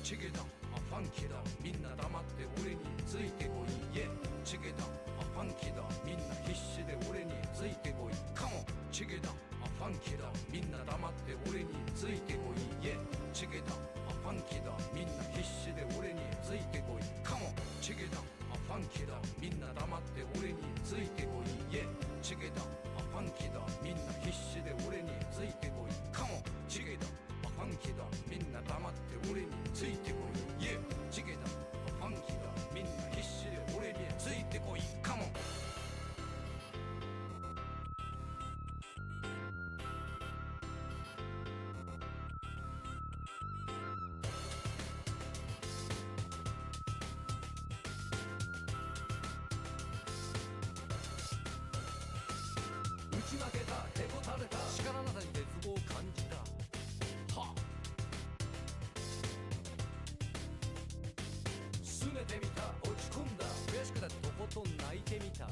チゲだファンキーだみんな黙って俺についてこいイエチゲだファンキーだみんな必死で俺についてこいカモチゲだファンキーだみんな黙って俺についてこいイエチゲだファンキーだみんな必死で俺についてこいカモチゲだファンキーだみんな黙って俺についてこいイエチゲだファンキーだみんな必死で俺についてこいカモチゲだファンキーだみんな黙って俺についてこいイエチゲだファンキーだみんな必死で俺についてこいカモ打ち負けたへこたれた力なさに絶望を感じたは拗ねてみた落ち込んだ悔しくてとことん泣いてみた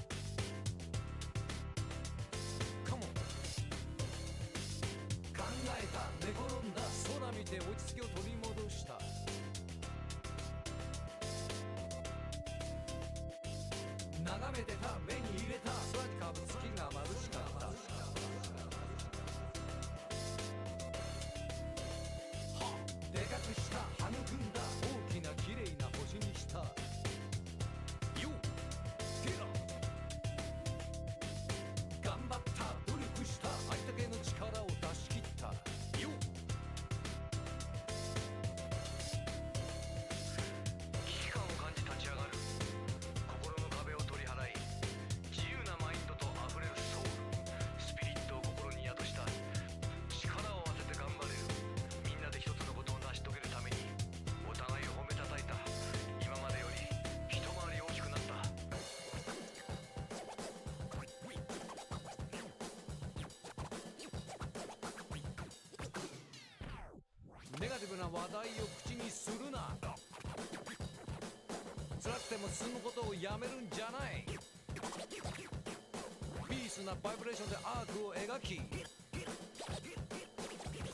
カモン考えた寝転んだ空見て落ち着きを取り戻した眺めてた目に入れた空に浮かぶ月が眩しかったでかくした育んだ大きな綺麗な星にしたよゲラ頑張った努力したありったけの力を出し切ったよ危機感を感じ立ち上がる心の壁を取り払い自由なマインドとあふれるソウルスピリットを心に宿した力を合わせて頑張れるみんなで一つのことを成し遂げるためにお互いを褒めたたいた今までより一回り大きくなったネガティブな話題を口にするな辛くても進むことをやめるんじゃないピースなバイブレーションでアークを描きこ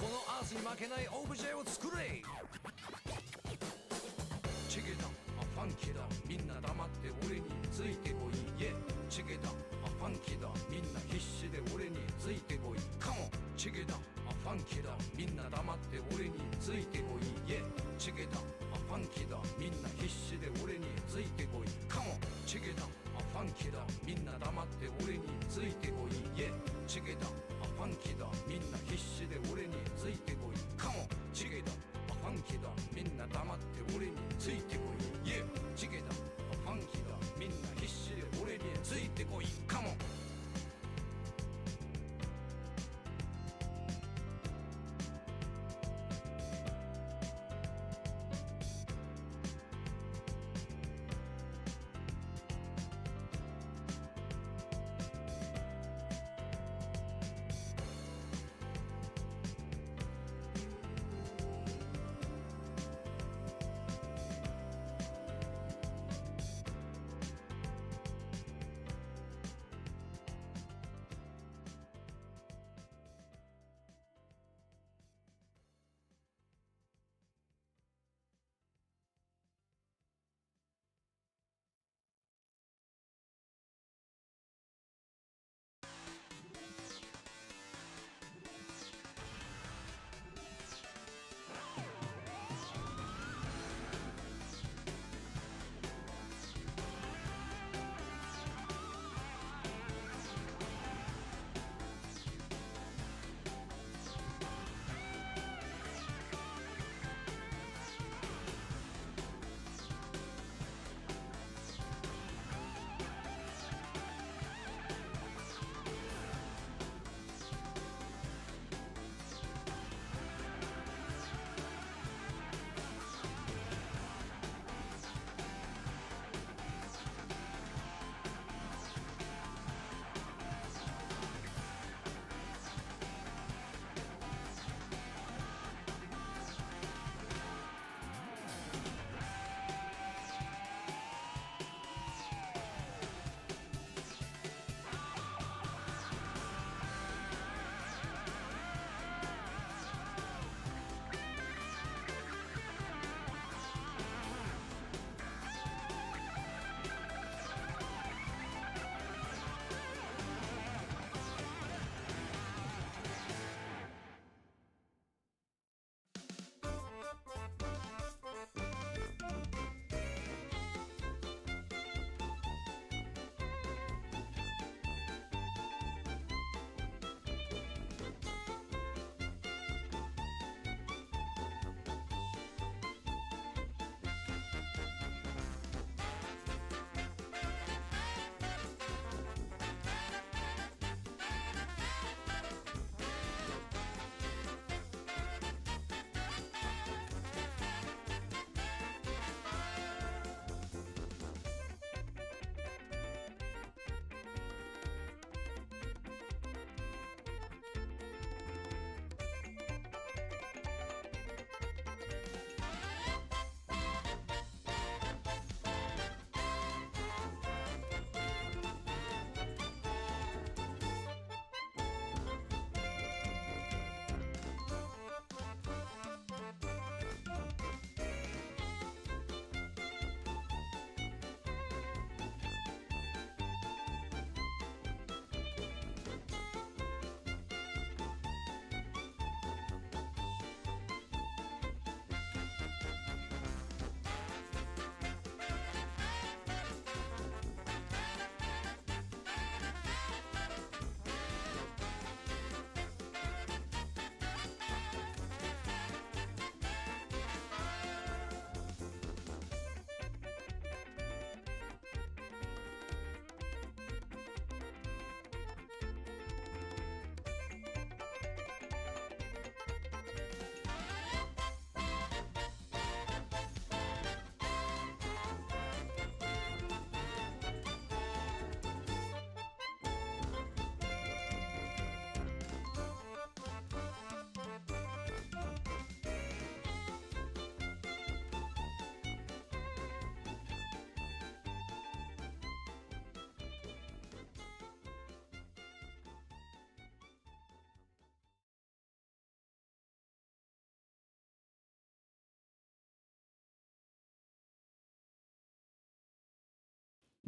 のアースに負けないオブジェを作れチゲだファンキーだみんな黙って俺についてこいイエチゲだファンキーだみんな必死で俺についてこいカモチゲだファンキーだみんな黙って俺についてこいイエチゲだファンキーだみんな必死で俺についてこいカモチゲだファンキーだみんな黙って俺についてこいイエチゲだファンキーだみんな必死で俺についてこいカモチゲだファンキーだみんな黙って俺についてこいイエチゲだファンキーだみんな必死で俺についてこいカモ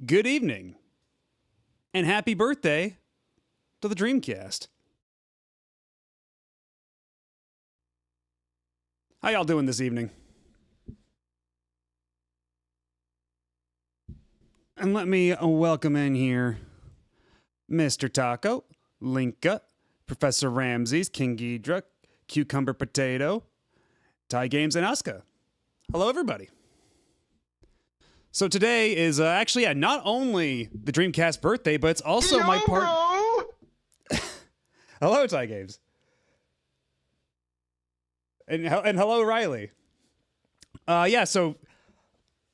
Good evening, and happy birthday to the Dreamcast. How y'all doing this evening? And let me welcome in here Mr. Taco, Linka, Professor Ramses, King Ghidra, Cucumber Potato, Ty Games, and Asuka. Hello, everybody. So today is actually not only the Dreamcast birthday, but it's also my part. Hello, Ty Games. And hello, Riley. So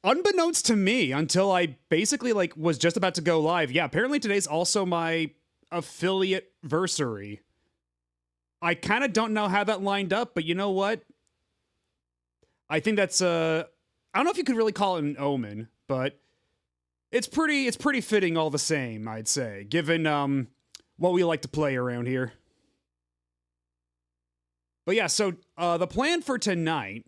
unbeknownst to me, until I basically was just about to go live, apparently today's also my affiliate versary. I kind of don't know how that lined up, but you know what? I think that's I don't know if you could really call it an omen, but it's pretty fitting all the same, I'd say, given what we like to play around here. But yeah, so the plan for tonight,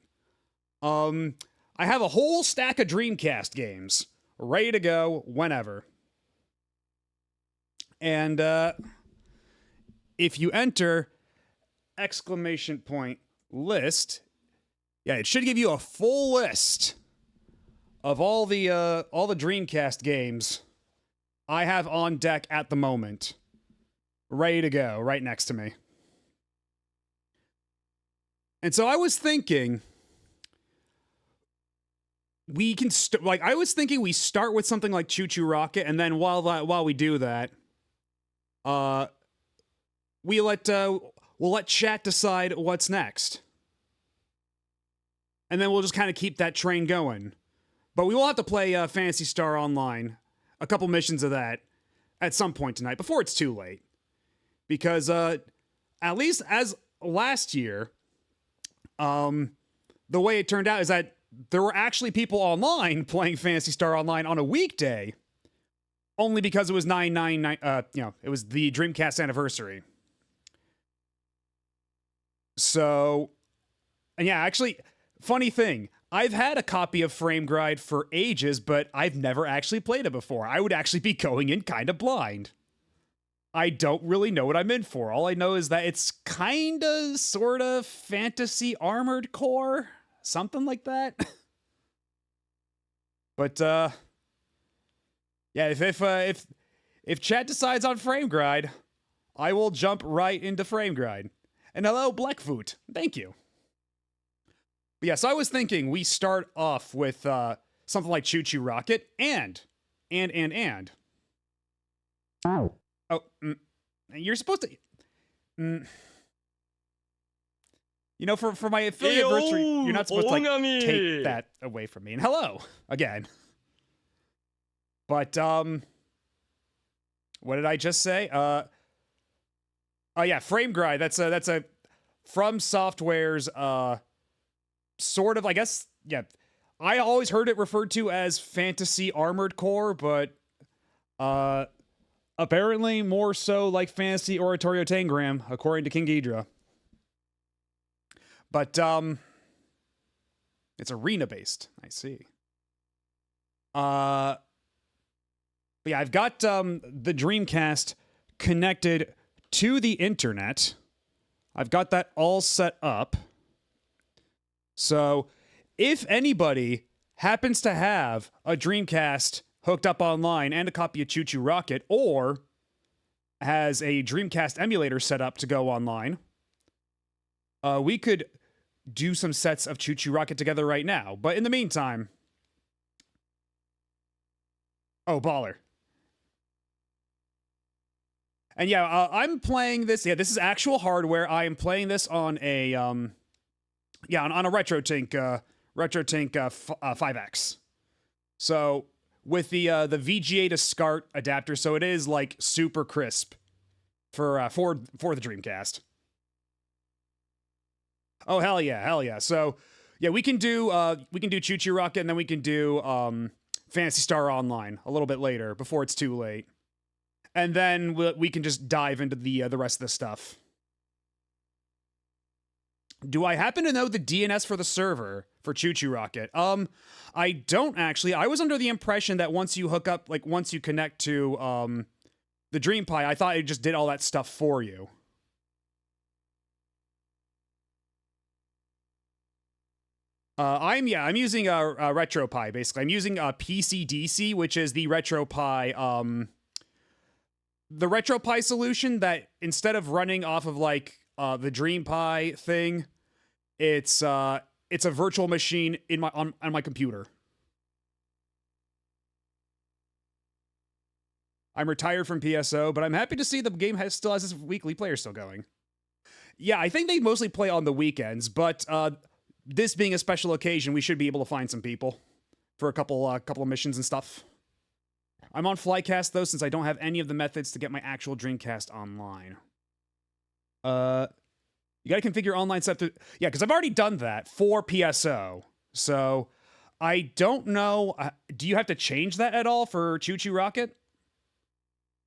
I have a whole stack of Dreamcast games ready to go whenever. And if you enter !list, it should give you a full list of all the Dreamcast games I have on deck at the moment, ready to go, right next to me. And so I was thinking we can I was thinking we start with something like Choo Choo Rocket, and then while we do that, we'll let chat decide what's next. And then we'll just kind of keep that train going. But we will have to play Phantasy Star Online, a couple missions of that, at some point tonight, before it's too late. Because, at least as last year, the way it turned out is that there were actually people online playing Phantasy Star Online on a weekday, only because it was 999, it was the Dreamcast anniversary. So, and actually, funny thing, I've had a copy of Frame Gride for ages, but I've never actually played it before. I would actually be going in kind of blind. I don't really know what I'm in for. All I know is that it's kind of, sort of fantasy Armored Core, something like that. But if chat decides on Frame Gride, I will jump right into Frame Gride. And hello, Blackfoot. Thank you. But so I was thinking we start off with something like Choo Choo Rocket and. Oh, you're supposed to. For my affiliate anniversary, you're not supposed to take that away from me. And hello again. But what did I just say? Frame Gride. That's a From Software's sort of, I guess, I always heard it referred to as Fantasy Armored Core, but apparently more so like Fantasy Oratorio Tangram, according to King Ghidra. But it's arena-based, I see. But I've got the Dreamcast connected to the internet. I've got that all set up. So, if anybody happens to have a Dreamcast hooked up online and a copy of Choo Choo Rocket, or has a Dreamcast emulator set up to go online, we could do some sets of Choo Choo Rocket together right now. But in the meantime... Oh, baller. And I'm playing this... this is actual hardware. I am playing this on a... on a RetroTink 5X. So with the VGA to SCART adapter, so it is super crisp for the Dreamcast. Oh hell yeah! So we can do Choo Choo Rocket, and then we can do Phantasy Star Online a little bit later before it's too late, and then we can just dive into the rest of the stuff. Do I happen to know the DNS for the server for Choo Choo Rocket? I don't actually. I was under the impression that once you hook up, like once you connect to the Dream Pi, I thought it just did all that stuff for you. I'm using a RetroPie basically. I'm using a PCDC, which is the RetroPie solution that instead of running off of like the Dream Pi thing, it's a virtual machine in my on my computer. I'm retired from PSO, but I'm happy to see the game still has its weekly player still going. Yeah, I think they mostly play on the weekends, but this being a special occasion, we should be able to find some people for a couple of missions and stuff. I'm on Flycast though, since I don't have any of the methods to get my actual Dreamcast online. You gotta configure online stuff to... Yeah, because I've already done that for PSO. So, I don't know... do you have to change that at all for Choo Choo Rocket?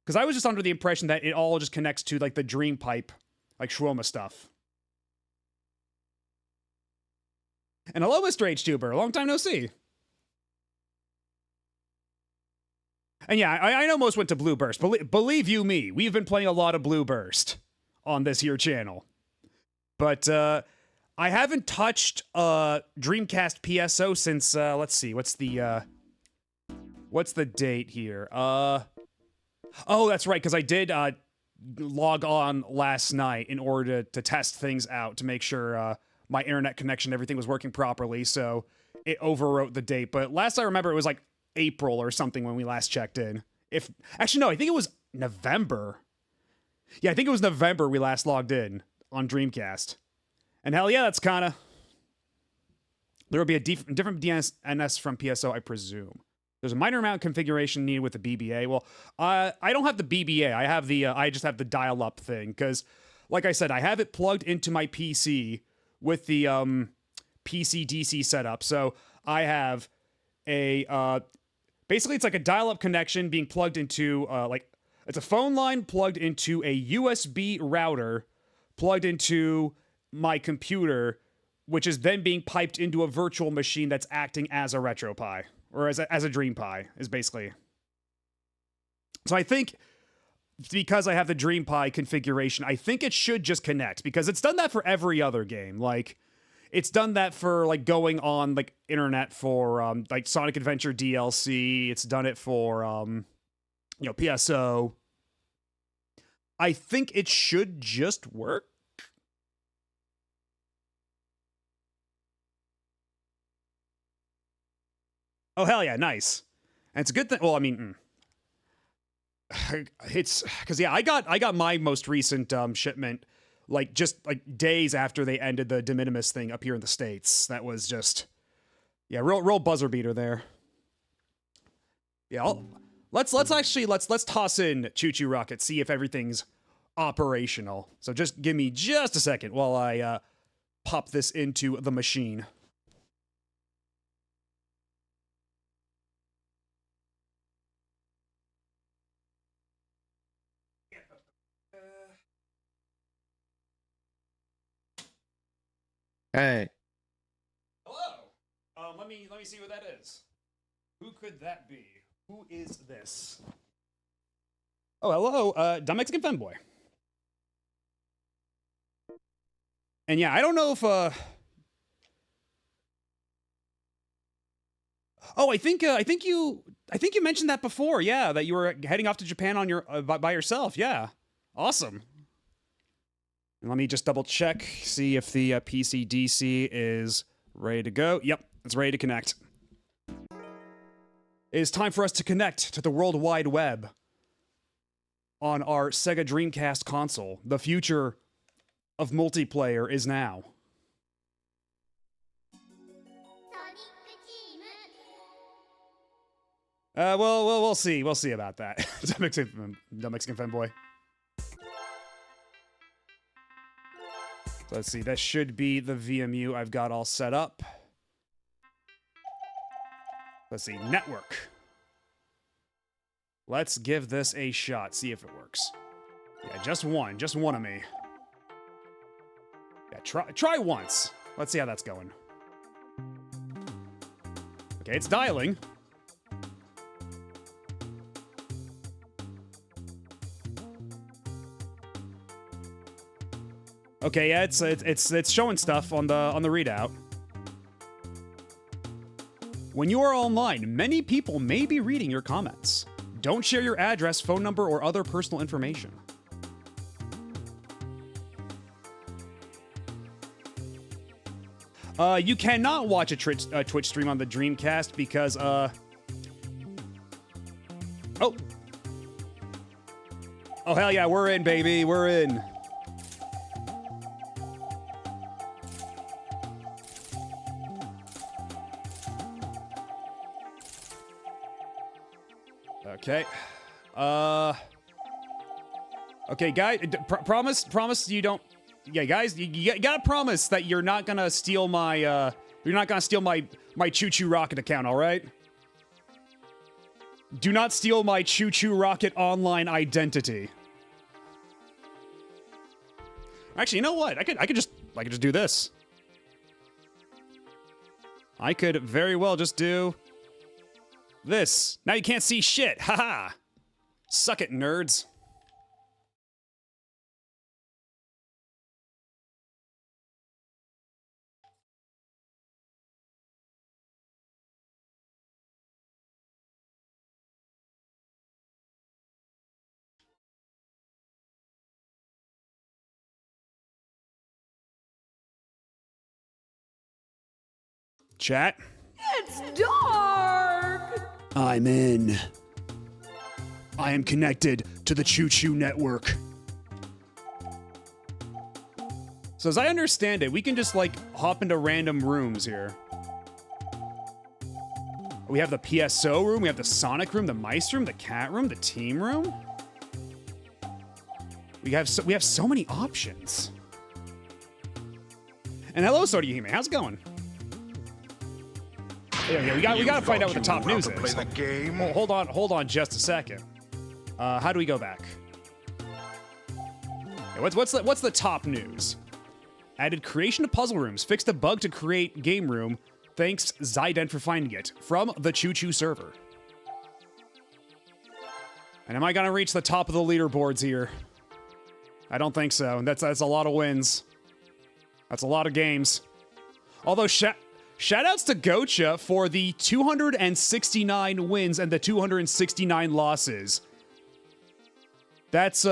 Because I was just under the impression that it all just connects to, like, the Dream Pipe, like, Schwoma stuff. And hello, Mr. HTuber. Long time no see. And yeah, I know most went to Blue Burst. Believe you me, we've been playing a lot of Blue Burst on this here channel. But I haven't touched Dreamcast PSO since let's see, what's the date here? Oh, that's right, because I did log on last night in order to test things out to make sure my internet connection, everything was working properly. So it overwrote the date. But last I remember, it was like April or something when we last checked in. Actually, no, I think it was November. Yeah, I think it was November we last logged in on Dreamcast. And hell yeah, that's kind of... There will be a different DNS from PSO, I presume. There's a minor amount of configuration needed with the BBA. Well, I don't have the BBA. I just have the dial-up thing. Because, like I said, I have it plugged into my PC with the PC-DC setup. So I have a... basically, it's like a dial-up connection being plugged into... it's a phone line plugged into a USB router plugged into my computer, which is then being piped into a virtual machine that's acting as a RetroPie, or as a Dream Pi, is basically. So I think, because I have the Dream Pi configuration, I think it should just connect, because it's done that for every other game. Like, it's done that for, like, going on, like, internet for, like, Sonic Adventure DLC. It's done it for, PSO. I think it should just work. Oh, hell yeah, nice. And it's a good thing. Well, I mean, it's because, yeah, I got my most recent shipment like just like days after they ended the de minimis thing up here in the States. That was just, yeah, real buzzer beater there. Yeah, let's toss in Choo Choo Rocket, see if everything's operational. So just give me just a second while I pop this into the machine. Hey. Hello. Let me see what that is. Who could that be? Who is this? Oh, hello, dumb Mexican femboy. And yeah, I don't know if oh, I think you mentioned that before. Yeah, that you were heading off to Japan on your by yourself. Yeah, awesome. And let me just double check, see if the PC DC is ready to go. Yep, it's ready to connect. It is time for us to connect to the World Wide Web on our Sega Dreamcast console. The future of multiplayer is now. We'll see. We'll see about that. Dumb Mexican fanboy. So let's see. That should be the VMU I've got all set up. Let's see. Network. Let's give this a shot. See if it works. Yeah, just one of me. Yeah, try once. Let's see how that's going. Okay, it's dialing. Okay, yeah, it's showing stuff on the readout. When you are online, many people may be reading your comments. Don't share your address, phone number, or other personal information. You cannot watch a Twitch stream on the Dreamcast because, Oh. Oh, hell yeah, we're in, baby, we're in. Okay. Okay, guys, promise you don't... Yeah, guys, you gotta promise that you're not gonna steal my, you're not gonna steal my Choo Choo Rocket account, alright? Do not steal my Choo Choo Rocket online identity. Actually, you know what? I could just do this. I could very well just do this. Now you can't see shit. Haha. Suck it, nerds. Chat. It's dark! I'm in. I am connected to the Choo Choo network. So as I understand it, we can just like hop into random rooms here. We have the PSO room, we have the Sonic room, the Mice room, the Cat room, the Team room. We have so many options. And hello, Sodiahime, how's it going? Yeah, we gotta find out what the top news is. Play the game? Oh, hold on just a second. How do we go back? Okay, what's the top news? Added creation of puzzle rooms. Fixed a bug to create game room. Thanks Zyden for finding it from the Choo Choo server. And am I gonna reach the top of the leaderboards here? I don't think so. That's a lot of wins. That's a lot of games. Although shoutouts to Gocha for the 269 wins and the 269 losses. That's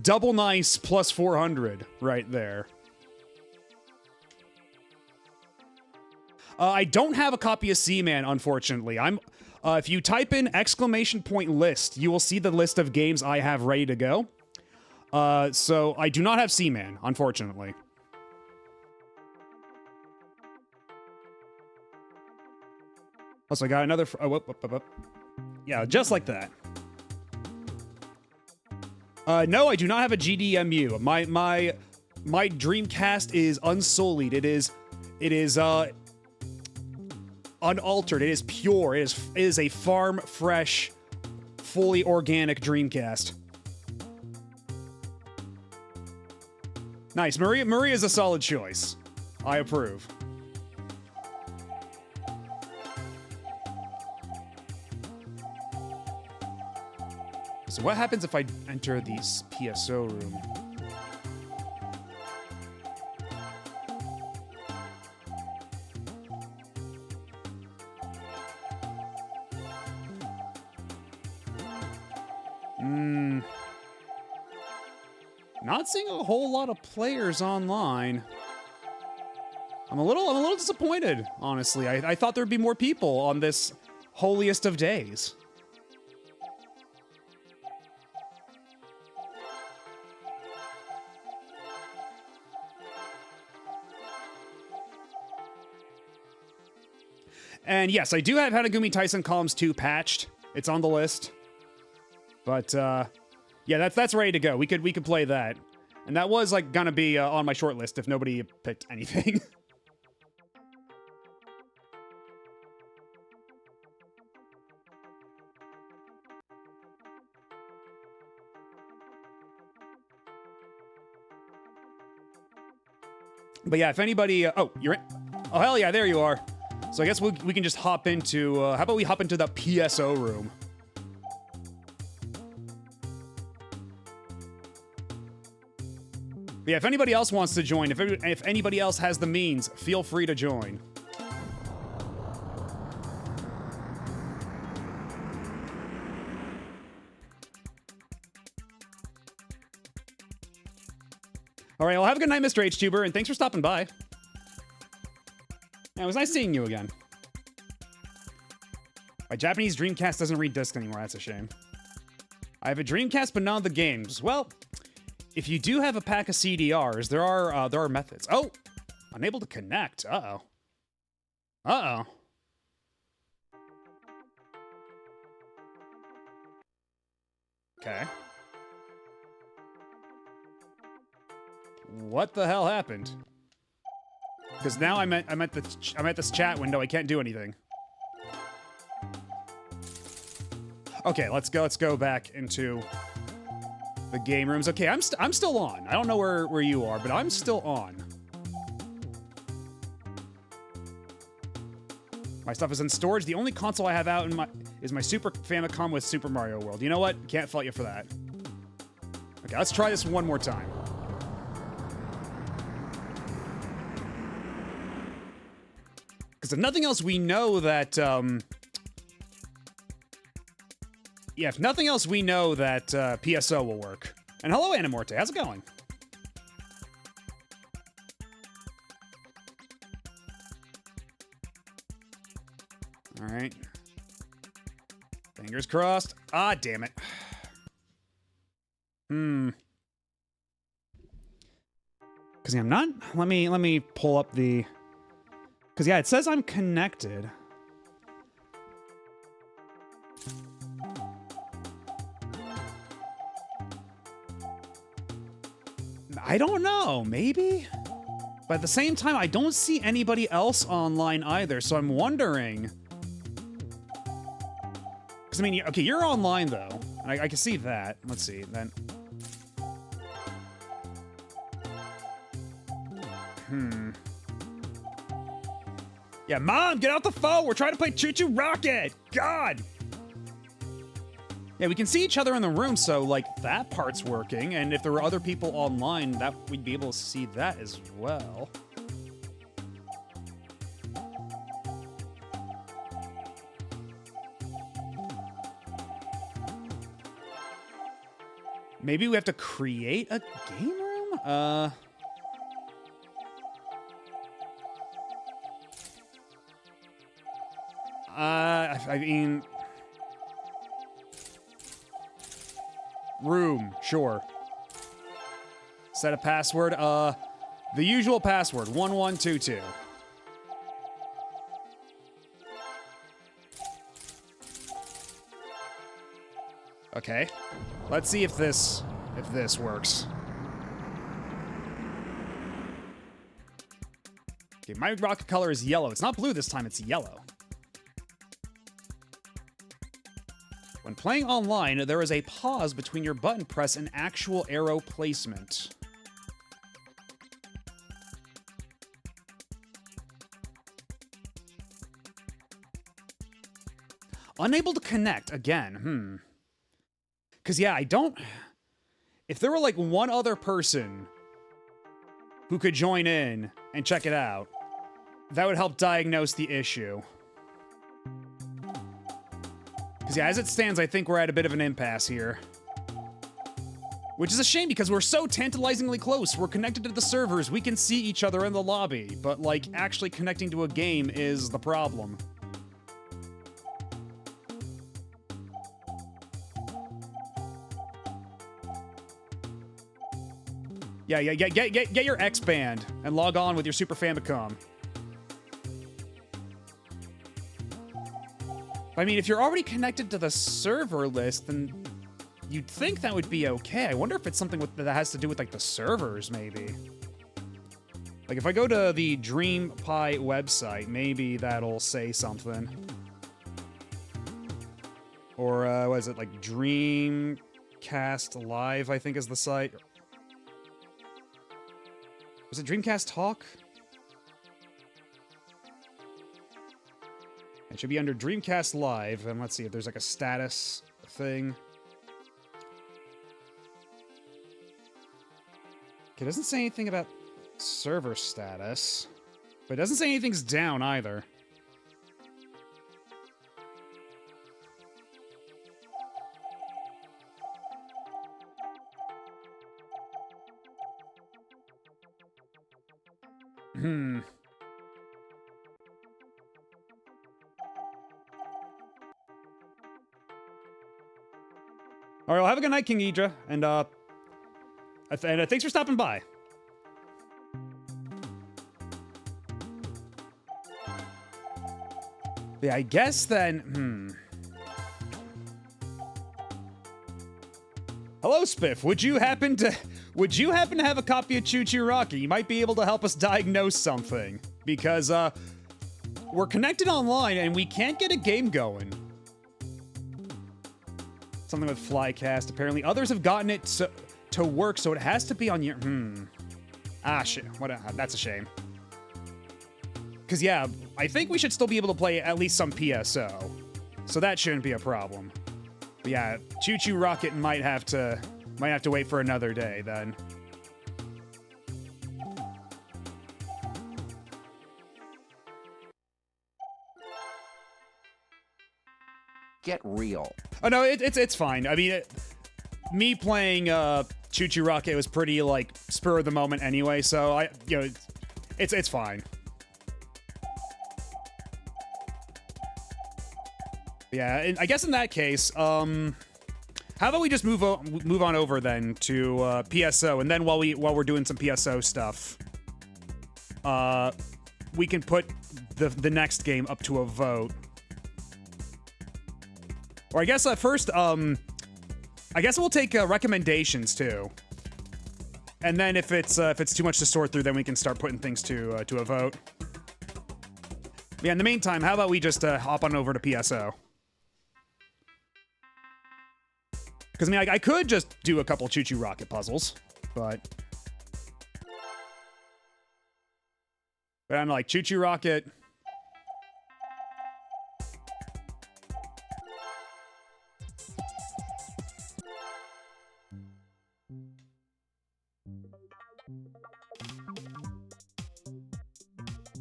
double nice plus 400 right there. I don't have a copy of Seaman, unfortunately. If you type in !list, you will see the list of games I have ready to go. So I do not have Seaman, unfortunately. Also, I got another... Yeah, just like that. No, I do not have a GDMU. My Dreamcast is unsullied. It is unaltered. It is pure. It is a farm fresh, fully organic Dreamcast. Nice. Maria is a solid choice. I approve. So what happens if I enter the PSO room? Not seeing a whole lot of players online. I'm a little disappointed, honestly. I thought there'd be more people on this holiest of days. And yes, I do have Hanagumi Tyson Columns 2 patched. It's on the list. But yeah, that's ready to go. We could play that. And that was like gonna be on my short list if nobody picked anything. But yeah, if anybody... oh, you're in... Oh, hell yeah, there you are. So I guess we can just hop into... how about we hop into the PSO room? But yeah, if anybody else wants to join, if anybody else has the means, feel free to join. All right, well, have a good night, Mr. HTuber, and thanks for stopping by. Yeah, it was nice seeing you again. My Japanese Dreamcast doesn't read discs anymore. That's a shame. I have a Dreamcast, but none of the games. Well, if you do have a pack of CDRs, there are methods. Oh, unable to connect. Uh-oh. Uh-oh. Okay. What the hell happened? Because now I'm at this chat window. I can't do anything. Okay, let's go back into the game rooms. Okay, I'm still on. I don't know where you are, but I'm still on. My stuff is in storage. The only console I have out is my Super Famicom with Super Mario World. You know what? Can't fault you for that. Okay, let's try this one more time. Because if nothing else, we know that, yeah, if nothing else, we know that PSO will work. And hello, Animorte. How's it going? All right. Fingers crossed. Ah, damn it. Because yeah, I'm not... Let me pull up the... Because, yeah, it says I'm connected. I don't know. Maybe? But at the same time, I don't see anybody else online either, so I'm wondering... Because, I mean, okay, you're online, though. And I can see that. Let's see, then... Yeah, Mom, get out the phone! We're trying to play Choo Choo Rocket! God! Yeah, we can see each other in the room, so, like, that part's working. And if there were other people online, that we'd be able to see that as well. Maybe we have to create a game room? I mean... Room, sure. Set a password, the usual password, 1122. Okay. Let's see if this works. Okay, my rocket color is yellow. It's not blue this time, it's yellow. When playing online, there is a pause between your button press and actual arrow placement. Unable to connect, again, Because, yeah, I don't... If there were, like, one other person who could join in and check it out, that would help diagnose the issue. Because, yeah, as it stands, I think we're at a bit of an impasse here. Which is a shame, because we're so tantalizingly close. We're connected to the servers. We can see each other in the lobby. But, like, actually connecting to a game is the problem. Yeah, get your X band and log on with your Super Famicom. I mean, if you're already connected to the server list, then you'd think that would be okay. I wonder if it's something that has to do with, like, the servers, maybe. Like, if I go to the DreamPie website, maybe that'll say something. Or, what is it, like, Dreamcast Live, I think is the site. Was it Dreamcast Talk? It should be under Dreamcast Live, and let's see if there's like a status thing. Okay, it doesn't say anything about server status, but it doesn't say anything's down either. All right, well, have a good night, King Idra, and thanks for stopping by. Yeah, I guess then. Hello, Spiff. Would you happen to have a copy of Choo Choo Rocket? You might be able to help us diagnose something because we're connected online and we can't get a game going. Something with Flycast. Apparently, others have gotten it to work, so it has to be on your. Ah, shit. That's a shame. Because yeah, I think we should still be able to play at least some PSO, so that shouldn't be a problem. But yeah, Choo Choo Rocket might have to wait for another day then. Get real. Oh no, it's fine. I mean, me playing Choo Choo Rocket was pretty like spur of the moment anyway, so it's fine. Yeah, and I guess in that case, how about we just move on over then to PSO, and then while we're doing some PSO stuff, we can put the next game up to a vote. Or I guess first, I guess we'll take recommendations too, and then if it's too much to sort through, then we can start putting things to a vote. Yeah. In the meantime, how about we just hop on over to PSO? Because, I mean, I could just do a couple Choo Choo Rocket puzzles, but I'm like, Choo Choo Rocket.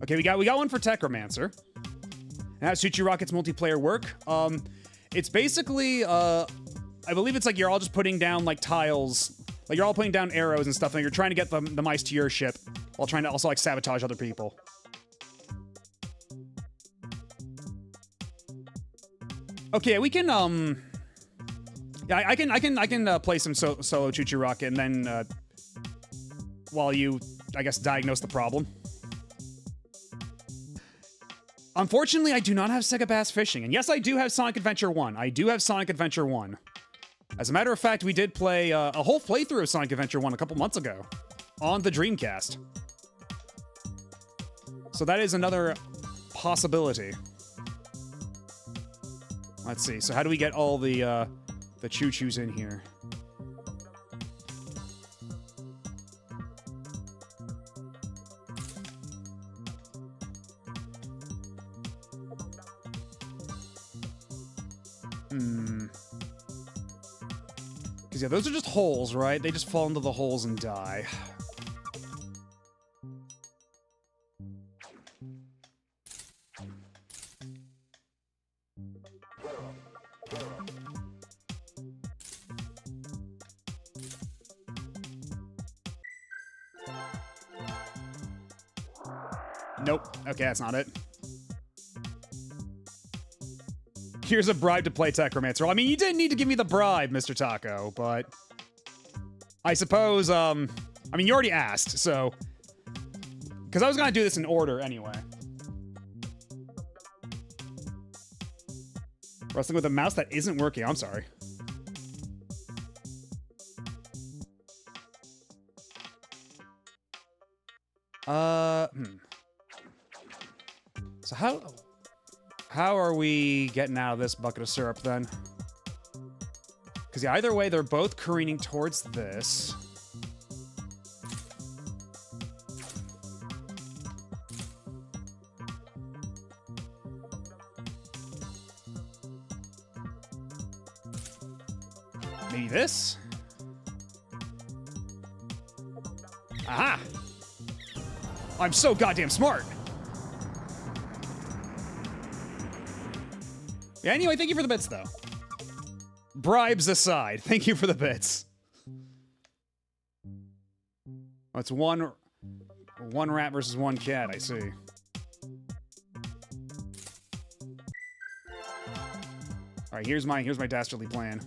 Okay, we got one for Techromancer. And how's Choo Choo Rocket's multiplayer work? It's basically, I believe it's like you're all just putting down like tiles, like you're all putting down arrows and stuff, and you're trying to get the mice to your ship while trying to also like sabotage other people. Okay, we can yeah, I can play some solo Choo Choo Rocket, and then while you, I guess, diagnose the problem. Unfortunately, I do not have Sega Bass Fishing, and yes, I do have Sonic Adventure 1. I do have Sonic Adventure 1. As a matter of fact, we did play a whole playthrough of Sonic Adventure 1 a couple months ago on the Dreamcast. So that is another possibility. Let's see. So how do we get all the choo-choos in here? Because, yeah, those are just holes, right? They just fall into the holes and die. Nope. Okay, that's not it. Here's a bribe to play Techromancer. Well, I mean, you didn't need to give me the bribe, Mr. Taco, but I suppose, I mean, you already asked, so... Because I was going to do this in order anyway. Wrestling with a mouse that isn't working. I'm sorry. So how are we getting out of this bucket of syrup then? Because yeah, either way, they're both careening towards this. this. Aha! I'm so goddamn smart. Yeah, anyway, thank you for the bits, though. Bribes aside, thank you for the bits. Oh, it's one rat versus one cat, I see. All right, here's my dastardly plan.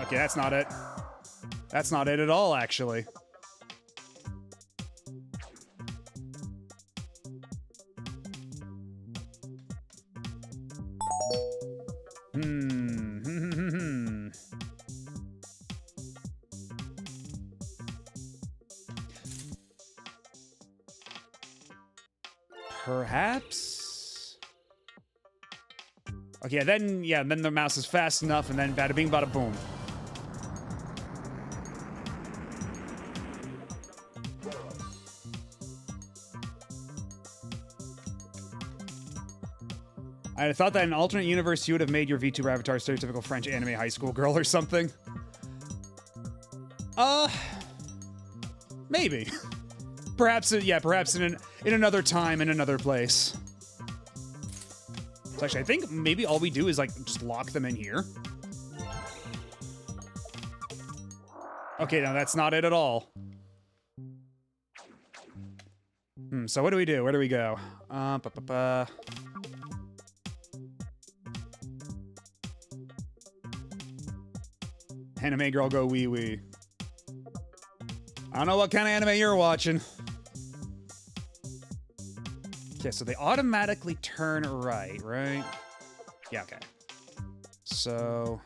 Okay, that's not it. That's not it at all, actually. Perhaps? Okay, then the mouse is fast enough, and then bada bing, bada boom. I thought that in an alternate universe you would have made your VTuber avatar stereotypical French anime high school girl or something. Maybe. Perhaps in another time, in another place. So actually, I think maybe all we do is, like, just lock them in here. Okay, no, that's not it at all. So what do we do? Where do we go? Anime girl go wee wee. I don't know what kind of anime you're watching. Okay, so they automatically turn right? Yeah, okay. So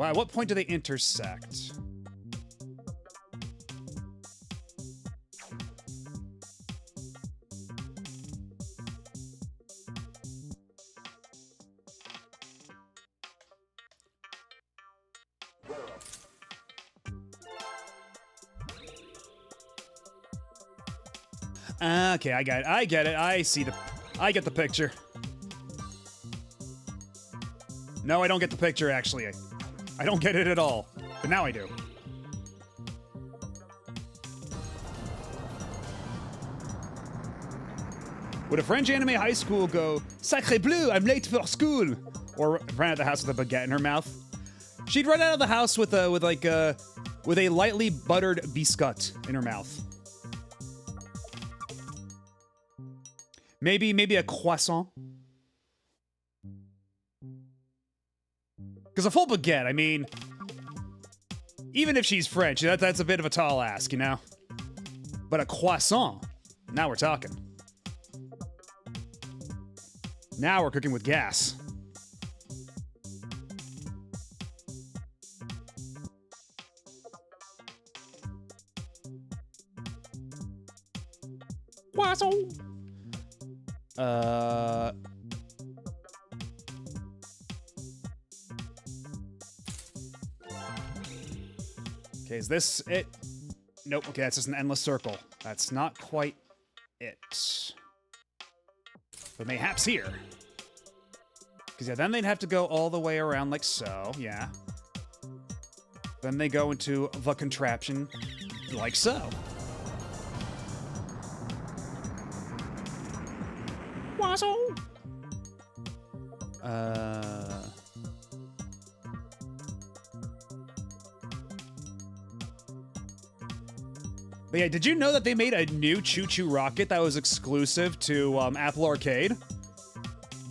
at what point do they intersect? Okay, I get it. I get the picture. No, I don't get the picture, actually. I don't get it at all. But now I do. Would a French anime high school go, Sacré bleu, I'm late for school? Or run out of the house with a baguette in her mouth? She'd run out of the house with a lightly buttered biscuit in her mouth. Maybe a croissant? Because a full baguette, I mean, even if she's French, that's a bit of a tall ask, you know? But a croissant, now we're talking. Now we're cooking with gas. Croissant! Okay, is this it? Nope, okay, that's just an endless circle. That's not quite it. But mayhaps here. Because, yeah, then they'd have to go all the way around like so, yeah. Then they go into the contraption like so. But yeah, did you know that they made a new Choo Choo Rocket that was exclusive to Apple Arcade?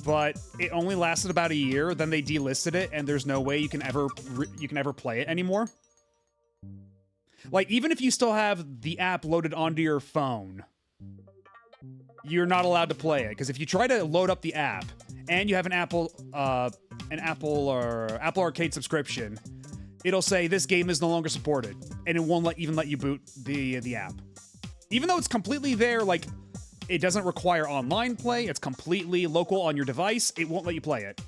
But it only lasted about a year. Then they delisted it, and there's no way you can ever play it anymore. Like, even if you still have the app loaded onto your phone, you're not allowed to play it, because if you try to load up the app and you have an Apple Arcade subscription, it'll say this game is no longer supported, and it won't even let you boot the app. Even though it's completely there, like, it doesn't require online play, it's completely local on your device, it won't let you play it.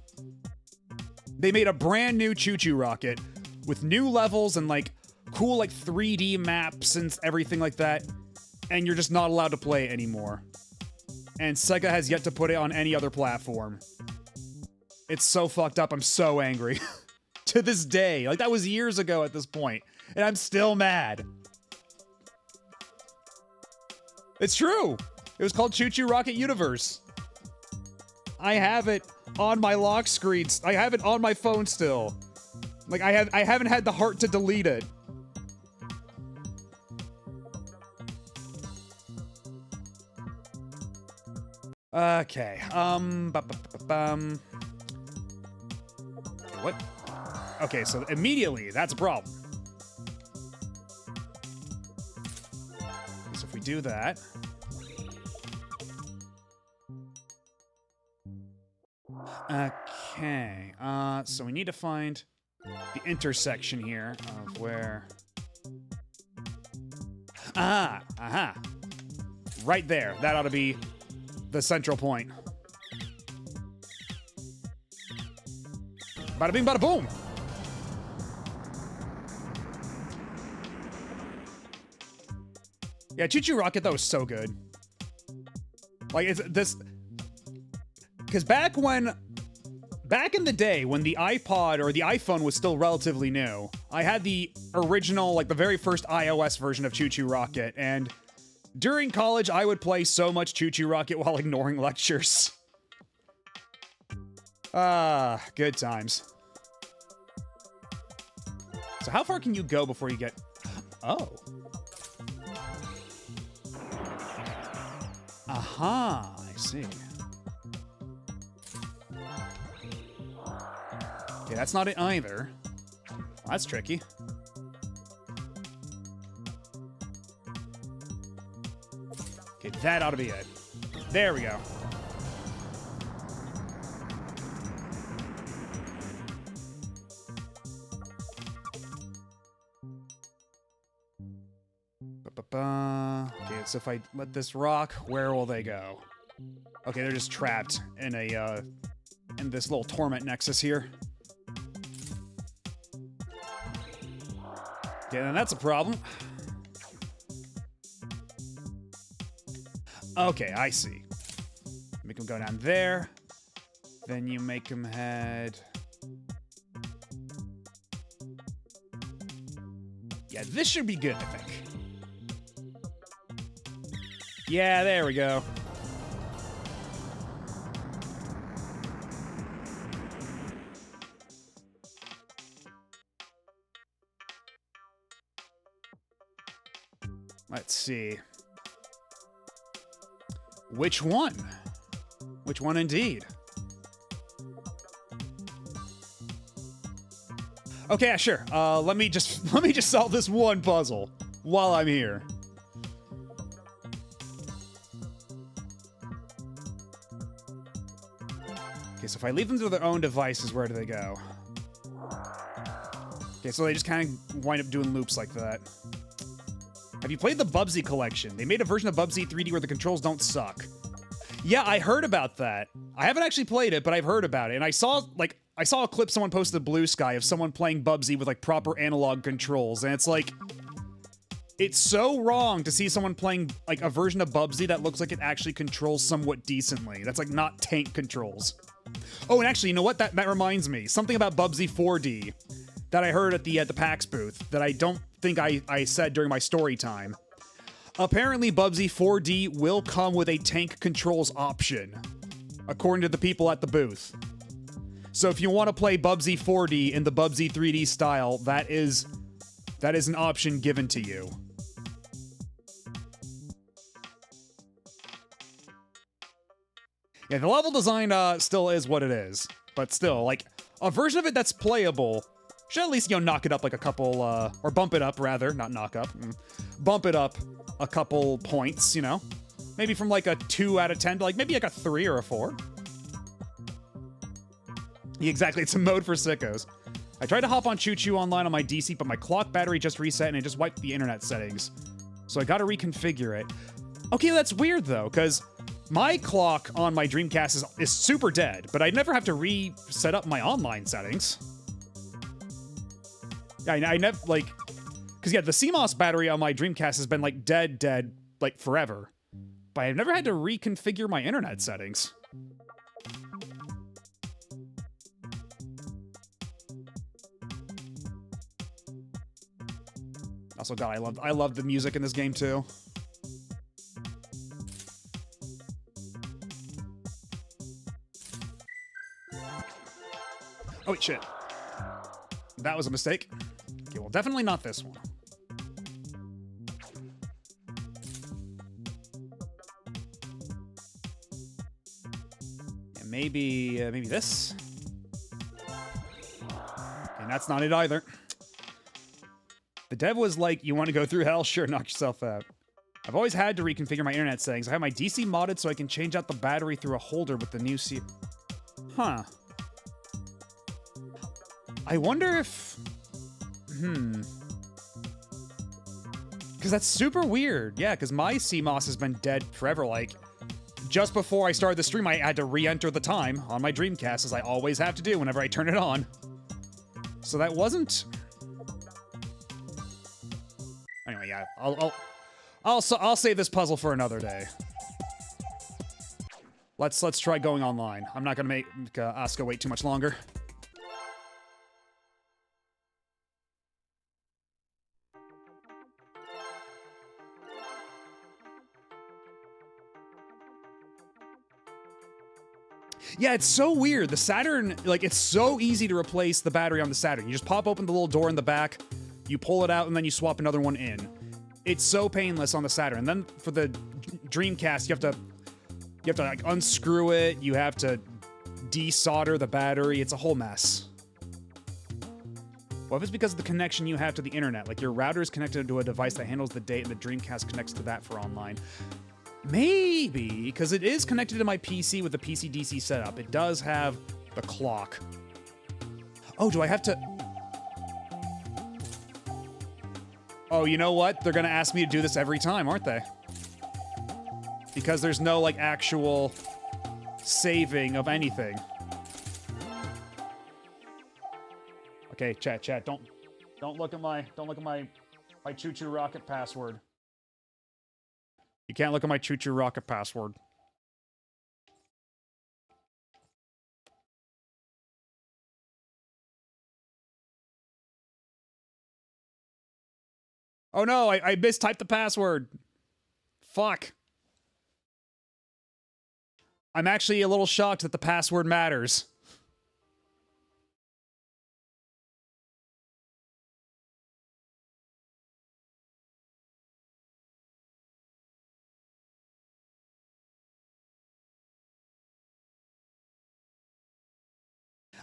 They made a brand new Choo Choo Rocket with new levels and, like, cool, like, 3D maps and everything like that. and you're just not allowed to play it anymore. And Sega has yet to put it on any other platform. It's so fucked up. I'm so angry. To this day. Like, that was years ago at this point, and I'm still mad. It's true. It was called Choo Choo Rocket Universe. I have it on my lock screens. I have it on my phone still. Like, I haven't had the heart to delete it. Okay. What? Okay, so immediately, that's a problem. So if we do that. Okay, so we need to find the intersection here of where... Aha! Right there. That ought to be the central point. Bada bing, bada boom! Yeah, Choo Choo Rocket, that was so good. Like, it's this... Because back in the day, when the iPod or the iPhone was still relatively new, I had the original, like the very first iOS version of Choo Choo Rocket, and during college, I would play so much Choo Choo Rocket while ignoring lectures. Good times. So how far can you go before you get... Oh. Aha, I see. Okay, that's not it either. Well, that's tricky. Okay, that ought to be it. There we go. Okay, so if I let this rock, where will they go? Okay, they're just trapped in a, in this little torment nexus here. Okay, then that's a problem. Okay, I see. Make them go down there. Then you make them head... Yeah, this should be good, I think. Yeah, there we go. Let's see. Which one? Which one indeed? Okay, yeah, sure. Let me just solve this one puzzle while I'm here. Okay, so if I leave them to their own devices, where do they go? Okay, so they just kind of wind up doing loops like that. Have you played the Bubsy collection? They made a version of Bubsy 3D where the controls don't suck. Yeah, I heard about that. I haven't actually played it, but I've heard about it. And I saw a clip someone posted to Blue Sky of someone playing Bubsy with, like, proper analog controls. And it's like... It's so wrong to see someone playing, like, a version of Bubsy that looks like it actually controls somewhat decently. That's, like, not tank controls. Oh, and actually, you know what? That reminds me. Something about Bubsy 4D that I heard at the PAX booth that I don't think I said during my story time. Apparently, Bubsy 4D will come with a tank controls option, according to the people at the booth. So if you want to play Bubsy 4D in the Bubsy 3D style, that is an option given to you. Yeah, the level design still is what it is, but still, like, a version of it that's playable should at least, you know, knock it up like a couple, or bump it up, rather, not knock up. Bump it up a couple points, you know? Maybe from like a 2 out of 10 to like maybe like a 3 or a 4. Yeah, exactly, it's a mode for sickos. I tried to hop on Choo Choo online on my DC, but my clock battery just reset and it just wiped the internet settings. So I gotta reconfigure it. Okay, that's weird though, because my clock on my Dreamcast is super dead, but I never have to reset up my online settings. Yeah, I never, like... Because, yeah, the CMOS battery on my Dreamcast has been, like, dead like, forever. But I've never had to reconfigure my internet settings. Also, God, I love the music in this game, too. Oh, wait, shit. That was a mistake. Okay, well, definitely not this one. And maybe this? And that's not it either. The dev was like, you want to go through hell? Sure, knock yourself out. I've always had to reconfigure my internet settings. I have my DC modded so I can change out the battery through a holder with the new C... Huh. I wonder if... Because that's super weird. Yeah, because my CMOS has been dead forever. Like, just before I started the stream, I had to re-enter the time on my Dreamcast, as I always have to do whenever I turn it on. So that wasn't... Anyway, yeah, I'll save this puzzle for another day. Let's try going online. I'm not gonna make Asuka wait too much longer. Yeah, it's so weird. The Saturn, like, it's so easy to replace the battery on the Saturn. You just pop open the little door in the back, you pull it out, and then you swap another one in. It's so painless on the Saturn. And then for the Dreamcast, you have to like unscrew it. You have to desolder the battery. It's a whole mess. What if it's because of the connection you have to the internet? Like your router is connected to a device that handles the date, and the Dreamcast connects to that for online. Maybe, because it is connected to my PC with the PC-DC setup. It does have the clock. Oh, do I have to... Oh, you know what? They're gonna ask me to do this every time, aren't they? Because there's no, like, actual saving of anything. Okay, chat, don't look at my choo-choo rocket password. You can't look at my choo-choo rocket password. Oh no, I mistyped the password. Fuck. I'm actually a little shocked that the password matters.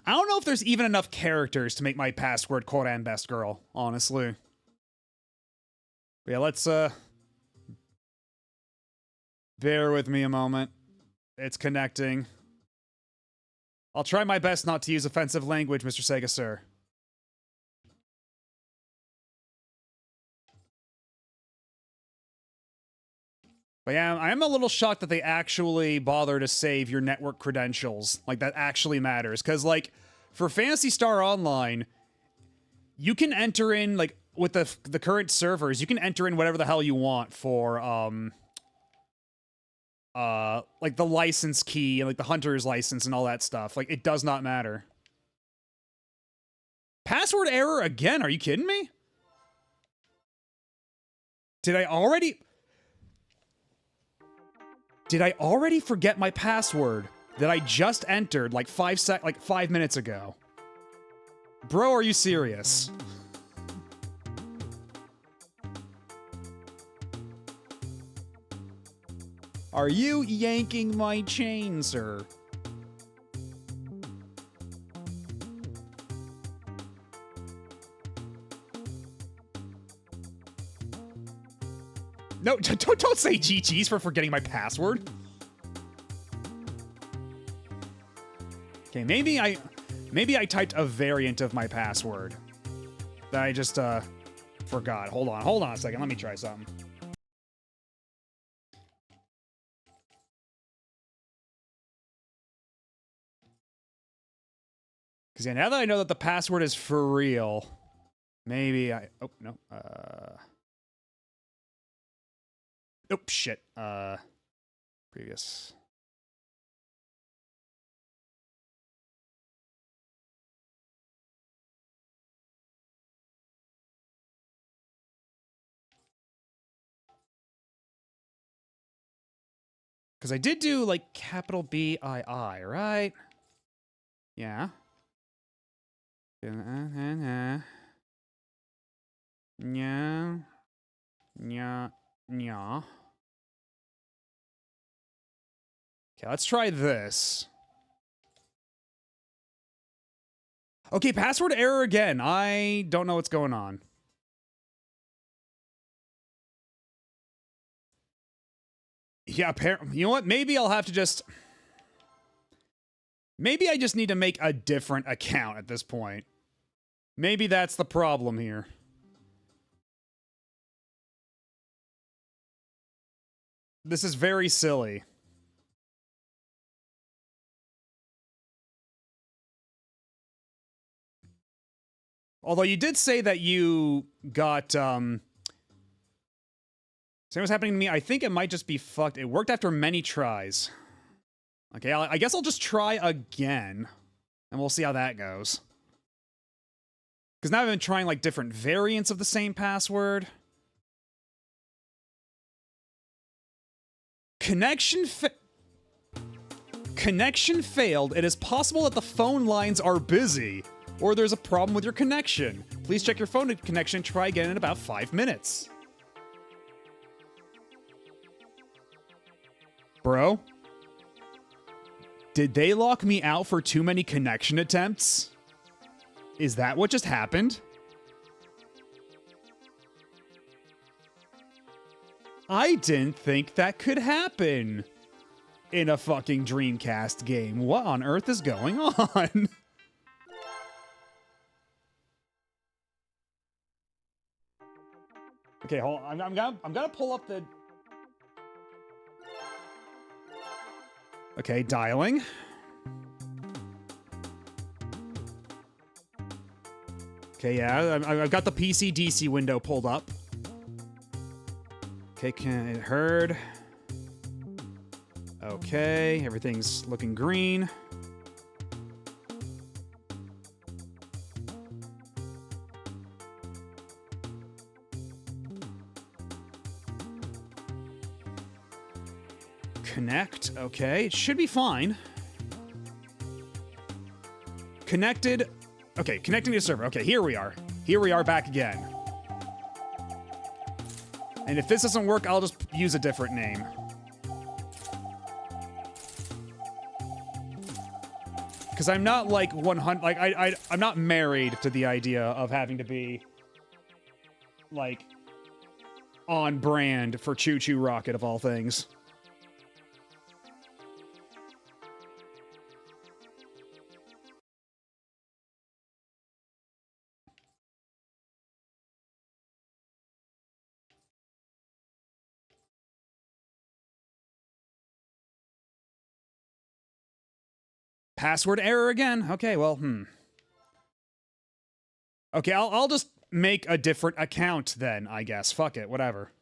I don't know if there's even enough characters to make my password quote and best girl, honestly. But yeah, let's bear with me a moment. It's connecting. I'll try my best not to use offensive language, Mr. Sega Sir. But yeah, I am a little shocked that they actually bother to save your network credentials. Like, that actually matters. Because, like, for Phantasy Star Online, you can enter in, like, with the current servers, you can enter in whatever the hell you want for, like, the license key and, like, the hunter's license and all that stuff. Like, it does not matter. Password error again? Are you kidding me? Did I already forget my password that I just entered like 5 minutes ago? Bro, are you serious? Are you yanking my chain, sir? No, don't say GG's for forgetting my password. Okay, maybe I typed a variant of my password that I just forgot. Hold on a second. Let me try something. Because yeah, now that I know that the password is for real, maybe I... Oh, no. Oh, shit. Previous. Because I did do, like, capital B-I-I, right? Yeah. Yeah. Yeah. Yeah. Yeah. Okay, let's try this. Okay, password error again. I don't know what's going on. Yeah, apparently. You know what? Maybe I'll have to just... Maybe I just need to make a different account at this point. Maybe that's the problem here. This is very silly. Although you did say that you got, same what's happening to me. I think it might just be fucked. It worked after many tries. Okay, I guess I'll just try again. And we'll see how that goes. Because now I've been trying, like, different variants of the same password. Connection failed. It is possible that the phone lines are busy. Or there's a problem with your connection. Please check your phone connection and try again in about 5 minutes. Bro? Did they lock me out for too many connection attempts? Is that what just happened? I didn't think that could happen in a fucking Dreamcast game. What on earth is going on? Okay, hold on. I'm gonna pull up the... Okay, dialing. Okay, yeah, I've got the PC DC window pulled up. Okay, it heard. Okay, everything's looking green. Connect. Okay, it should be fine. Connected. Okay, connecting to the server. Okay, here we are. Here we are back again. And if this doesn't work, I'll just use a different name. Because I'm not like 100. Like I'm not married to the idea of having to be like on brand for Choo Choo Rocket of all things. Password error again. Okay, well, Okay, I'll just make a different account then, I guess. Fuck it, whatever.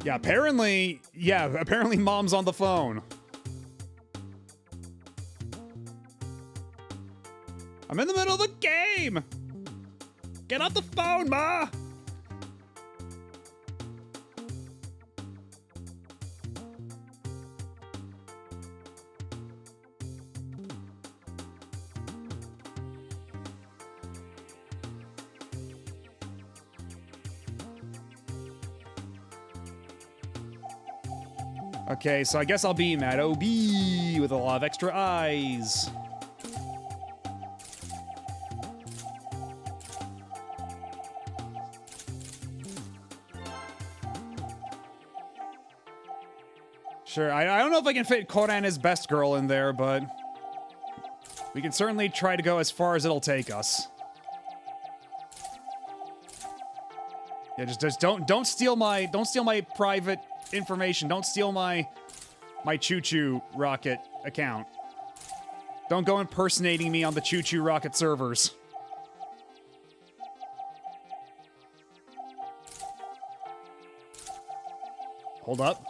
Yeah, apparently mom's on the phone. I'm in the middle of the game! Get off the phone, Ma! Okay, so I guess I'll be Mad OB with a lot of extra eyes. Sure, I don't know if I can fit Koran as best girl in there, but we can certainly try to go as far as it'll take us. Yeah, just don't steal my private information. Don't steal my Choo Choo Rocket account. Don't go impersonating me on the Choo Choo Rocket servers. Hold up.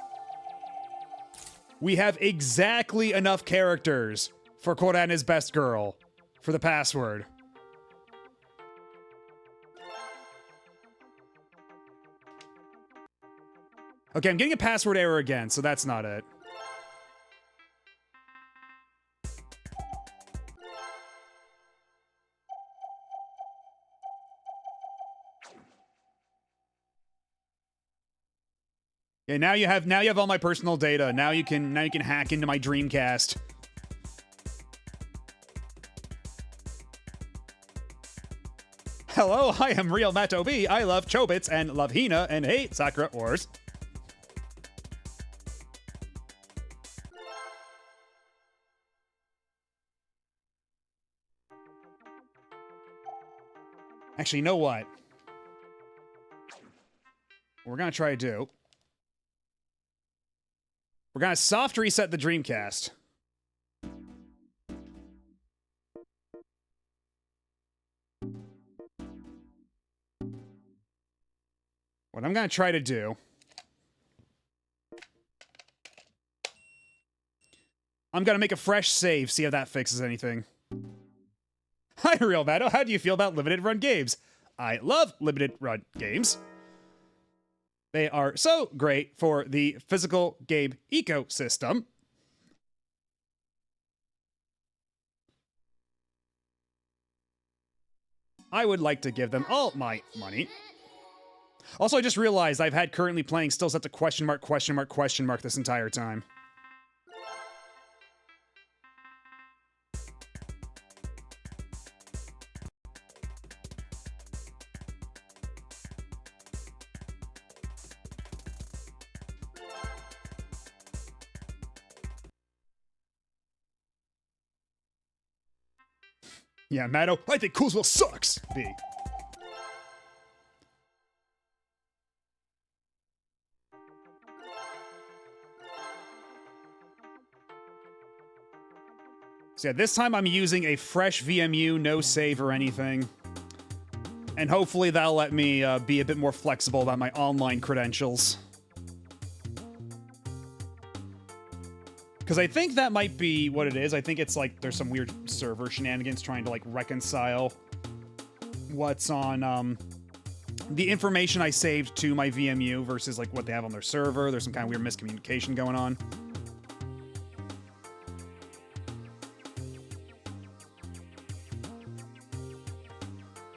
We have exactly enough characters for Koran is best girl for the password. Okay, I'm getting a password error again, so that's not it. Yeah, now you have all my personal data. Now you can hack into my Dreamcast. Hello, I am Real Matt OB. I love Chobits and love Hina and hate Sakura Wars. Actually, you know what? We're gonna try to do. We're gonna soft reset the Dreamcast. What I'm gonna try to do. I'm gonna make a fresh save, see if that fixes anything. Hi, Real Matto. How do you feel about limited run games? I love limited run games. They are so great for the physical game ecosystem. I would like to give them all my money. Also, I just realized I've had currently playing still set to question mark this entire time. Yeah, Matto, I think Coolsville sucks! B. So yeah, this time I'm using a fresh VMU, no save or anything. And hopefully that'll let me be a bit more flexible about my online credentials. Because I think that might be what it is. I think it's like there's some weird server shenanigans trying to like reconcile what's on the information I saved to my VMU versus like what they have on their server. There's some kind of weird miscommunication going on.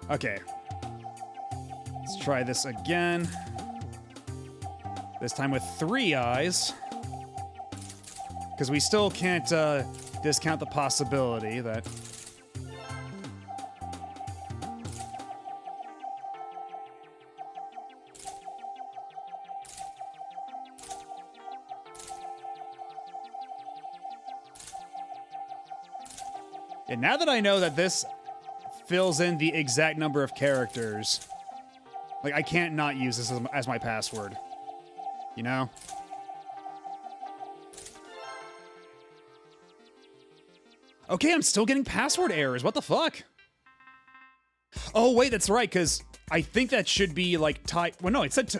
Okay. Let's try this again. This time with 3 eyes. Because we still can't discount the possibility that... And now that I know that this fills in the exact number of characters, like, I can't not use this as my password. You know? Okay, I'm still getting password errors. What the fuck? Oh, wait, that's right, because I think that should be, like, tied... Well, no, it said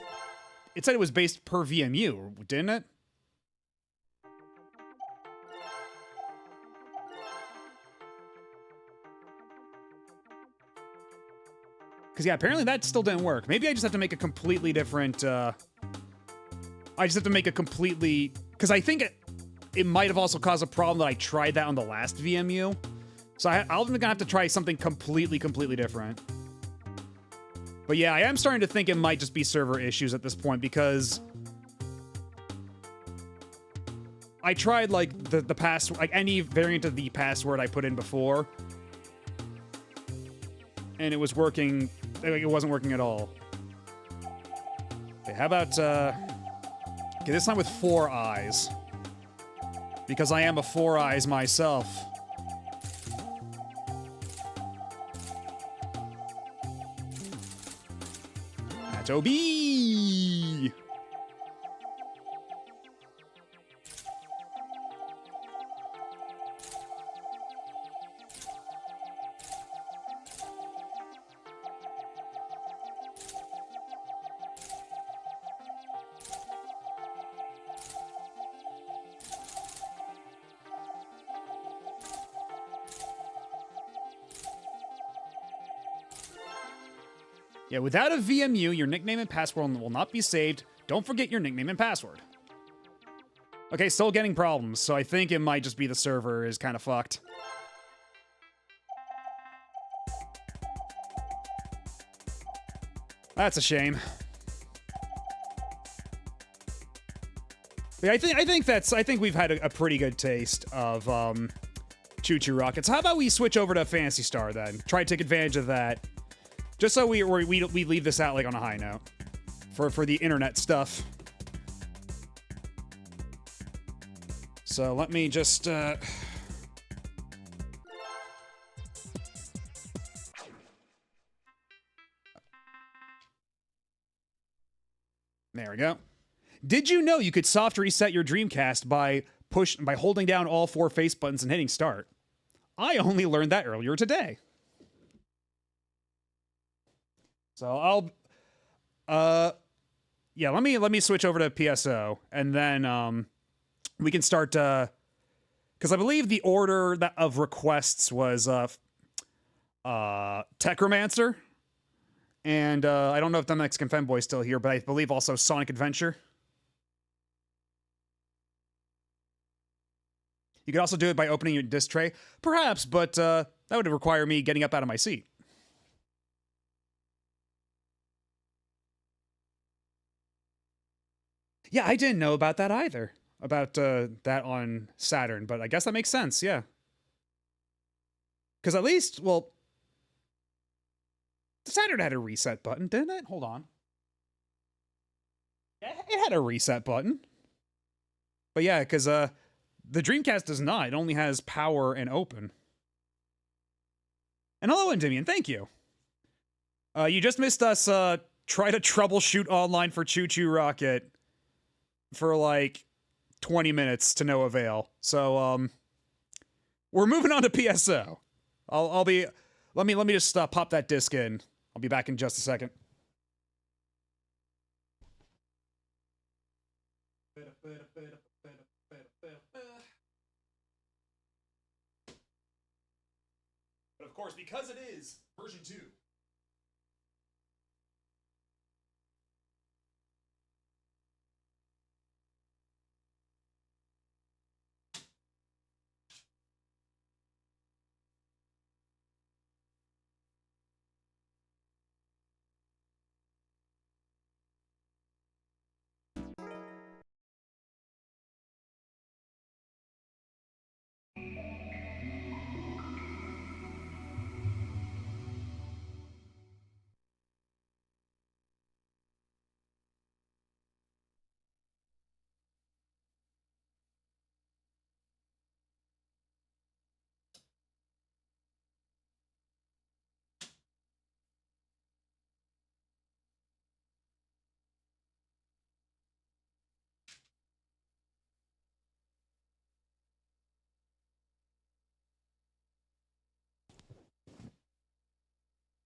it was based per VMU, didn't it? Because, yeah, apparently that still didn't work. Maybe I just have to make a completely different, I just have to make a completely... Because I think it might have also caused a problem that I tried that on the last VMU. So I'm gonna have to try something completely different. But yeah, I am starting to think it might just be server issues at this point because I tried like the password, like any variant of the password I put in before, and it was working. Like, it wasn't working at all. Okay, how about okay, this time with 4 eyes. Because I am a 4 eyes myself. That's OB! Yeah, without a VMU, your nickname and password will not be saved. Don't forget your nickname and password. Okay, still getting problems, so I think it might just be the server is kind of fucked. That's a shame. Yeah, I think we've had a pretty good taste of Choo Choo Rockets. How about we switch over to Phantasy Star then? Try to take advantage of that, just so we leave this out like on a high note for the internet stuff. So let me just. There we go. Did you know you could soft reset your Dreamcast by holding down all 4 face buttons and hitting start? I only learned that earlier today. So yeah, let me switch over to PSO and then we can start because I believe the order of requests was Techromancer, and I don't know if the Mexican Femboy is still here, but I believe also Sonic Adventure. You could also do it by opening your disc tray, perhaps, but that would require me getting up out of my seat. Yeah, I didn't know about that either. About that on Saturn, but I guess that makes sense, yeah. Because at least, well, Saturn had a reset button, didn't it? Hold on. Yeah, it had a reset button. But yeah, because the Dreamcast does not. It only has power and open. And hello, Endymion. Thank you. You just missed us try to troubleshoot online for Choo Choo Rocket for like 20 minutes to no avail. So we're moving on to PSO. I'll be let me just pop that disc in. I'll be back in just a second. But of course, because it is version 2.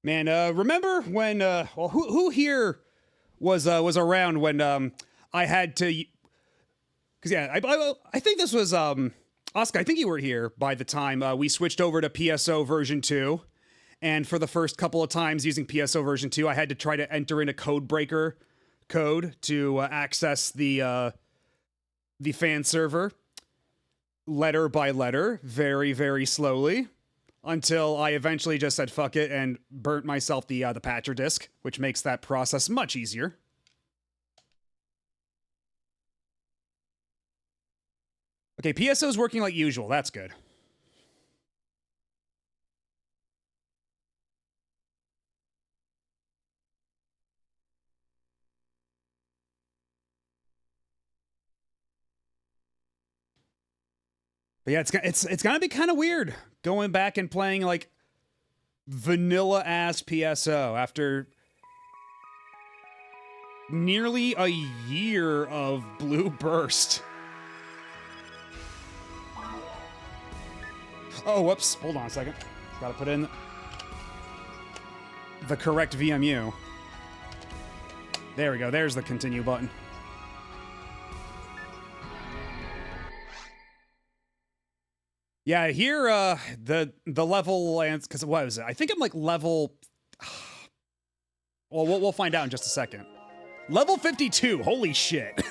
Man, remember when? Well, who here was around when I had to? Because yeah, I think this was Oscar. I think you were here by the time we switched over to PSO version 2, and for the first couple of times using PSO version 2, I had to try to enter in a code breaker code to access the fan server letter by letter, very very slowly. Until I eventually just said fuck it and burnt myself the patcher disk, which makes that process much easier. Okay, PSO's working like usual. That's good. But yeah, it's gonna be kind of weird going back and playing like vanilla ass PSO after nearly a year of Blue Burst. Oh, whoops! Hold on a second. Gotta put in the correct VMU. There we go. There's the continue button. Yeah, here the level lands because what was it? I think I'm like level. Well, we'll find out in just a second. Level 52. Holy shit.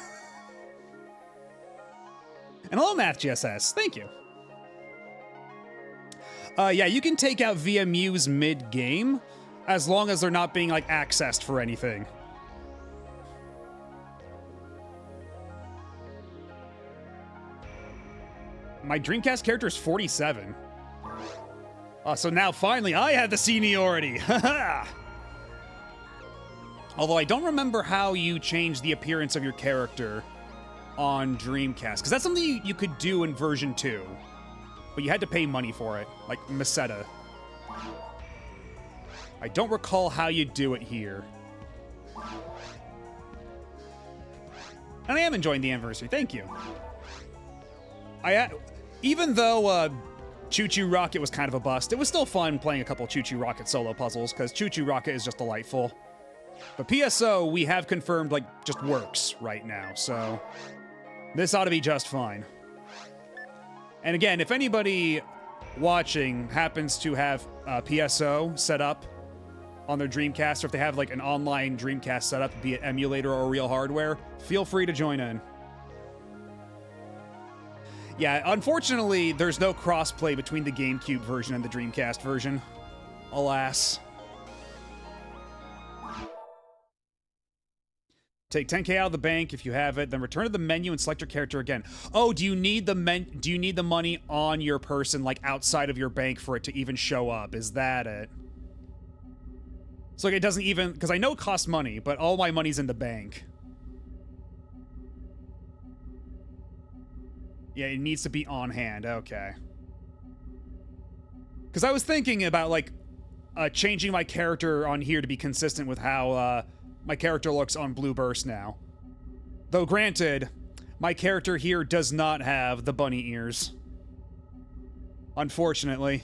And hello, Math GSS. Thank you. Yeah, you can take out VMUs mid-game as long as they're not being, like, accessed for anything. My Dreamcast character is 47. So now, finally, I have the seniority. Haha! Although I don't remember how you change the appearance of your character on Dreamcast, because that's something you could do in version 2. But you had to pay money for it, like Meseta. I don't recall how you do it here. And I am enjoying the anniversary, thank you. Even though Choo Choo Rocket was kind of a bust, it was still fun playing a couple Choo Choo Rocket solo puzzles, because Choo Choo Rocket is just delightful. But PSO, we have confirmed, like, just works right now, so this ought to be just fine. And again, if anybody watching happens to have PSO set up on their Dreamcast, or if they have, like, an online Dreamcast setup, be it emulator or real hardware, feel free to join in. Yeah, unfortunately, there's no crossplay between the GameCube version and the Dreamcast version. Alas. Take 10K out of the bank if you have it, then return to the menu and select your character again. Oh, do you need the money on your person, like outside of your bank, for it to even show up? Is that it? So like it doesn't even, because I know it costs money, but all my money's in the bank. Yeah, it needs to be on hand. Okay. Because I was thinking about like changing my character on here to be consistent with how my character looks on Blue Burst now. Though granted, my character here does not have the bunny ears. Unfortunately.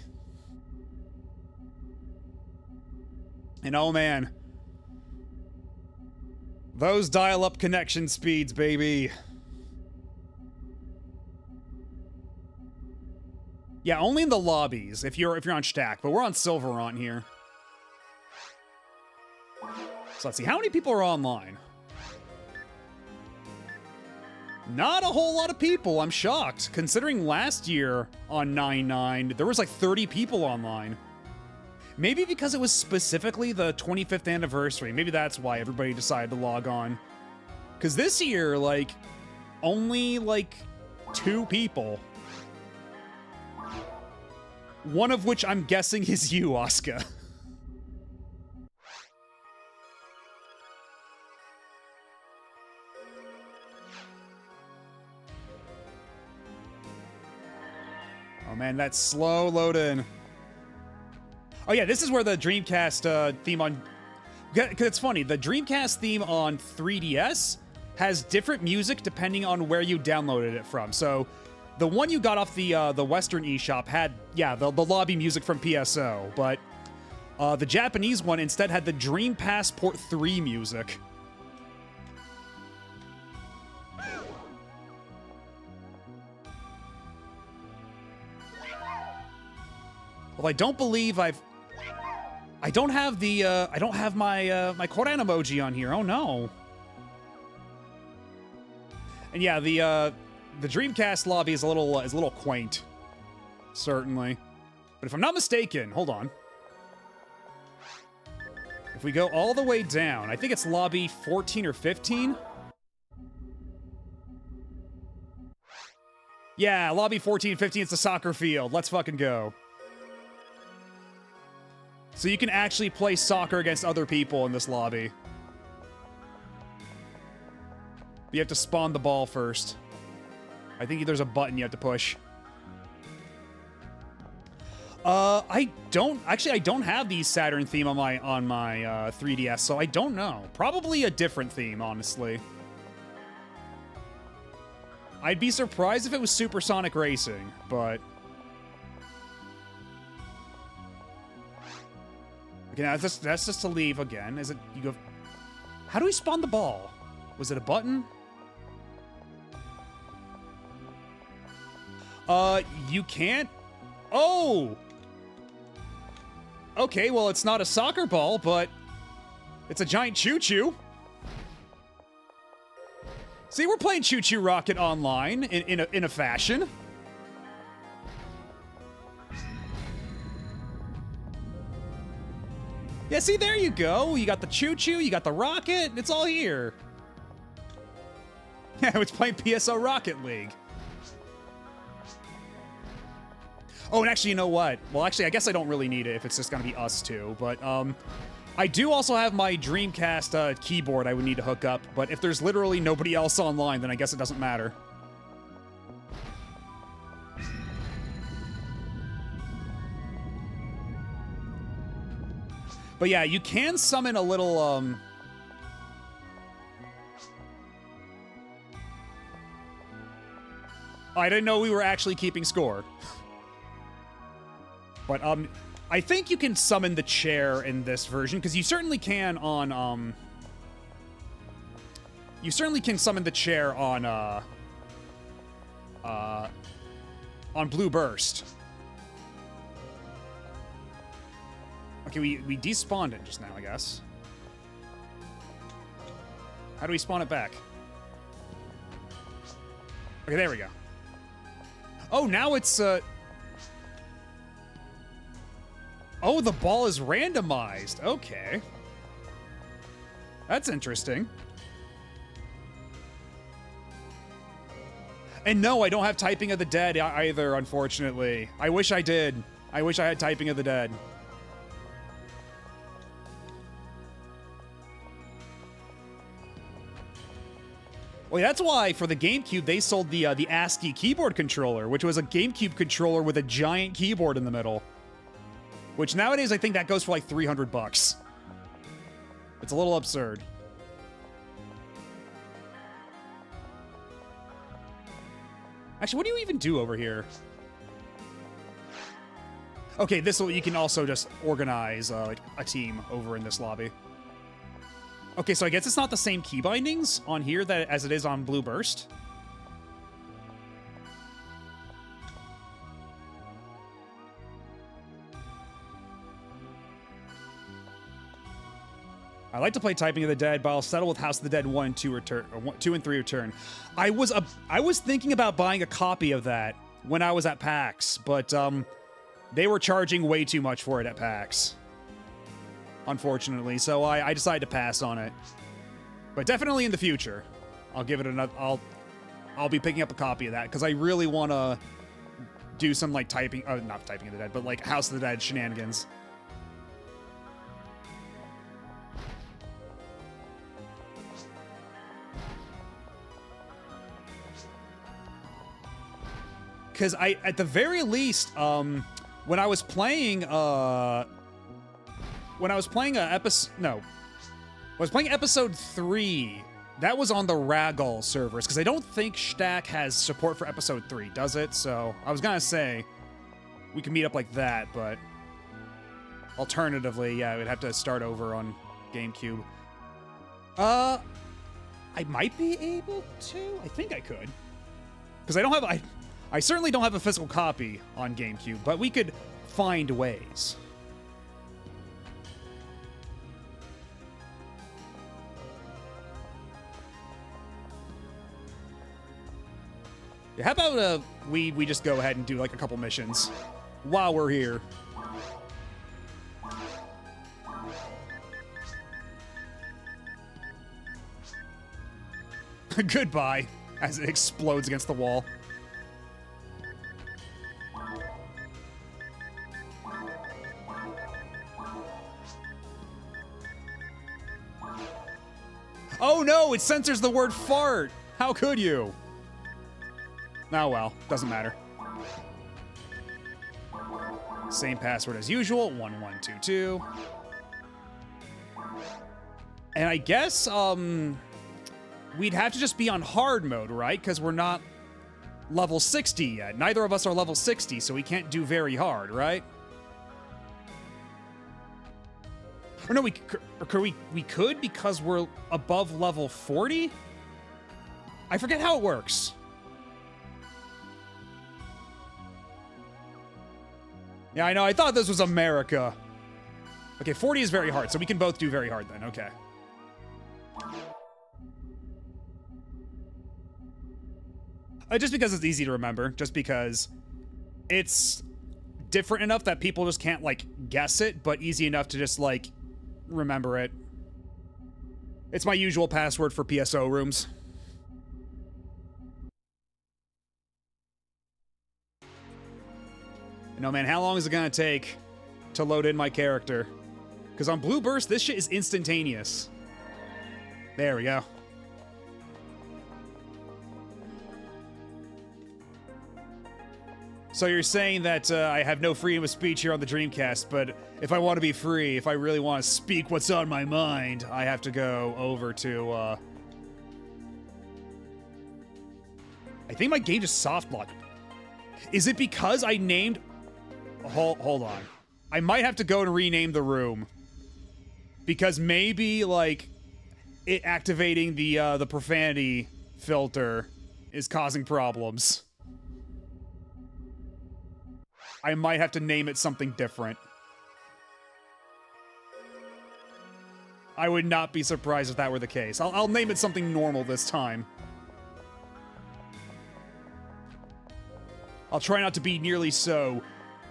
And oh man. Those dial-up connection speeds, baby. Yeah, only in the lobbies if you're on Stack, but we're on Silverant here. So let's see, how many people are online? Not a whole lot of people, I'm shocked. Considering last year on 9/9, there was like 30 people online. Maybe because it was specifically the 25th anniversary. Maybe that's why everybody decided to log on. Because this year, like, only like 2 people. One of which I'm guessing is you, Asuka. Oh man, that's slow loading. Oh yeah, this is where the Dreamcast theme on... Because it's funny, the Dreamcast theme on 3DS has different music depending on where you downloaded it from. So the one you got off the Western eShop had, yeah, the lobby music from PSO, but the Japanese one instead had the Dream Passport 3 music. Well, I don't believe I don't have the, I don't have my, my Koran emoji on here. Oh, no. And yeah, the Dreamcast lobby is a little quaint. Certainly. But if I'm not mistaken, hold on. If we go all the way down, I think it's lobby 14 or 15. Yeah, lobby 14, 15, it's the soccer field. Let's fucking go. So you can actually play soccer against other people in this lobby. But you have to spawn the ball first. I think there's a button you have to push. I don't have the Saturn theme on my 3DS, so I don't know. Probably a different theme, honestly. I'd be surprised if it was Supersonic Racing, but... Okay, now that's just to leave again. Is it, you go... How do we spawn the ball? Was it a button? You can't... Oh! Okay, well, it's not a soccer ball, but... It's a giant choo-choo. See, we're playing Choo Choo Rocket online in a fashion. Yeah, see, there you go. You got the choo-choo, you got the rocket. It's all here. Yeah, it's playing PSO Rocket League. Oh, and actually, you know what? Well, actually, I guess I don't really need it if it's just gonna be us two. But, I do also have my Dreamcast keyboard I would need to hook up. But if there's literally nobody else online, then I guess it doesn't matter. But yeah, you can summon a little, I didn't know we were actually keeping score. But, I think you can summon the chair in this version, because you certainly can on, you certainly can summon the chair on Blue Burst. Okay, we despawned it just now, I guess. How do we spawn it back? Okay, there we go. Oh, now it's, oh, the ball is randomized. Okay. That's interesting. And no, I don't have Typing of the Dead either, unfortunately. I wish I did. I wish I had Typing of the Dead. Well, that's why for the GameCube they sold the ASCII keyboard controller, which was a GameCube controller with a giant keyboard in the middle. Which nowadays I think that goes for like $300. It's a little absurd. Actually, what do you even do over here? Okay, this will, you can also just organize like a team over in this lobby. Okay, so I guess it's not the same key bindings on here as it is on Blue Burst. I like to play Typing of the Dead, but I'll settle with House of the Dead 1 and 2 return, or 2 and 3 return. I was thinking about buying a copy of that when I was at PAX, but they were charging way too much for it at PAX. Unfortunately, so I decided to pass on it. But definitely in the future, I'll give it another. I'll be picking up a copy of that because I really want to do some like not Typing of the Dead, but like House of the Dead shenanigans. Because at the very least, when I was playing episode 3, that was on the Ragdoll servers, because I don't think Stack has support for episode 3, does it? So I was gonna say we can meet up like that, but alternatively, yeah, we'd have to start over on GameCube. I might be able to. I think I could, because I certainly don't have a physical copy on GameCube, but we could find ways. Yeah, how about we just go ahead and do like a couple missions while we're here. Goodbye, as it explodes against the wall. Oh no, it censors the word fart! How could you? Oh well, doesn't matter. Same password as usual, 1122. And I guess, we'd have to just be on hard mode, right? Because we're not level 60 yet. Neither of us are level 60, so we can't do very hard, right? Or no, we could because we're above level 40? I forget how it works. Yeah, I know, I thought this was America. Okay, 40 is very hard, so we can both do very hard then. Okay. Just because it's easy to remember, just because it's different enough that people just can't, like, guess it, but easy enough to just, like, remember it. It's my usual password for PSO rooms. No, man, how long is it gonna take to load in my character? Because on Blue Burst, this shit is instantaneous. There we go. So you're saying that I have no freedom of speech here on the Dreamcast, but if I want to be free, if I really want to speak what's on my mind, I have to go over to, I think my game just soft locked. Is it because I named... Hold on. I might have to go and rename the room. Because maybe, like, it activating the profanity filter is causing problems. I might have to name it something different. I would not be surprised if that were the case. I'll name it something normal this time. I'll try not to be nearly so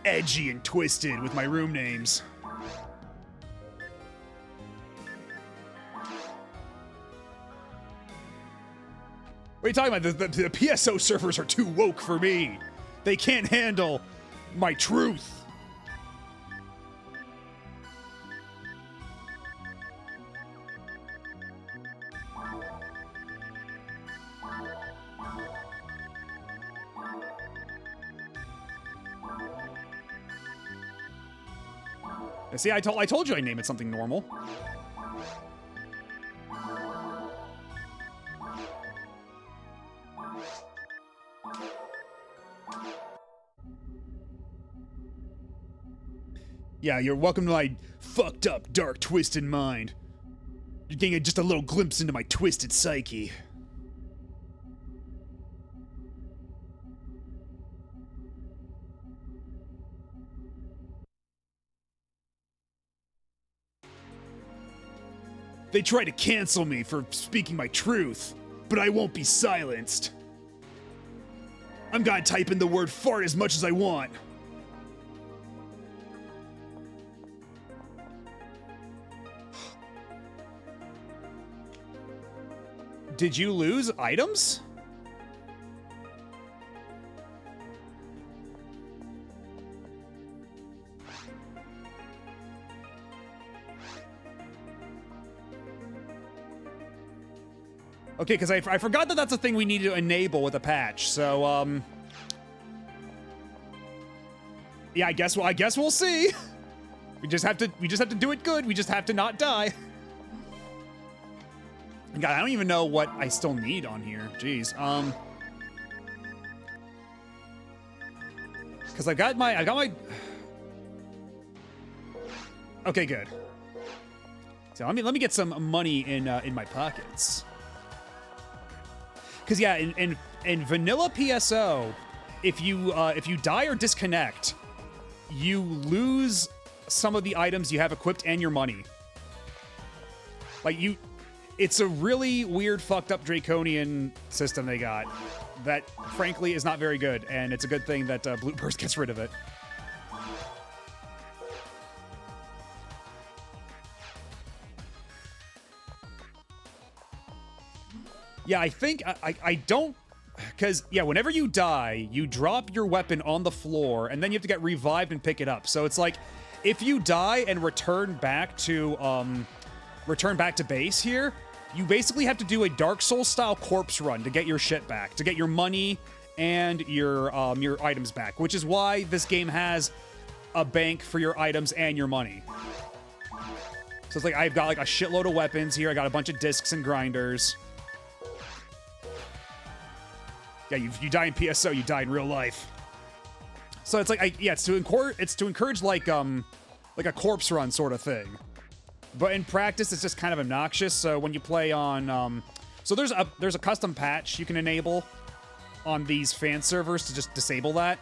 edgy and twisted with my room names. What are you talking about? The PSO servers are too woke for me. They can't handle my truth. See, I told you I'd name it something normal. Yeah, you're welcome to my fucked up, dark, twisted mind. You're getting just a little glimpse into my twisted psyche. They try to cancel me for speaking my truth, but I won't be silenced. I'm gonna type in the word fart as much as I want. Did you lose items? Okay, because I forgot that that's a thing we need to enable with a patch. So, yeah, I guess we'll see. We just have to do it good. We just have to not die. God, I don't even know what I still need on here. Jeez. Because I got my. Okay, good. So let me get some money in my pockets. Because yeah, in vanilla PSO, if you die or disconnect, you lose some of the items you have equipped and your money. Like it's a really weird, fucked up draconian system they got that, frankly, is not very good, and it's a good thing that Blue Burst gets rid of it. Yeah, I think I don't, because yeah, whenever you die, you drop your weapon on the floor, and then you have to get revived and pick it up. So it's like, if you die and return back to base here, you basically have to do a Dark Souls style corpse run to get your shit back, to get your money and your items back, which is why this game has a bank for your items and your money. So it's like, I've got like a shitload of weapons here. I got a bunch of discs and grinders. Yeah, you die in PSO, you die in real life. So it's like, it's to encourage like a corpse run sort of thing. But in practice, it's just kind of obnoxious. So when you play on, so there's a custom patch you can enable on these fan servers to just disable that,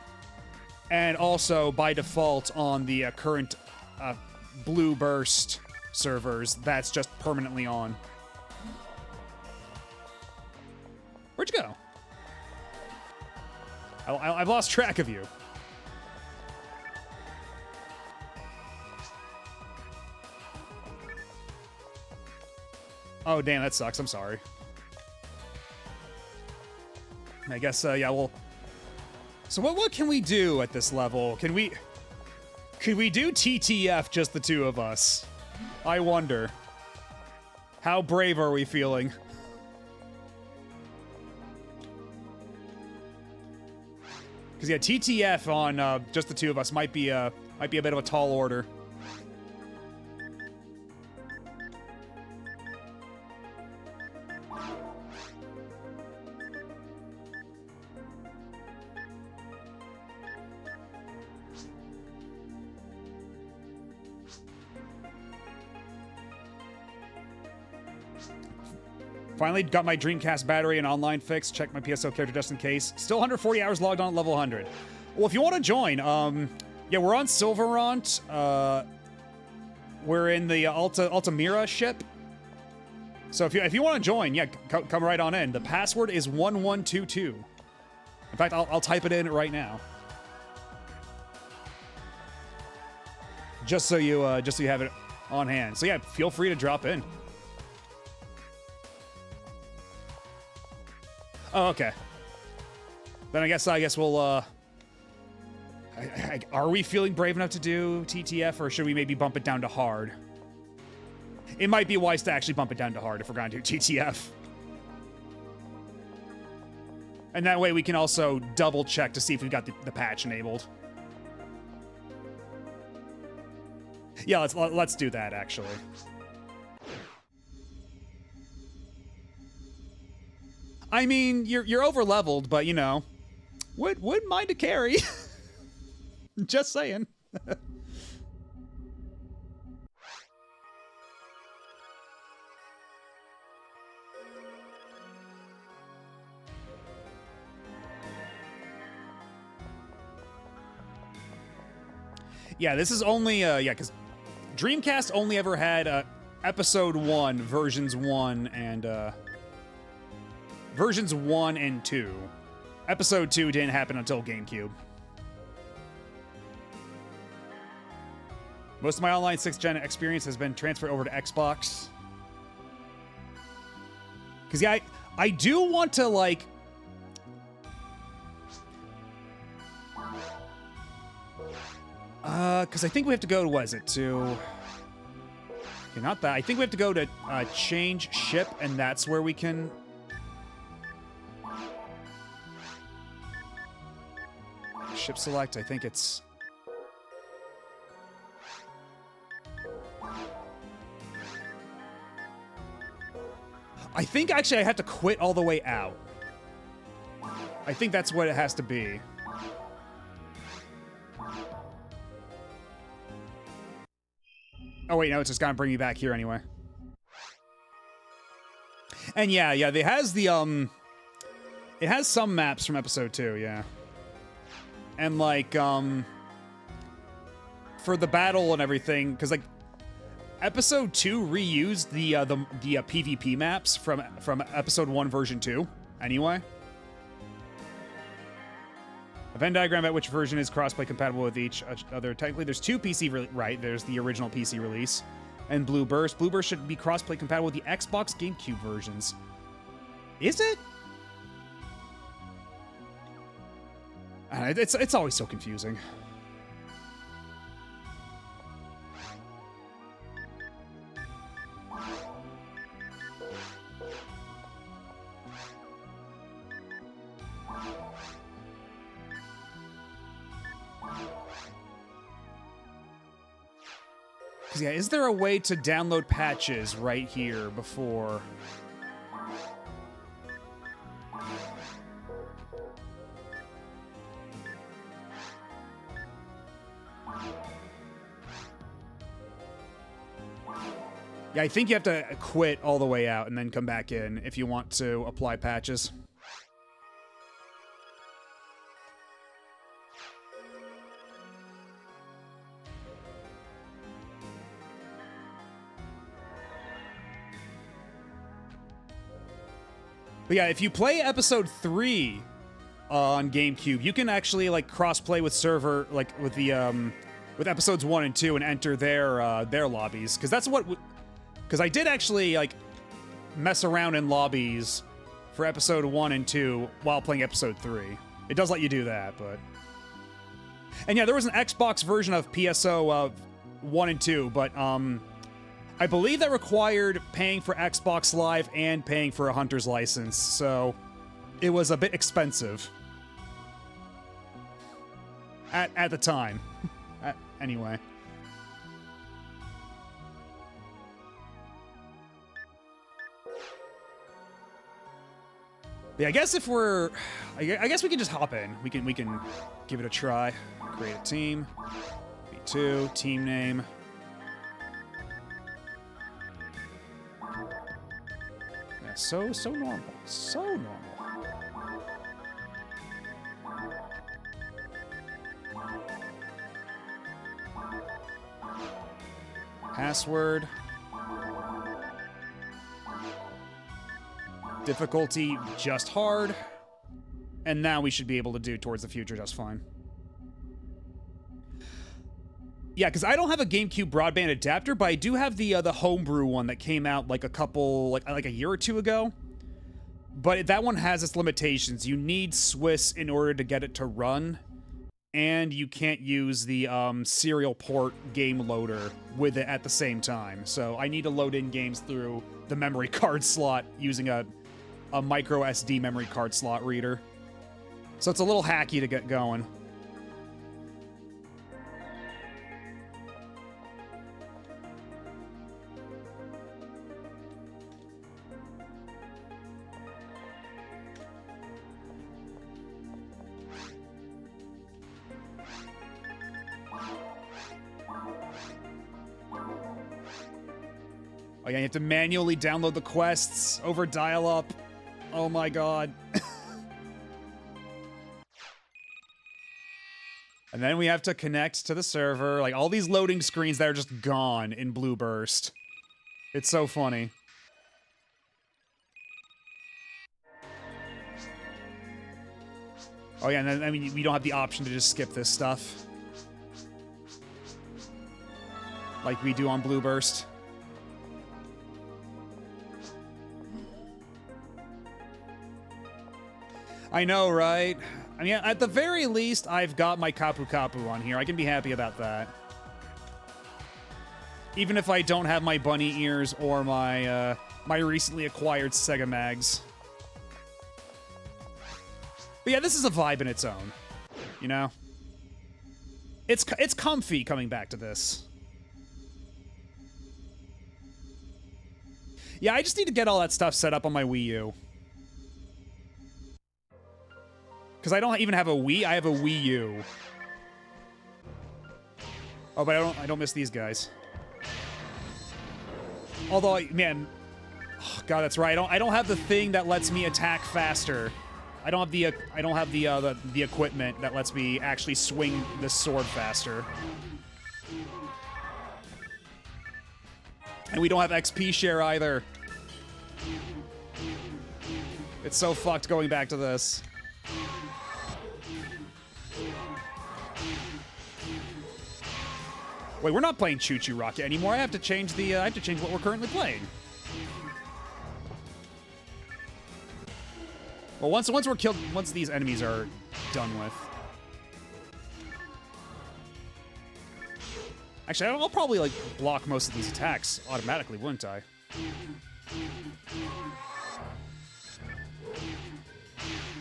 and also by default on the current blue burst servers, that's just permanently on. Where'd you go? I've lost track of you. Oh, damn, that sucks. I'm sorry. I guess, yeah, well... So what can we do at this level? Could we do TTF, just the two of us? I wonder. How brave are we feeling? Because, yeah, TTF on just the two of us might be a bit of a tall order. Finally got my Dreamcast battery and online fix. Check my PSO character just in case. Still 140 hours logged on at level 100. Well, if you want to join, yeah, we're on Silverant. We're in the Altamira ship. So if you want to join, yeah, come right on in. The password is 1122. In fact, I'll type it in right now. Just so you have it on hand. So yeah, feel free to drop in. Oh, okay. Then I guess we'll, are we feeling brave enough to do TTF, or should we maybe bump it down to hard? It might be wise to actually bump it down to hard if we're going to do TTF. And that way we can also double check to see if we've got the patch enabled. Yeah, let's do that, actually. I mean, you're over leveled, but you know, wouldn't mind a carry. Just saying. Yeah, this is only yeah, because Dreamcast only ever had episode 1, versions 1 and versions 1 and 2. Episode 2 didn't happen until GameCube. Most of my online 6th gen experience has been transferred over to Xbox. Because, yeah, I do want to, like... Because I think we have to go to, what is it, to... Okay, not that. I think we have to go to change ship, and that's where we can... Ship select, I think it's... I think actually I have to quit all the way out. I think that's what it has to be. Oh wait, no, it's just gonna bring me back here anyway. And yeah, it has the, it has some maps from episode 2, yeah. And like, for the battle and everything, because like, episode 2 reused the PvP maps from episode 1 version 2, anyway. A Venn diagram at which version is crossplay compatible with each other. Technically, there's 2 PC, right? There's the original PC release, and Blue Burst. Blue Burst should be crossplay compatible with the Xbox GameCube versions. Is it? It's always so confusing. Yeah, is there a way to download patches right here before? Yeah, I think you have to quit all the way out and then come back in if you want to apply patches. But yeah, if you play episode 3 on GameCube, you can actually like cross-play with server, like with the with episodes 1 and 2, and enter their lobbies. Because that's what, because I did actually like mess around in lobbies for episode 1 and 2 while playing episode 3. It does let you do that, but. And yeah, there was an Xbox version of PSO 1 and 2, but I believe that required paying for Xbox Live and paying for a hunter's license, so it was a bit expensive at the time. Anyway. Yeah, I guess if we're, I guess we can just hop in. We can give it a try. Create a team. B2 team name. Yeah, so normal, so normal. Password. Difficulty just hard. And now we should be able to do Towards the Future just fine. Yeah, because I don't have a GameCube broadband adapter, but I do have the homebrew one that came out like a year or two ago. But that one has its limitations. You need Swiss in order to get it to run, and you can't use the serial port game loader with it at the same time. So I need to load in games through the memory card slot using a micro SD memory card slot reader. So it's a little hacky to get going. Oh yeah, you have to manually download the quests over dial-up. Oh my god. And then we have to connect to the server. Like, all these loading screens that are just gone in Blue Burst. It's so funny. Oh yeah, and then, I mean, we don't have the option to just skip this stuff. Like we do on Blue Burst. I know, right? I mean, at the very least, I've got my Kapu Kapu on here. I can be happy about that. Even if I don't have my bunny ears or my my recently acquired Sega Mags. But yeah, this is a vibe in its own. You know? It's comfy coming back to this. Yeah, I just need to get all that stuff set up on my Wii U. Because I don't even have a Wii, I have a Wii U. Oh, but I don't miss these guys. Although, man, oh god, that's right. I don't have the thing that lets me attack faster. I don't have the equipment that lets me actually swing this sword faster. And we don't have XP share either. It's so fucked going back to this. Wait, we're not playing Choo Choo Rocket anymore. I have to change the. I have to change what we're currently playing. Well, once we're killed, once these enemies are done with. Actually, I'll probably like block most of these attacks automatically, wouldn't I?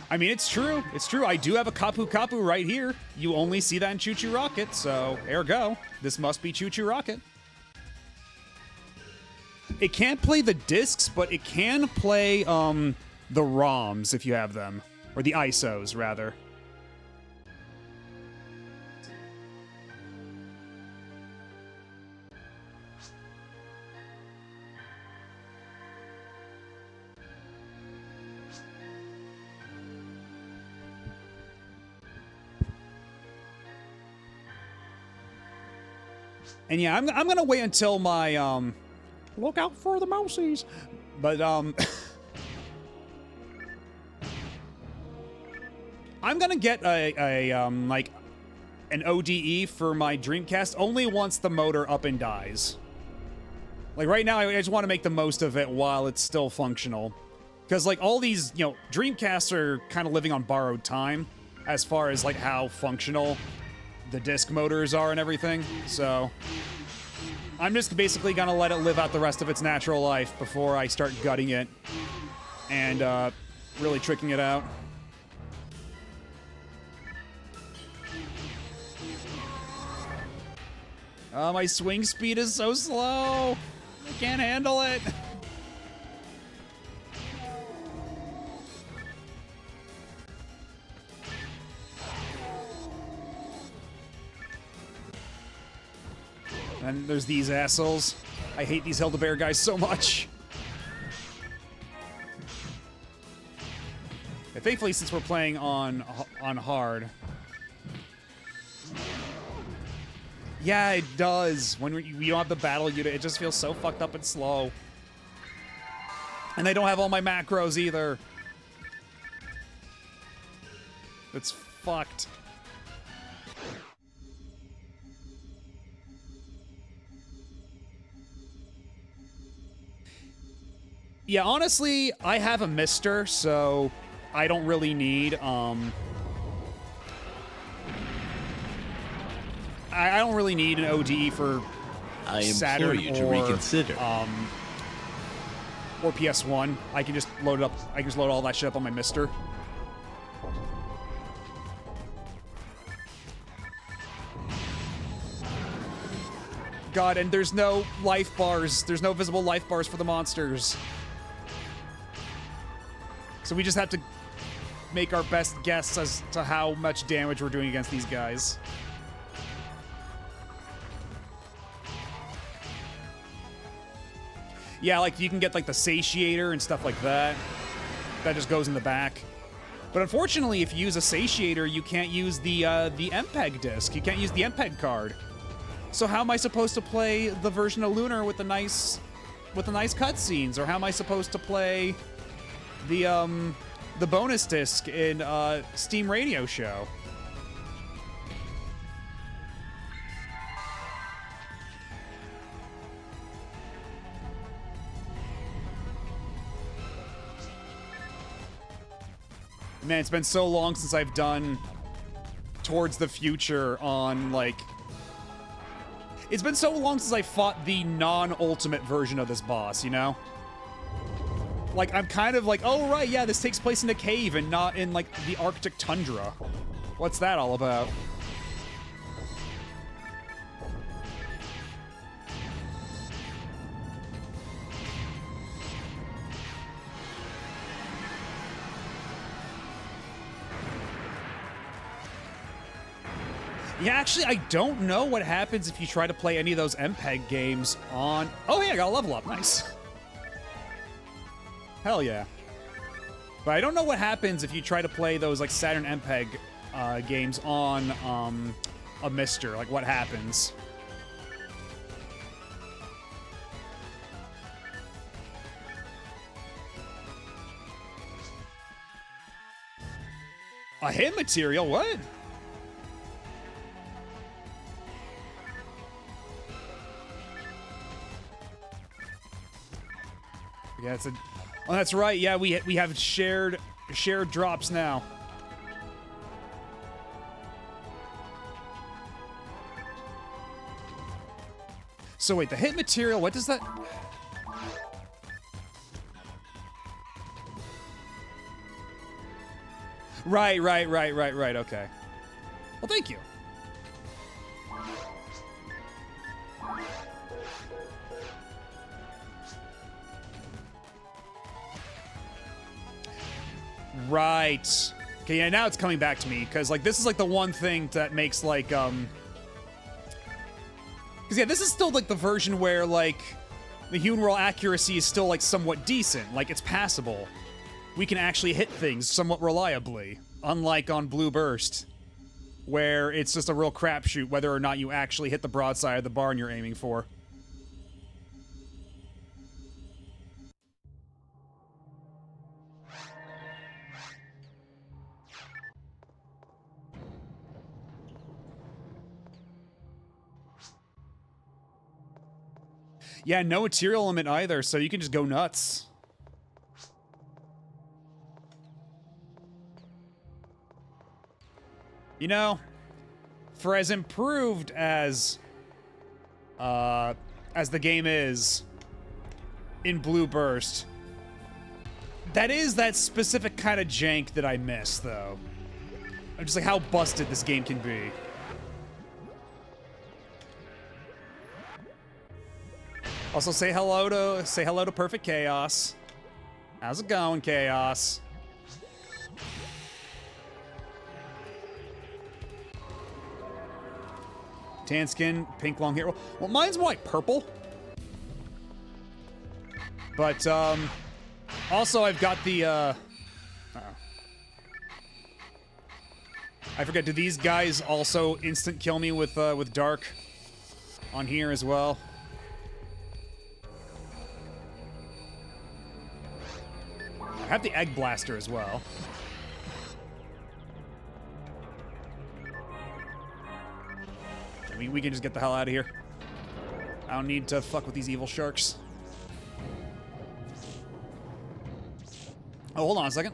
I mean, it's true. It's true. I do have a Kapu Kapu right here. You only see that in Choo Choo Rocket, so ergo, this must be Choo Choo Rocket. It can't play the discs, but it can play the ROMs if you have them, or the ISOs rather. And yeah, I'm gonna wait until my look out for the mousies. But I'm gonna get like an ODE for my Dreamcast only once the motor up and dies. Like right now, I just want to make the most of it while it's still functional. Because like all these, you know, Dreamcasts are kind of living on borrowed time as far as like how functional the disc motors are and everything. So I'm just basically gonna let it live out the rest of its natural life before I start gutting it and really tricking it out. Oh, my swing speed is so slow. I can't handle it. And there's these assholes. I hate these Hilda-Bear guys so much. Yeah, thankfully, since we're playing on hard. Yeah, it does. When you don't have the battle unit, it just feels so fucked up and slow. And I don't have all my macros either. It's fucked. Yeah, honestly, I have a Mister, so I don't really need, I don't really need an ODE for I implore Saturn you to or, reconsider. Or PS1. I can just load it up. I can just load all that shit up on my Mister. God, and there's no life bars. There's no visible life bars for the monsters. So we just have to make our best guess as to how much damage we're doing against these guys. Yeah, like you can get like the satiator and stuff like that. That just goes in the back. But unfortunately, if you use a satiator, you can't use the MPEG disc. You can't use the MPEG card. So how am I supposed to play the version of Lunar with the nice cutscenes? Or how am I supposed to play the bonus disc in Steam Radio Show? Man, it's been so long since I've done Towards the Future on, like... It's been so long since I fought the non-ultimate version of this boss, you know? Like, I'm kind of like, oh, right, yeah, this takes place in a cave and not in, like, the Arctic tundra. What's that all about? Yeah, actually, I don't know what happens if you try to play any of those MPEG games on... Oh, yeah, I got a level up. Nice. Hell yeah. But I don't know what happens if you try to play those, like, Saturn MPEG games on a Mister. Like, what happens? A hit material? What? Yeah, it's a... Oh, that's right. Yeah, we have shared drops now. So wait, the hit material, what does that... Right, okay. Well, thank you. Right. Okay, yeah, now it's coming back to me, because, like, this is, like, the one thing that makes, like, Because, yeah, this is still, like, the version where, like, the human roll accuracy is still, like, somewhat decent. Like, it's passable. We can actually hit things somewhat reliably, unlike on Blue Burst, where it's just a real crapshoot whether or not you actually hit the broadside of the barn you're aiming for. Yeah, no material limit either, so you can just go nuts. You know, for as improved as the game is in Blue Burst, that is that specific kind of jank that I miss, though. I'm just like how busted this game can be. Also, say hello to Perfect Chaos. How's it going, Chaos? Tan skin, pink long hair. Well, mine's more like purple. But also I've got the I forget. Do these guys also instant kill me with dark on here as well? I have the egg blaster as well. We can just get the hell out of here. I don't need to fuck with these evil sharks. Oh, hold on a second.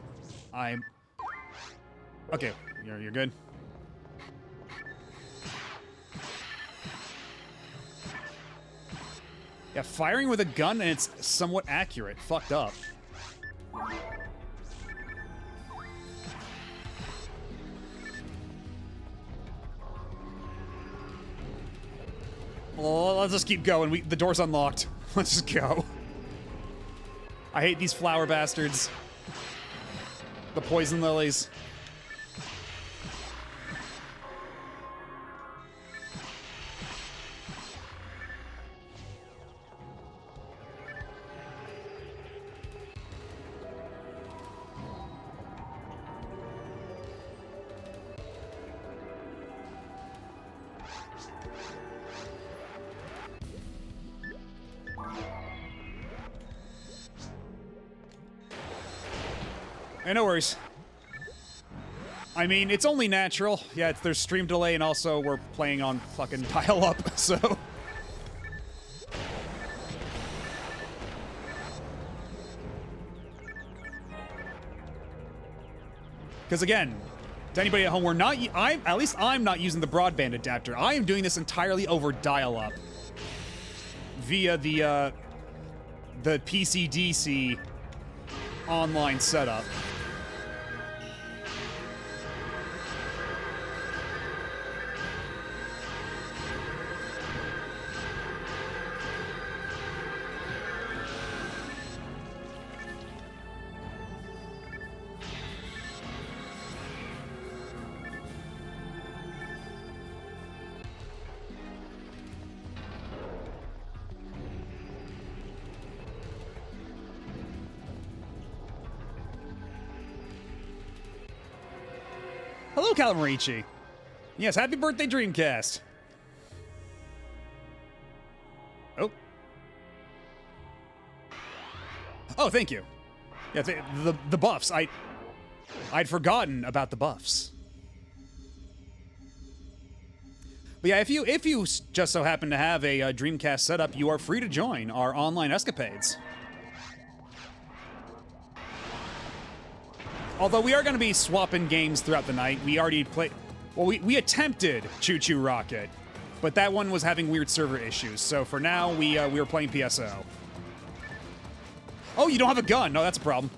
Okay, you're good. Yeah, firing with a gun and it's somewhat accurate. Fucked up. Well, let's just keep going. The door's unlocked. Let's just go. I hate these flower bastards. The poison lilies. Hey, no worries. I mean, it's only natural. Yeah, there's stream delay, and also we're playing on fucking dial-up, so... Because again, to anybody at home, at least I'm not using the broadband adapter. I am doing this entirely over dial-up. Via the PC-DC online setup. Hello, Calamarici. Yes, happy birthday, Dreamcast. Oh. Oh, thank you. Yeah, the buffs. I'd forgotten about the buffs. But yeah, if you just so happen to have a Dreamcast setup, you are free to join our online escapades. Although we are going to be swapping games throughout the night. We already played... Well, we attempted Choo Choo Rocket, but that one was having weird server issues. So for now, we were playing PSO. Oh, you don't have a gun. No, that's a problem.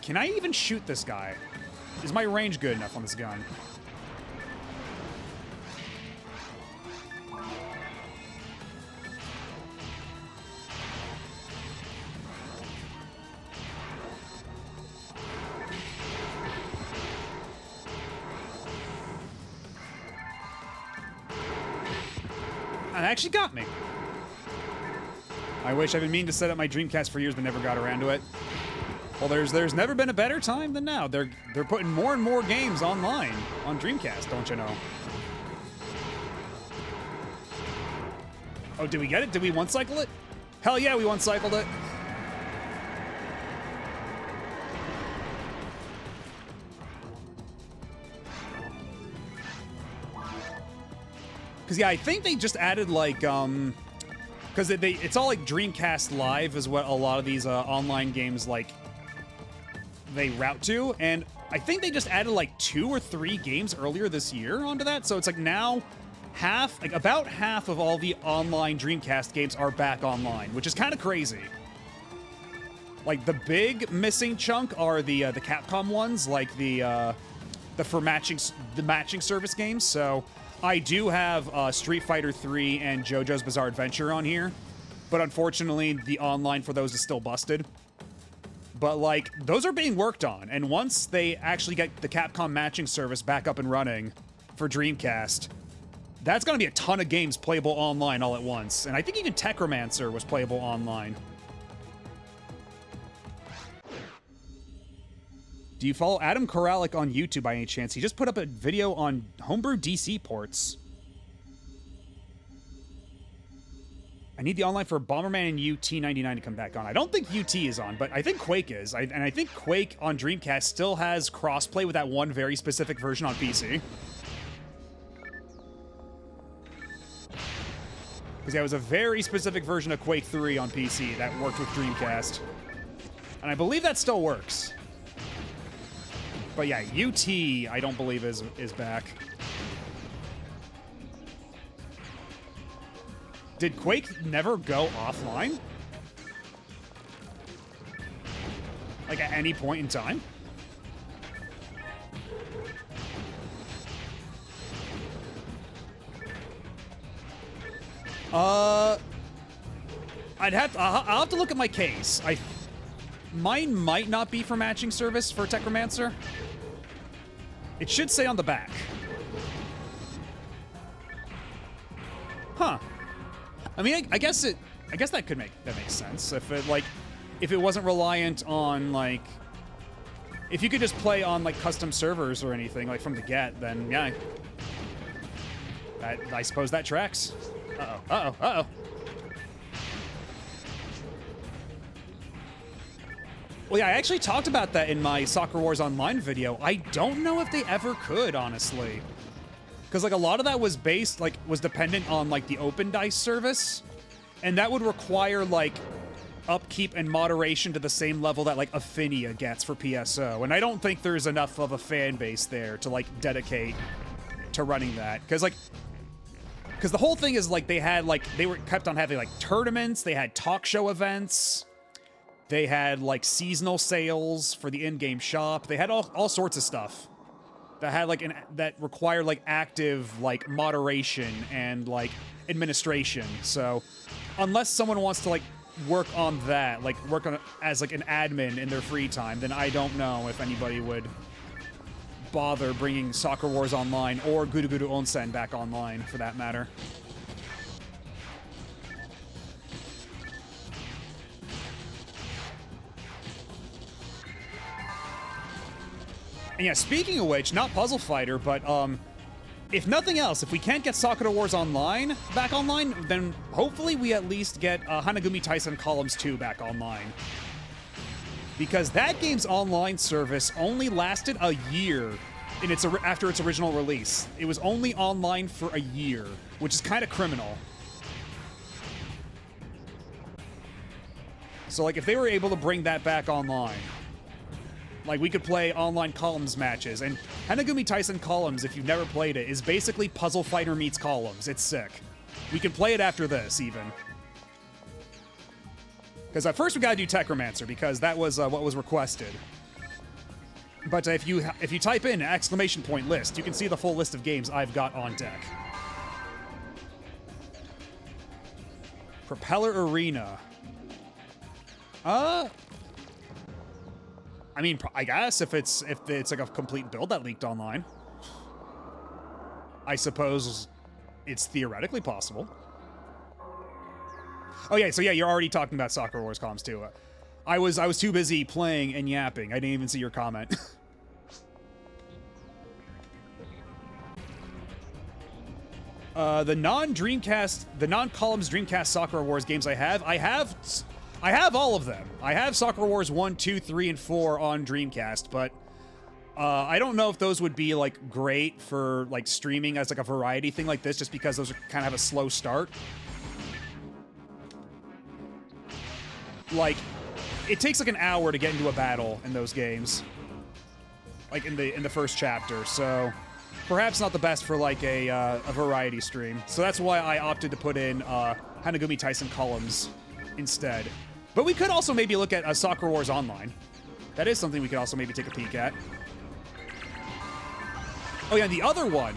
Can I even shoot this guy? Is my range good enough on this gun? That actually got me. I wish I've been meaning to set up my Dreamcast for years, but never got around to it. Well, there's never been a better time than now. They're putting more and more games online on Dreamcast, don't you know? Oh, did we get it? Did we one-cycle it? Hell yeah, we one-cycled it. Because, yeah, I think they just added, like, because it's all, like, Dreamcast Live is what a lot of these online games, like, they route to. And I think they just added, like, 2 or 3 games earlier this year onto that. So it's, like, now about half of all the online Dreamcast games are back online, which is kind of crazy. Like, the big missing chunk are the Capcom ones, like the matching service games. So I do have Street Fighter 3 and JoJo's Bizarre Adventure on here, but unfortunately the online for those is still busted. But, like, those are being worked on, and once they actually get the Capcom matching service back up and running for Dreamcast, that's going to be a ton of games playable online all at once. And I think even Techromancer was playable online. Do you follow Adam Koralik on YouTube by any chance? He just put up a video on Homebrew DC ports. I need the online for Bomberman and UT99 to come back on. I don't think UT is on, but I think Quake is. And I think Quake on Dreamcast still has crossplay with that one very specific version on PC. Because there was a very specific version of Quake 3 on PC that worked with Dreamcast. And I believe that still works. But yeah, UT, I don't believe is back. Did Quake never go offline? Like at any point in time? I'll have to look at my case. Mine might not be for matching service for Techromancer. It should say on the back. Huh. I mean, I guess that could make sense if it wasn't reliant on, like, if you could just play on, like, custom servers or anything, like, from the get, then yeah, I suppose that tracks. Uh-oh. Well, yeah, I actually talked about that in my Soccer Wars Online video. I don't know if they ever could, honestly. Because, like, a lot of that was was dependent on, like, the Open Dice service. And that would require, like, upkeep and moderation to the same level that, like, Affinia gets for PSO. And I don't think there's enough of a fan base there to, like, dedicate to running that. Because the whole thing is, like, they were kept on having, like, tournaments, they had talk show events, they had, like, seasonal sales for the in-game shop, they had all sorts of stuff that had, like, that required, like, active, like, moderation and, like, administration. So unless someone wants to, like, work on that, like, work on it as, like, an admin in their free time, then I don't know if anybody would bother bringing Soccer Wars Online or Guru Guru Onsen back online, for that matter. And yeah, speaking of which, not Puzzle Fighter, but if nothing else, if we can't get Soccer Wars Online back online, then hopefully we at least get Hanagumi Tyson Columns 2 back online. Because that game's online service only lasted a year after its original release. It was only online for a year, which is kind of criminal. So, like, if they were able to bring that back online, like, we could play online Columns matches. And Hanagumi Tyson Columns, if you've never played it, is basically Puzzle Fighter meets Columns. It's sick. We can play it after this, even. Because at first we gotta do Techromancer, because that was what was requested. But if you type in ! list, you can see the full list of games I've got on deck. Propeller Arena. I mean, I guess if it's like a complete build that leaked online, I suppose it's theoretically possible. Oh yeah, so yeah, you're already talking about Soccer Wars Columns too. I was too busy playing and yapping. I didn't even see your comment. The non-Dreamcast, the non-columns Dreamcast Sakura Wars games I have all of them. I have Sakura Wars 1, 2, 3, and 4 on Dreamcast, but I don't know if those would be like great for like streaming as like a variety thing like this, just because those are kind of have a slow start. Like, it takes like an hour to get into a battle in those games, like in the first chapter. So perhaps not the best for like a variety stream. So that's why I opted to put in Hanagumi Tyson columns instead. But we could also maybe look at Sakura Wars Online. That is something we could also maybe take a peek at. Oh yeah, the other one.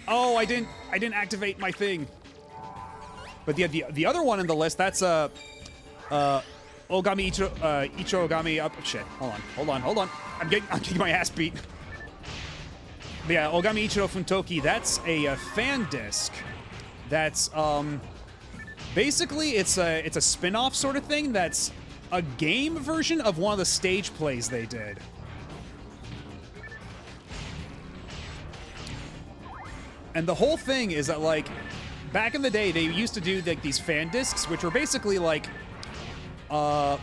Oh, I didn't activate my thing. But the other one in the list, that's Ogami Ichiro Ogami. Oh shit! Hold on. I'm getting my ass beat. But yeah, Ogami Ichiro Funtoki. That's a fan disc. That's basically it's a spin-off sort of thing. That's a game version of one of the stage plays they did. And the whole thing is that, like, back in the day, they used to do like these fan discs, which were basically like, I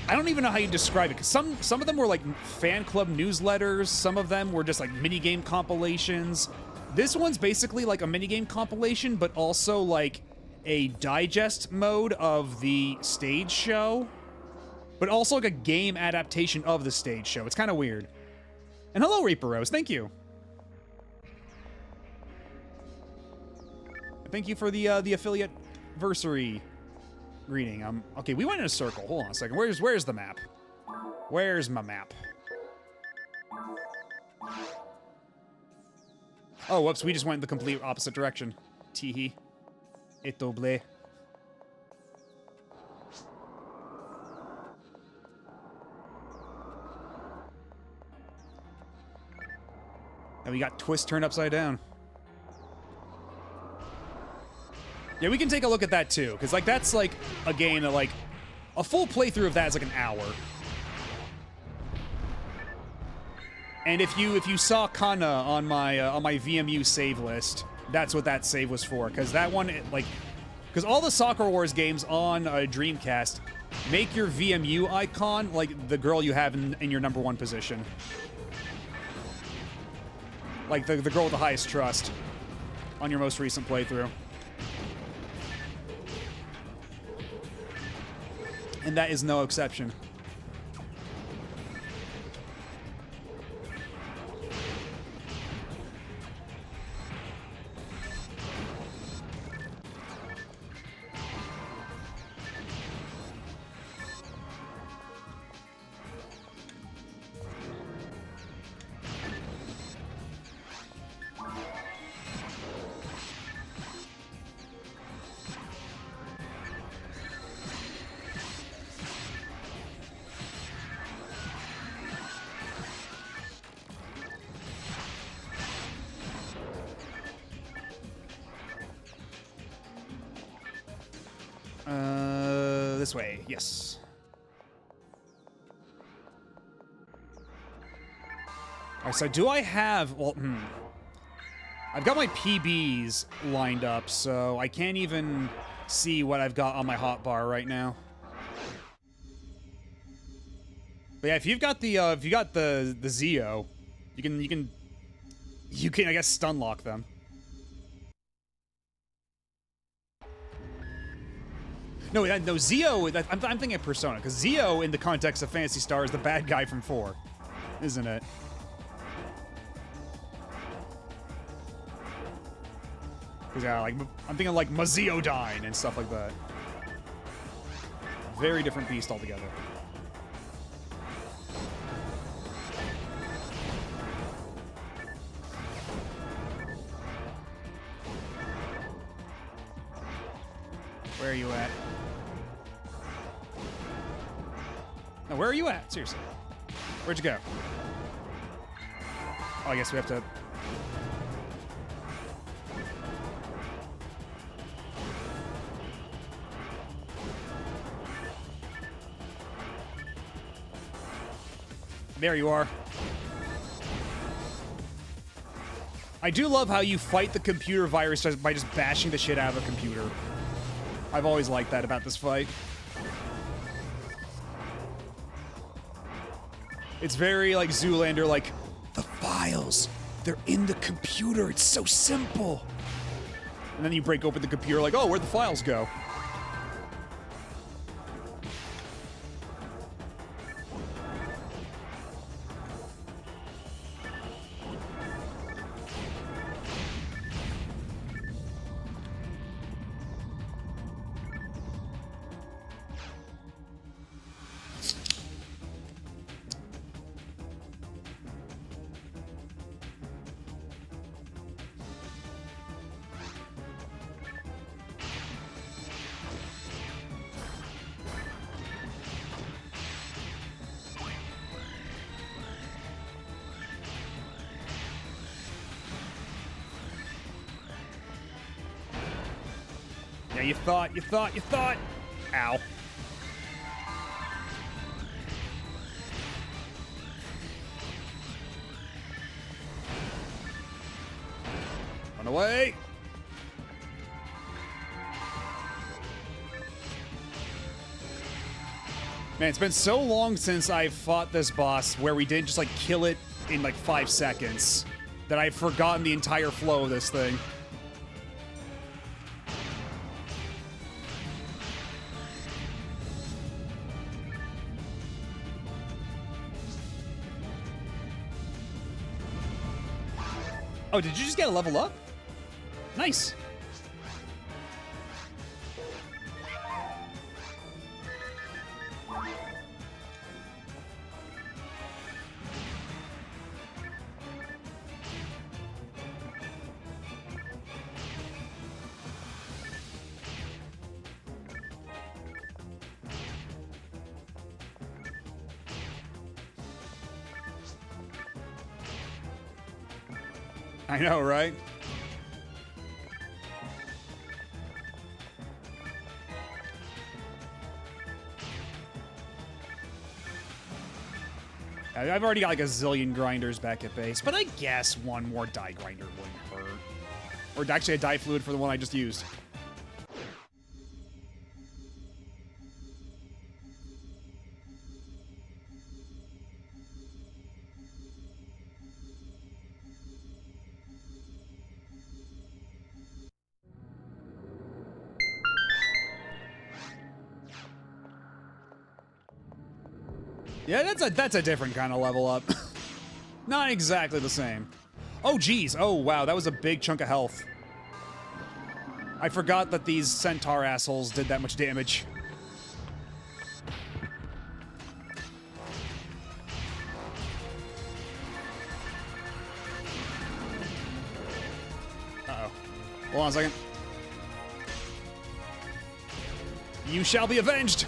don't even know how you describe it, because some of them were like fan club newsletters, some of them were just like minigame compilations. This one's basically like a minigame compilation, but also like a digest mode of the stage show, but also like a game adaptation of the stage show. It's kind of weird. And hello, Reaper Rose. Thank you. Thank you for the affiliate versary greeting. Okay, we went in a circle. Hold on a second. Where's the map? Where's my map? Oh, whoops, we just went in the complete opposite direction. Teehee. Etoble. And we got twist turned upside down. Yeah, we can take a look at that too, because like that's like a game that like a full playthrough of that is like an hour. And if you saw Kana on my VMU save list, that's what that save was for, because that one because all the Sakura Wars games on Dreamcast make your VMU icon like the girl you have in your #1 position, like the girl with the highest trust on your most recent playthrough. And that is no exception. This way, yes. Alright, so do I have... Well, I've got my PBs lined up, so I can't even see what I've got on my hotbar right now. But yeah, if you've got the Zeo, you can I guess stun lock them. No, Zeo, I'm thinking of Persona, because Zeo, in the context of Phantasy Star, is the bad guy from 4, isn't it? Because yeah, like, I'm thinking like Maziodyne and stuff like that. Very different beast altogether. Where are you at? No, where are you at? Seriously. Where'd you go? Oh, I guess we have to... There you are. I do love how you fight the computer virus just by just bashing the shit out of a computer. I've always liked that about this fight. It's very like Zoolander, like, the files, they're in the computer, it's so simple. And then you break open the computer like, oh, where'd the files go? Yeah, you thought. Ow. Run away. Man, it's been so long since I fought this boss where we didn't just like kill it in like 5 seconds that I've forgotten the entire flow of this thing. Oh, did you just get a level up? Nice. I know, right? I've already got like a zillion grinders back at base, but I guess one more die grinder wouldn't hurt. Or actually a die fluid for the one I just used. Yeah, that's a different kind of level up. Not exactly the same. Oh, geez. Oh, wow. That was a big chunk of health. I forgot that these centaur assholes did that much damage. Uh-oh. Hold on a second. You shall be avenged!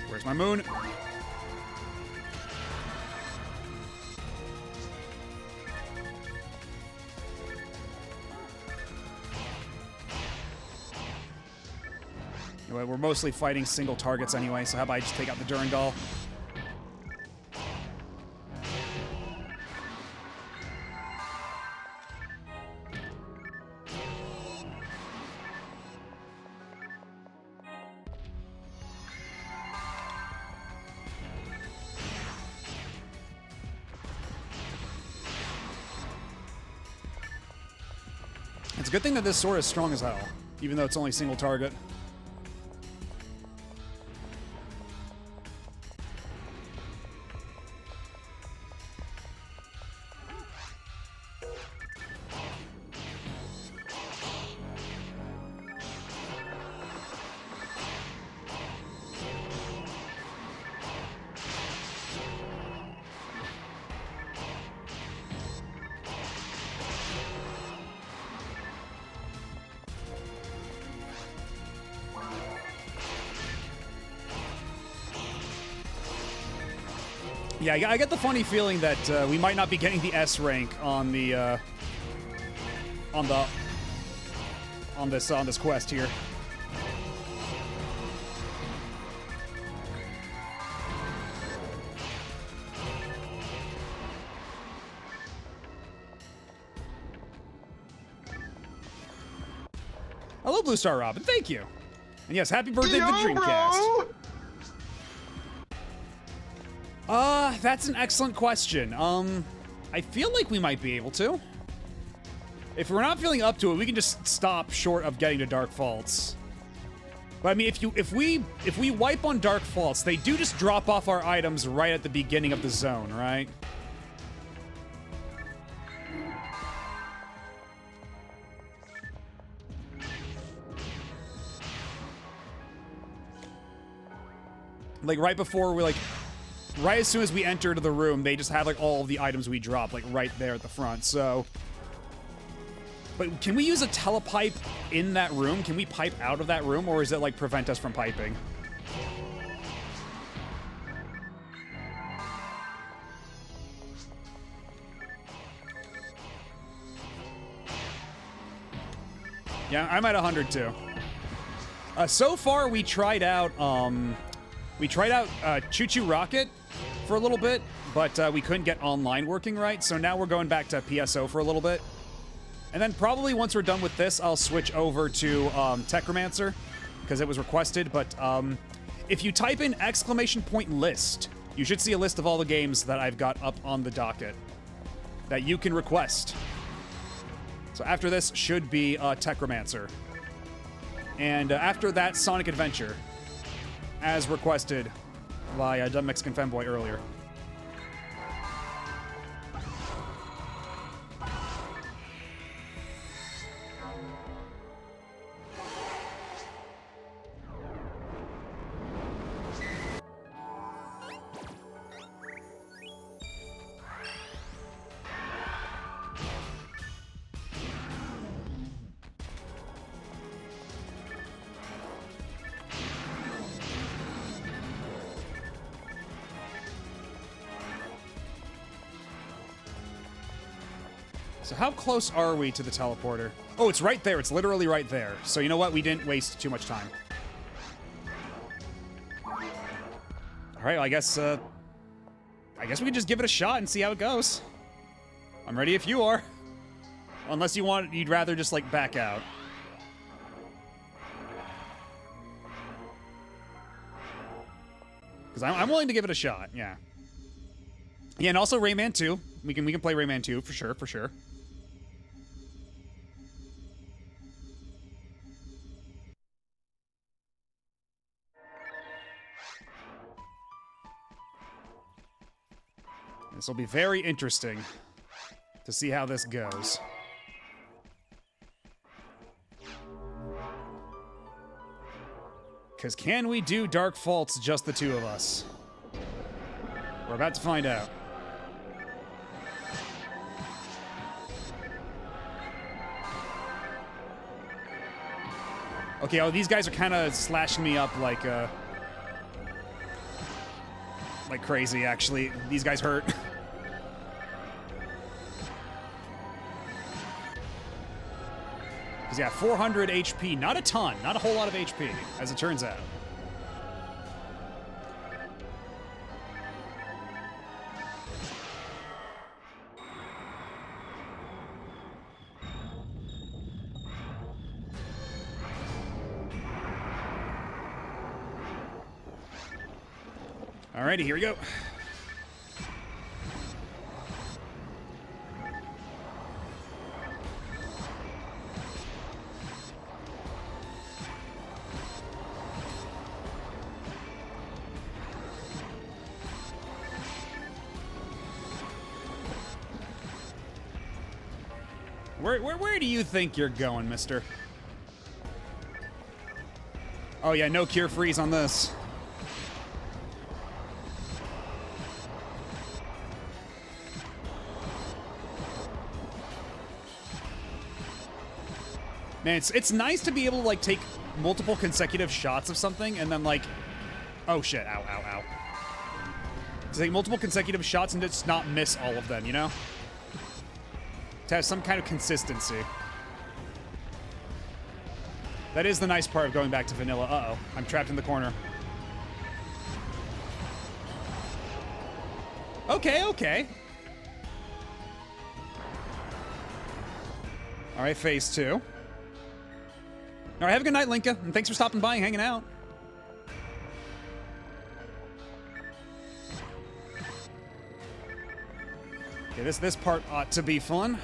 Where's my moon? Anyway, we're mostly fighting single targets anyway, so how about I just take out the Durandal? It's a good thing that this sword is strong as hell, even though it's only single target. Yeah, I get the funny feeling that we might not be getting the S rank on the on this quest here. Hello, Blue Star Robin. Thank you. And yes, happy birthday to the Dreamcast. That's an excellent question. I feel like we might be able to. If we're not feeling up to it, we can just stop short of getting to Dark Faults. But I mean, if we wipe on Dark Faults, they do just drop off our items right at the beginning of the zone, right? Like right before we right as soon as we enter the room, they just have like all of the items we drop like right there at the front. So, but can we use a telepipe in that room? Can we pipe out of that room, or is it like prevent us from piping? Yeah, I'm at 100 too. So far, we tried out Choo Choo Rocket for a little bit, but we couldn't get online working right. So now we're going back to PSO for a little bit, and then probably once we're done with this, I'll switch over to Techromancer because it was requested. But if you type in !list, you should see a list of all the games that I've got up on the docket that you can request. So after this should be Techromancer. And after that, Sonic Adventure, as requested by Dumb Mexican Femboy earlier. So how close are we to the teleporter? Oh, it's right there. It's literally right there. So you know what? We didn't waste too much time. All right, well, I guess we can just give it a shot and see how it goes. I'm ready if you are. Unless you'd rather just like back out. Because I'm willing to give it a shot. Yeah. Yeah, and also Rayman 2. We can play Rayman 2 for sure, for sure. This will be very interesting to see how this goes. Because can we do Dark Faults, just the two of us? We're about to find out. Okay, oh, these guys are kind of slashing me up like crazy, actually. These guys hurt. Because, yeah, 400 HP. Not a ton. Not a whole lot of HP, as it turns out. Alrighty, here we go. Where do you think you're going, mister? Oh yeah, no cure freeze on this. Man, it's nice to be able to, like, take multiple consecutive shots of something and then, like... Oh, shit. Ow, ow, ow. To take multiple consecutive shots and just not miss all of them, you know? To have some kind of consistency. That is the nice part of going back to vanilla. Uh-oh. I'm trapped in the corner. Okay, okay. All right, phase 2. All right, have a good night, Linka, and thanks for stopping by and hanging out. Okay, this part ought to be fun.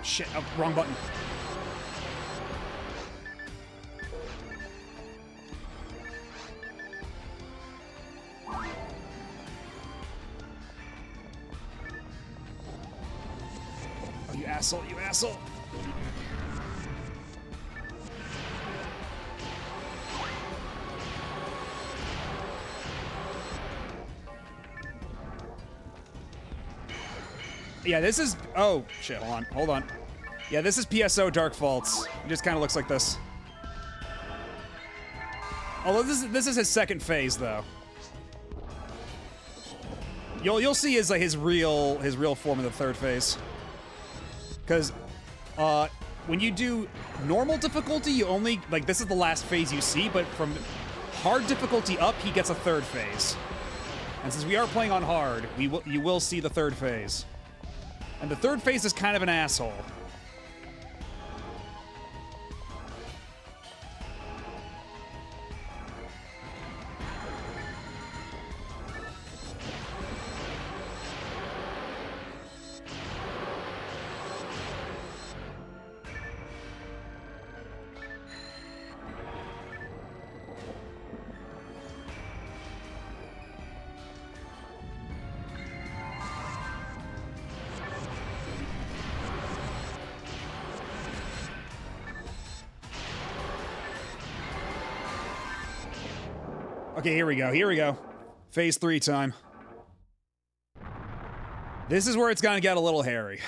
Shit, oh, wrong button. Oh, you asshole, you asshole. Yeah, this is... Oh, shit, hold on, hold on. Yeah, this is PSO Dark Faults. It just kind of looks like this. Although this is his second phase, though. You'll see his real form in the third phase. Because when you do normal difficulty, you only this is the last phase you see, but from hard difficulty up, he gets a third phase. And since we are playing on hard, you will see the third phase. And the third phase is kind of an asshole. Okay, here we go, here we go. Phase 3 time. This is where it's gonna get a little hairy.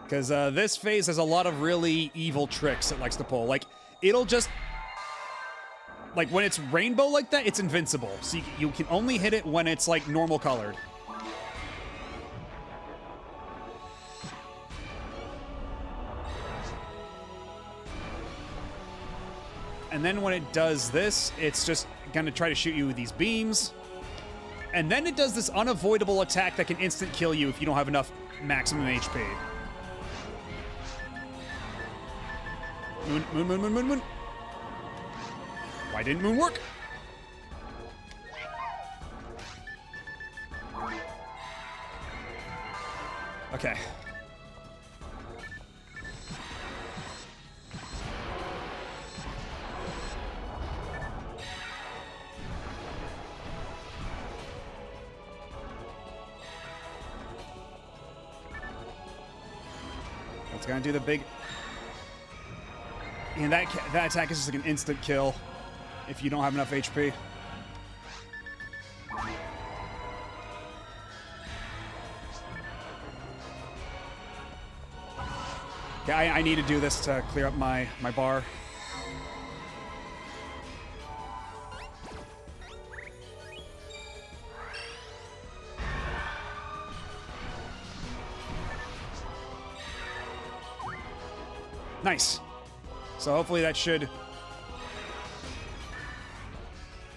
Because this phase has a lot of really evil tricks it likes to pull. Like, it'll just... Like, when it's rainbow like that, it's invincible. So you can only hit it when it's, like, normal colored. And then when it does this, it's just gonna try to shoot you with these beams. And then it does this unavoidable attack that can instant kill you if you don't have enough maximum HP. Moon, moon, moon, moon, moon, moon. Why didn't moon work? Okay. It's gonna do the big... And that attack is just like an instant kill if you don't have enough HP. Okay, I need to do this to clear up my bar. Nice. So hopefully that should...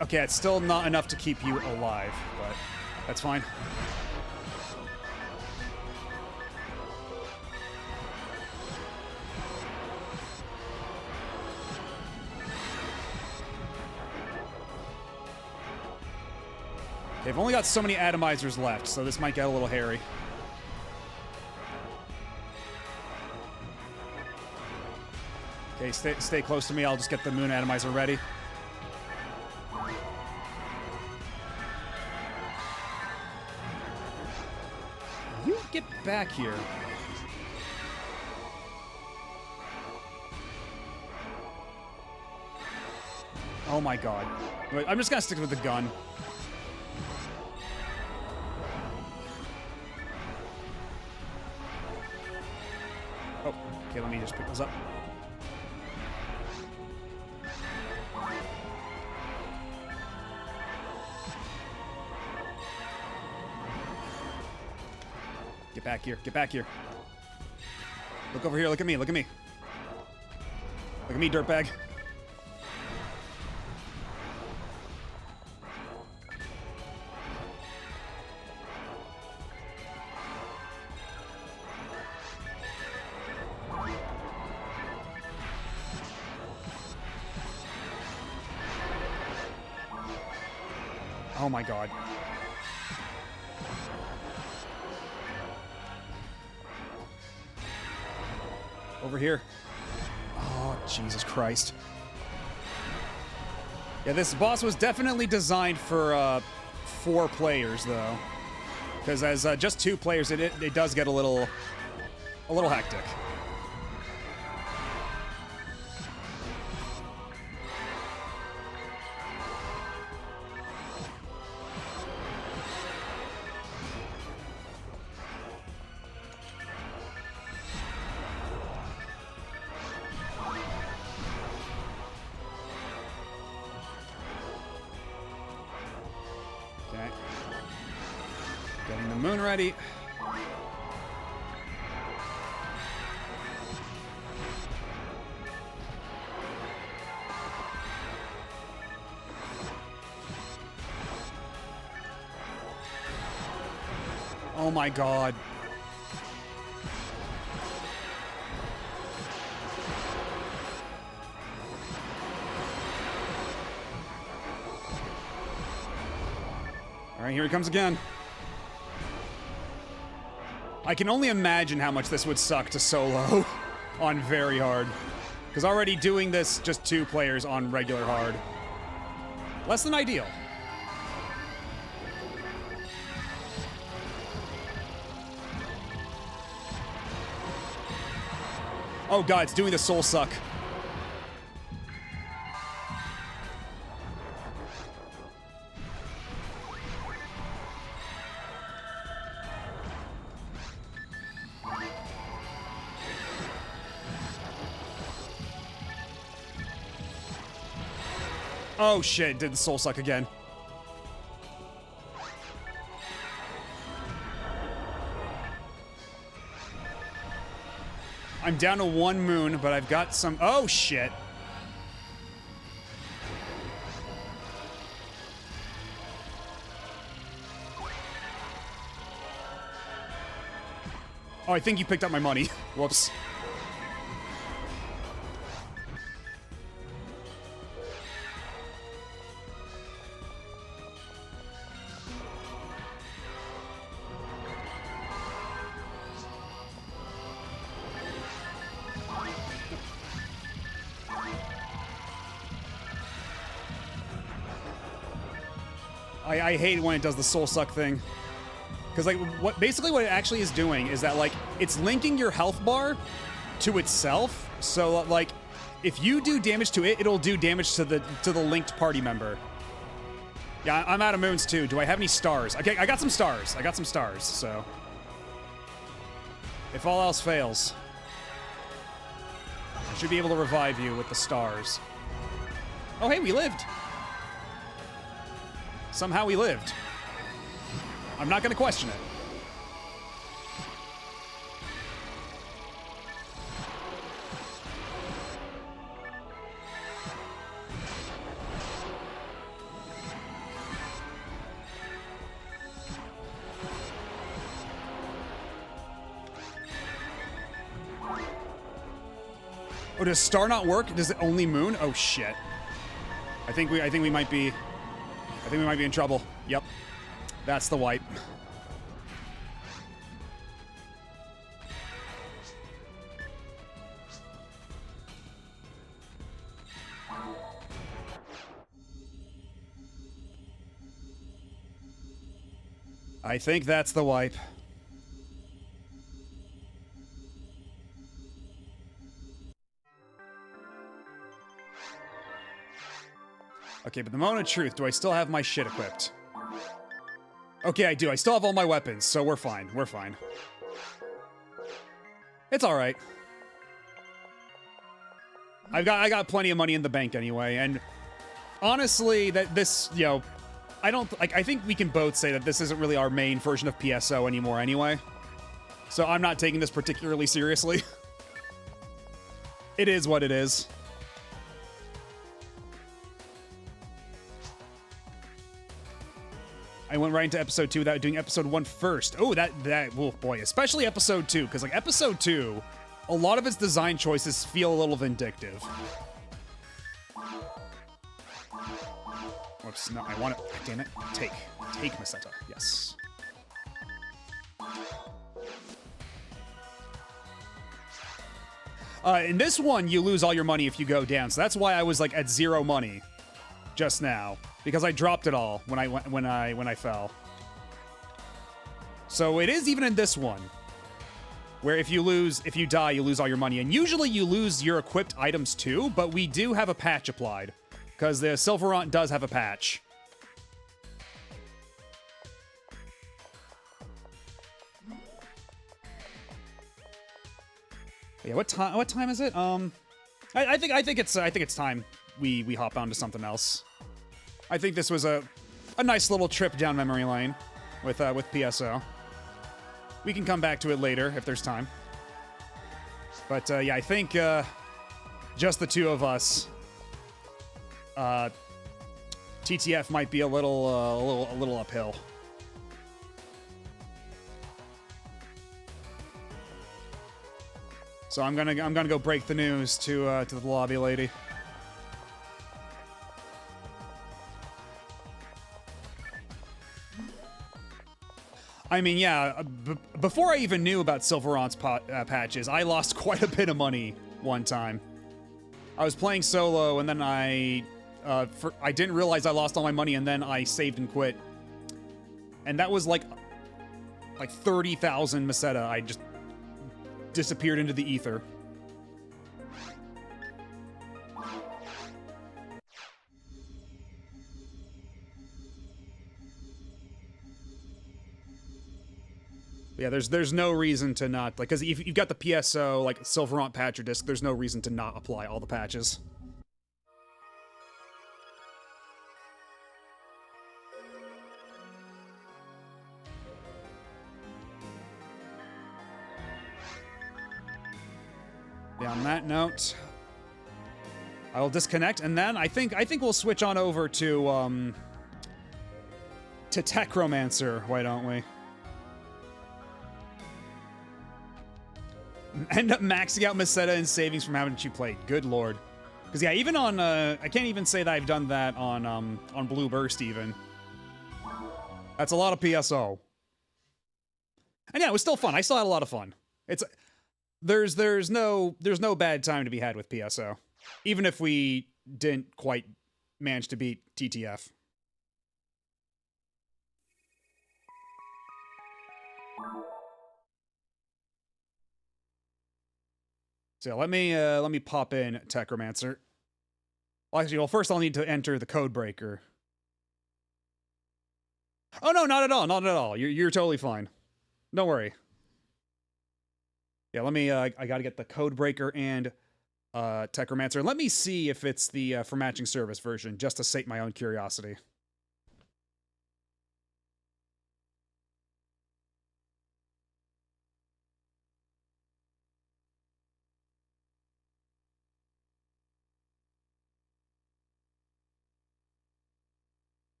Okay, it's still not enough to keep you alive, but that's fine. Okay, I've only got so many atomizers left, so this might get a little hairy. Okay, stay close to me. I'll just get the moon atomizer ready. You get back here. Oh my god. Wait, I'm just gonna stick with the gun. Oh, okay, let me just pick this up. Get back here, get back here. Look over here, look at me, look at me. Look at me, dirtbag. Oh my god. Over here. Oh, Jesus Christ. Yeah, this boss was definitely designed for 4 players, though. Because as just 2 players, it does get a little hectic. Okay. Getting the moon ready. Oh my god. All right, here he comes again. I can only imagine how much this would suck to solo on very hard. Because already doing this just 2 players on regular hard. Less than ideal. Oh god, it's doing the soul suck. Oh shit, did the soul suck again. I'm down to 1 moon, but I've got some... Oh shit. Oh, I think you picked up my money. Whoops. I hate when it does the soul suck thing. Because, like, basically what it actually is doing is that, like, it's linking your health bar to itself. So, like, if you do damage to it, it'll do damage to the linked party member. Yeah, I'm out of moons, too. Do I have any stars? Okay, I got some stars. I got some stars, so... If all else fails, I should be able to revive you with the stars. Oh, hey, we lived. Somehow we lived. I'm not going to question it. Oh, does star not work? Does it only moon? Oh shit. I think we might be in trouble. Yep. That's the wipe. I think that's the wipe. Okay, but the moment of truth, do I still have my shit equipped? Okay, I do. I still have all my weapons, so we're fine. We're fine. It's all right. I got plenty of money in the bank anyway, and honestly, that this, you know, I think we can both say that this isn't really our main version of PSO anymore anyway. So I'm not taking this particularly seriously. It is what it is. I went right into episode 2 without doing episode 1 first. Oh, oh boy, especially episode 2, because like episode 2, a lot of its design choices feel a little vindictive. Whoops, no, I want it. Damn it. Take, Masetta. Yes. In this one, you lose all your money if you go down, so that's why I was like at 0 money just now, because I dropped it all when I fell. So it is even in this one, where if you die, you lose all your money, and usually you lose your equipped items too. But we do have a patch applied, because the Silverant does have a patch. Yeah, what time is it? I think it's time we hop onto something else. I think this was a nice little trip down memory lane with PSO. We can come back to it later if there's time. But yeah, I think just the two of us. TTF might be a little uphill. So I'm gonna go break the news to the lobby lady. I mean, yeah, before I even knew about Silverant's patches, I lost quite a bit of money one time. I was playing solo, and then I didn't realize I lost all my money, and then I saved and quit. And that was like 30,000 Meseta. I just disappeared into the ether. Yeah, there's no reason to not, like, because if you've got the PSO, like, Silverant patcher disc, there's no reason to not apply all the patches. Yeah, on that note, I will disconnect, and then I think we'll switch on over to Techromancer, why don't we? End up maxing out Meseta and savings from having you played. Good lord. Because yeah, even on I can't even say that I've done that on Blue Burst even. That's a lot of PSO. And yeah, it was still fun. I still had a lot of fun. It's there's no bad time to be had with PSO, even if we didn't quite manage to beat TTF. So let me pop in Techromancer. Well, first I'll need to enter the code breaker. Oh no, not at all, not at all. You're totally fine. Don't worry. Yeah, let me. I gotta get the code breaker and Techromancer. Let me see if it's the for matching service version, just to sate my own curiosity.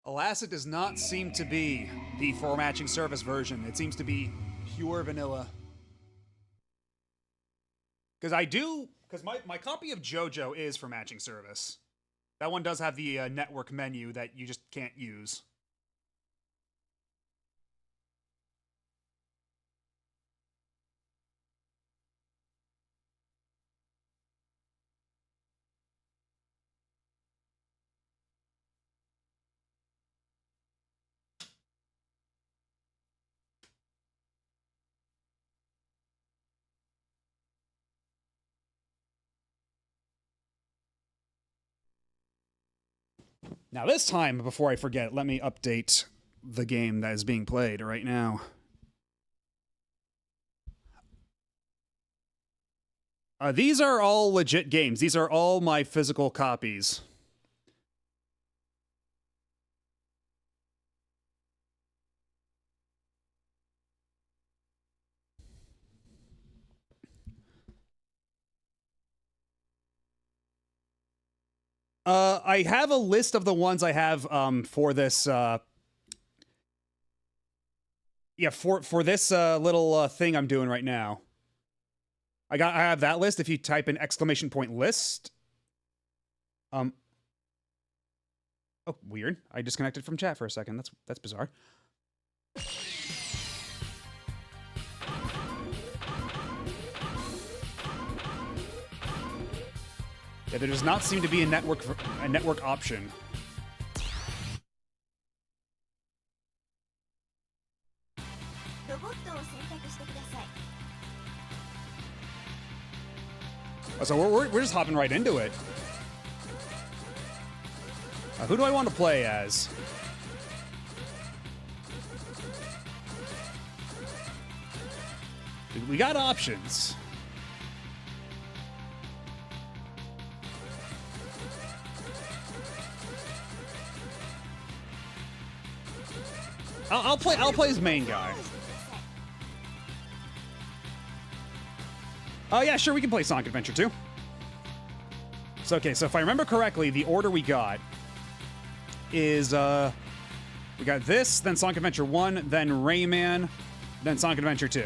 Alas, it does not seem to be the for matching service version. It seems to be pure vanilla. Because I do Because my copy of JoJo is for matching service. That one does have the network menu that you just can't use. Now this time, before I forget, let me update the game that is being played right now. These are all legit games. These are all my physical copies. I have a list of the ones I have for this for this little thing I'm doing right now. I have that list if you type in !list. Oh, weird. I disconnected from chat for a second. That's bizarre. Yeah, there does not seem to be a network option. Oh, so we're just hopping right into it. Who do I want to play as? We got options. I'll play his main guy. Oh yeah, sure, we can play Sonic Adventure 2. So okay, so if I remember correctly, the order we got is we got this, then Sonic Adventure 1, then Rayman, then Sonic Adventure 2.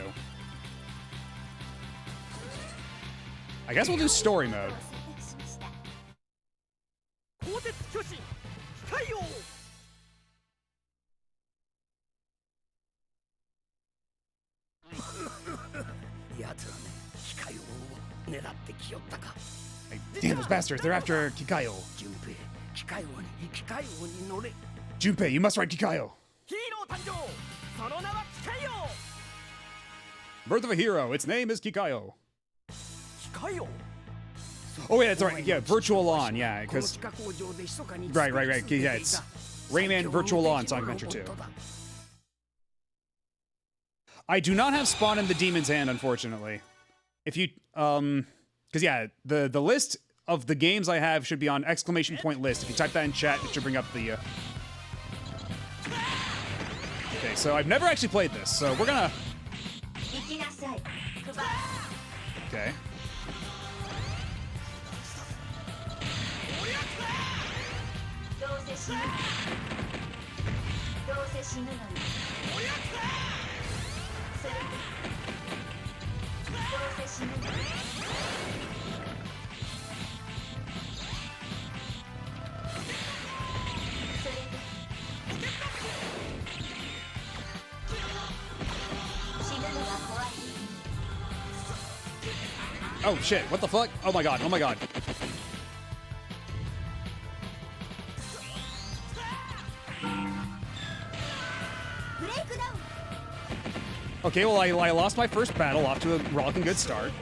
I guess we'll do story mode. Hey, damn those bastards, they're after Kikayo. Junpei, you must ride Kikayo. Birth of a hero, its name is Kikayo. Oh yeah, that's right, yeah, Virtual On, yeah, because... Right, yeah, it's Rayman Virtual On, Sonic Adventure 2. I do not have Spawn in the Demon's Hand, unfortunately. If you, because yeah, the list of the games I have should be on ! List. If you type that in chat, it should bring up the, Okay, so I've never actually played this, so we're gonna... Okay. Oh shit, what the fuck? Oh my god, oh my god. Okay, well, I lost my first battle off to a rockin' good start.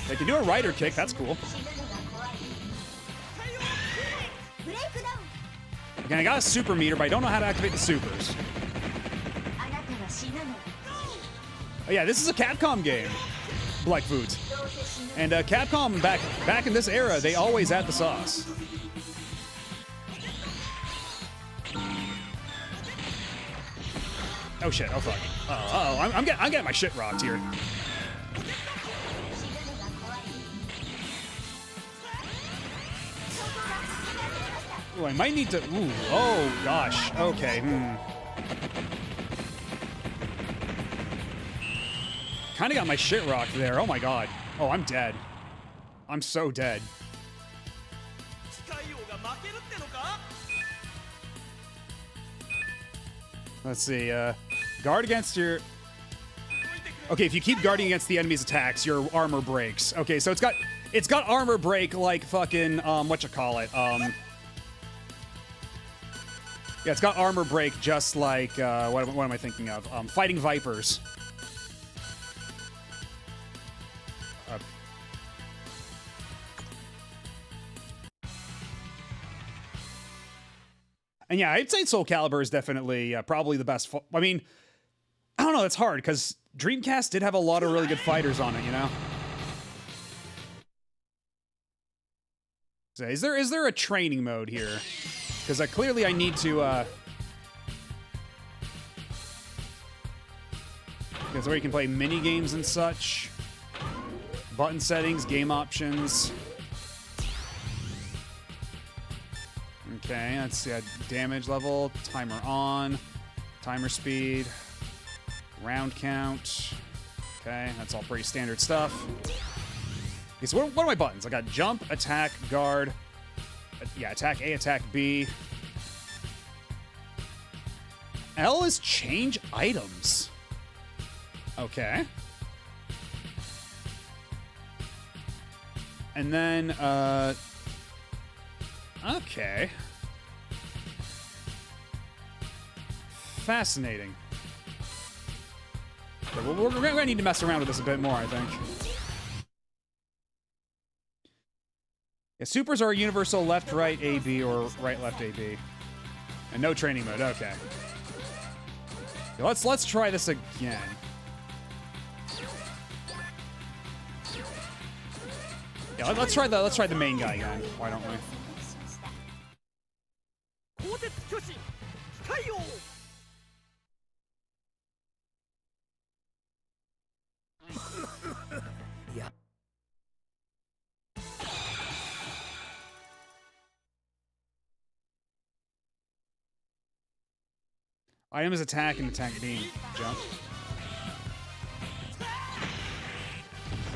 They can do a rider kick, that's cool. Okay, I got a super meter, but I don't know how to activate the supers. Oh yeah, this is a Capcom game, Black Foods. And Capcom, back in this era, they always add the sauce. Oh shit! Oh fuck! I'm getting my shit rocked here. Ooh, I might need to. Ooh! Oh gosh! Okay. Kind of got my shit rocked there. Oh my god! Oh, I'm dead. I'm so dead. Let's see. Guard against your. Okay, if you keep guarding against the enemy's attacks, your armor breaks. Okay, so it's got armor break like fucking whatchamacallit. Yeah, it's got armor break just like what am I thinking of? Fighting Vipers. And yeah, I'd say Soul Calibur is definitely probably the best. I mean, I don't know. It's hard because Dreamcast did have a lot of really good fighters on it, you know. So is there a training mode here? Because clearly I need to. Because where you can play mini games and such. Button settings, game options. Okay, let's see. Damage level, timer on, timer speed, round count. Okay, that's all pretty standard stuff. Okay, so what are my buttons? I got jump, attack, guard. Yeah, attack A, attack B. L is change items. Okay. And then, okay. Fascinating. Okay, well, we're gonna need to mess around with this a bit more, I think. Yeah, supers are universal left, right, AB, or right, left, AB. And no training mode, okay. Yeah, let's try this again. Yeah, let's try the main guy again. Why don't we? Item is attack and attack beam. Jump.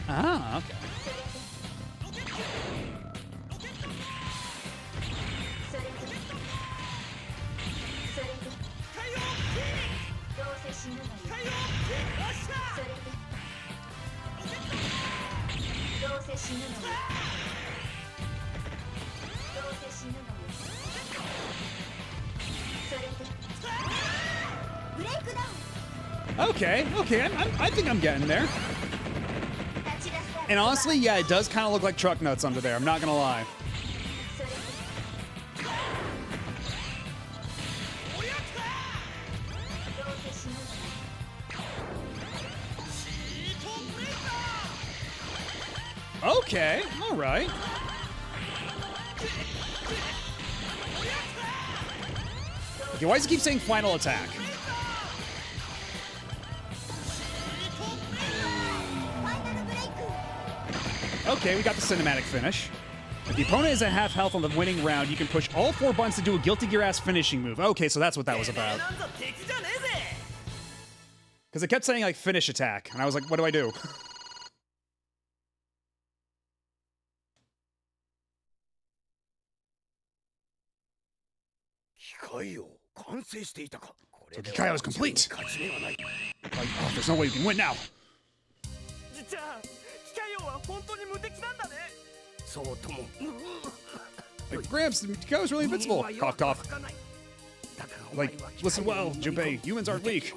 Ah, okay. Okay, I think I'm getting there. And honestly, yeah, it does kind of look like truck nuts under there. I'm not gonna lie. Okay, all right. Okay, why does it keep saying final attack? Okay, we got the cinematic finish. If the opponent is at half health on the winning round, you can push all 4 buttons to do a Guilty Gear ass finishing move. Okay, so that's what that was about. Because it kept saying, like, finish attack. And I was like, what do I do? So Kikayo is complete. Like, oh, there's no way you can win now. Like, Gramps, Kikayo's really invincible. Cough, cough. Like, listen well, Junpei, humans aren't weak.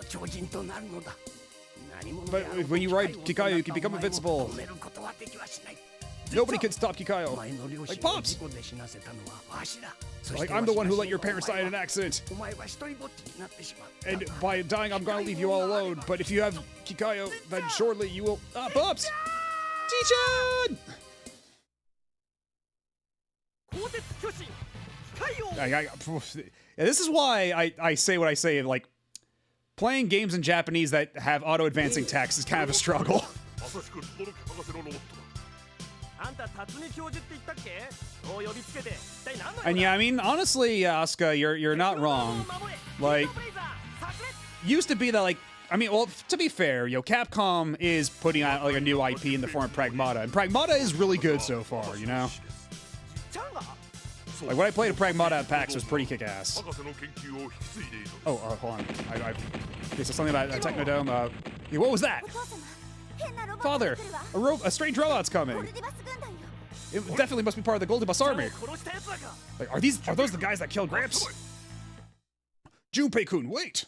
But when you ride Kikayo, you can become invincible. Nobody can stop Kikayo. Like Pops! Like, I'm the one who let your parents die in an accident. And by dying, I'm gonna leave you all alone. But if you have Kikayo, then surely you will... Ah, Pops! Teach-un! Yeah, this is why I say what I say. Like, Playing games in Japanese that have auto-advancing text is kind of a struggle. まさしく轟博士のロボットだ。あんた辰巳教授って言ったっけ？そう呼びつけて一体何の用だ？ And yeah, I mean, honestly, Asuka, you're not wrong. Like, used to be that, like, I mean, well, to be fair, Capcom is putting out like a new IP in the form of Pragmata, and Pragmata is really good so far, you know? Like, when I played a Pragmata at PAX, it was pretty kick-ass. 博士の研究を引き継いでいる。 Oh, hold on. Okay, so something about Technodome. Yeah, what was that? Father, a strange robot's coming. It definitely must be part of the Goldibus army. 殺した奴らか。 Like, are those the guys that killed Gramps? Junpei-kun, wait!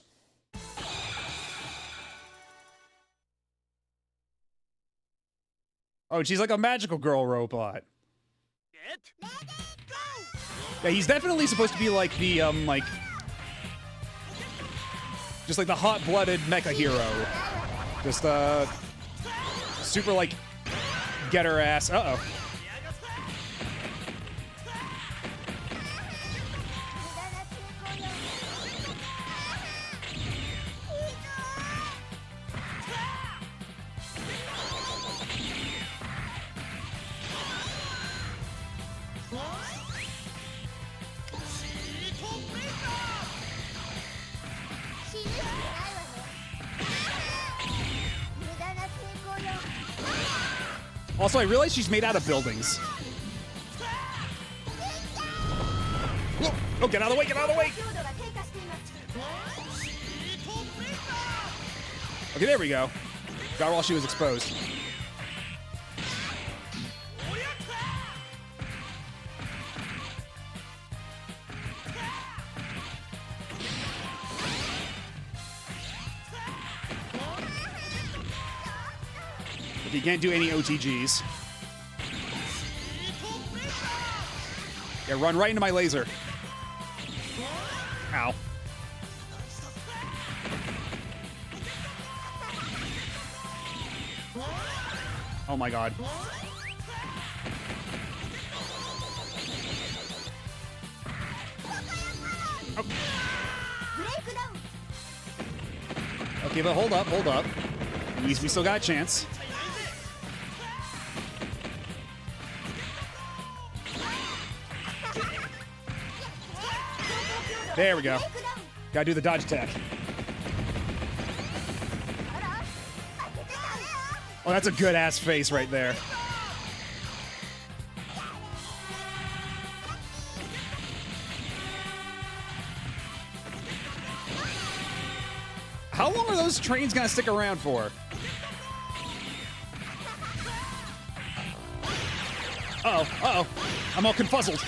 Oh, she's like a magical girl robot. Yeah, he's definitely supposed to be like the, just like the hot-blooded mecha hero. Just, super, like, get her ass. Uh-oh. Also, I realized she's made out of buildings. Whoa. Oh, get out of the way, get out of the way! Okay, there we go. Got her while she was exposed. You can't do any OTGs. Yeah, run right into my laser. Ow. Oh my god. Oh. Okay, but hold up, hold up. We still got a chance. There we go. Gotta do the dodge attack. Oh, that's a good ass face right there. How long are those trains gonna stick around for? Uh-oh, uh-oh. I'm all confuzzled.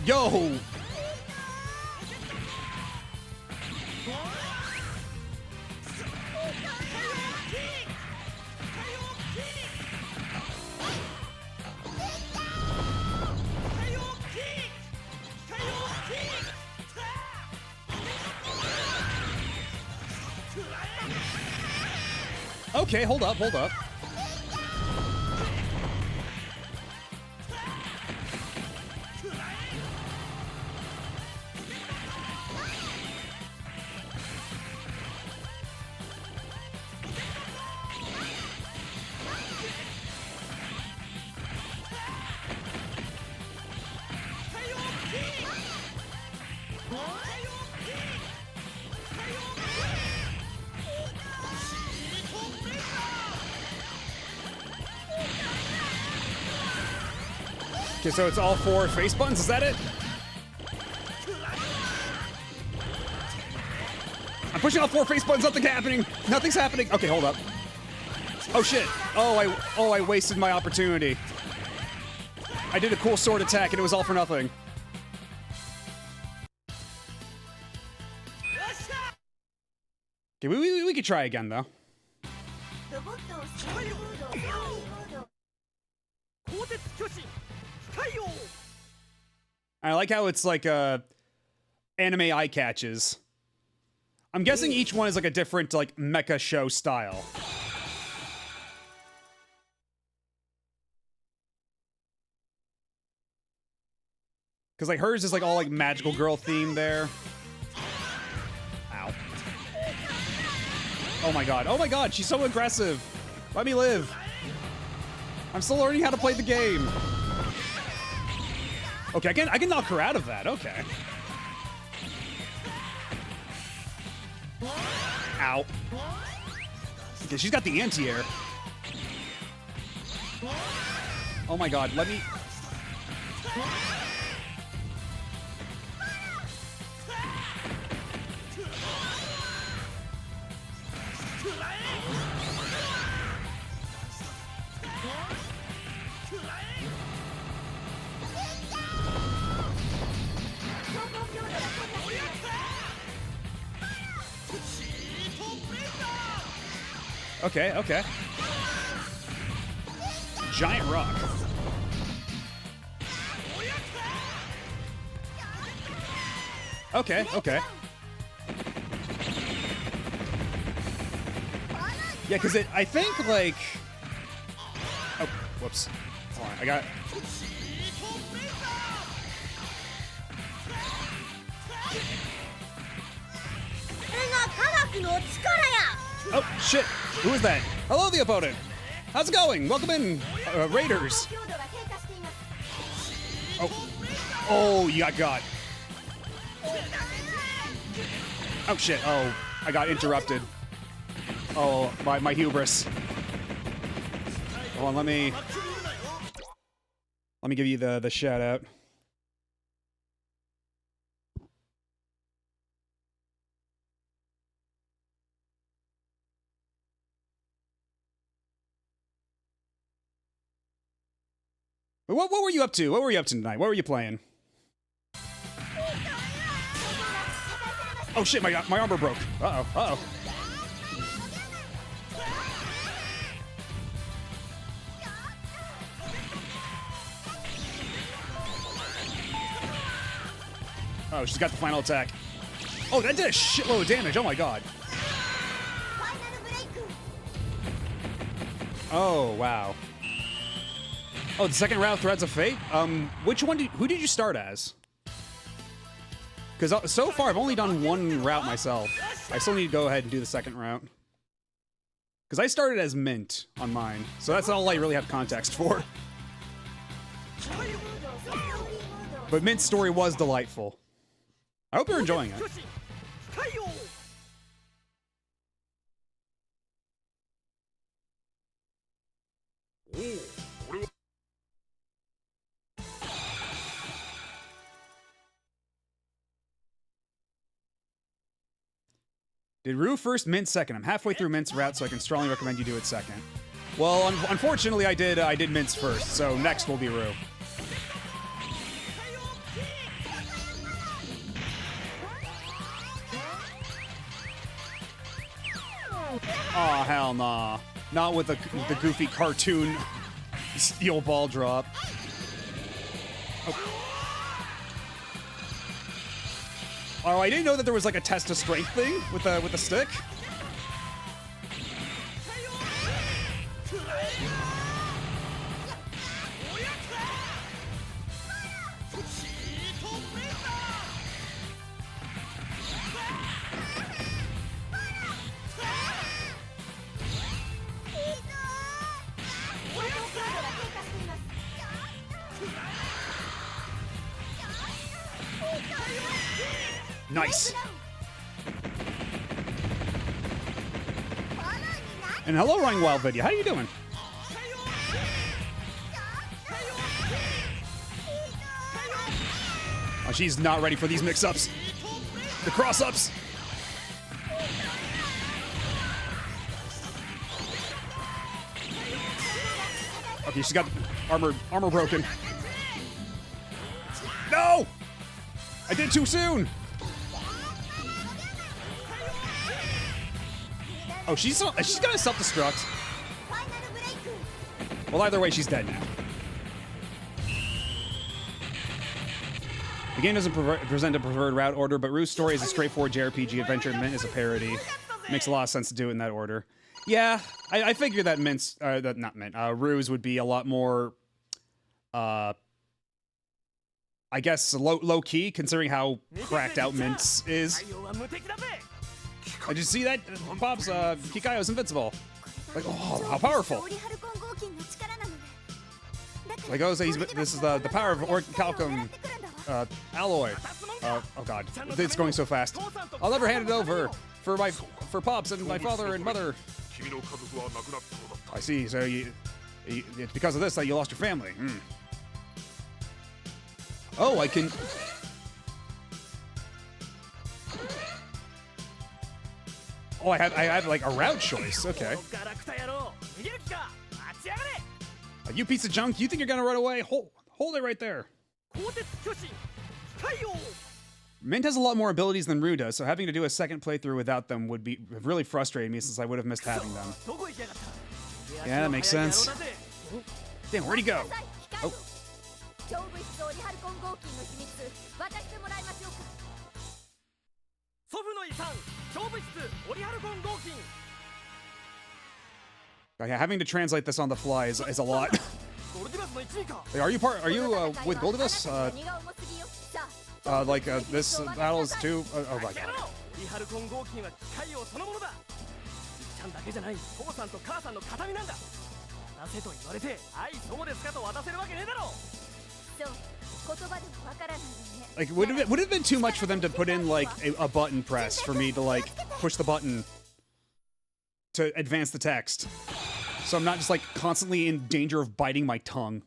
Yo! Okay, hold up, hold up. Okay, so it's all 4 face buttons, is that it? I'm pushing all 4 face buttons, nothing's happening. Nothing's happening. Okay, hold up. Oh shit. Oh, I wasted my opportunity. I did a cool sword attack and it was all for nothing. Okay, we could try again though. I like how it's like anime eye catches. I'm guessing each one is like a different like mecha show style. Cause like hers is like all like magical girl themed there. Oh my god. Oh my god, she's so aggressive. Let me live. I'm still learning how to play the game. Okay, I can knock her out of that. Okay. Ow. Okay, she's got the anti-air. Oh my god, let me... Okay, okay. Giant rock. Okay, okay. Yeah, because I think, like... Oh, whoops. Hold on, I got... Oh, shit. Who is that? Hello, the opponent. How's it going? Welcome in, Raiders. Oh. Oh, you got. Oh, shit. Oh, I got interrupted. Oh, my hubris. Hold on, let me give you the shout out. What were you up to? What were you up to tonight? What were you playing? Oh shit, my armor broke. Uh-oh, uh-oh. Oh, she's got the final attack. Oh, that did a shitload of damage. Oh my god. Oh, wow. Oh, the second route, Threads of Fate? Which one who did you start as? Because so far, I've only done one route myself. I still need to go ahead and do the second route. Because I started as Mint on mine, so that's all I really have context for. But Mint's story was delightful. I hope you're enjoying it. Did Rue first, Mint second? I'm halfway through Mint's route, so I can strongly recommend you do it second. Well, unfortunately, I did Mint's first, so next will be Rue. Aw, hell nah. Not with the goofy cartoon steel ball drop. Oh, I didn't know that there was like a test of strength thing with the stick. Nice. And hello, Running Wild Video. How you doing? Oh, she's not ready for these mix-ups. The cross-ups. Okay, she's got armor broken. No! I did too soon. Oh, she's gonna self-destruct. Well, either way, she's dead now. The game doesn't present a preferred route order, but Rue's story is a straightforward JRPG adventure, and Mint is a parody. Makes a lot of sense to do it in that order. Yeah, I figured that Rue's would be a lot more, I guess, low-key, considering how cracked out Mint's is. Did you see that? Pops, Kikayo's invincible. Like, oh, how powerful. Like, oh, so this is the power of orichalcum alloy. Oh god, it's going so fast. I'll never hand it over for Pops and my father and mother. I see, so it's because of this that you lost your family. Oh, I can... Oh, I have like a route choice. Okay. You piece of junk! You think you're gonna run away? Hold it right there. Mint has a lot more abilities than Rue does, so having to do a second playthrough without them would have really frustrated me since I would have missed having them. Yeah, that makes sense. Damn, where'd he go? Oh. Okay, having to translate this on the fly is a lot. Hey, are you with Goldibus? This battle is too... oh my god. Like, would it have been too much for them to put in, like, a button press for me to, like, push the button to advance the text? So I'm not just, like, constantly in danger of biting my tongue.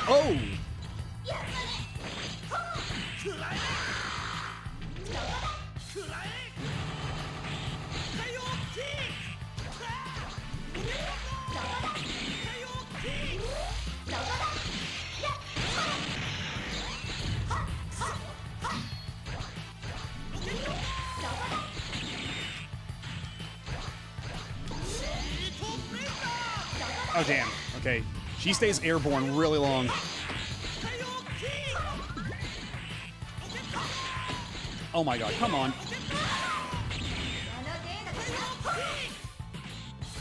Oh! Oh, damn. Okay. She stays airborne really long. Oh my god, come on.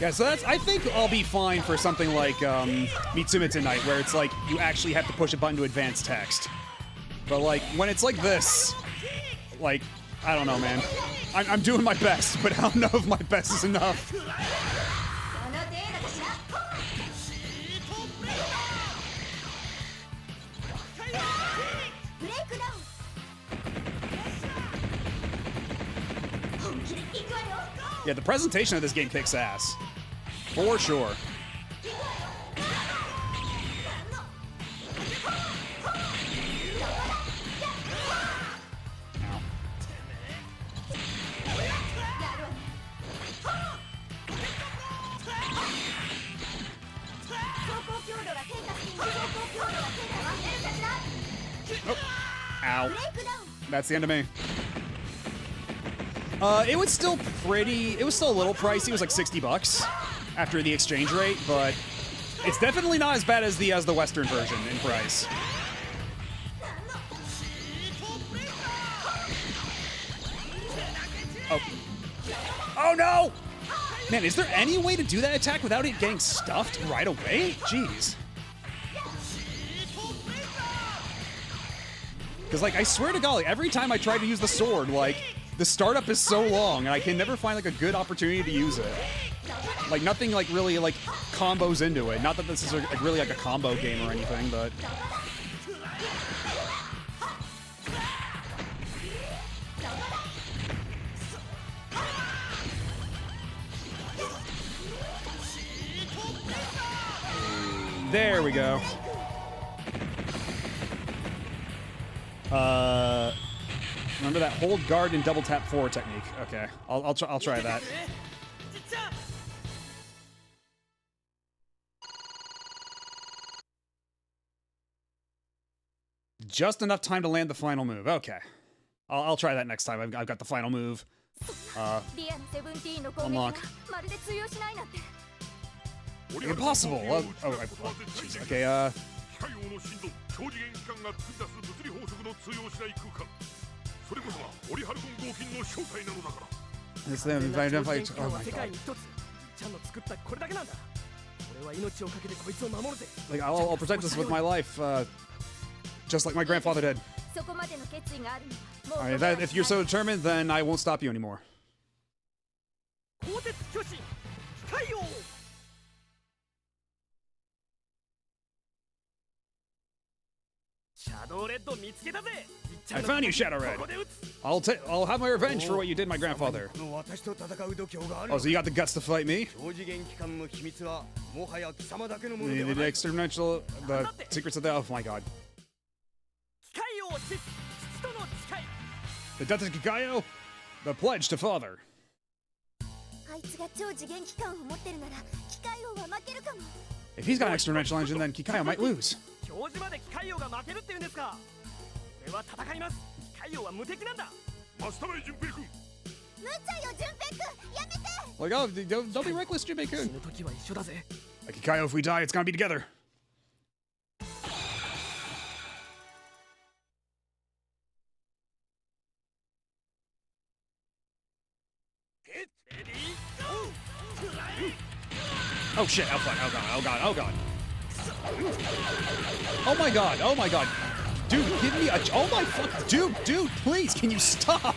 Yeah, so I think I'll be fine for something like Mitsumitsu Night, where it's like you actually have to push a button to advance text. But like, when it's like this, like, I don't know, man. I'm doing my best, but I don't know if my best is enough. Yeah, the presentation of this game kicks ass. For sure. Oh. Ow. That's the end of me. It was still it was still a little pricey. It was like $60 after the exchange rate, but it's definitely not as bad as the Western version in price. Oh. Oh no! Man, is there any way to do that attack without it getting stuffed right away? Jeez. Because, like, I swear to God, like, every time I try to use the sword, like, the startup is so long, and I can never find, like, a good opportunity to use it. Like, nothing, like, really, like, combos into it. Not that this is, like, really, like, a combo game or anything, but... There we go. Remember that hold guard and double tap forward technique. Okay, I'll try that. Just enough time to land the final move. Okay, I'll try that next time. I've got the final move. Unlock. Impossible. Jeez. Okay. This thing, oh my god. 俺は命をかけてこいつを守るぜ Like I'll protect this with my life, just like my grandfather did. そこまでの決意があるのは All right, if you're so determined, then I won't stop you anymore. 鋼鉄巨神機械王シャドウレッド見つけたぜ I found you, Shadow Red. I'll have my revenge for what you did, my grandfather. 私と戦う度胸がある Oh, so you got the guts to fight me? 超次元機関の秘密はもはや貴様だけのもの The, では the ない exponential, the secrets of the. Oh my god. 機械王父との誓い The death of Kikayo, the pledge to father. あいつが超次元機関を持ってるなら機械王は負けるかも If he's got an exponential engine, then Kikayo might lose. 教授まで機械王が負けるって言うんですか俺は戦います機械王は無敵なんだマスタメイ純平君無茶よ純平君やめて Like, oh, don't be reckless,死 Junpei-kun. ぬ時は一緒だぜ Like, Kikayo, if we die, it's gonna be together. Oh shit, oh fuck, oh god, oh god, oh god. Oh my god, oh my god. Dude, give me a. Oh my fuck. Dude, please, can you stop?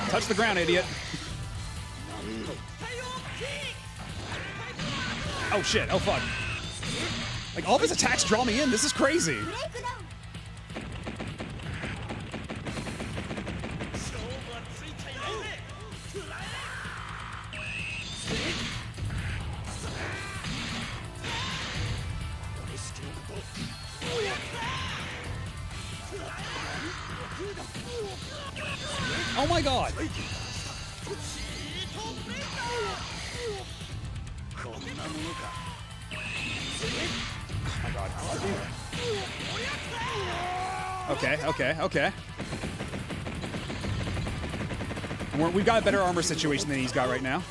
Touch the ground, idiot. Oh shit, oh fuck. Like, all of his attacks draw me in. This is crazy. ブレイクダウン Oh my god. Oh my god. Okay. We've got a better armor situation than he's got right now.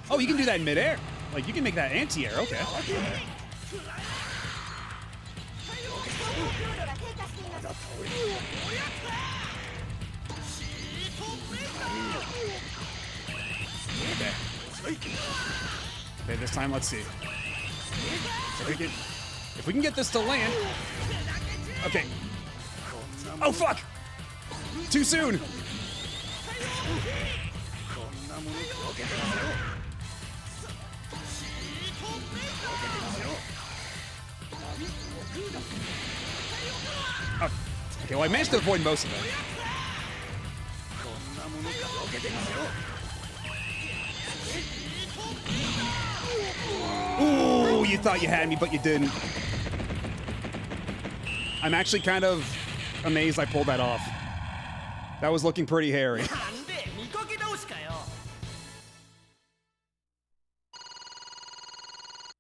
Oh, you can do that in midair. Like, you can make that anti-air. Okay. 強度が低下しています Okay, this time, let's see. If we can get this to land. Okay. Oh, fuck! Too soon! Oh, okay, well, I managed to avoid most of it. Ooh, you thought you had me, but you didn't. I'm actually kind of amazed I pulled that off. That was looking pretty hairy. なんで見かけ倒しかよ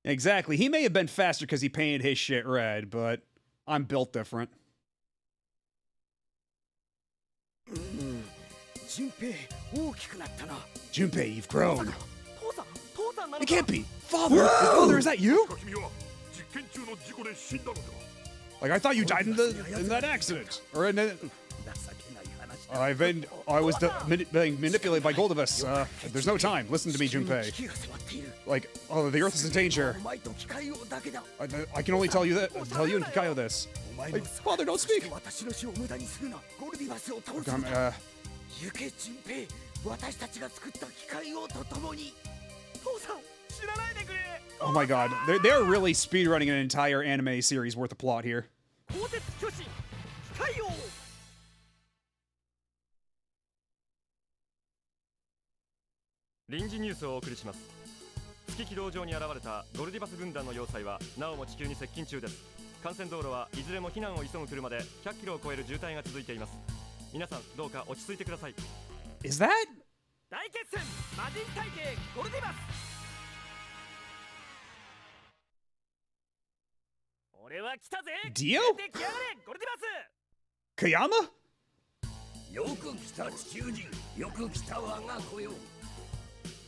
Exactly. He may have been faster because he painted his shit red, but I'm built different. 純平大きくなったな Junpei, you've grown. 父さんなの It か can't be. Father! Father, is that you? 君は実験中の事故で死んだのか Like, I thought you died in that accident. Or in a, 情けない話だ I was being manipulated by Goldivus. There's no time. Listen to me, 危 Junpei. 機が迫っている Like, oh, the Earth is in danger. お前と機械王だけだ I can only tell you and Kikayo this. お前 Like, の Father, don't そして speak. 私の死を無駄にするなゴルディバスを倒す I'm, んだ行け純平私たちが作った機械王と共に父さん知らないでくれ oh my god. They're really speedrunning an entire anime series worth of plot here. 鋼鉄巨神機械王臨時ニュースをお送りします月軌道上に現れたゴルディバス軍団の要塞はなおも地球に接近中です幹線道路はいずれも避難を急ぐ車で100キロを超える渋滞が続いています皆さんどうか落ち着いてください Is that? 大決戦魔人体系ゴルディバス俺は来たぜ Dio? 出てきやがれゴルディバス Kayama? よく来た地球人よく来た我が子よ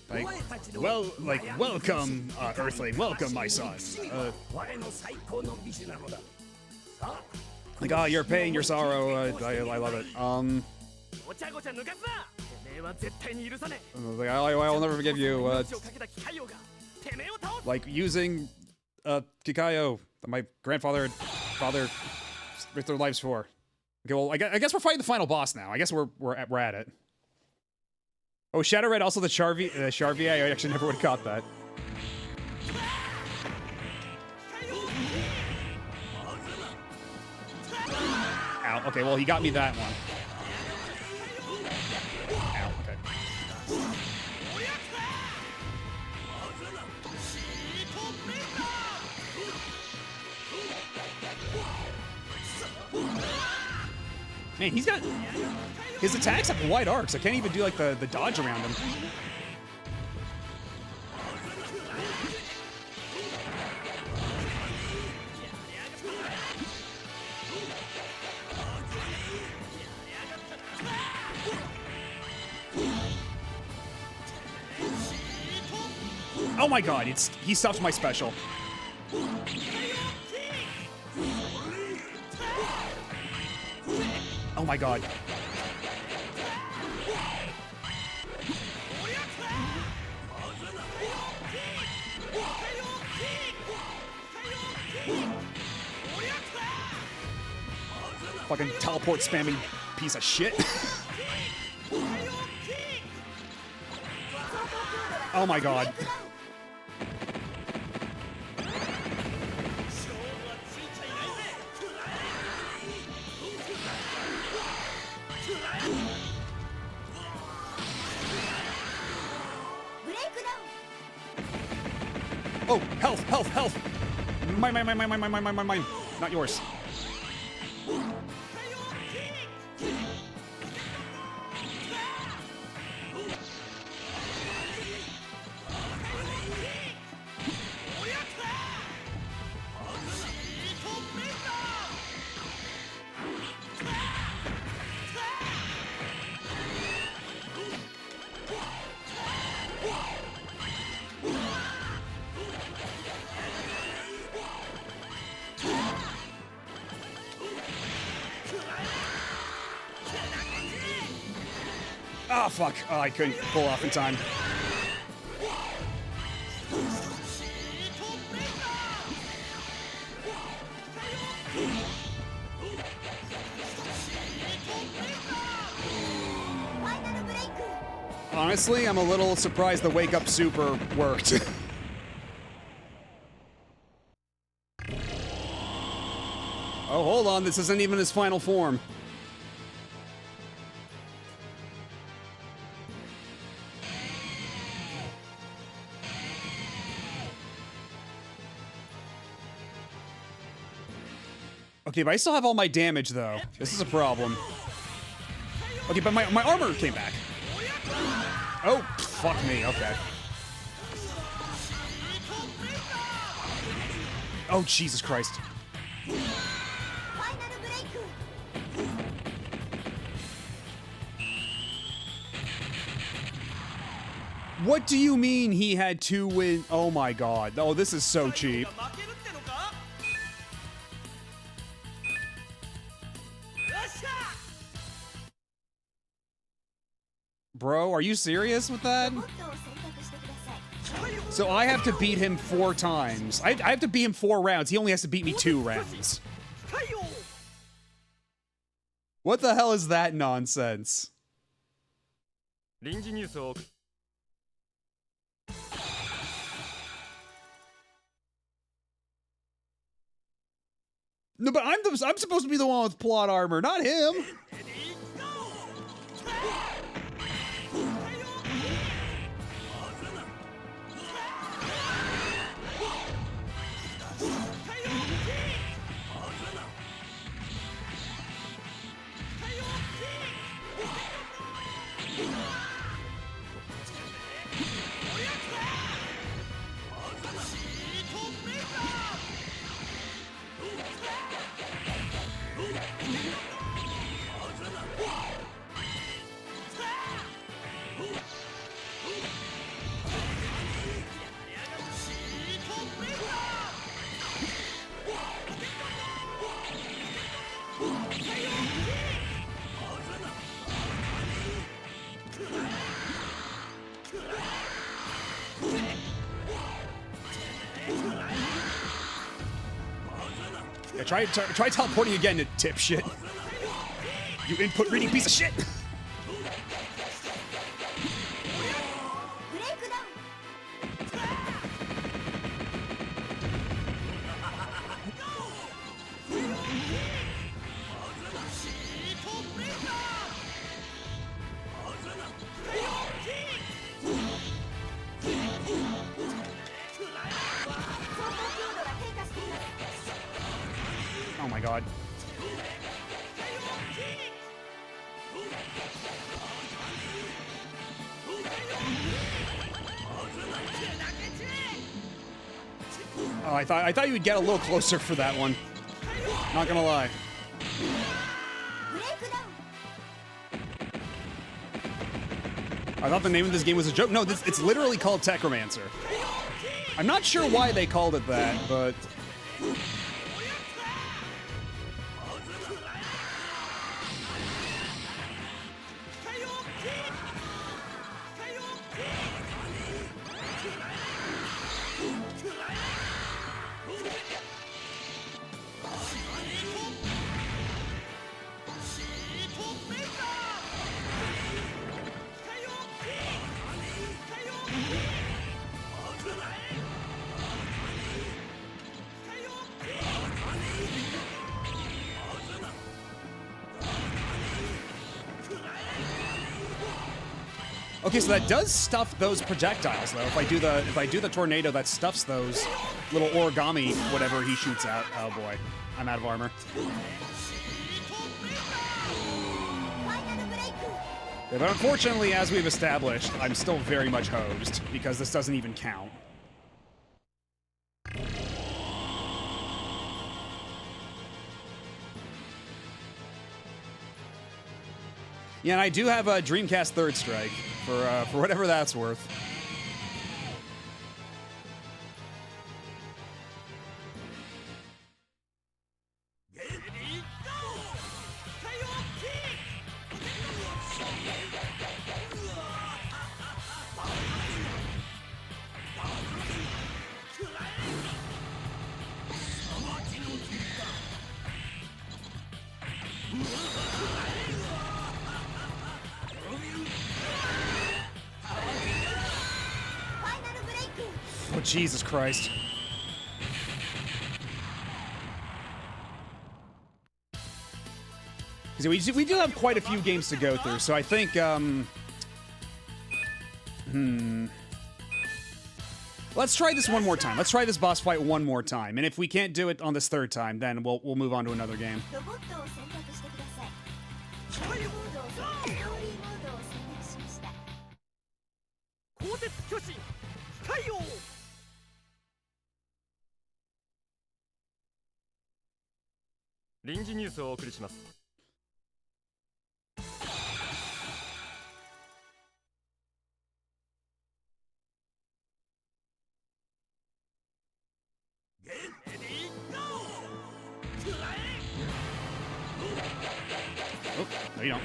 Like, welcome, Earthling. Welcome, my son. 我の最高の美酒なのださあ Like, oh, you're paying your sorrow. I love it. ごちゃごちゃ抜かすなてめえは絶対に許さねえ Like, I'll never forgive you. 命をかけた機械王がてめえを倒す Like using Kikayo, that my grandfather and father risked their lives for. Okay, well, I guess we're fighting the final boss now. I guess we're at it. Oh, Shadow Red, also the Charvier. I actually never would have caught that. Ow. Okay, well, he got me that one. Ow. Okay. Man, he's got... His attacks have wide arcs. I can't even do, like, the dodge around him. Oh my god, he stopped my special. Oh my god. Fucking teleport spamming piece of shit. Oh my god. Oh, health, health, health. Mine. Not yours. Oh, fuck. Oh, I couldn't pull off in time. Honestly, I'm a little surprised the Wake Up Super worked. Oh, hold on. This isn't even his final form. Okay, but I still have all my damage, though. This is a problem. Okay, but my armor came back. Oh, fuck me. Okay. Oh, Jesus Christ. What do you mean he had 2 wins? Oh my god. Oh, this is so cheap. Bro, are you serious with that? So I have to beat him 4 times. I have to beat him 4 rounds. He only has to beat me 2 rounds. What the hell is that nonsense? 臨時ニュースを No, but I'm supposed to be the one with plot armor, not him. Yeah, try teleporting again, you dipshit. You input reading piece of shit. ブレイクダウン Oh my god. Oh, I thought you would get a little closer for that one. Not gonna lie. ブレイクダウン I thought the name of this game was a joke. No, it's literally called Techromancer. I'm not sure why they called it that, but... Okay, so that does stuff those projectiles, though. If I do the tornado, that stuffs those little origami, whatever he shoots out. Oh boy, I'm out of armor. ファイナルブレイク Yeah, but unfortunately, as we've established, I'm still very much hosed because this doesn't even count. Yeah, and I do have a Dreamcast Third Strike for whatever that's worth. Oh, Jesus Christ. So we do have quite a few games to go through, so I think, let's try this one more time. Let's try this boss fight one more time, and if we can't do it on this third time, then we'll move on to another game. ロボットを選択してくださいストーリーモードを選択しました鋼鉄巨神海王臨時ニュースをお送りします。Oh, no you don't.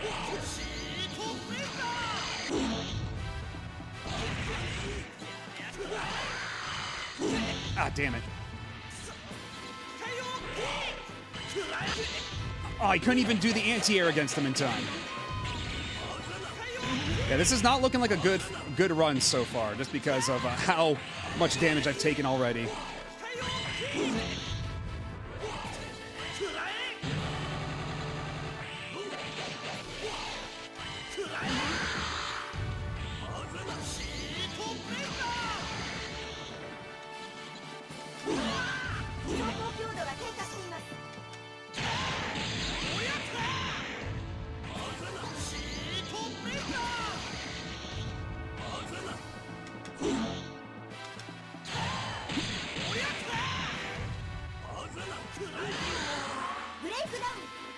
Ah, damn it. Oh, I couldn't even do the anti-air against them in time. Yeah, this is not looking like a good run so far, just because of how much damage I've taken already.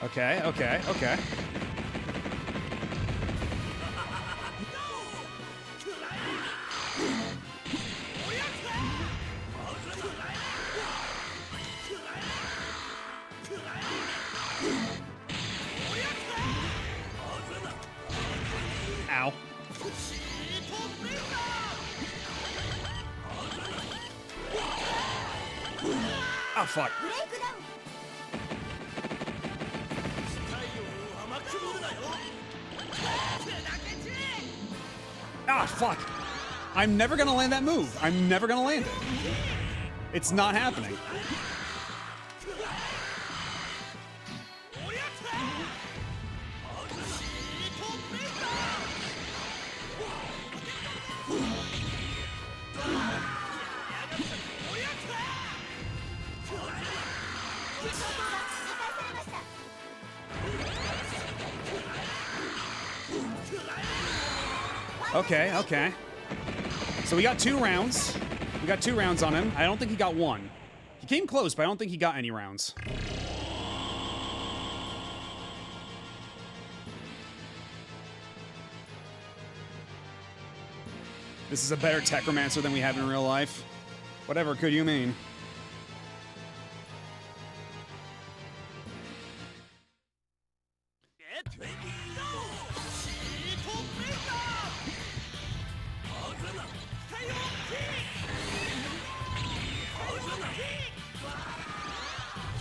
Okay, okay, okay. Ow. Oh, fuck. ブレイクダウン Ah, fuck. I'm never gonna land that move. I'm never gonna land it. It's not happening. Okay, okay. So we got 2 rounds. We got 2 rounds on him. I don't think he got 1. He came close, but I don't think he got any rounds. This is a better Techromancer than we have in real life. Whatever could you mean?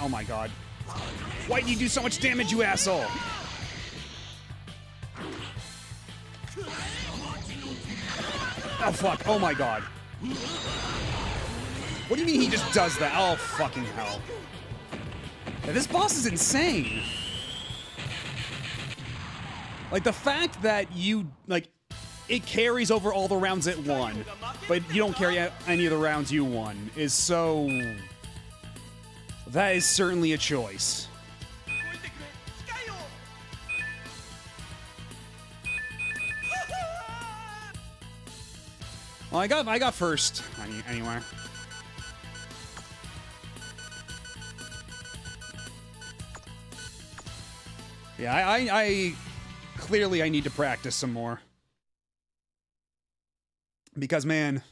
Oh my god. Why do you do so much damage, you asshole? Oh fuck, oh my god. What do you mean he just does that? Oh fucking hell. Yeah, this boss is insane. Like the fact that you, like, it carries over all the rounds it won, but you don't carry out any of the rounds you won is so... That is certainly a choice. Well, I got first anyway. Yeah, I clearly I need to practice some more. Because man,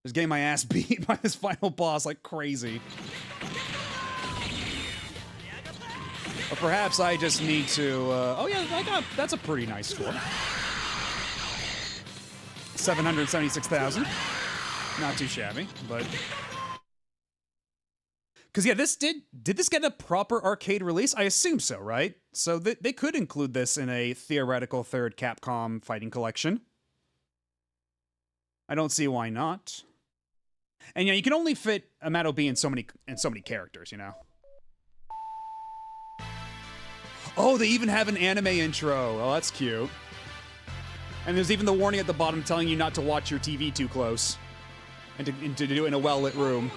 just getting my ass beat by this final boss like crazy. Or perhaps I just need to, oh yeah, that's a pretty nice score. 776,000. Not too shabby, but... Because yeah, did this get a proper arcade release? I assume so, right? So they could include this in a theoretical third Capcom fighting collection. I don't see why not. And yeah, you can only fit Amato B in so many characters, you know. Oh, they even have an anime intro. Oh, that's cute. And there's even the warning at the bottom telling you not to watch your TV too close. And to do it in a well-lit room.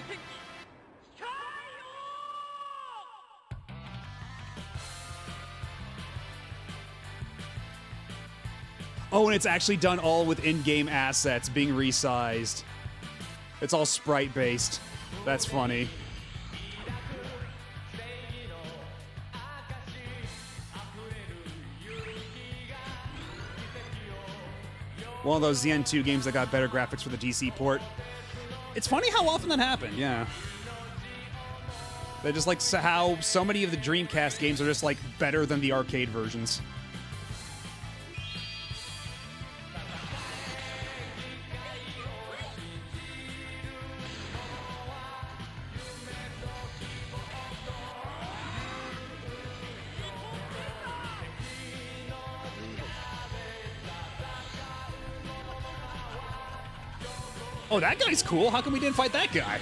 Oh, and it's actually done all with in-game assets being resized. It's all sprite-based. That's funny. One of those ZN2 games that got better graphics for the DC port. It's funny how often that happened, yeah. They're just like how so many of the Dreamcast games are just like better than the arcade versions. Oh, that guy's cool. How come we didn't fight that guy?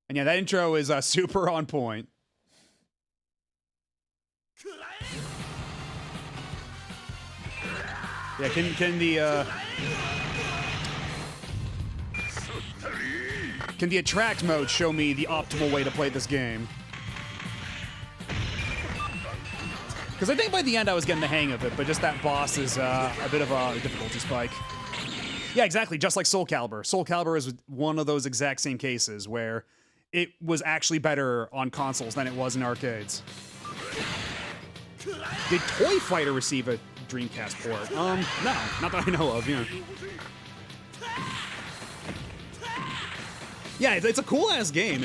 And yeah, that intro is super on point. Yeah, can the attract mode show me the optimal way to play this game? Because I think by the end I was getting the hang of it, but just that boss is a bit of a difficulty spike. Yeah, exactly, just like Soul Calibur. Soul Calibur is one of those exact same cases where it was actually better on consoles than it was in arcades. Did Toy Fighter receive a Dreamcast port? No, not that I know of, yeah. Yeah, it's a cool-ass game.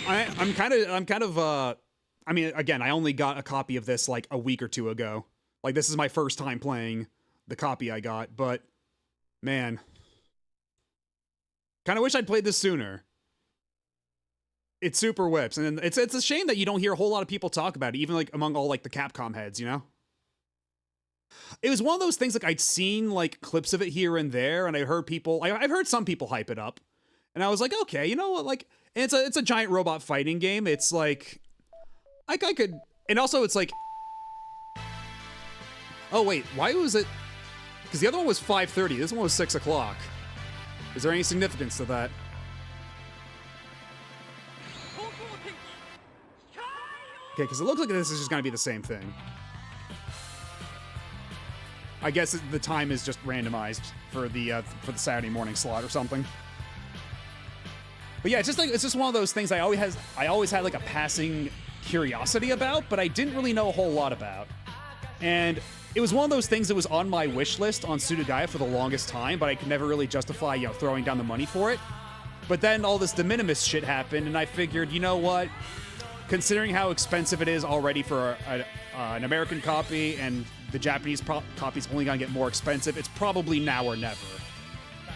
I'm kind of I mean, again, I only got a copy of this like a week or two ago. Like, this is my first time playing the copy I got, but man, kind of wish I'd played this sooner. It super whips, and it's a shame that you don't hear a whole lot of people talk about it, even like among all like the Capcom heads, you know. It was one of those things like I'd seen like clips of it here and there, and I heard people, I've heard some people hype it up, and I was like, okay, you know what, like it's a giant robot fighting game. It's like I could, and also it's like, oh wait, why was it? Because the other one was 5:30, this one was 6 o'clock. Is there any significance to that? Okay, because it looks like this is just going to be the same thing. I guess the time is just randomized for the Saturday morning slot or something. But yeah, it's just one of those things I always had like a passing curiosity about, but I didn't really know a whole lot about. And it was one of those things that was on my wish list on Sudagaya for the longest time, but I could never really justify, you know, throwing down the money for it. But then all this de minimis shit happened, and I figured, you know what? Considering how expensive it is already for an American copy, and the Japanese copy's only gonna get more expensive, it's probably now or never,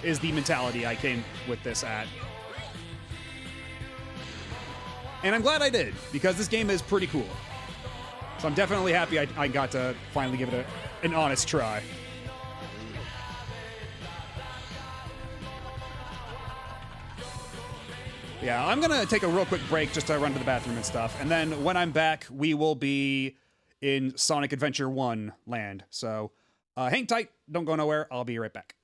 is the mentality I came with this at. And I'm glad I did, because this game is pretty cool. So I'm definitely happy I got to finally give it an honest try. Yeah, I'm gonna take a real quick break just to run to the bathroom and stuff, and then when I'm back, we will be in Sonic Adventure 1 land. So hang tight, don't go nowhere, I'll be right back.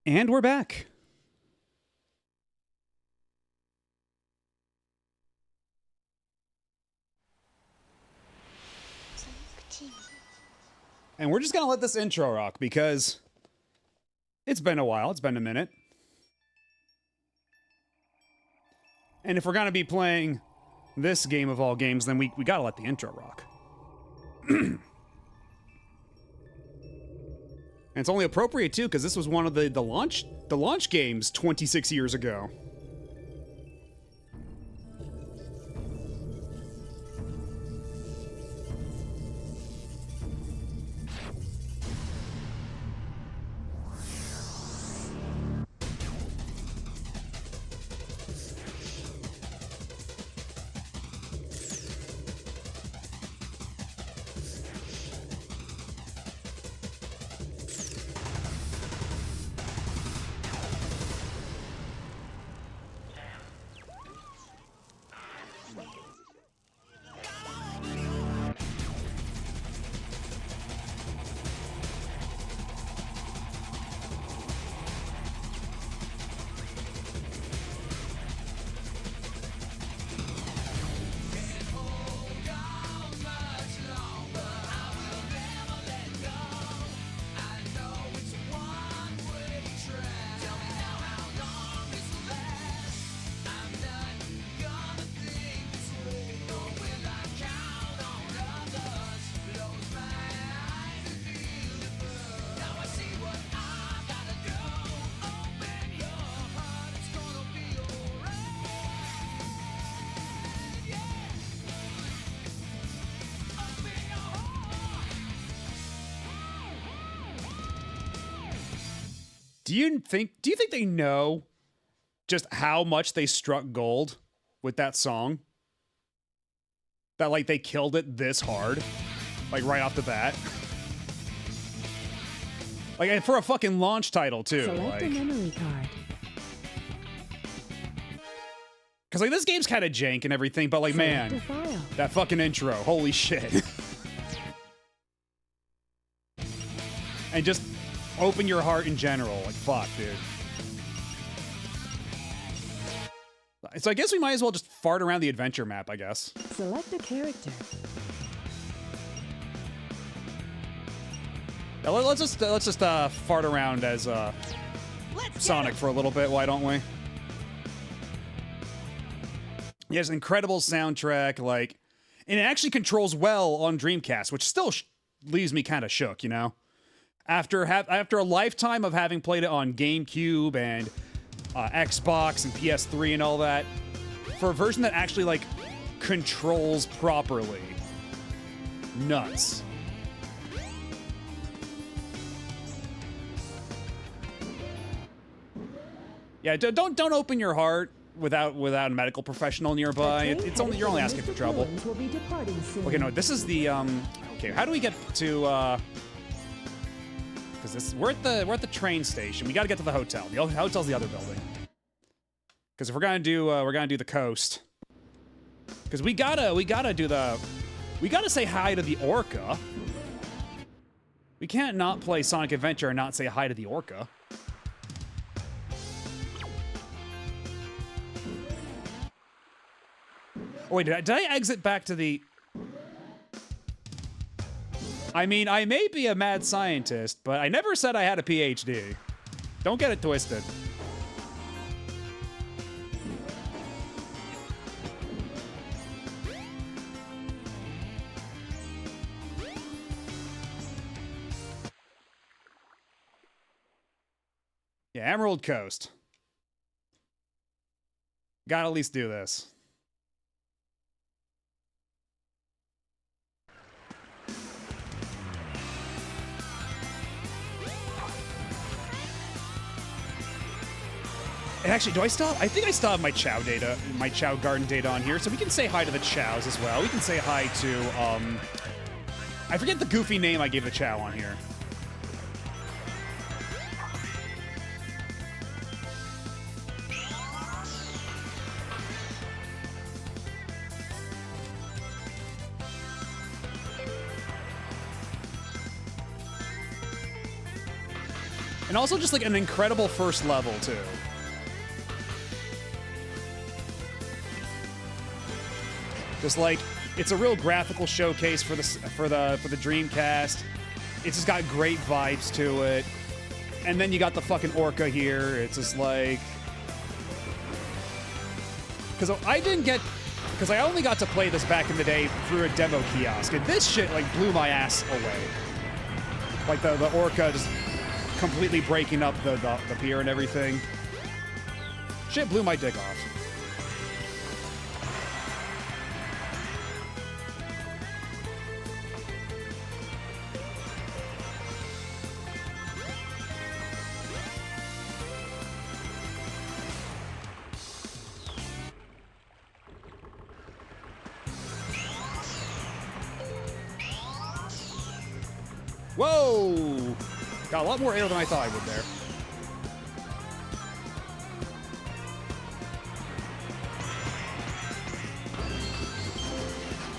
And we're back. And we're just going to let this intro rock because it's been a while. It's been a minute. And if we're going to be playing this game of all games, then we got to let the intro rock. And it's only appropriate, too, because this was one of the launch games 26 years ago. Do you think they know just how much they struck gold with that song? That, like, they killed it this hard? Like, right off the bat? Like, and for a fucking launch title, too. Select a memory card. Because, like, this game's kind of jank and everything, but, like, Select man, a file. that fucking intro, holy shit. And just open your heart in general. Like, fuck, dude. So I guess we might as well just fart around the adventure map, I guess. Select a character. Yeah, let's just fart around as Sonic for a little bit, why don't we? He has an incredible soundtrack, like, and it actually controls well on Dreamcast, which still leaves me kind of shook, you know? After a lifetime of having played it on GameCube and Xbox and PS3 and all that, for a version that actually, like, controls properly, nuts. Yeah, don't open your heart without a medical professional nearby. It's only you're only asking for trouble. Okay, no, this is the okay. How do we get to? Because we're at the train station. We got to get to the hotel. The hotel's the other building. Because if we're gonna do the coast. Because we gotta say hi to the orca. We can't not play Sonic Adventure and not say hi to the orca. Oh, wait, did I exit back to the... I mean, I may be a mad scientist, but I never said I had a PhD. Don't get it twisted. Yeah, Emerald Coast. Gotta at least do this. And actually, do I still have, I think I still have my Chow data, my Chow Garden data on here, so we can say hi to the Chows as well. We can say hi to, I forget the goofy name I gave the Chow on here. And also just like an incredible first level too. Just like it's a real graphical showcase for the Dreamcast. It's just got great vibes to it. And then you got the fucking Orca here. It's just like, because I only got to play this back in the day through a demo kiosk, and this shit like blew my ass away. Like the Orca just completely breaking up the pier and everything. Shit blew my dick off. Whoa! Got a lot more air than I thought I would there.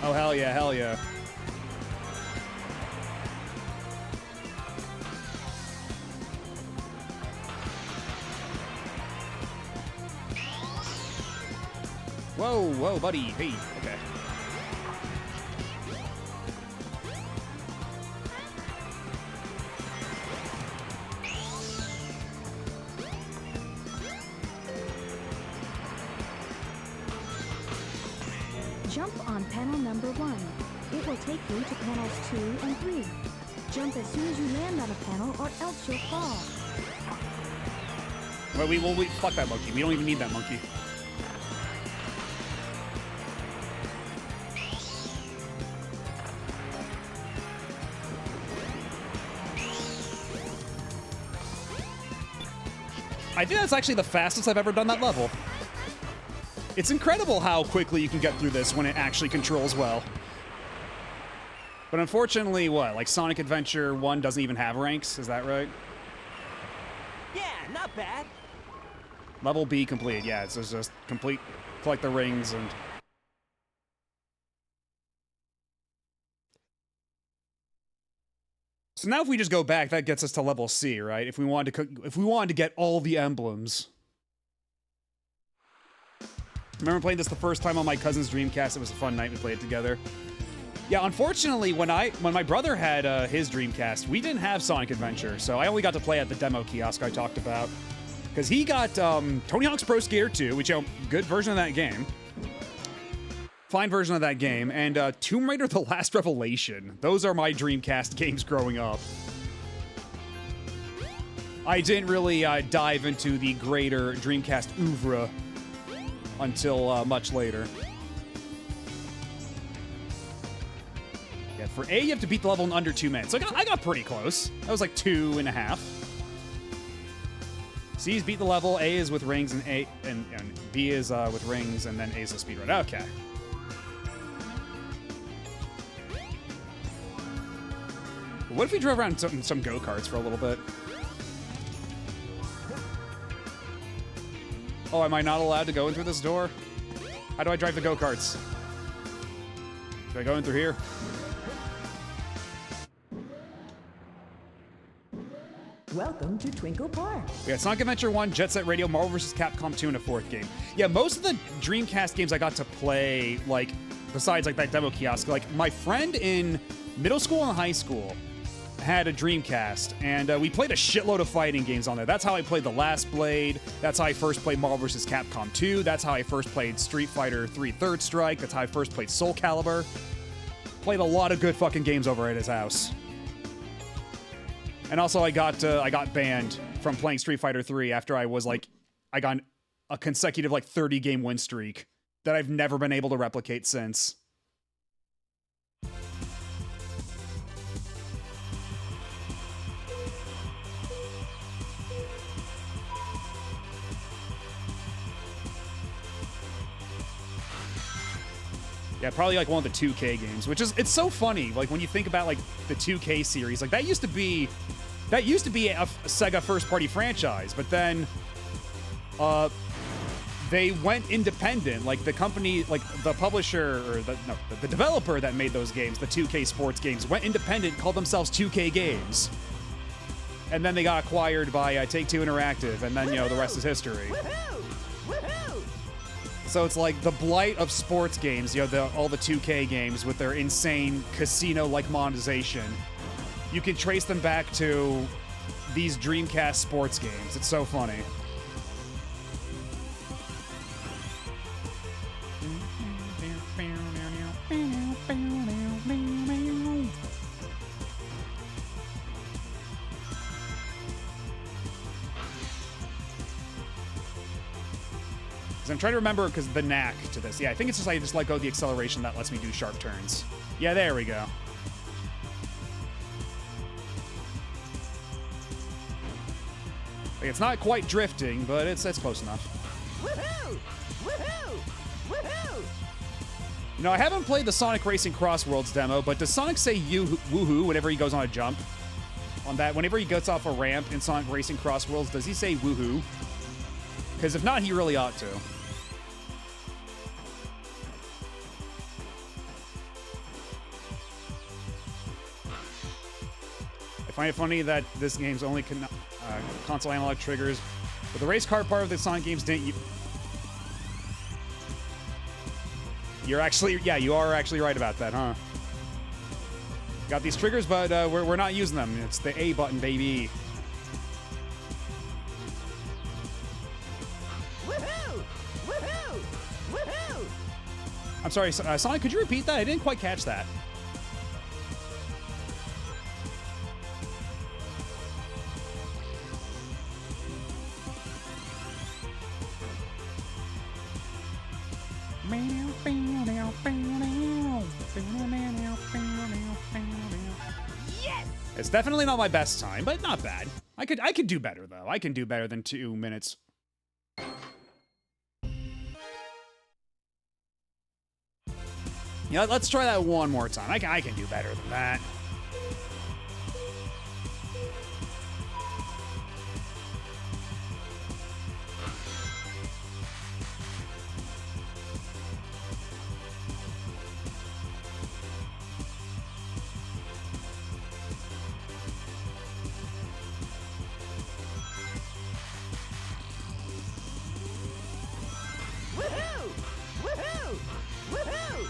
Oh, hell yeah, hell yeah. Whoa, whoa, buddy. Hey, okay. Jump on panel number 1. It will take you to panels 2 and 3. Jump as soon as you land on a panel or else you'll fall. Well, fuck that monkey. We don't even need that monkey. I think that's actually the fastest I've ever done that level. It's incredible how quickly you can get through this when it actually controls well. But unfortunately, like Sonic Adventure 1 doesn't even have ranks, is that right? Yeah, not bad. Level B complete, yeah, it's just complete, collect the rings and... So now if we just go back, that gets us to level C, right? If we wanted to get all the emblems. I remember playing this the first time on my cousin's Dreamcast. It was a fun night. We played it together. Yeah, unfortunately, when my brother had his Dreamcast, we didn't have Sonic Adventure, so I only got to play at the demo kiosk I talked about. Because he got Tony Hawk's Pro Skater 2, which, good version of that game. Fine version of that game. And Tomb Raider The Last Revelation. Those are my Dreamcast games growing up. I didn't really dive into the greater Dreamcast oeuvre until much later. Yeah, for A, you have to beat the level in under 2 minutes. So I got pretty close. I was like 2.5. C is beat the level, A is with rings, and B is with rings, and then A is the speedrun. Okay. What if we drove around some go-karts for a little bit? Oh, am I not allowed to go in through this door? How do I drive the go-karts? Should I go in through here? Welcome to Twinkle Park. We got Sonic Adventure 1, Jet Set Radio, Marvel vs. Capcom 2, and a 4th game. Yeah, most of the Dreamcast games I got to play, like, besides, like, that demo kiosk, like, my friend in middle school and high school had a Dreamcast, and we played a shitload of fighting games on there. That's how I played The Last Blade. That's how I first played Marvel vs. Capcom 2. That's how I first played Street Fighter 3 Third Strike. That's how I first played Soul Calibur. Played a lot of good fucking games over at his house. And also I got banned from playing Street Fighter 3 after I got a consecutive 30 game win streak that I've never been able to replicate since. Yeah, probably one of the 2K games, which is, it's so funny. Like when you think about the 2K series, that used to be a Sega first party franchise, but then they went independent. Like the company, the publisher or the developer that made those games, the 2K sports games, went independent, called themselves 2K Games. and then they got acquired by Take-Two Interactive, and then, you know, the rest is history. Woohoo! Woohoo! So it's like the blight of sports games, you know, all the 2K games with their insane casino-like monetization. You can trace them back to these Dreamcast sports games. It's so funny. I'm trying to remember because the knack to this. Yeah, I think it's just I just let go of the acceleration that lets me do sharp turns. Yeah, there we go. Like, it's not quite drifting, but it's close enough. Woohoo! Woohoo! Woohoo! You know, I haven't played the Sonic Racing Cross Worlds demo, but does Sonic say woohoo whenever he goes on a jump? On that, whenever he gets off a ramp in Sonic Racing Cross Worlds, does he say woohoo? Because if not, he really ought to. I find it funny that this game's only console analog triggers, but the race car part of the Sonic games didn't. You're actually, yeah, you are actually right about that, huh? Got these triggers, but we're not using them. It's the A button, baby. Woohoo! Woohoo! Woohoo! I'm sorry, Sonic, could you repeat that? I didn't quite catch that. Yes! It's definitely not my best time, but not bad. I could do better though. I can do better than 2 minutes. Yeah, let's try that one more time. I can do better than that. Woohoo! Woohoo! Woohoo!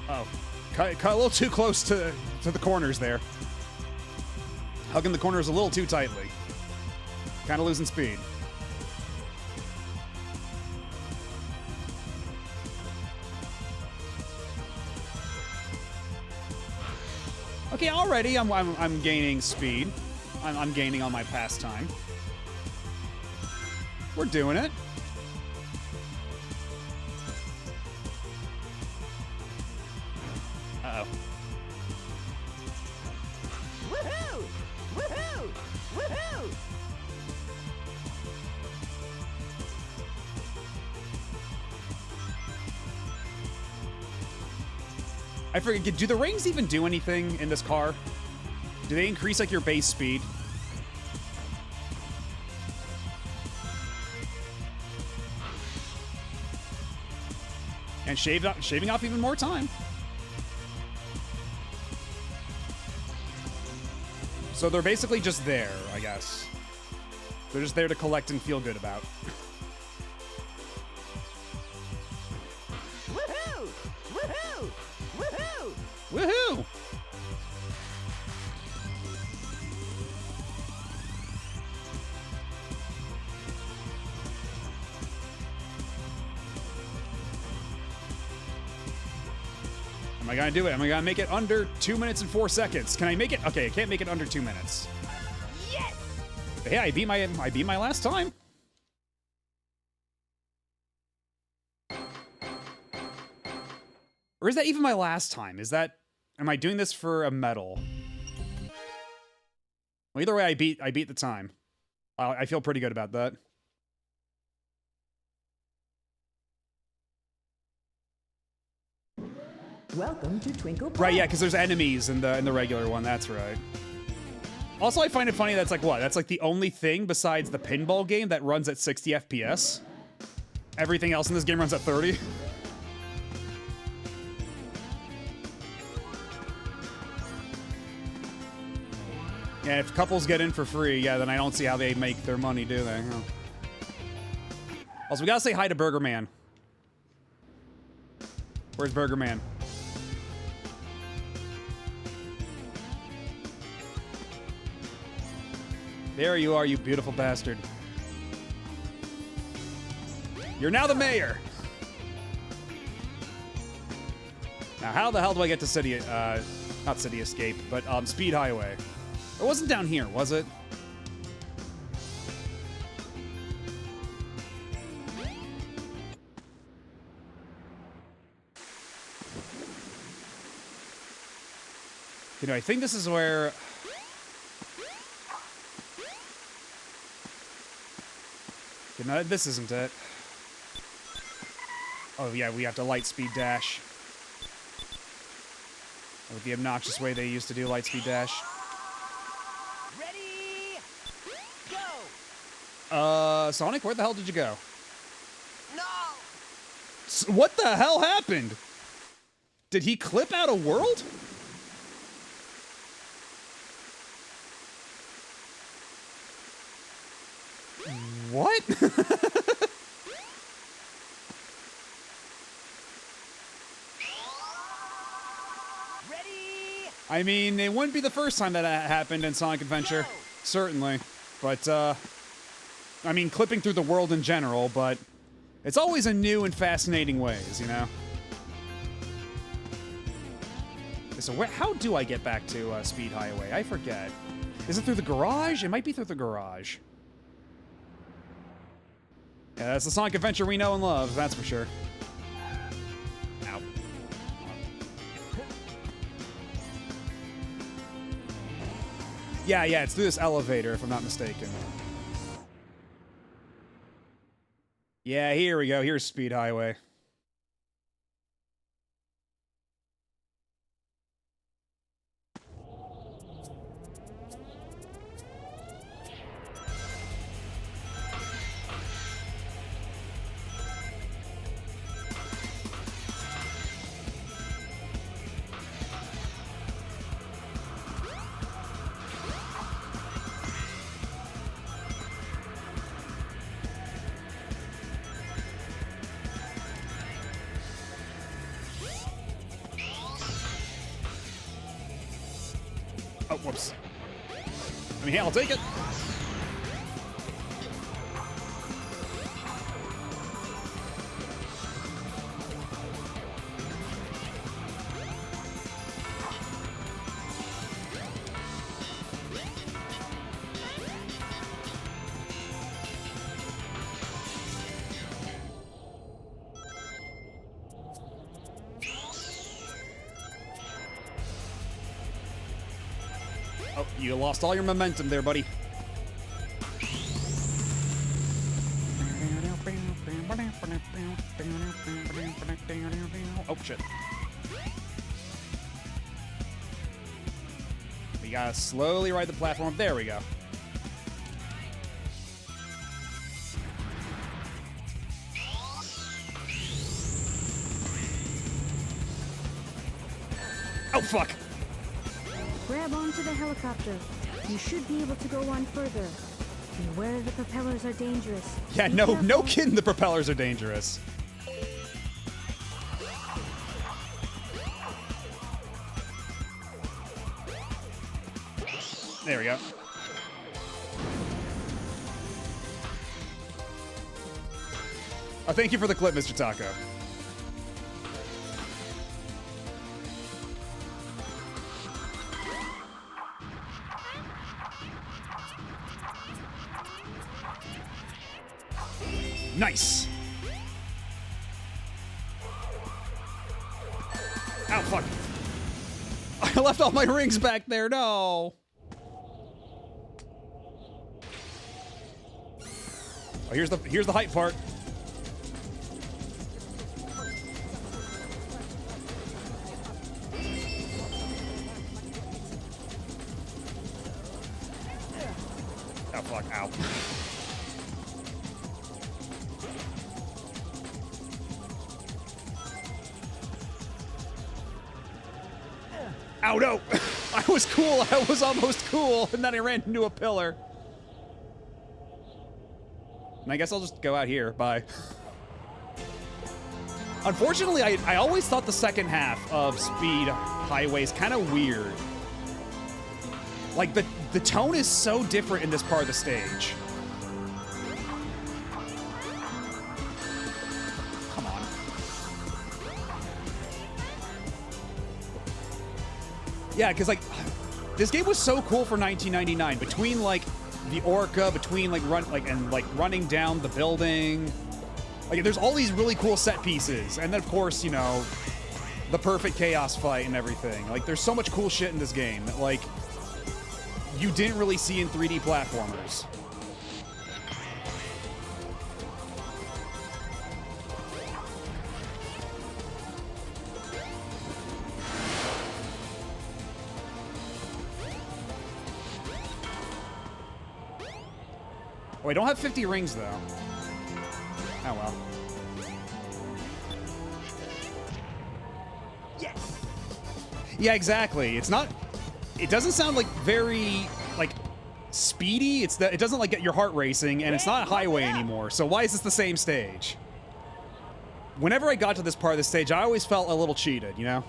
Oh, cut a little too close to the corners there. Hugging the corners a little too tightly. Kind of losing speed. Okay, already I'm gaining speed. I'm gaining on my pastime. We're doing it. Uh-oh. Woohoo! Woohoo! Woohoo! I forget, do the rings even do anything in this car? Do they increase, like, your base speed? And shaving off even more time. So they're basically just there, I guess. They're just there to collect and feel good about. Woohoo! Woohoo! Woohoo! Woohoo! Am I gonna do it? Am I gonna make it under 2 minutes and 4 seconds? Can I make it? Okay, I can't make it under 2 minutes. Yes! But hey, I beat my last time. Or is that even my last time? Am I doing this for a medal? Well, either way, I beat the time. I feel pretty good about that. Welcome to Twinkle Park. Right, yeah, because there's enemies in the regular one. That's right. Also, I find it funny that's like what? That's like the only thing besides the pinball game that runs at 60 FPS. Everything else in this game runs at 30. Yeah, if couples get in for free, yeah, then I don't see how they make their money, do they? Huh. Also, we gotta say hi to Burger Man. Where's Burger Man? There you are, you beautiful bastard. You're now the mayor. Now, how the hell do I get to City, not City Escape, but, Speed Highway? It wasn't down here, was it? You know, I think this is where... Okay, no, this isn't it. Oh, yeah, we have to light speed dash. With the obnoxious way they used to do light speed dash. Ready? Go! Sonic, where the hell did you go? No! What the hell happened? Did he clip out a world? What? Ready? I mean, it wouldn't be the first time that happened in Sonic Adventure. Go! Certainly. But, I mean, clipping through the world in general, but it's always in new and fascinating ways, you know? So how do I get back to Speed Highway? I forget. Is it through the garage? It might be through the garage. Yeah, that's the Sonic Adventure we know and love, that's for sure. Ow. Yeah, it's through this elevator, if I'm not mistaken. Yeah, here we go. Here's Speed Highway. Oh, whoops. I mean, hey, I'll take it. Oh, you lost all your momentum there, buddy. Oh, shit. We gotta slowly ride the platform. There we go. Oh, fuck. Grab onto the helicopter. You should be able to go on further. Beware, the propellers are dangerous. Yeah, Be no careful. kidding, the propellers are dangerous. There we go. Oh, thank you for the clip, Mr. Taco. Nice. Ow, fuck. I left all my rings back there. No. Oh, here's the height part. Oh, fuck. Ow. Ow, no! I was cool, I was almost cool, and then I ran into a pillar. And I guess I'll just go out here, bye. Unfortunately, I always thought the second half of Speed Highway's kind of weird. Like, the tone is so different in this part of the stage. Come on. Yeah, because, like, this game was so cool for 1999. Between, like, the Orca, between, like, running down the building. Like, there's all these really cool set pieces. And then, of course, you know, the perfect chaos fight and everything. Like, there's so much cool shit in this game that, like, you didn't really see in 3D platformers. Oh, I don't have 50 rings, though. Oh, well. Yes! Yeah, exactly. It's not... It doesn't sound, like, very, like, speedy. It doesn't, like, get your heart racing, and it's not a highway anymore. So why is this the same stage? Whenever I got to this part of the stage, I always felt a little cheated, you know?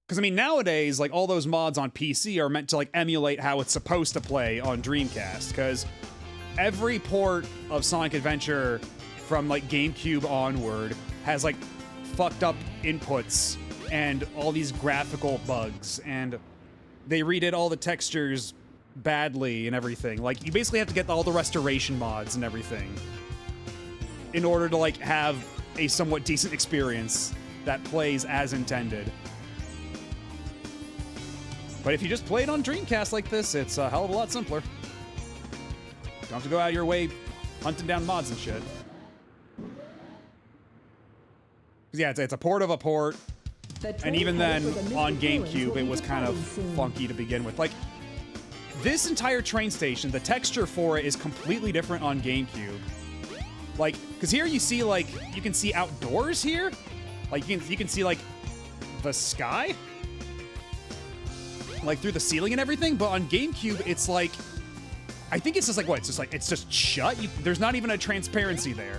Because, I mean, nowadays, like, all those mods on PC are meant to, like, emulate how it's supposed to play on Dreamcast. Because every port of Sonic Adventure from, like, GameCube onward has, like, fucked up inputs and all these graphical bugs. And they redid all the textures badly and everything. Like, you basically have to get all the restoration mods and everything in order to, like, have a somewhat decent experience that plays as intended. But if you just play it on Dreamcast like this, it's a hell of a lot simpler. Don't have to go out of your way hunting down mods and shit. Yeah, it's a port of a port. And even then, on GameCube, it was kind of funky to begin with. Like, this entire train station, the texture for it is completely different on GameCube. Like, because here you see, like, you can see outdoors here. Like, you can see, like, the sky. Like, through the ceiling and everything. But on GameCube, it's like, I think it's just like, what? It's just shut? There's not even a transparency there.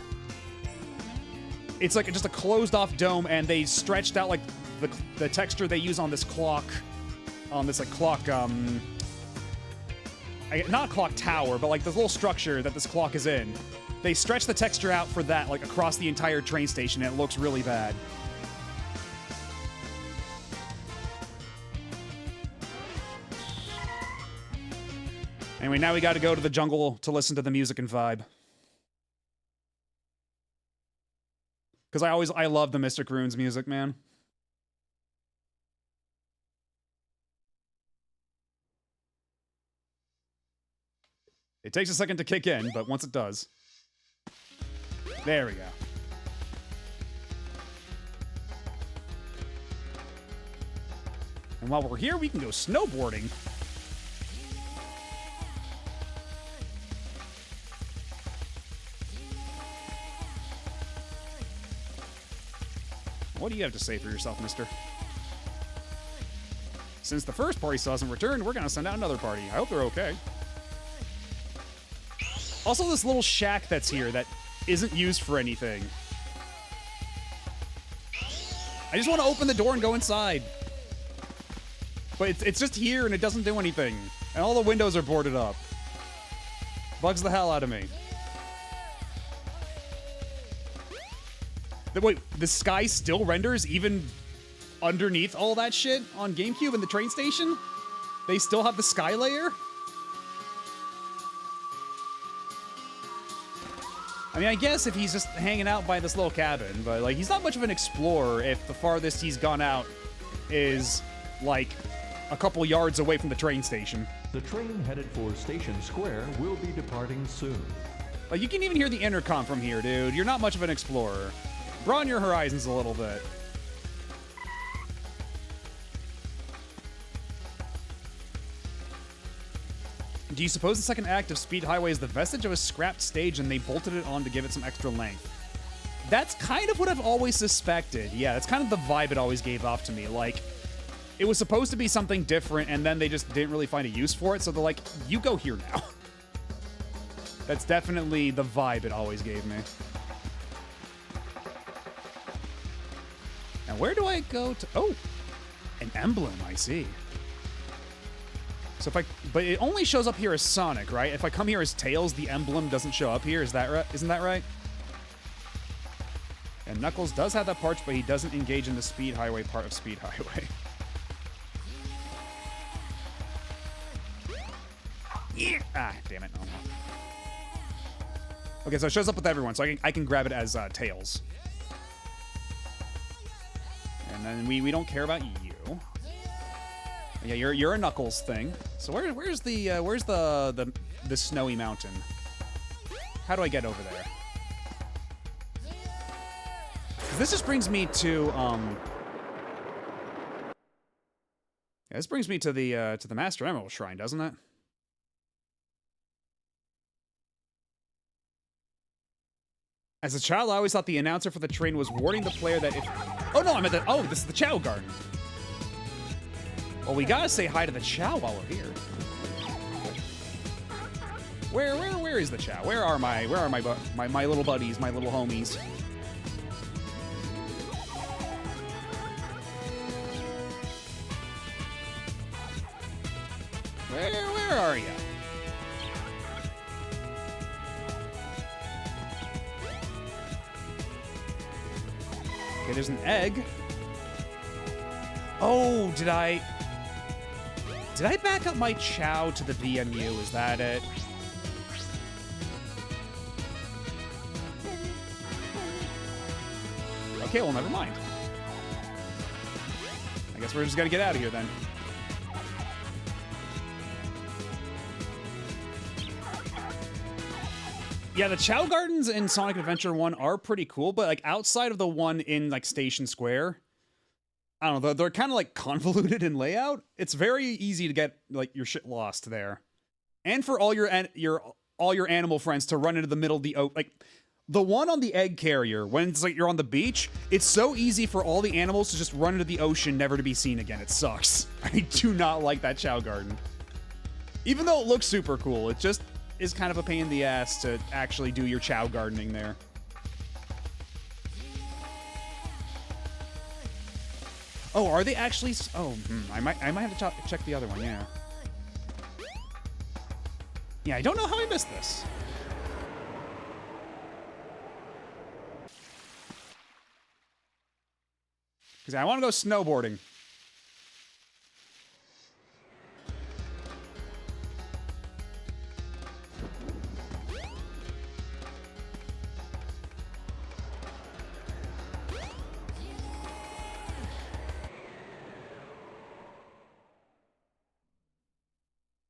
It's like just a closed-off dome, and they stretched out, like, the texture they use on this clock, like, clock, not a clock tower, but, like, this little structure that this clock is in. They stretch the texture out for that, like, across the entire train station, and it looks really bad. Anyway, now we gotta go to the jungle to listen to the music and vibe. Because I love the Mystic Runes music, man. It takes a second to kick in, but once it does. There we go. And while we're here, we can go snowboarding. What do you have to say for yourself, mister? Since the first party still hasn't returned, we're gonna send out another party. I hope they're okay. Also, this little shack that's here that isn't used for anything. I just want to open the door and go inside. But it's just here and it doesn't do anything. And all the windows are boarded up. Bugs the hell out of me. Wait, the sky still renders even underneath all that shit on GameCube and the train station? They still have the sky layer? I mean, I guess if he's just hanging out by this little cabin, but, like, he's not much of an explorer if the farthest he's gone out is, like, a couple yards away from the train station. The train headed for Station Square will be departing soon. Like, you can even hear the intercom from here, dude. You're not much of an explorer. Broaden your horizons a little bit. Do you suppose the second act of Speed Highway is the vestige of a scrapped stage and they bolted it on to give it some extra length? That's kind of what I've always suspected. Yeah, that's kind of the vibe it always gave off to me. Like, it was supposed to be something different, and then they just didn't really find a use for it, so they're like, you go here now. That's definitely the vibe it always gave me. Now, where do I go to... Oh, an emblem, I see. So if I... But it only shows up here as Sonic, right? If I come here as Tails, the emblem doesn't show up here. Is that right? Isn't that right? And Knuckles does have that part, but he doesn't engage in the Speed Highway part of Speed Highway. Yeah. Ah, damn it. Oh, no. Okay, so it shows up with everyone, so I can grab it as Tails. And then we don't care about you. Yeah, you're a Knuckles thing. So where's the snowy mountain? How do I get over there? This just brings me to yeah, this brings me to the Master Emerald Shrine, doesn't it? As a child, I always thought the announcer for the train was warning the player that if... Oh, no, I'm at the... Oh, this is the Chow Garden. Well, we gotta say hi to the Chow while we're here. Where is the Chow? Where are my little buddies, my little homies? Where are you? Okay, there's an egg. Oh, did I back up my Chow to the VMU? Is that it? Okay, well, never mind. I guess we're just gonna get out of here then. Yeah, the Chow Gardens in Sonic Adventure 1 are pretty cool, but like outside of the one in like Station Square, I don't know, they're kind of like convoluted in layout. It's very easy to get like your shit lost there. And for all your animal friends to run into the middle of the like the one on the egg carrier, when it's like you're on the beach, it's so easy for all the animals to just run into the ocean, never to be seen again. It sucks. I do not like that Chow Garden. Even though it looks super cool, it just is kind of a pain in the ass to actually do your Chow gardening there. Oh, are they actually? Oh, I might have to check the other one. Yeah. Yeah, I don't know how I missed this. Because I want to go snowboarding.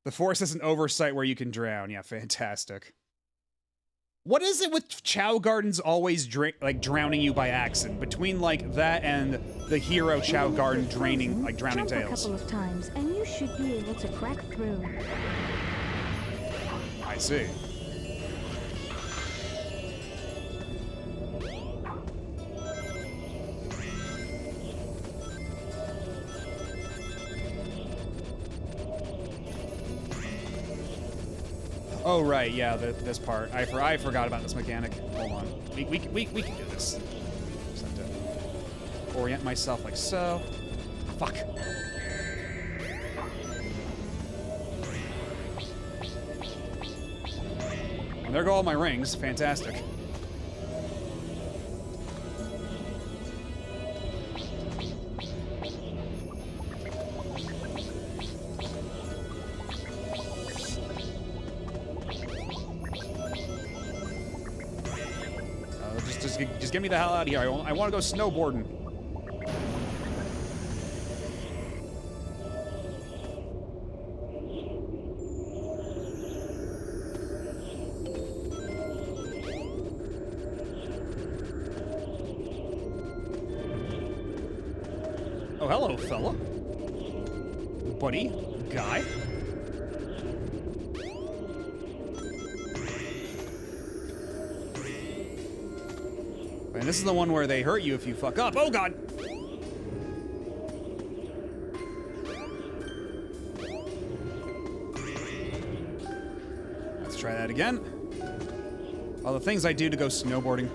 The forest has an oversight where you can drown. Yeah, fantastic. What is it with Chow Gardens always drowning you by accident? Between like that and the hero Chow Garden drowning Jump Tails. a couple of times, and you should be able to crack through. I see. Oh right, yeah, this part. I forgot about this mechanic. Hold on, we can do this. Just have to orient myself like so. Fuck. And there go all my rings. Fantastic. Just get me the hell out of here. I want to go snowboarding. Oh, hello, fella. Buddy. Guy. And this is the one where they hurt you if you fuck up. Oh, God! Let's try that again. All the things I do to go snowboarding.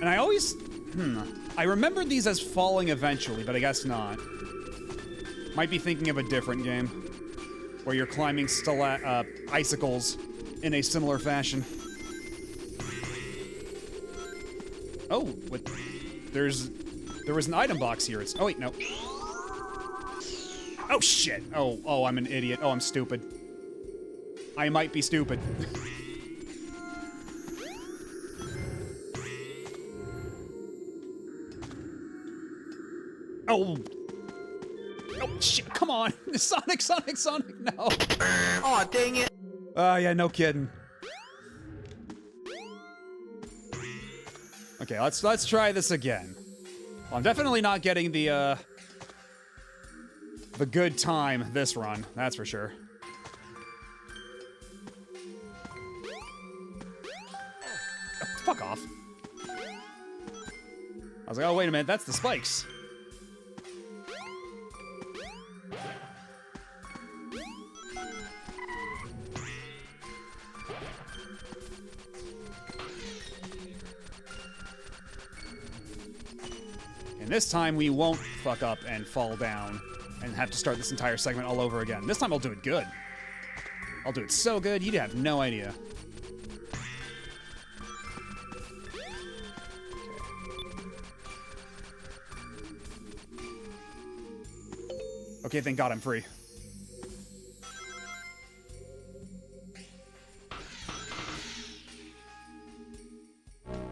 And I always... I remembered these as falling eventually, but I guess not. Might be thinking of a different game. Where you're climbing icicles in a similar fashion. Oh, what? There was an item box here. Oh, wait, no. Oh, shit. Oh, I'm an idiot. Oh, I'm stupid. I might be stupid. Oh. Oh, shit. Come on. Sonic, no. Aw, dang it. Oh, yeah, no kidding. Okay, let's try this again. Well, I'm definitely not getting the good time this run. That's for sure. Oh, fuck off. I was like, oh, wait a minute. That's the spikes. And this time we won't fuck up and fall down and have to start this entire segment all over again. This time I'll do it good. I'll do it so good, you'd have no idea. Okay, thank God I'm free.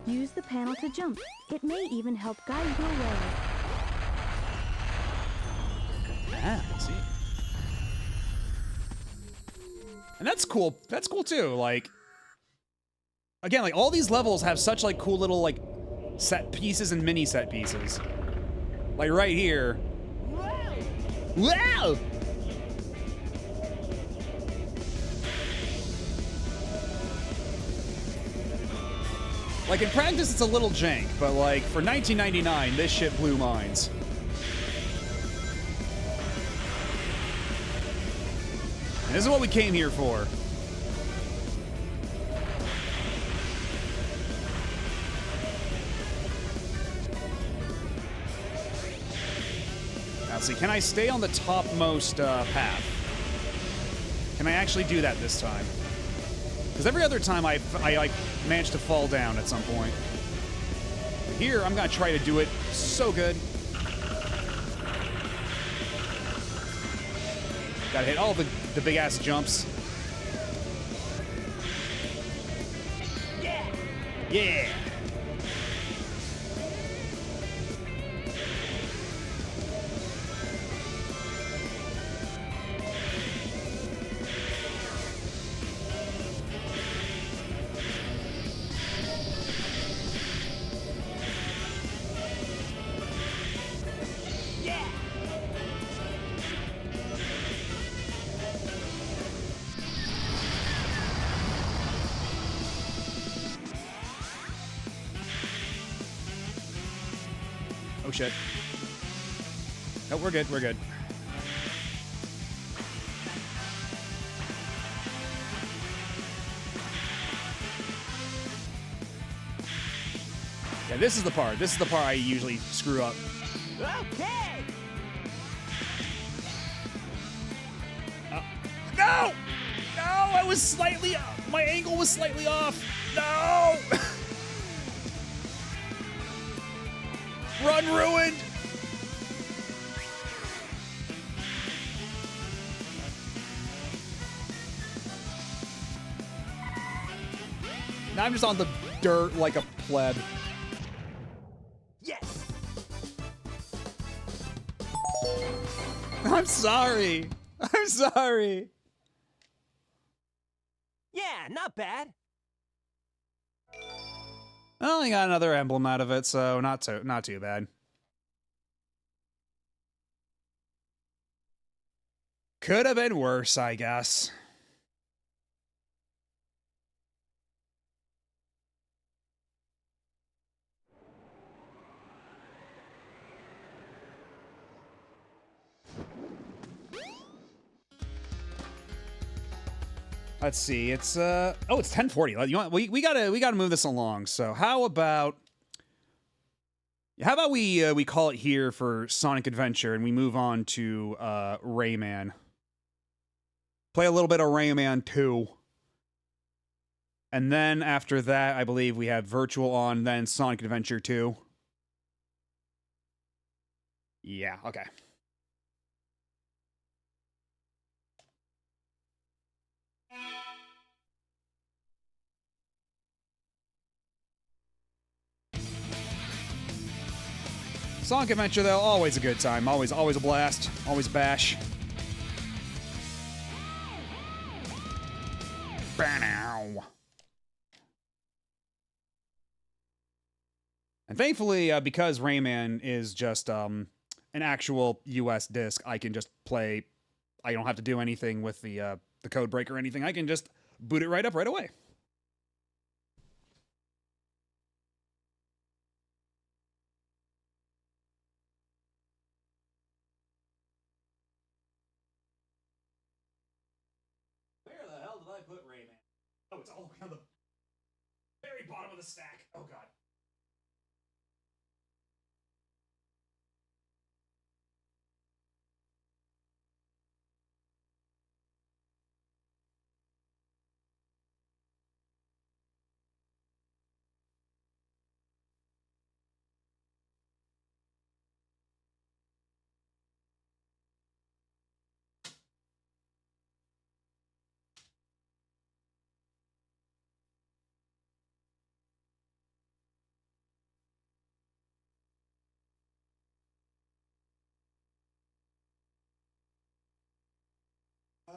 Use the panel to jump. It may even help guide your way. Ah, I see. And that's cool. That's cool too. Like, again, like all these levels have such like cool little like set pieces and mini set pieces. Like right here. Wow! Like in practice, it's a little jank, but like for 1999, this shit blew minds. And this is what we came here for. Now, see, can I stay on the topmost path? Can I actually do that this time? Because every other time I like managed to fall down at some point. But here, I'm gonna try to do it so good. Gotta hit all the big ass jumps. Yeah. Yeah. Yeah. Oh shit. No, we're good, we're good. Yeah, this is the part. This is the part I usually screw up. Okay. No! No, I was slightly... My angle was slightly off. No! Run ruined! Now I'm just on the dirt like a pleb. Yes. I'm sorry. I'm sorry. Yeah, not bad. Well, you got another emblem out of it, so not too bad. Could have been worse, I guess. Let's see. It's oh, it's 10:40. You know what? We gotta move this along. So how about we call it here for Sonic Adventure and we move on to Rayman. Play a little bit of Rayman 2. And then after that, I believe we have Virtual on, then Sonic Adventure 2. Yeah, okay. Sonic Adventure, though, always a good time. Always a blast. Always bash. Bow. And thankfully, because Rayman is just an actual US disc, I can just play. I don't have to do anything with the code breaker or anything. I can just boot it right up right away. Where the hell did I put Rayman? Oh, it's all the way on the very bottom of the stack. Oh, God.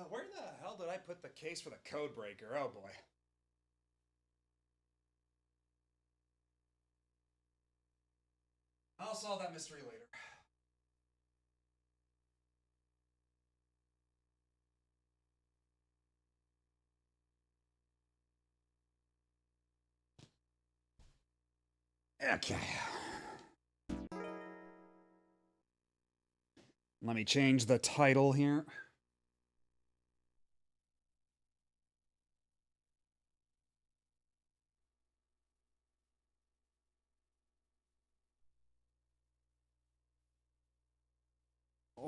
Where the hell did I put the case for the code breaker? Oh boy. I'll solve that mystery later. Okay. Let me change the title here.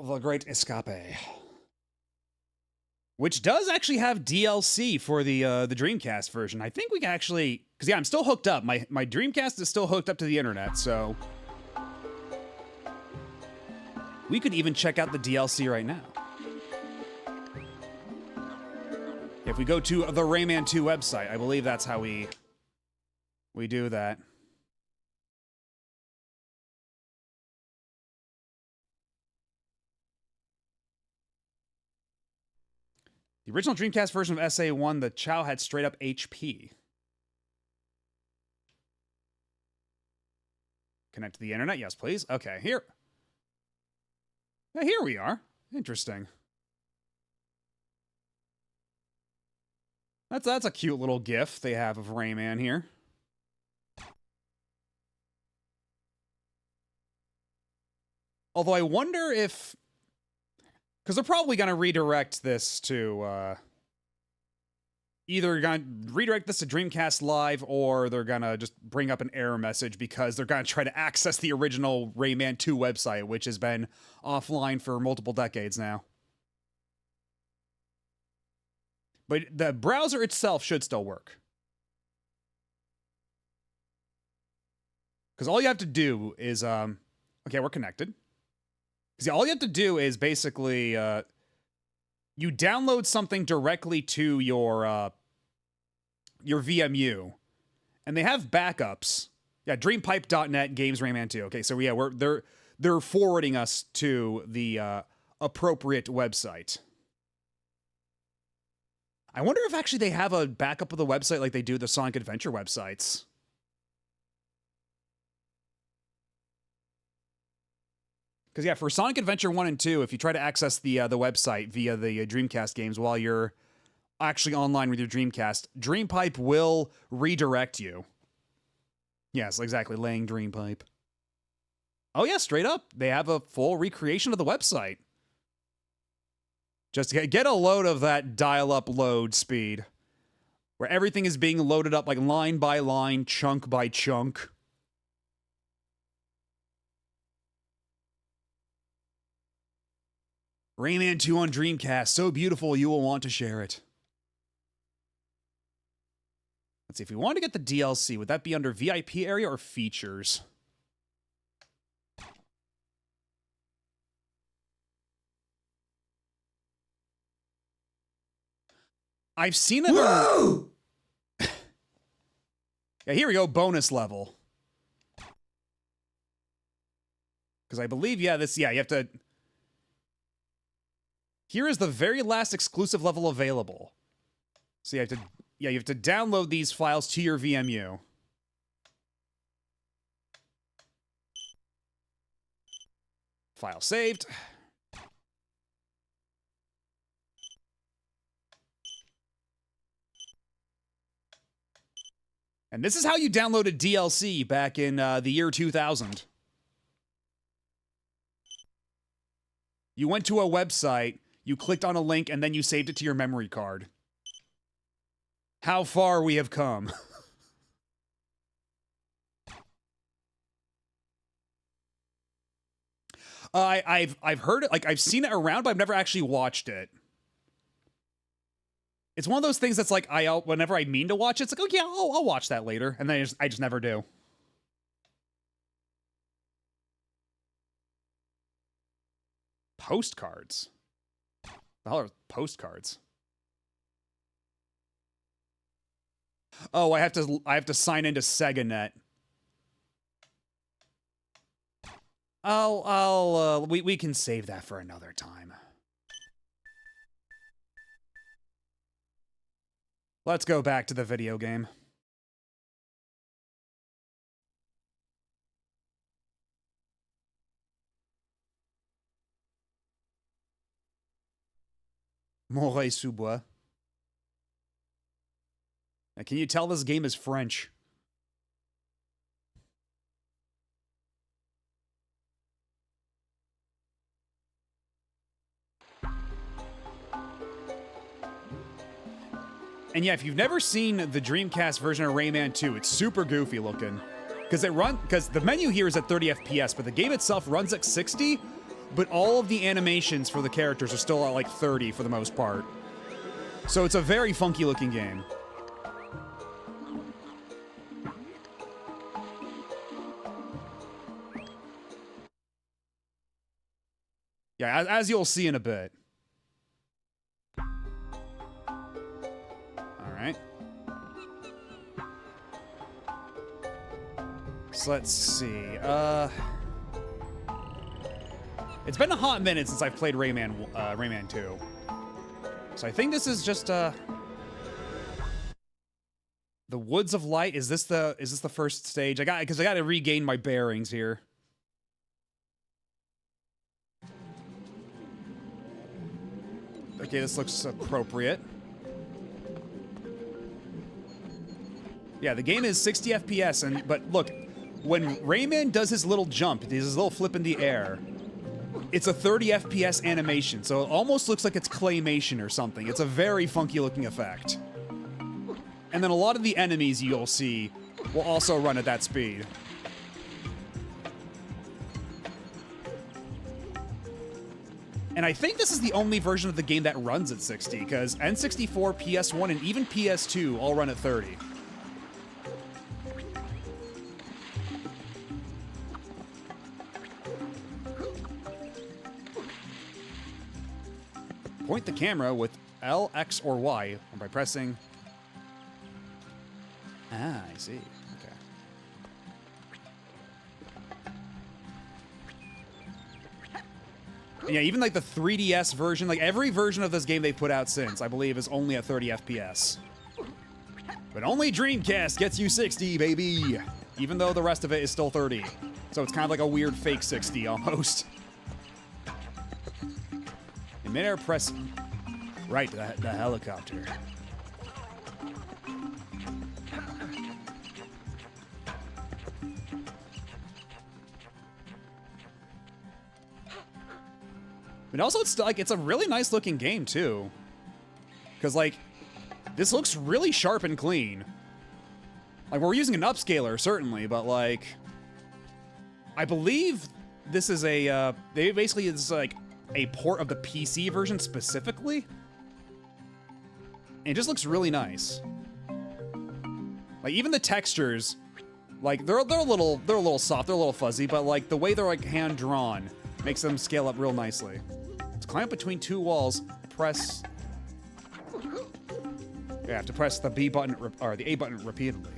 The Great Escape, which does actually have DLC for the Dreamcast version. I think we can actually, because yeah, I'm still hooked up. My Dreamcast is still hooked up to the internet, so we could even check out the DLC right now. If we go to the Rayman 2 website, I believe that's how we do that. The original Dreamcast version of SA1, the Chow had straight up HP. Connect to the internet? Yes, please. Okay, here. Yeah, here we are. Interesting. That's a cute little GIF they have of Rayman here. Although I wonder if... Because they're probably going to redirect this to, either going to redirect this to Dreamcast Live, or they're going to just bring up an error message because they're going to try to access the original Rayman 2 website, which has been offline for multiple decades now. But the browser itself should still work. Because all you have to do is, okay, we're connected. Because all you have to do is basically, you download something directly to your VMU, and they have backups. Yeah, dreampipe.net games Rayman 2. Okay, so yeah, they're forwarding us to the appropriate website. I wonder if actually they have a backup of the website like they do the Sonic Adventure websites. Because, yeah, for Sonic Adventure 1 and 2, if you try to access the website via the Dreamcast games while you're actually online with your Dreamcast, Dreampipe will redirect you. Yes, exactly, laying Dreampipe. Oh, yeah, straight up. They have a full recreation of the website. Just get a load of that dial-up load speed, where everything is being loaded up like line by line, chunk by chunk. Rayman 2 on Dreamcast, so beautiful you will want to share it. Let's see, if we want to get the DLC, would that be under VIP area or features? I've seen it. Whoa! Yeah, here we go, bonus level. Because I believe, yeah, you have to... Here is the very last exclusive level available. So you have to download these files to your VMU. File saved. And this is how you downloaded DLC back in the year 2000. You went to a website, you clicked on a link, and then you saved it to your memory card. How far we have come. I've heard it, like I've seen it around, but I've never actually watched it. It's one of those things that's like whenever I mean to watch it, it's like, oh yeah, I'll watch that later, and then I just never do. Postcards. The hell are postcards? Oh, I have to sign into SegaNet. We can save that for another time. Let's go back to the video game. Moret-sous-Bois. Now, can you tell this game is French? And yeah, if you've never seen the Dreamcast version of Rayman 2, it's super goofy looking. Because the menu here is at 30 FPS, but the game itself runs at 60, but all of the animations for the characters are still at like 30 for the most part. So it's a very funky looking game. Yeah, as you'll see in a bit. Alright. So let's see. It's been a hot minute since I've played Rayman 2. So I think this is just the Woods of Light. Is this the first stage? I got to regain my bearings here. Okay, this looks appropriate. Yeah, the game is 60 FPS, but look, when Rayman does his little jump, his little flip in the air, it's a 30 FPS animation, so it almost looks like it's claymation or something. It's a very funky looking effect. And then a lot of the enemies you'll see will also run at that speed. And I think this is the only version of the game that runs at 60, because N64, PS1, and even PS2 all run at 30. Point the camera with L, X, or Y by pressing... Ah, I see. Okay. And yeah, even like the 3DS version, like every version of this game they've put out since, I believe, is only at 30 FPS. But only Dreamcast gets you 60, baby! Even though the rest of it is still 30. So it's kind of like a weird fake 60 almost. In midair, press right to the helicopter. But also, it's like it's a really nice looking game too, because like this looks really sharp and clean. Like we're using an upscaler certainly, but like I believe this is a they basically it's like a port of the PC version specifically. And it just looks really nice. Like even the textures, like they're a little soft, they're a little fuzzy, but like the way they're like hand drawn makes them scale up real nicely. To climb between two walls, press. You have to press the B button or the A button repeatedly.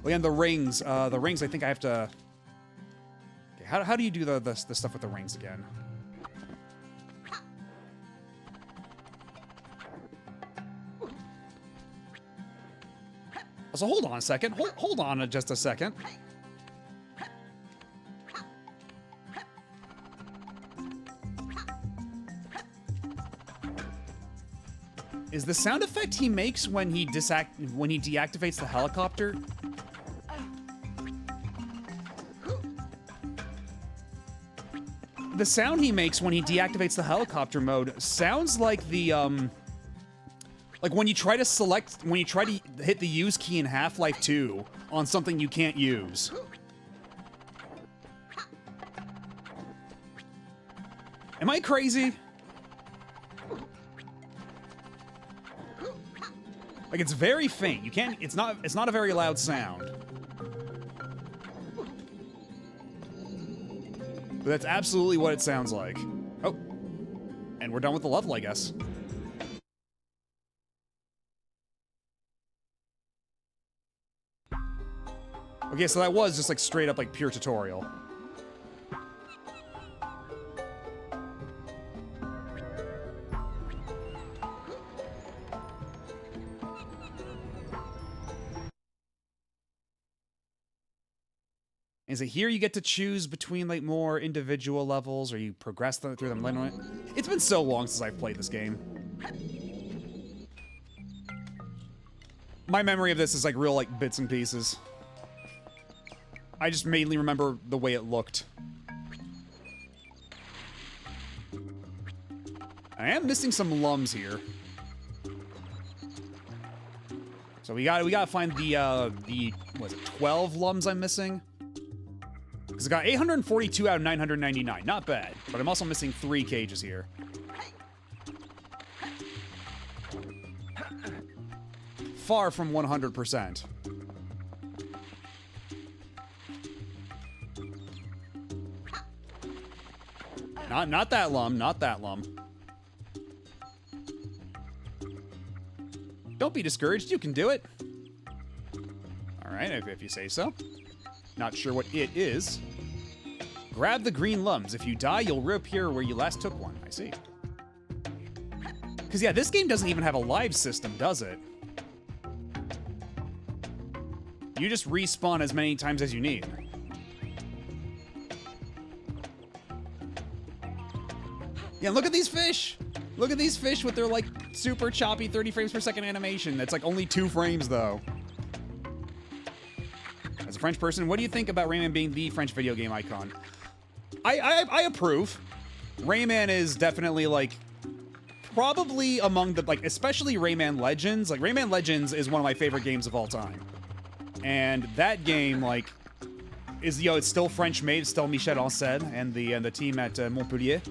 Well, and the rings. The rings. I think I have to. Okay, how do you do the stuff with the rings again? So hold on a second. Hold on just a second. Is the sound effect he makes when he deactivates the helicopter? The sound he makes when he deactivates the helicopter mode sounds like the like when you try to hit the use key in Half-Life 2 on something you can't use. Am I crazy? Like it's very faint. You can't it's not a very loud sound. But that's absolutely what it sounds like. Oh. And we're done with the level, I guess. Okay, so that was just like straight up like pure tutorial. Is it here you get to choose between like more individual levels or you progress through them linearly? It's been so long since I've played this game. My memory of this is like real like bits and pieces. I just mainly remember the way it looked. I am missing some lums here. So we gotta find the what is it, 12 lums I'm missing? Because I got 842 out of 999. Not bad. But I'm also missing 3 cages here. Far from 100%. Not that lum. Not that lum. Don't be discouraged. You can do it. All right, if you say so. Not sure what it is. Grab the green lums. If you die, you'll reappear where you last took one. I see. Because, yeah, this game doesn't even have a live system, does it? You just respawn as many times as you need. Yeah, look at these fish! Look at these fish with their, like, super choppy 30 frames per second animation. That's, like, only 2 frames, though. As a French person, what do you think about Rayman being the French video game icon? I approve. Rayman is definitely, like, probably among the, like, especially Rayman Legends. Like, Rayman Legends is one of my favorite games of all time. And that game, like, is, it's still French made, still Michel Ancel and the team at Montpellier.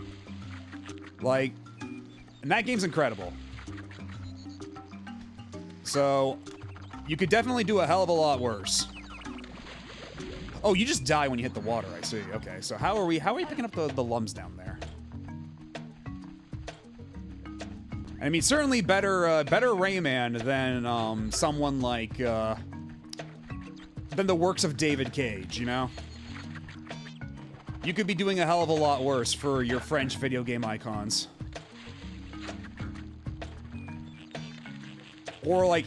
Like, and that game's incredible. So, you could definitely do a hell of a lot worse. Oh, you just die when you hit the water, I see. Okay, so how are we picking up the lums down there? I mean, certainly better Rayman than someone like than the works of David Cage. You know, you could be doing a hell of a lot worse for your French video game icons, or like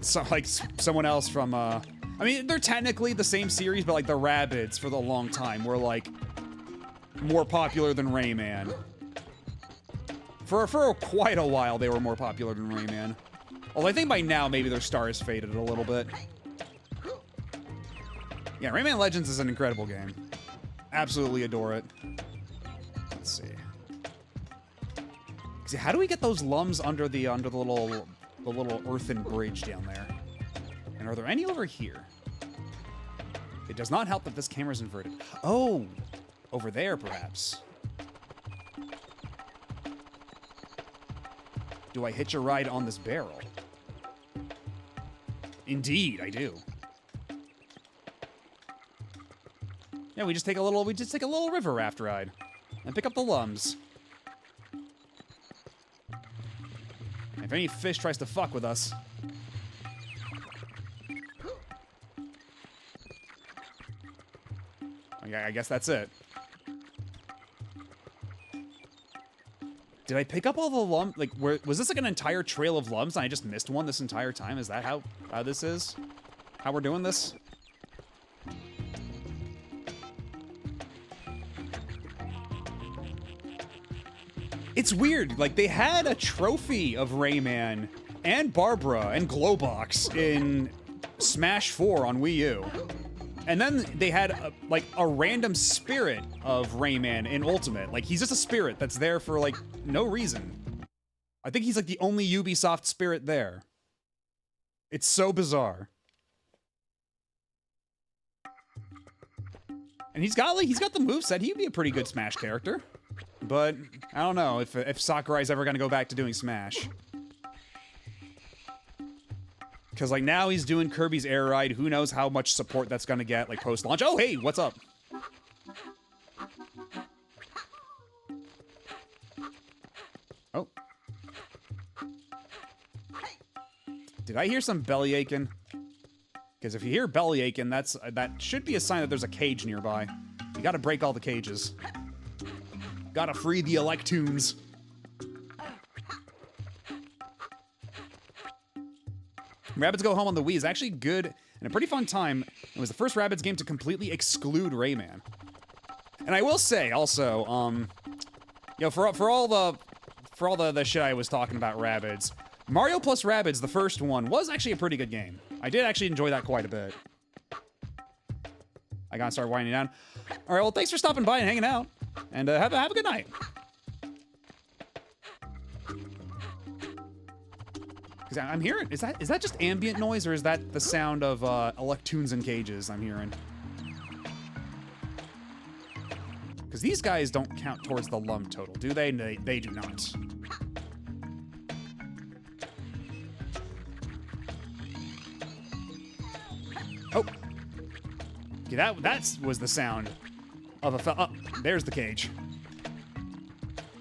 someone else from. I mean, they're technically the same series, but like the Rabbids for the long time were like more popular than Rayman. For quite a while, they were more popular than Rayman. Although I think by now, maybe their star has faded a little bit. Yeah, Rayman Legends is an incredible game. Absolutely adore it. Let's see. See, how do we get those lums under the little earthen bridge down there? And are there any over here? It does not help that this camera's inverted. Oh, over there, perhaps. Do I hitch a ride on this barrel? Indeed, I do. Yeah, we just take a little river raft ride and pick up the lums. If any fish tries to fuck with us. I guess that's it. Did I pick up all the lums? Like, was this like an entire trail of lums and I just missed one this entire time? Is that how this is? How we're doing this? It's weird. Like, they had a trophy of Rayman and Barbara and Glowbox in Smash 4 on Wii U. And then they had a random spirit of Rayman in Ultimate. Like, he's just a spirit that's there for like no reason. I think he's like the only Ubisoft spirit there. It's so bizarre. And he's got the moveset. He'd be a pretty good Smash character. But I don't know if Sakurai's ever gonna go back to doing Smash. Because, like, now he's doing Kirby's Air Ride. Who knows how much support that's going to get, like, post-launch. Oh, hey, what's up? Oh. Did I hear some belly aching? Because if you hear belly aching, that should be a sign that there's a cage nearby. You gotta break all the cages. Gotta free the Electoons. Rabbids Go Home on the Wii is actually good and a pretty fun time. It was the first Rabbids game to completely exclude Rayman. And I will say also, you know, for all the shit I was talking about Rabbids, Mario plus Rabbids, the first one, was actually a pretty good game. I did actually enjoy that quite a bit. I gotta start winding down. All right, well, thanks for stopping by and hanging out, and have a good night. I'm hearing, is that just ambient noise, or is that the sound of Electoons and cages I'm hearing? Because these guys don't count towards the lum total, do they? They do not. Oh. Okay, that was the sound of a oh, there's the cage.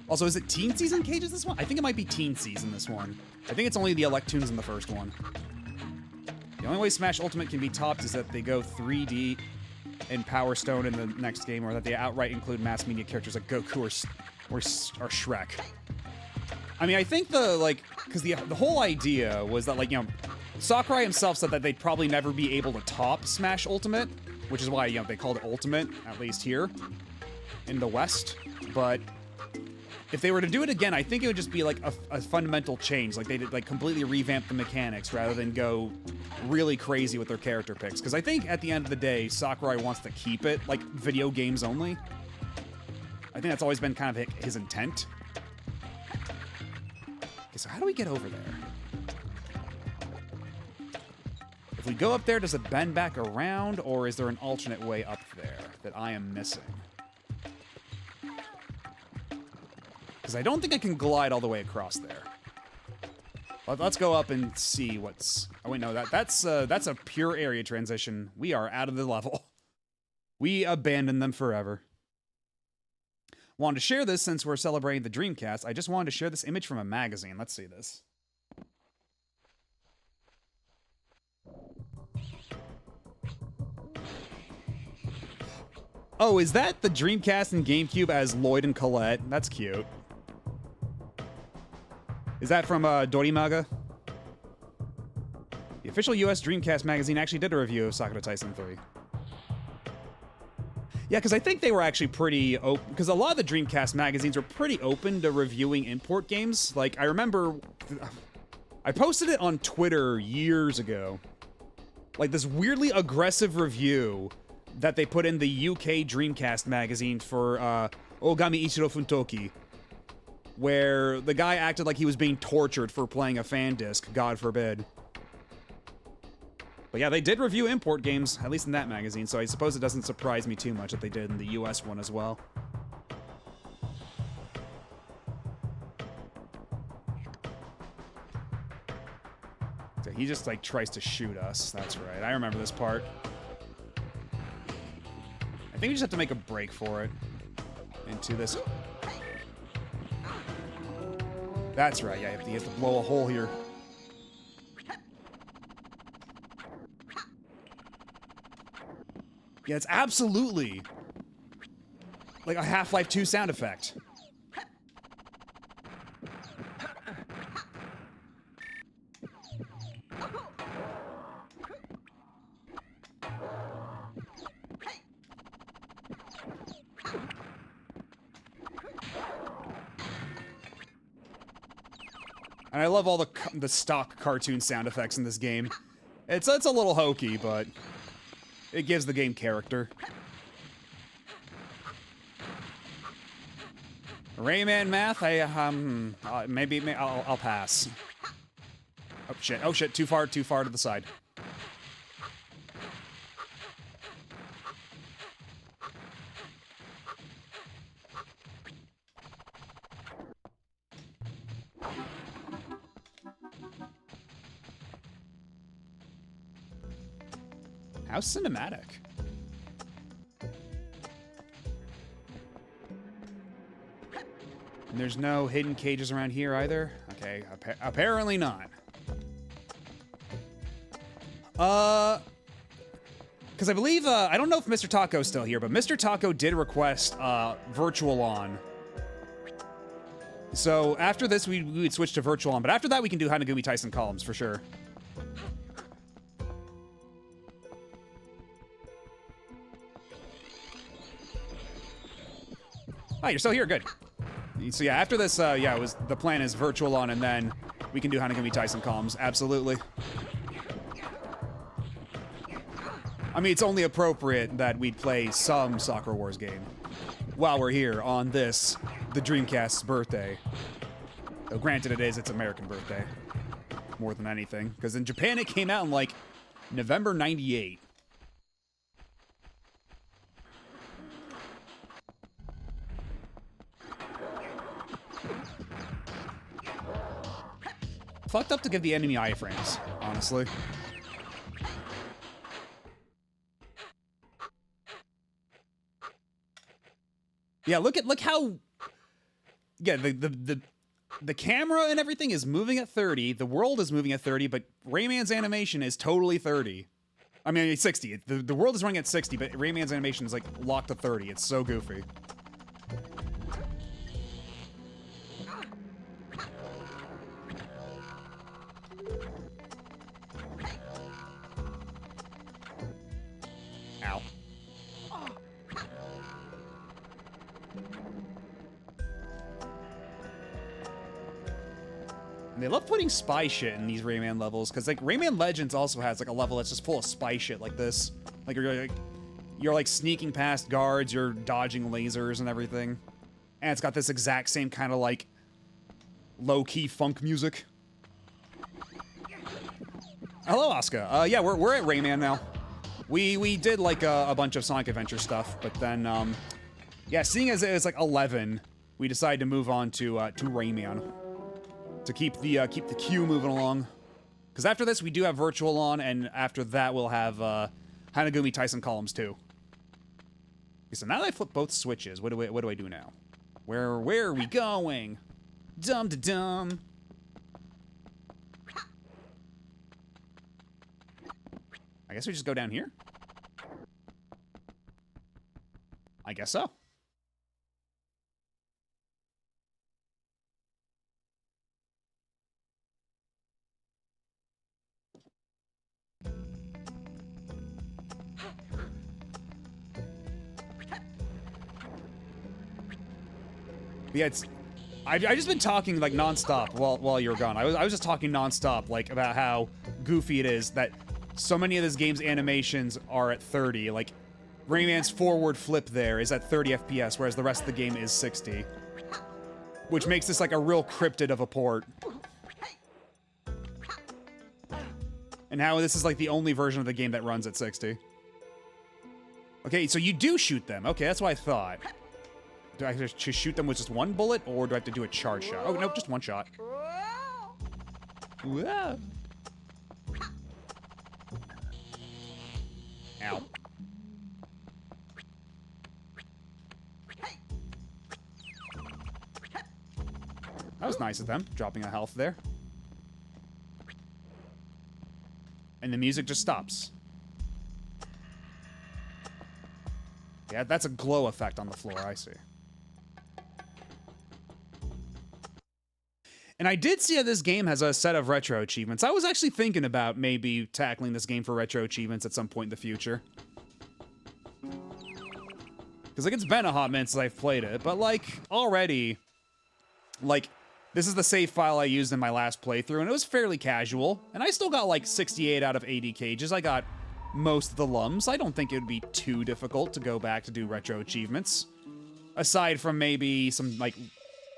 Also, is it teen season cages this one? I think it might be teen season this one. I think it's only the Electoons in the first one. The only way Smash Ultimate can be topped is that they go 3D in Power Stone in the next game, or that they outright include mass media characters like Goku or Shrek. I mean, I think because the whole idea was that, like, you know, Sakurai himself said that they'd probably never be able to top Smash Ultimate, which is why, you know, they called it Ultimate, at least here in the West. But if they were to do it again, I think it would just be like a fundamental change. Like, they'd like completely revamp the mechanics rather than go really crazy with their character picks. Because I think at the end of the day, Sakurai wants to keep it like video games only. I think that's always been kind of his intent. Okay, so how do we get over there? If we go up there, does it bend back around, or is there an alternate way up there that I am missing? Because I don't think I can glide all the way across there. Let's go up and see what's... Oh, wait, no, that's a pure area transition. We are out of the level. We abandon them forever. Wanted to share this since we're celebrating the Dreamcast. I just wanted to share this image from a magazine. Let's see this. Oh, is that the Dreamcast and GameCube as Lloyd and Colette? That's cute. Is that from Dorimaga? The official US Dreamcast magazine actually did a review of Sakura Tyson 3. Yeah, because I think they were actually pretty open, because a lot of the Dreamcast magazines were pretty open to reviewing import games. Like, I remember, I posted it on Twitter years ago. Like, this weirdly aggressive review that they put in the UK Dreamcast magazine for Ogami Ichiro Funtoki, where the guy acted like he was being tortured for playing a fan disc, God forbid. But yeah, they did review import games, at least in that magazine, so I suppose it doesn't surprise me too much that they did in the US one as well. So he just, like, tries to shoot us. That's right. I remember this part. I think we just have to make a break for it. Into this. That's right. Yeah, you have to blow a hole here. Yeah, it's absolutely like a Half-Life 2 sound effect. And I love all the stock cartoon sound effects in this game. It's a little hokey, but it gives the game character. Rayman math, maybe I'll pass. Oh shit, too far to the side. How cinematic. And there's no hidden cages around here either? Okay, apparently not. Because I believe, I don't know if Mr. Taco's still here, but Mr. Taco did request Virtual On. So after this, we would switch to Virtual On, but after that, we can do Hanagumi Tyson Columns for sure. Oh, you're still here. Good. So yeah, after this, yeah, the plan is Virtual On, and then we can do Hanagumi Tyson Columns. Absolutely. I mean, it's only appropriate that we play some Soccer Wars game while we're here on this, the Dreamcast's birthday. Though granted, it's American birthday more than anything, because in Japan it came out in like November '98. Fucked up to give the enemy iframes, honestly. Yeah, look how. Yeah, the camera and everything is moving at 30. The world is moving at 30, but Rayman's animation is totally 30. I mean, it's 60. The world is running at 60, but Rayman's animation is like locked to 30. It's so goofy. Ow. And they love putting spy shit in these Rayman levels, because like Rayman Legends also has like a level that's just full of spy shit like this. Like you're like sneaking past guards, you're dodging lasers and everything. And it's got this exact same kind of like low-key funk music. Hello, Asuka. Yeah, we're at Rayman now. We did like a bunch of Sonic Adventure stuff, but then yeah, seeing as it was like 11, we decided to move on to Rayman to keep the queue moving along. Because after this, we do have Virtual On, and after that, we'll have Hanagumi Tyson Columns too. Okay, so now that I flip both switches, what do I do now? Where are we going? Dum to dum. I guess we just go down here? I guess so. Yeah, I've just been talking like nonstop while you were gone. I was just talking nonstop like about how goofy it is that so many of this game's animations are at 30. Like Rayman's forward flip there is at 30 FPS, whereas the rest of the game is 60, which makes this like a real cryptid of a port. And how this is like the only version of the game that runs at 60. Okay, so you do shoot them. Okay, that's what I thought. Do I have to shoot them with just one bullet, or do I have to do a charge shot? Oh, no, just one shot. Whoa. Ow. That was nice of them, dropping a health there. And the music just stops. Yeah, that's a glow effect on the floor, I see. And I did see that this game has a set of retro achievements. I was actually thinking about maybe tackling this game for retro achievements at some point in the future. Because, like, it's been a hot minute since I've played it, but, like, already, like, this is the save file I used in my last playthrough, and it was fairly casual. And I still got, like, 68 out of 80 cages. I got most of the lums. I don't think it would be too difficult to go back to do retro achievements. Aside from maybe some, like,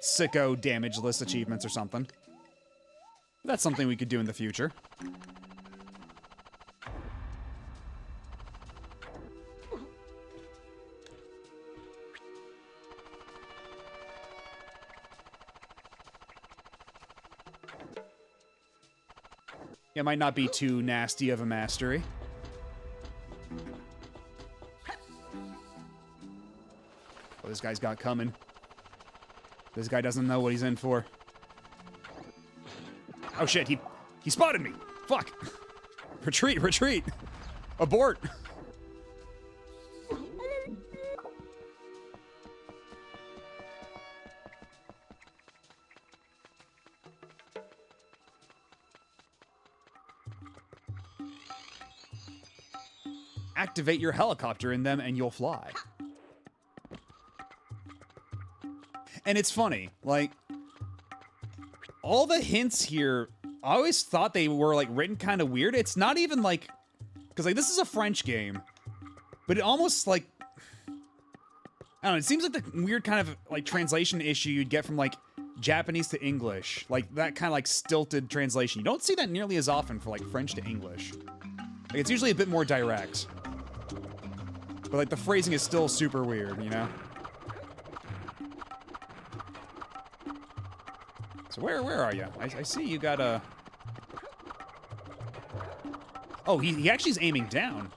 sicko damage list achievements or something. That's something we could do in the future. It might not be too nasty of a mastery. Oh, this guy's got coming. This guy doesn't know what he's in for. Oh shit, he spotted me! Fuck! Retreat, retreat! Abort! Activate your helicopter in them and you'll fly. And it's funny, like, all the hints here, I always thought they were, like, written kind of weird. It's not even, like, because, like, this is a French game, but it almost, like, I don't know, it seems like the weird kind of, like, translation issue you'd get from, like, Japanese to English. Like, that kind of, like, stilted translation. You don't see that nearly as often for, like, French to English. Like, it's usually a bit more direct. But, like, the phrasing is still super weird, you know? So where are you? I see you got a... Oh, he actually is aiming down.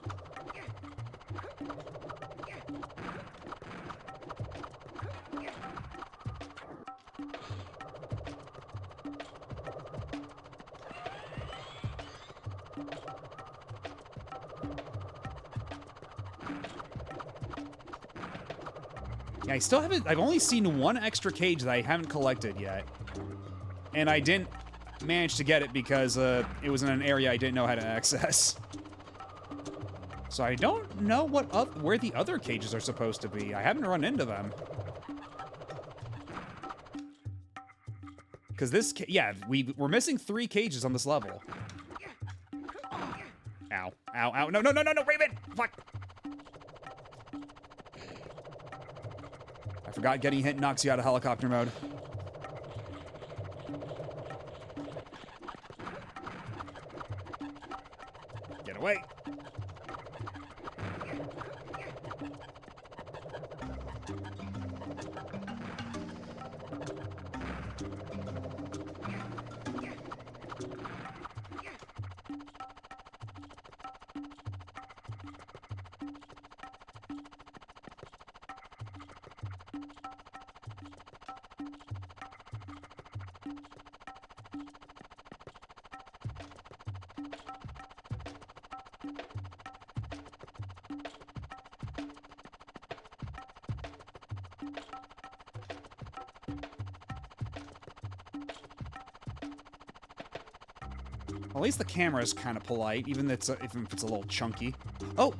Yeah, I still haven't... I've only seen one extra cage that I haven't collected yet. And I didn't manage to get it because it was in an area I didn't know how to access. So I don't know where the other cages are supposed to be. I haven't run into them. Because this... Yeah, we're missing 3 cages on this level. Ow. Ow, ow. No, no, no, no, no, Raven! Fuck! I forgot getting hit knocks you out of helicopter mode. Get away. At least the camera is kind of polite, even if it's a little chunky. Oh!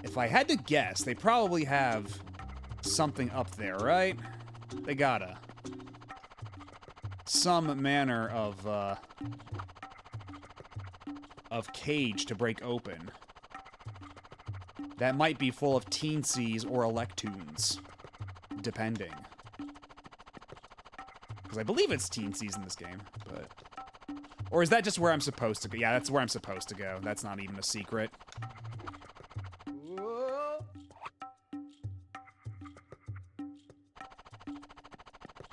If I had to guess, they probably have something up there, right? They gotta. Some manner of cage to break open. That might be full of teensies or electoons, depending. Because I believe it's teensies in this game, but... Or is that just where I'm supposed to go? Yeah, that's where I'm supposed to go. That's not even a secret.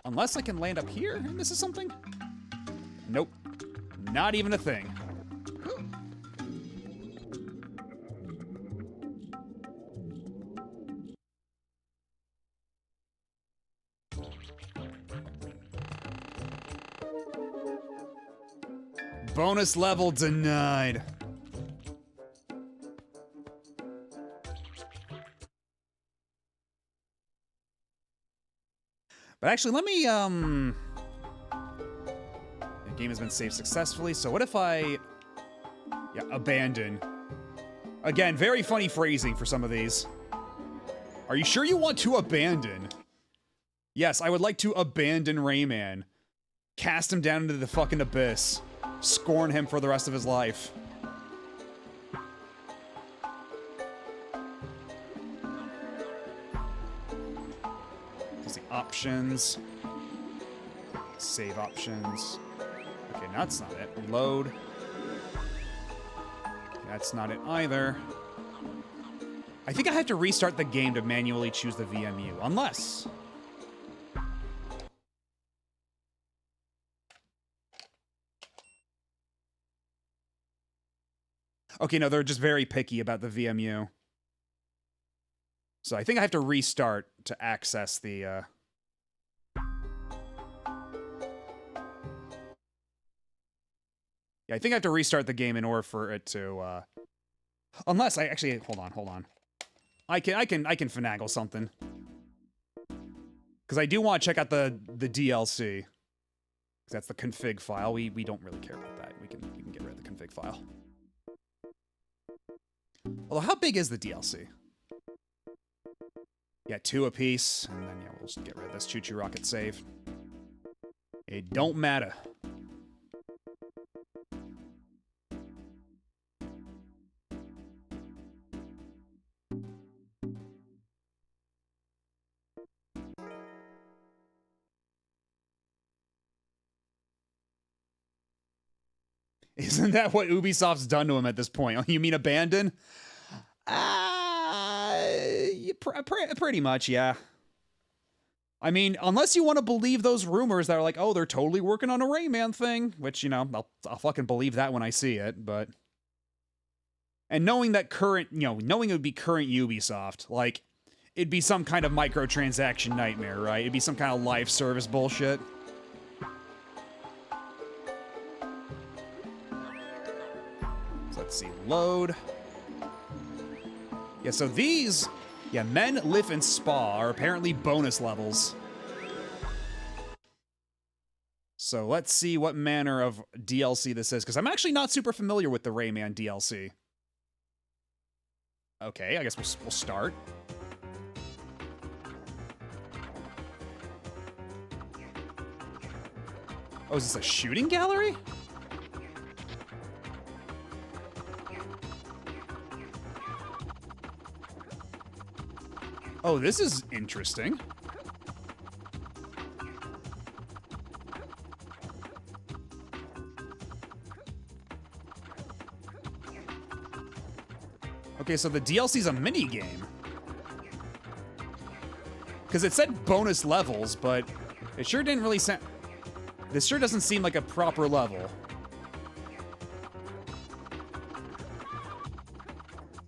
Unless I can land up here and this is something? Nope. Not even a thing. Bonus level denied. But actually, let me, the game has been saved successfully, so what if I, abandon. Again, very funny phrasing for some of these. Are you sure you want to abandon? Yes, I would like to abandon Rayman. Cast him down into the fucking abyss. Scorn him for the rest of his life. Options. Save options. Okay, that's not it. Load. That's not it either. I think I have to restart the game to manually choose the VMU. Unless... Okay, no, they're just very picky about the VMU. So I think I have to restart to access the, Yeah, I think I have to restart the game in order for it to, Unless I actually... Hold on. I can finagle something. Because I do want to check out the DLC. Because that's the config file. We don't really care about that. We can get rid of the config file. Although, how big is the DLC? Yeah, 2 apiece, and then we'll just get rid of this Choo Choo Rocket save. It don't matter. Isn't that what Ubisoft's done to him at this point? You mean abandon? Pretty much, yeah. I mean, unless you want to believe those rumors that are like, oh, they're totally working on a Rayman thing, which, I'll fucking believe that when I see it, but... And knowing that knowing it would be current Ubisoft, like, it'd be some kind of microtransaction nightmare, right? It'd be some kind of live service bullshit. So let's see, load. Yeah, so these... Yeah, Men, Live, and Spa are apparently bonus levels. So let's see what manner of DLC this is, because I'm actually not super familiar with the Rayman DLC. Okay, I guess we'll start. Oh, is this a shooting gallery? Oh, this is interesting. Okay, so the DLC's a mini-game. Because it said bonus levels, but it sure didn't really sound... This sure doesn't seem like a proper level.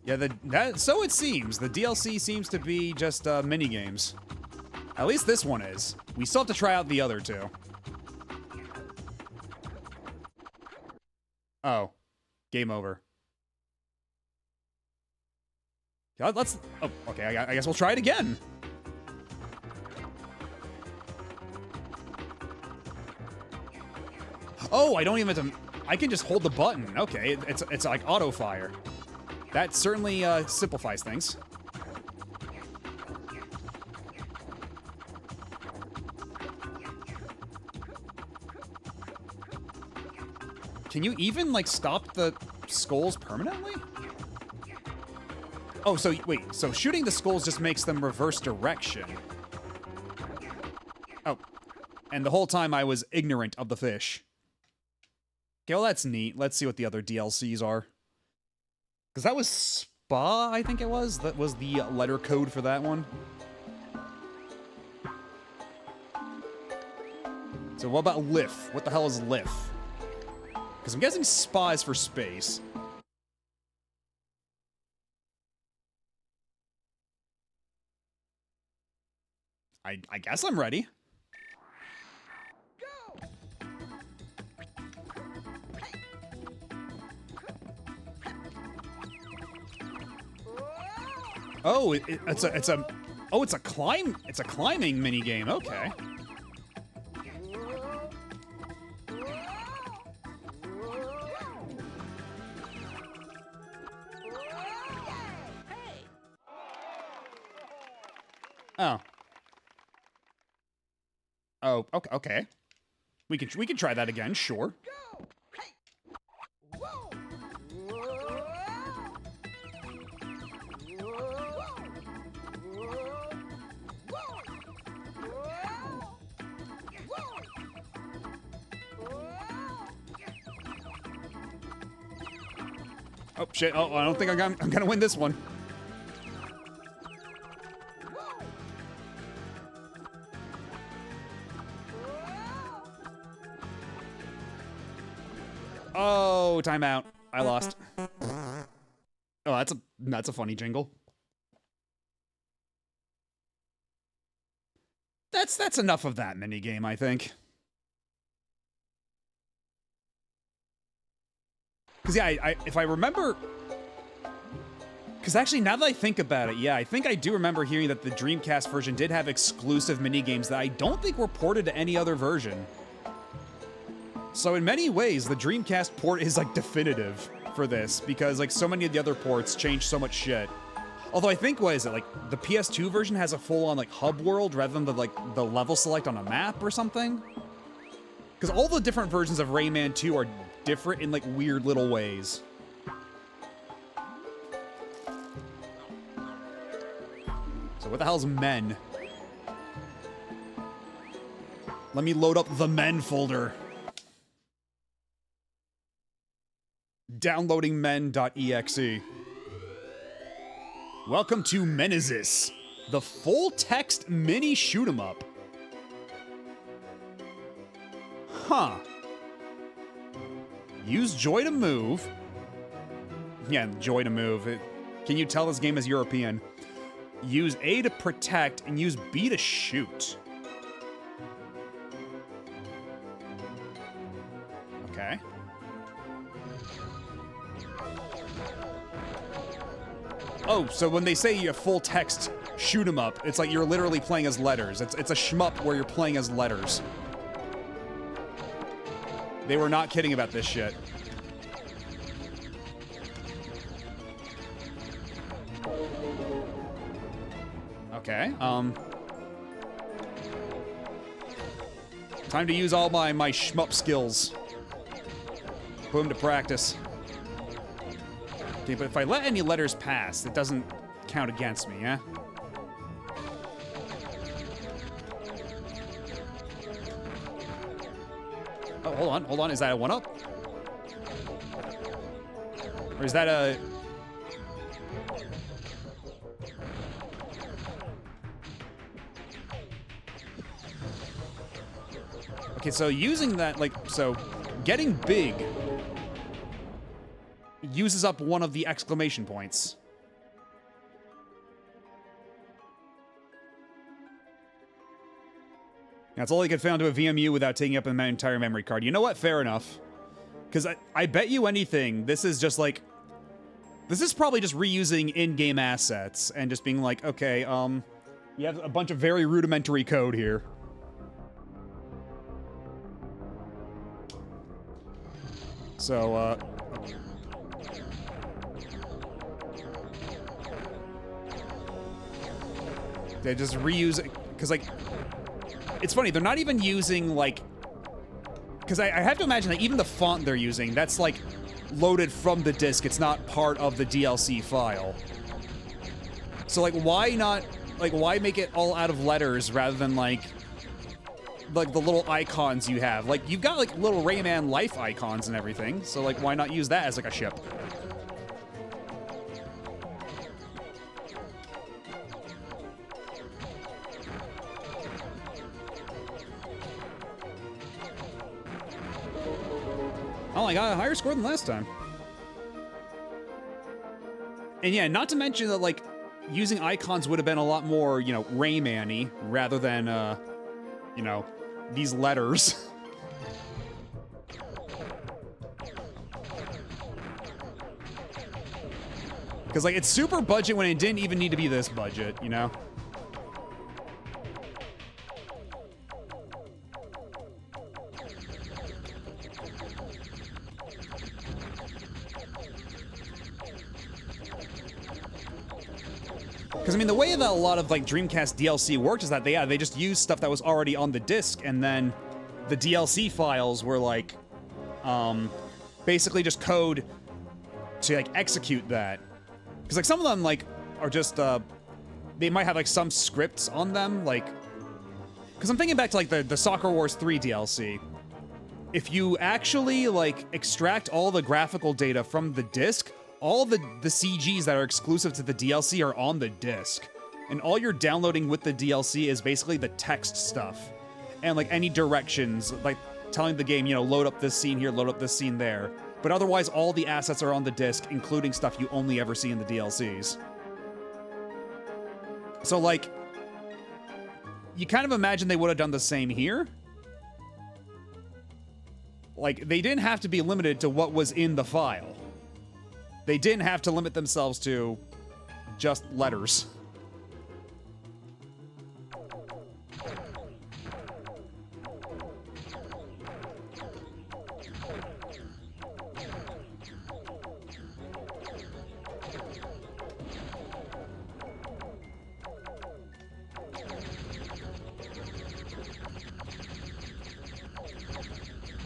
Yeah, so it seems. The DLC seems to be just mini games. At least this one is. We still have to try out the other two. Oh. Game over. Yeah, let's... Oh, okay, I guess we'll try it again. Oh, I don't even have to... I can just hold the button. Okay, it's like auto-fire. That certainly simplifies things. Can you even, like, stop the skulls permanently? Oh, so, wait, so shooting the skulls just makes them reverse direction. Oh, and the whole time I was ignorant of the fish. Okay, well, that's neat. Let's see what the other DLCs are. Because that was Spa, I think it was. That was the letter code for that one. So what about Lif? What the hell is Lif? Because I'm guessing Spa is for space. I guess I'm ready. Oh, it's a climbing mini game. Okay. Oh. Oh, okay, okay. We can try that again, sure. Oh shit! Oh, I don't think I'm gonna win this one. Oh, timeout. I lost. Oh, that's a funny jingle. That's enough of that minigame, I think. Because, yeah, if I remember... Because actually, now that I think about it, yeah, I think I do remember hearing that the Dreamcast version did have exclusive minigames that I don't think were ported to any other version. So in many ways, the Dreamcast port is, like, definitive for this, because, like, so many of the other ports changed so much shit. Although I think, what is it, like, the PS2 version has a full-on, like, hub world rather than the level select on a map or something? Because all the different versions of Rayman 2 are different in, like, weird little ways. So what the hell's men? Let me load up the men folder. Downloading men.exe. Welcome to Menezis, the full-text mini shoot-'em-up. Huh. Use joy to move. Yeah, joy to move. Can you tell this game is European? Use A to protect, and use B to shoot. Okay. Oh, so when they say you have full text shoot 'em up, it's like you're literally playing as letters. It's a shmup where you're playing as letters. They were not kidding about this shit. Okay, time to use all my shmup skills. Put them to practice. Okay, but if I let any letters pass, it doesn't count against me, yeah? Oh, hold on, is that a 1-up? Or is that a... Okay, so using that, like, so getting big uses up one of the exclamation points. That's all I could fit onto a VMU without taking up an entire memory card. You know what? Fair enough. Because I bet you anything, this is just like... This is probably just reusing in-game assets and just being like, okay, we have a bunch of very rudimentary code here. So, they just reuse it, because, like, it's funny, they're not even using, like, because I have to imagine that even the font they're using, that's, like, loaded from the disk. It's not part of the DLC file. So, like, why not, like, why make it all out of letters rather than, like the little icons you have? Like, you've got, like, little Rayman life icons and everything, so, like, why not use that as, like, a ship? Oh, I got a higher score than last time. And yeah, not to mention that, like, using icons would have been a lot more, you know, Rayman-y rather than, you know, these letters. Because, like, it's super budget when it didn't even need to be this budget, you know? Because, I mean, the way that a lot of, like, Dreamcast DLC worked is that they just used stuff that was already on the disc, and then the DLC files were, like, basically just code to, like, execute that. Because, like, some of them, like, are just, they might have, like, some scripts on them, like... Because I'm thinking back to, like, the Soccer Wars 3 DLC. If you actually, like, extract all the graphical data from the disc, all the CGs that are exclusive to the DLC are on the disc. And all you're downloading with the DLC is basically the text stuff. And, like, any directions, like, telling the game, you know, load up this scene here, load up this scene there. But otherwise, all the assets are on the disc, including stuff you only ever see in the DLCs. So, like, you kind of imagine they would have done the same here. Like, they didn't have to be limited to what was in the file. They didn't have to limit themselves to just letters.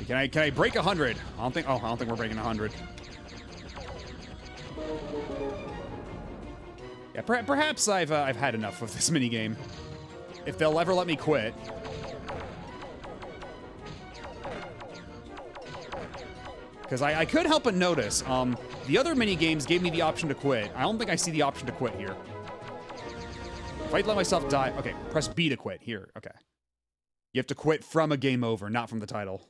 Can I break 100? I don't think we're breaking 100. Yeah, perhaps I've had enough of this minigame. If they'll ever let me quit. Because I could help but notice, the other minigames gave me the option to quit. I don't think I see the option to quit here. If I'd let myself die... Okay, press B to quit. Here, okay. You have to quit from a game over, not from the title.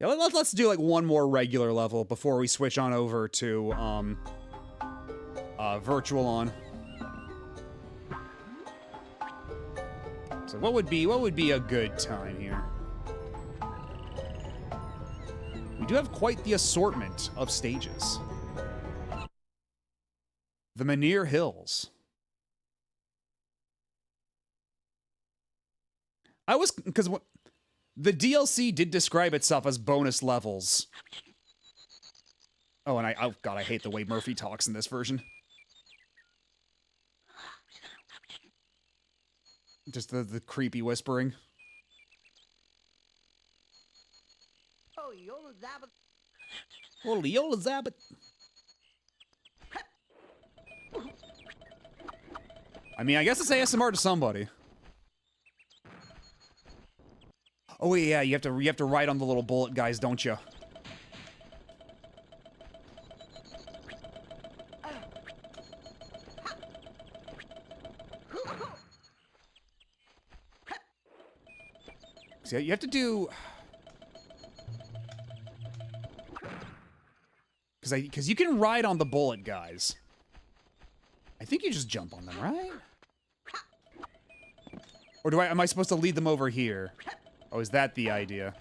Yeah, let's do, like, one more regular level before we switch on over to, virtual on. So what would be a good time here? We do have quite the assortment of stages. The Menhir Hills. Because the DLC did describe itself as bonus levels. Oh, and oh god, I hate the way Murphy talks in this version. Just the creepy whispering. Oh, yola zabbit. Holy yola zabbit. I mean, I guess it's ASMR to somebody. Oh yeah, you have to ride on the little bullet guys, don't you? See, you have to do... Because you can ride on the bullet guys. I think you just jump on them, right? Or am I supposed to lead them over here? Oh, is that the idea?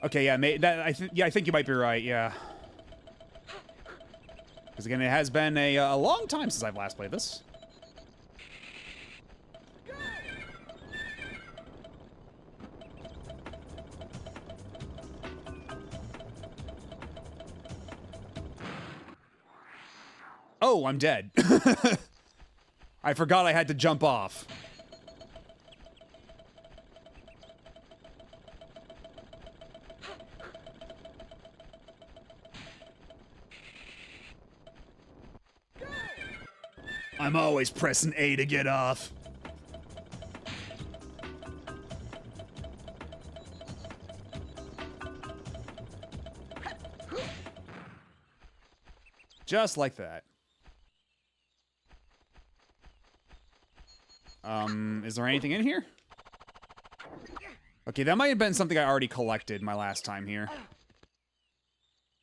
Okay, yeah, I think you might be right. Yeah, because again, it has been a long time since I've last played this. Oh, I'm dead. I forgot I had to jump off. I'm always pressing A to get off. Just like that. Is there anything in here? Okay, that might have been something I already collected my last time here.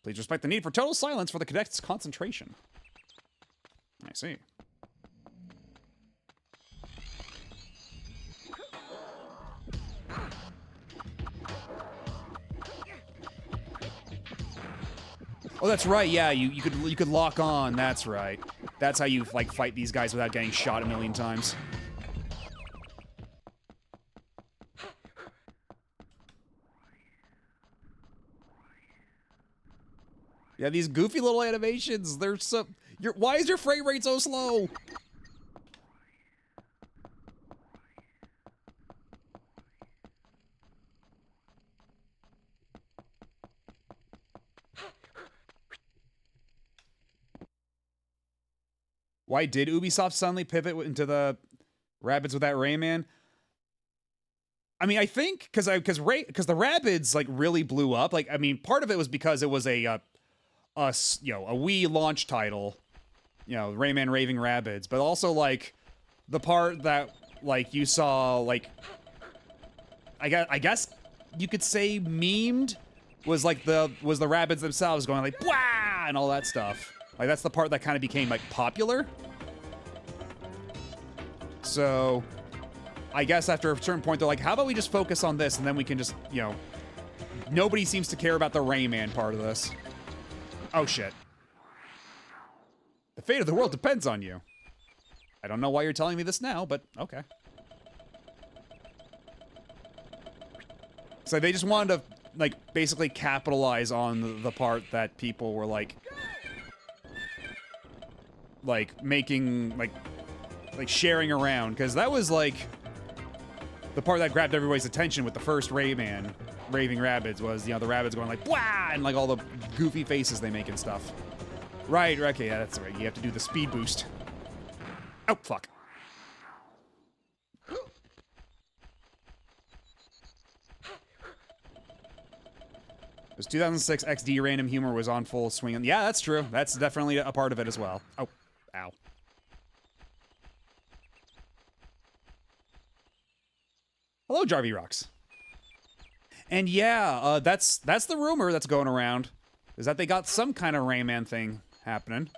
Please respect the need for total silence for the cadet's concentration. I see. Oh, that's right. Yeah, you could lock on. That's right. That's how you like fight these guys without getting shot a million times. Yeah, these goofy little animations. They're so. Why is your frame rate so slow? Why did Ubisoft suddenly pivot into the Rabbids with that Rayman? I mean, I think because the Rabbids like really blew up. Like, I mean, part of it was because it was a Wii launch title, Rayman Raving Rabbids, but also like the part that like you saw like I guess you could say memed was like the Rabbids themselves going like blah and all that stuff. Like that's the part that kind of became like popular. So I guess after a certain point they're like, how about we just focus on this and then we can just, nobody seems to care about the Rayman part of this. Oh shit. The fate of the world depends on you. I don't know why you're telling me this now, but okay. So they just wanted to like basically capitalize on the part that people were like making like sharing around, because that was like the part that grabbed everybody's attention with the first Rayman Raving Rabbids was, the Rabbids going like blah and like all the goofy faces they make and stuff. Right, okay, yeah, that's right. You have to do the speed boost. Oh, fuck. This 2006 XD random humor was on full swing. Yeah, that's true. That's definitely a part of it as well. Oh, ow. Hello, Jarvie Rocks. And yeah, that's the rumor that's going around, is that they got some kind of Rayman thing happening.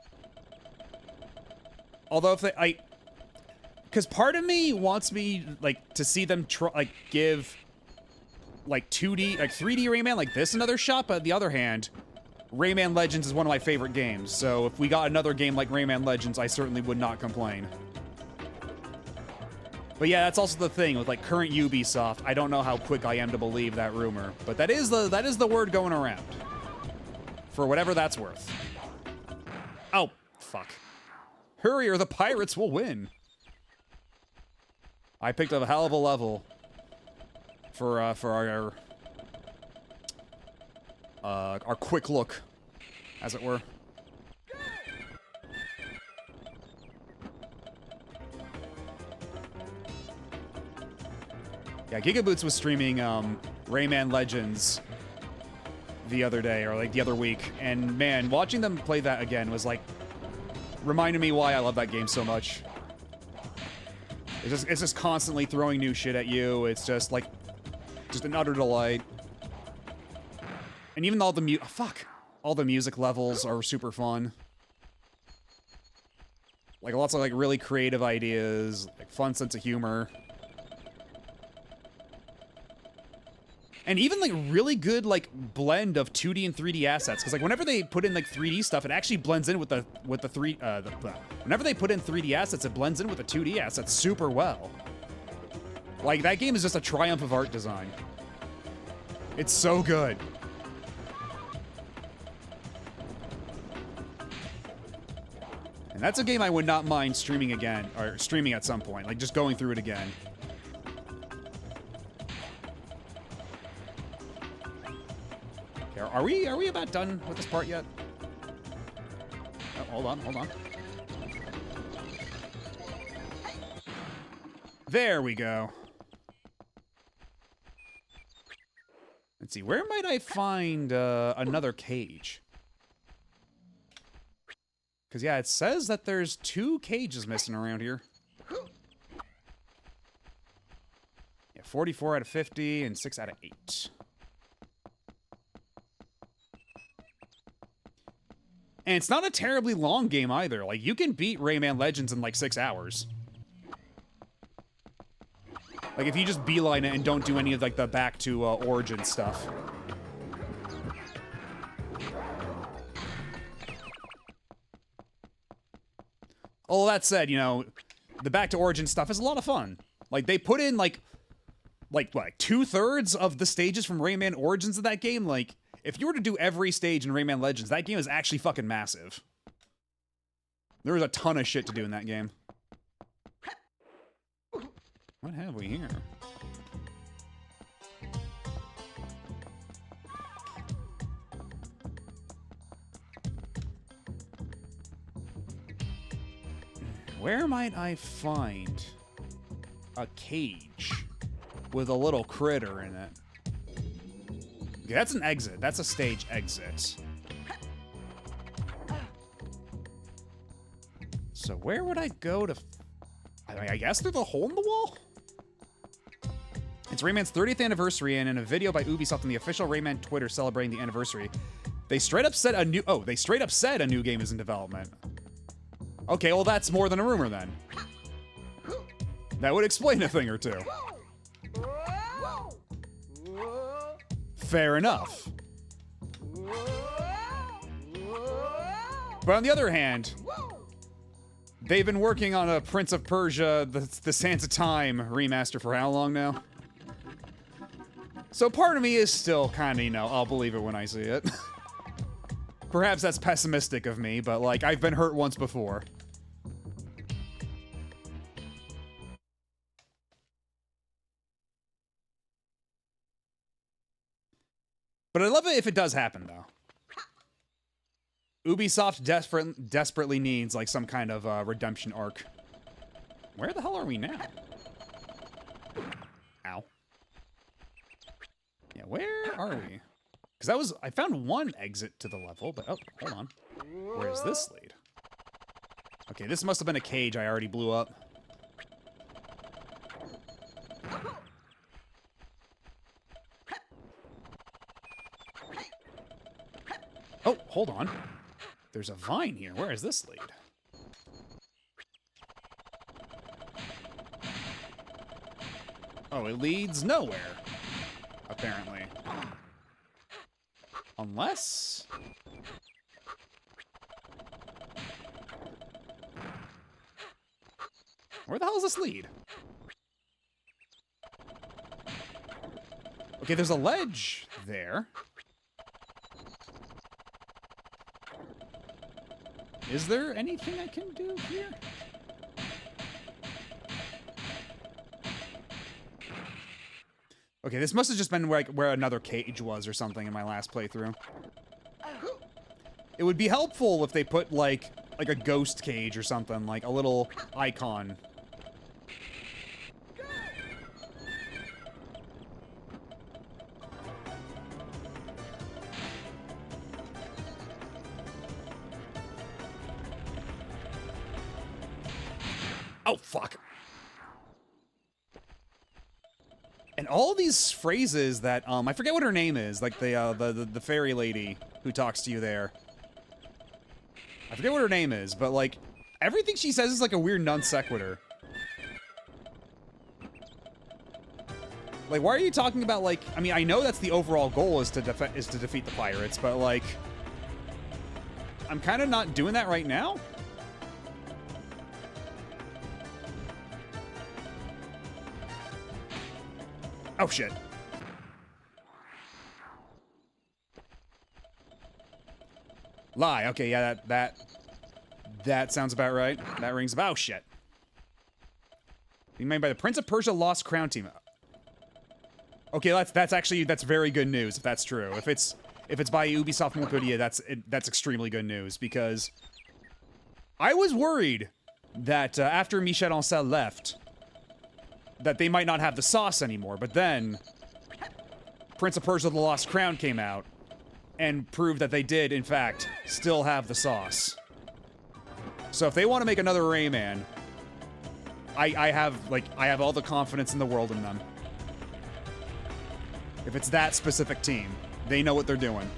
Although if they, because part of me wants me like to see them give like 2D, like 3D Rayman like this another shot, but on the other hand, Rayman Legends is one of my favorite games, so if we got another game like Rayman Legends, I certainly would not complain. But yeah, that's also the thing with like current Ubisoft. I don't know how quick I am to believe that rumor, but that is the word going around. For whatever that's worth. Oh, fuck. Hurry or the pirates will win. I picked up a hell of a level for our quick look, as it were. Yeah, Gigaboots was streaming Rayman Legends the other day, or like the other week, and man, watching them play that again was like reminded me why I love that game so much. It's just constantly throwing new shit at you. It's just like just an utter delight. And even all the all the music levels are super fun. Like lots of like really creative ideas, like fun sense of humor. And even like really good like blend of 2D and 3D assets, because like whenever they put in like 3D stuff, it actually blends in with the whenever they put in 3D assets, it blends in with the 2D assets super well. Like that game is just a triumph of art design. It's so good. And that's a game I would not mind streaming again, or streaming at some point, like just going through it again. Are we about done with this part yet? Oh, hold on. There we go. Let's see, where might I find another cage? Because, yeah, it says that there's 2 cages missing around here. Yeah, 44 out of 50 and 6 out of 8. And it's not a terribly long game either. Like, you can beat Rayman Legends in like 6 hours. Like, if you just beeline it and don't do any of like the back to Origin stuff. All that said, you know, the back to Origin stuff is a lot of fun. Like, they put in like what, 2/3 of the stages from Rayman Origins of that game. Like, if you were to do every stage in Rayman Legends, that game is actually fucking massive. There was a ton of shit to do in that game. What have we here? Where might I find a cage with a little critter in it? Okay, that's an exit. That's a stage exit. So where would I go to... I guess through the hole in the wall? It's Rayman's 30th anniversary, and in a video by Ubisoft on the official Rayman Twitter celebrating the anniversary, they straight up said a new game is in development. Okay, well that's more than a rumor then. That would explain a thing or two. Fair enough. But on the other hand, they've been working on a Prince of Persia, the Sands of Time remaster for how long now? So part of me is still kind of, you know, I'll believe it when I see it. Perhaps that's pessimistic of me, but like, I've been hurt once before. But I love it if it does happen, though. Ubisoft desperately needs, like, some kind of redemption arc. Where the hell are we now? Ow. Yeah, where are we? Because I found one exit to the level, but, oh, hold on. Where does this lead? Okay, this must have been a cage I already blew up. Oh, hold on. There's a vine here. Where does this lead? Oh, it leads nowhere. Apparently. Unless... Where the hell does this lead? Okay, there's a ledge there. Is there anything I can do here? Okay, this must have just been where another cage was or something in my last playthrough. It would be helpful if they put like a ghost cage or something, like a little icon. Oh, fuck. And all these phrases that, I forget what her name is, like the fairy lady who talks to you there. I forget what her name is, but, like, everything she says is like a weird non sequitur. Like, why are you talking about, like, I mean, I know that's the overall goal is to defeat the pirates, but, like, I'm kind of not doing that right now. Oh, shit. Lie. Okay, yeah, that sounds about right. That rings about. Oh, shit. Being made by the Prince of Persia Lost Crown team. Okay, that's very good news if that's true. If it's by Ubisoft Montpellier, that's extremely good news because I was worried that after Michel Ancel left, that they might not have the sauce anymore. But then Prince of Persia: The Lost Crown came out and proved that they did, in fact, still have the sauce. So if they want to make another Rayman, I have all the confidence in the world in them. If it's that specific team, they know what they're doing.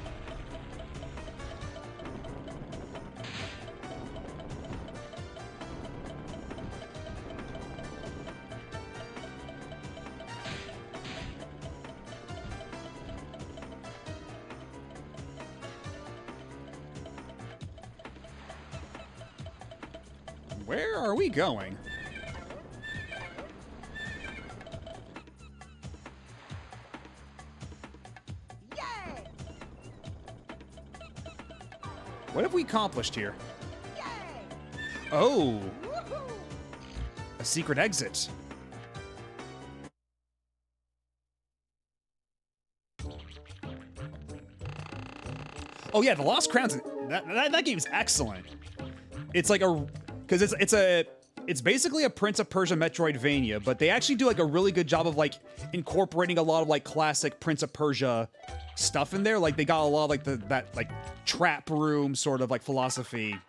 Where are we going? Yay! What have we accomplished here? Yay! Oh, Woohoo! a secret exit. Oh yeah, the Lost Crowns. That game's excellent. It's like because it's basically a Prince of Persia Metroidvania, but they actually do like a really good job of like incorporating a lot of like classic Prince of Persia stuff in there. Like they got a lot of like that like trap room sort of like philosophy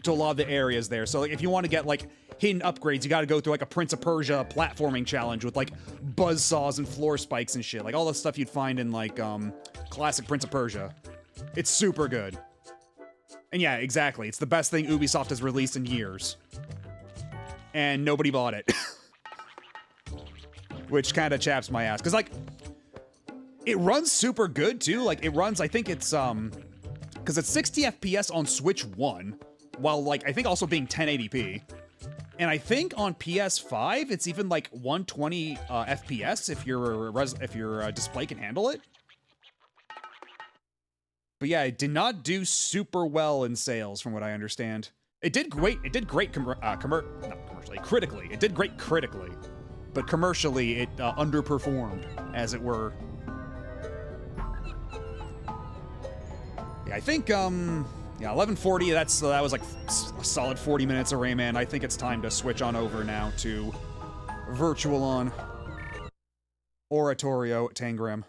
to a lot of the areas there. So like if you want to get like hidden upgrades, you got to go through like a Prince of Persia platforming challenge with like buzzsaws and floor spikes and shit. Like all the stuff you'd find in like classic Prince of Persia. It's super good. And yeah, exactly. It's the best thing Ubisoft has released in years. And nobody bought it. Which kind of chaps my ass. Because, like, it runs super good, too. Like, it runs, I think it's, because it's 60 FPS on Switch 1. While, like, I think also being 1080p. And I think on PS5, it's even, like, 120 FPS if your display can handle it. But yeah, it did not do super well in sales, from what I understand. It did great. It did great not commercially, critically. It did great critically, but commercially, it underperformed, as it were. Yeah, I think yeah, 1140. That was like a solid 40 minutes of Rayman. I think it's time to switch on over now to Virtual On Oratorio Tangram.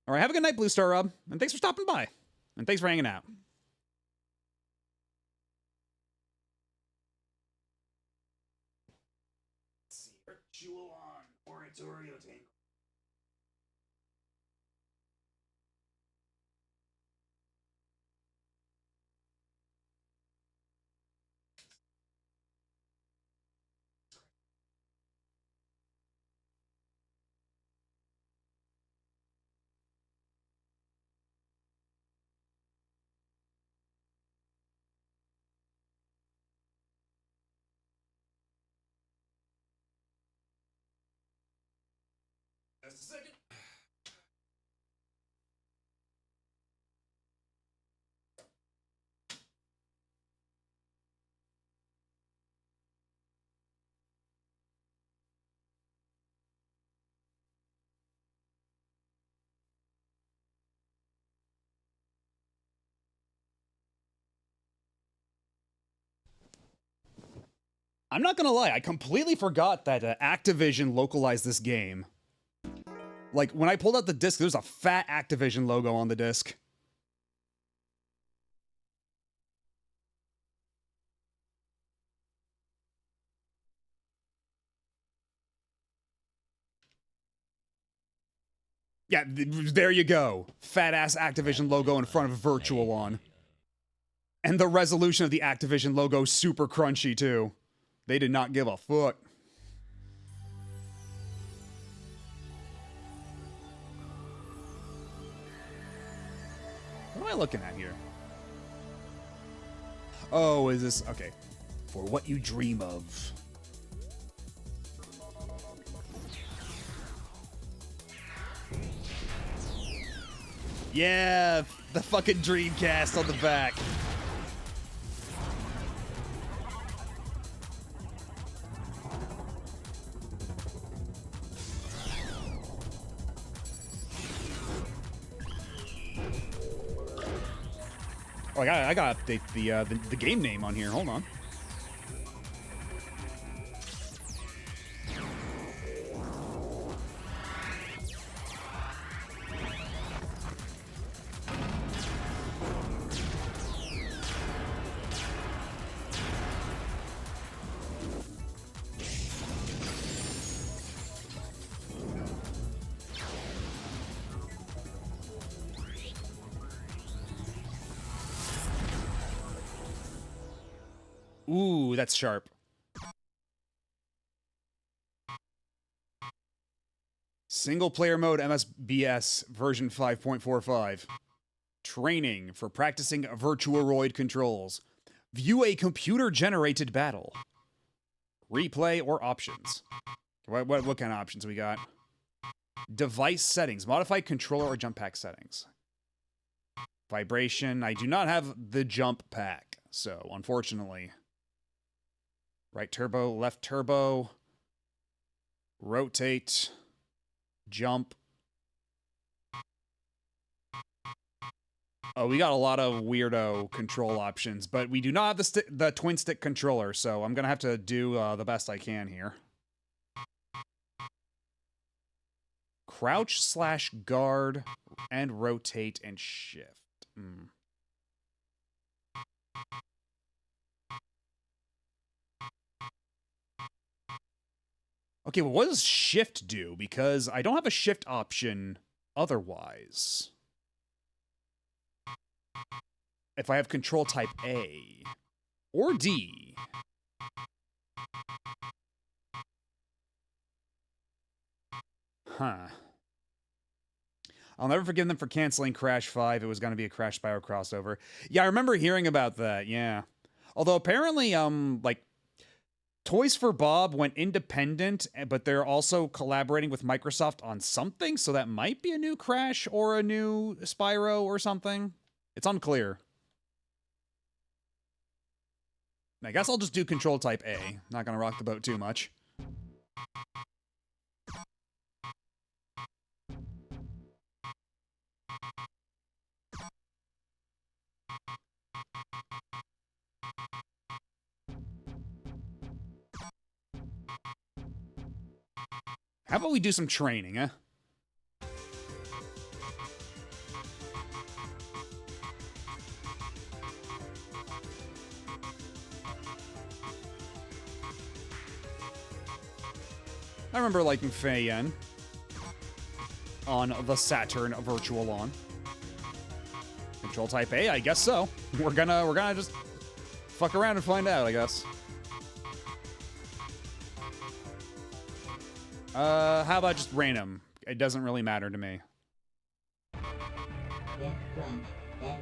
All right, have a good night, Blue Star Rob, and thanks for stopping by, and thanks for hanging out. Let's see, Virtual On Oratorio Tangram. Just a second. I'm not gonna lie, I completely forgot that Activision localized this game. Like, when I pulled out the disc, there's a fat Activision logo on the disc. Yeah, there you go. Fat ass Activision logo in front of Virtual on. And the resolution of the Activision logo super crunchy too. They did not give a fuck. What am I looking at here? Oh, is this okay? For what you dream of. Yeah, the fucking Dreamcast on the back. Oh, I gotta update the game name on here. Hold on. Ooh, that's sharp. Single player mode MSBS version 5.45. Training for practicing Virtuaroid controls. View a computer generated battle. Replay or options. What kind of options we got? Device settings. Modify controller or jump pack settings. Vibration. I do not have the jump pack, so unfortunately. Right turbo, left turbo, rotate, jump. Oh, we got a lot of weirdo control options, but we do not have the twin stick controller, so I'm gonna have to do the best I can here. Crouch / guard and rotate and shift. Okay, well, what does shift do? Because I don't have a shift option otherwise. If I have control type A or D. Huh. I'll never forgive them for canceling Crash 5. It was going to be a Crash Spyro crossover. Yeah, I remember hearing about that, yeah. Although apparently, like, Toys for Bob went independent, but they're also collaborating with Microsoft on something, so that might be a new Crash or a new Spyro or something. It's unclear. I guess I'll just do control type A. Not gonna rock the boat too much. How about we do some training, huh? I remember liking Fei Yen on the Saturn Virtual On. Control type A, I guess so. We're gonna just fuck around and find out, I guess. How about just random? It doesn't really matter to me.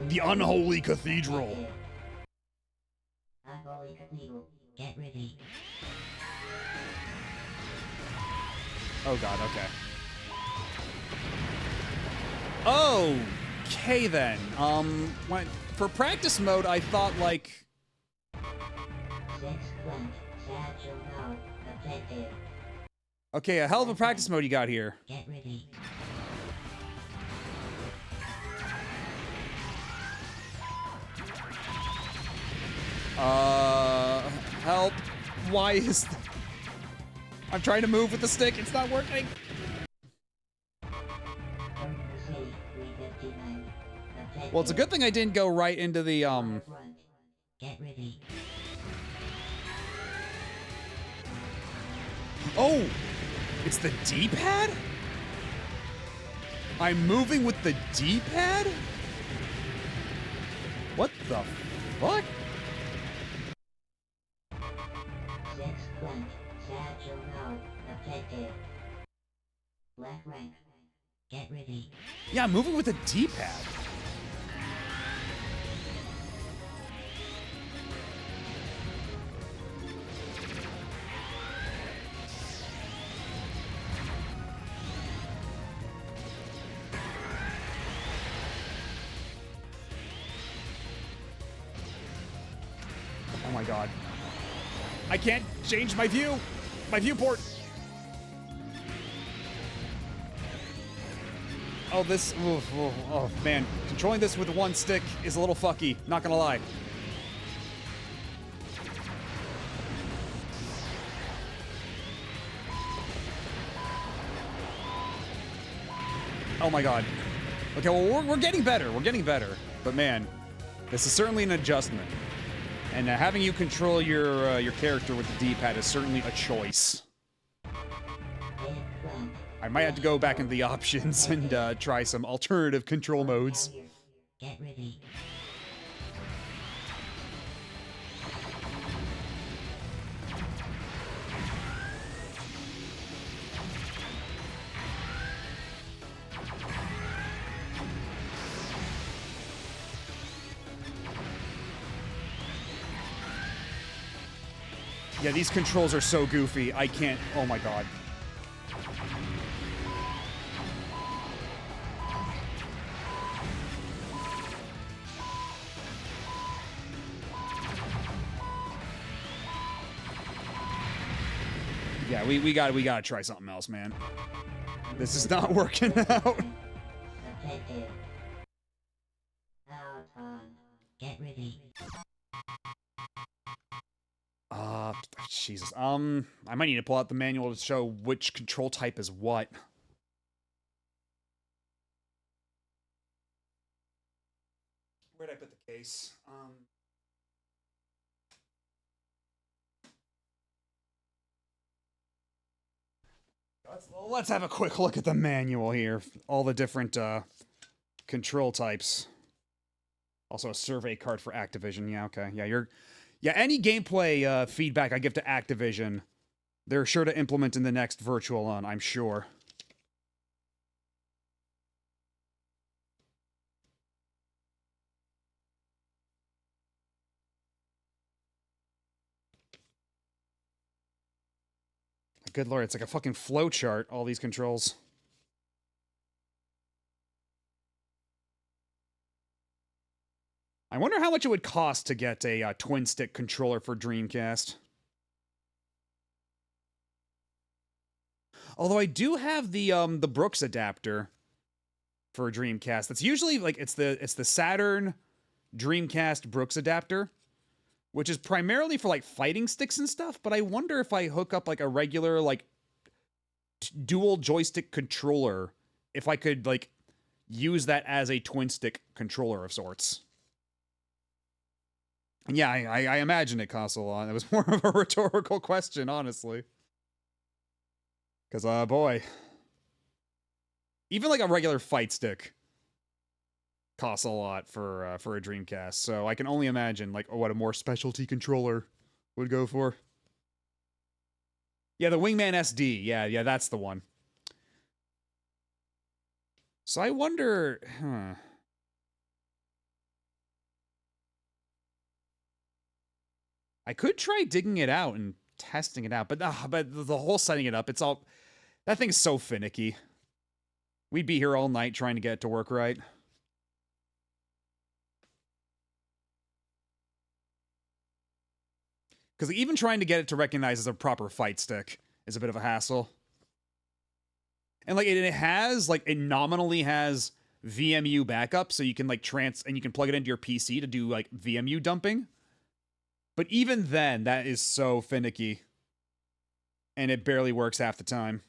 The Unholy Cathedral. Unholy Cathedral, get ready. Oh god, okay. Okay then. For practice mode, I thought like. Okay, a hell of a practice mode you got here. Get ready. Help. Why is... I'm trying to move with the stick, it's not working. Well, it's a good thing I didn't go right into the, Get ready. Oh! It's the D-pad? I'm moving with the D-pad? What the fuck? 6 blank. Satchel node affected. Black rank. Get ready. Yeah, I'm moving with the D-pad. Oh my god. I can't change my view! My viewport! Oh, this... Oh, man. Controlling this with one stick is a little fucky, not gonna lie. Oh my god. Okay, well, we're getting better. We're getting better. But man, this is certainly an adjustment. And having you control your character with the D-pad is certainly a choice. I might have to go back into the options and try some alternative control modes. Get ready. Yeah, these controls are so goofy. I can't... Oh my god. Yeah, we gotta try something else, man. This is not working out. Affected. Out on. Get ready. Jesus. I might need to pull out the manual to show which control type is what. Where'd I put the case? Let's have a quick look at the manual here. All the different control types. Also a survey card for Activision. Yeah, okay. Yeah, any gameplay feedback I give to Activision, they're sure to implement in the next Virtual On, I'm sure. Good lord, it's like a fucking flowchart, all these controls. I wonder how much it would cost to get a twin-stick controller for Dreamcast. Although I do have the Brooks adapter for Dreamcast. That's usually like it's the Saturn Dreamcast Brooks adapter, which is primarily for like fighting sticks and stuff, but I wonder if I hook up like a regular like dual joystick controller, if I could like use that as a twin stick controller of sorts. And yeah, I imagine it costs a lot. It was more of a rhetorical question, honestly. Because, boy. Even like a regular fight stick costs a lot for a Dreamcast. So I can only imagine like what a more specialty controller would go for. Yeah, the Wingman SD. Yeah, that's the one. So I wonder, I could try digging it out and testing it out, but the whole setting it up, it's all... That thing's so finicky. We'd be here all night trying to get it to work right. Because even trying to get it to recognize as a proper fight stick is a bit of a hassle. And like it nominally has VMU backup, so you can like and you can plug it into your PC to do like VMU dumping. But even then, that is so finicky. And it barely works half the time.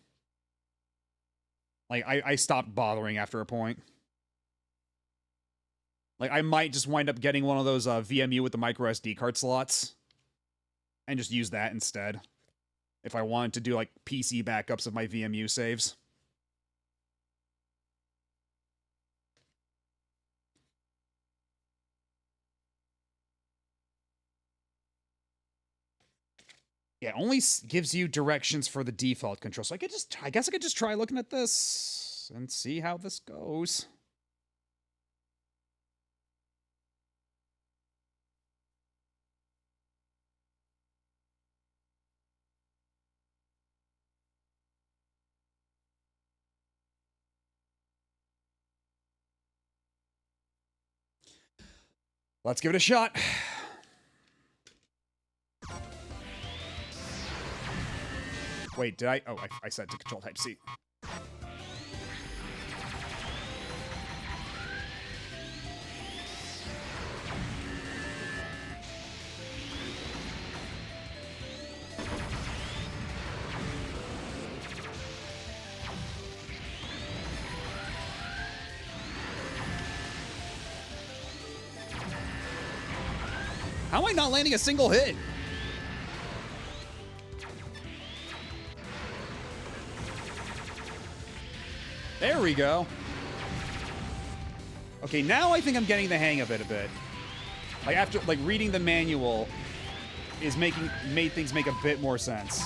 Like, I stopped bothering after a point. Like, I might just wind up getting one of those VMU with the micro SD card slots. And just use that instead. If I wanted to do, like, PC backups of my VMU saves. Yeah, it only gives you directions for the default control. So I guess I could just try looking at this and see how this goes. Let's give it a shot. Wait, did I? Oh, I set to Control Type C. How am I not landing a single hit? There we go. Okay, now I think I'm getting the hang of it a bit. Like after reading the manual is made things make a bit more sense.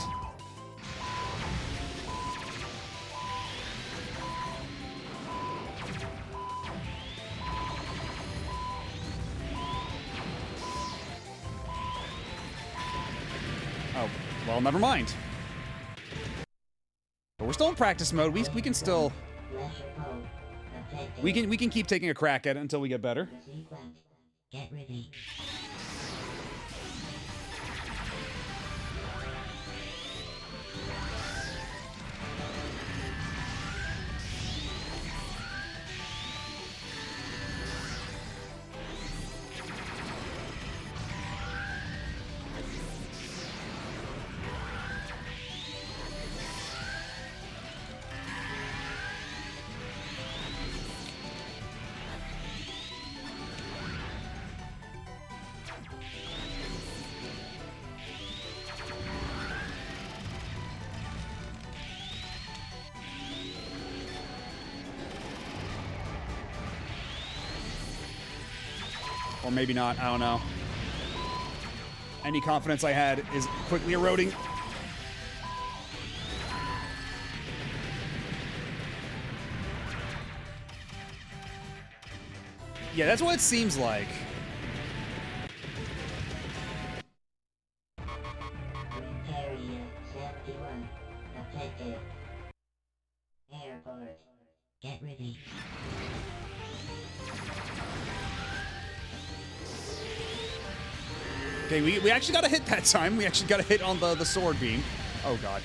Oh, well, never mind. But we're still in practice mode. We can still we can keep taking a crack at it until we get better. Get ready. Or maybe not, I don't know. Any confidence I had is quickly eroding. Yeah, that's what it seems like. Area 71 affected. Airport. Get ready. Okay, we actually got a hit that time. We actually got a hit on the sword beam. Oh, God.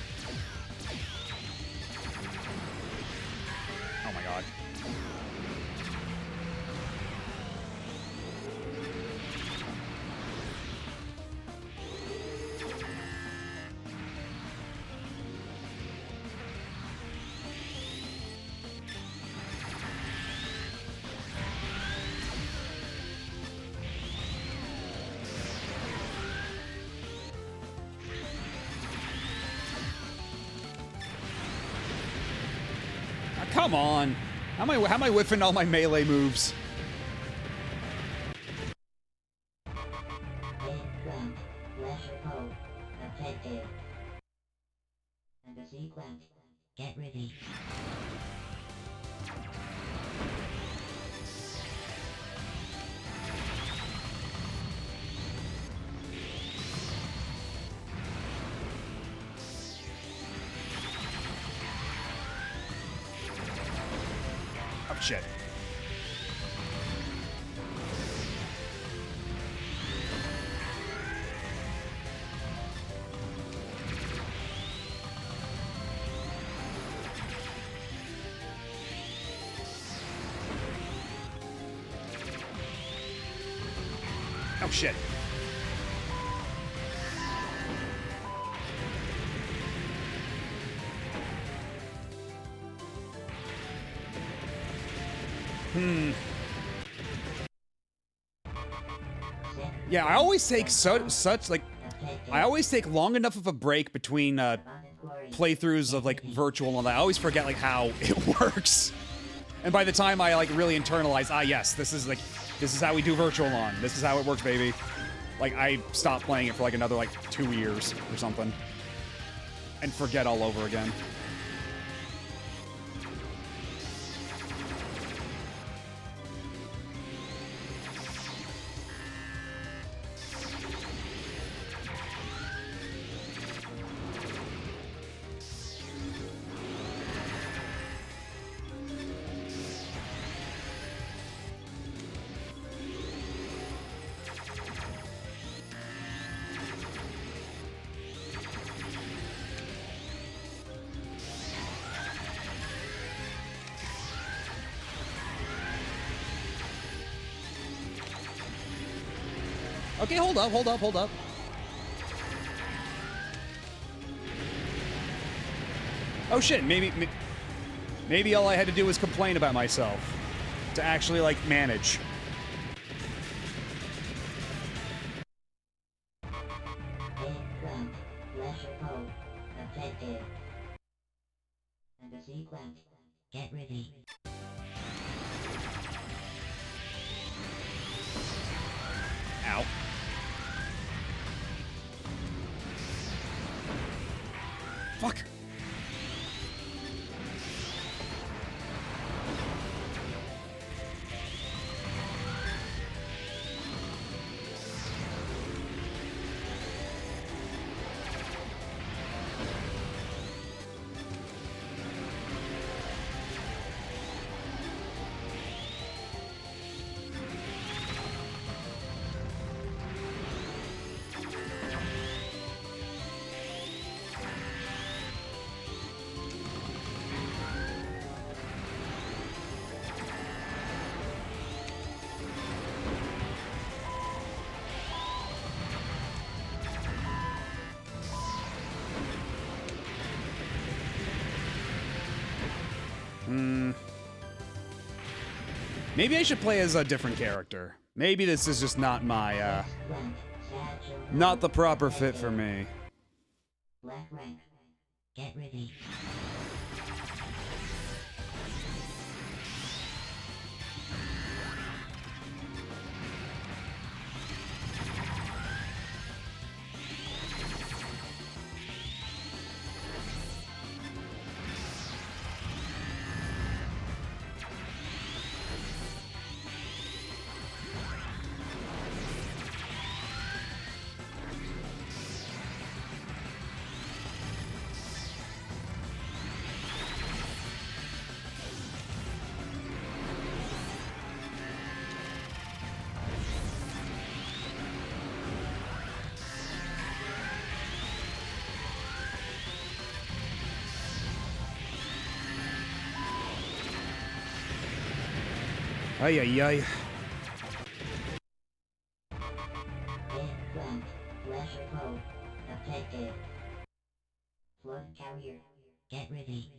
Oh, my God. Come on. How am I whiffing all my melee moves? Aircraft. Flash hull. Affected. And the sequence. Get ready. Oh, shit. Oh, shit. Yeah, I always take I always take long enough of a break between playthroughs of like virtual and all that. I always forget like how it works. And by the time I like really internalize, yes, this is how we do virtual on. This is how it works, baby. Like, I stop playing it for like another like 2 years or something. And forget all over again. Okay, hold up. Oh shit, maybe all I had to do was complain about myself to actually, like, manage. Eggplant, pressure pole, affected. And the sequence, get ready. Ow. Fuck. Maybe I should play as a different character. Maybe this is just not my, not the proper fit for me. Black rank, get ready. Ay, ay, ay. Eggplant, pressure pole, affected. Flood carrier, get ready.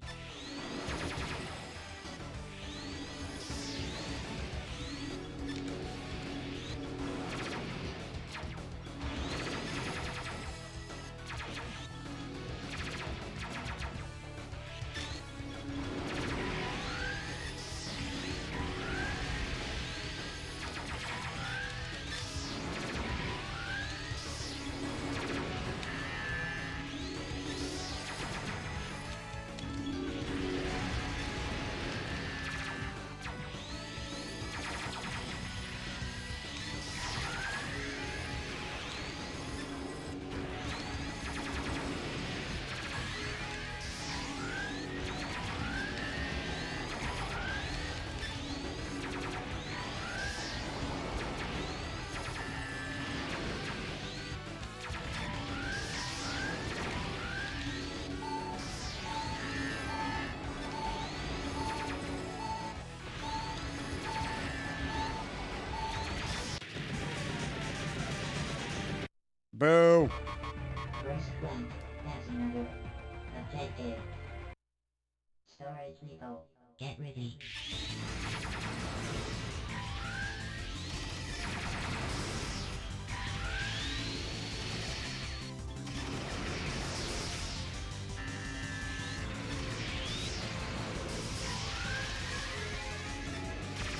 Boo. First plant, that's another. Affected. Storage depot, get ready.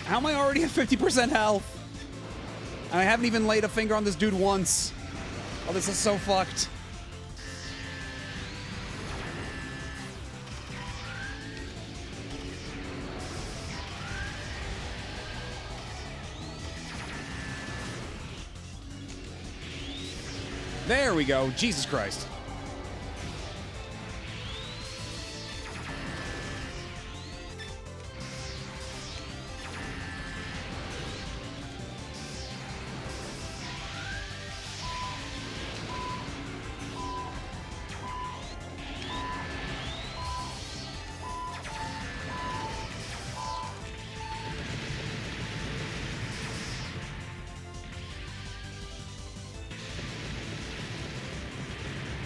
How am I already at 50% health? And I haven't even laid a finger on this dude once. Oh, this is so fucked. There we go. Jesus Christ.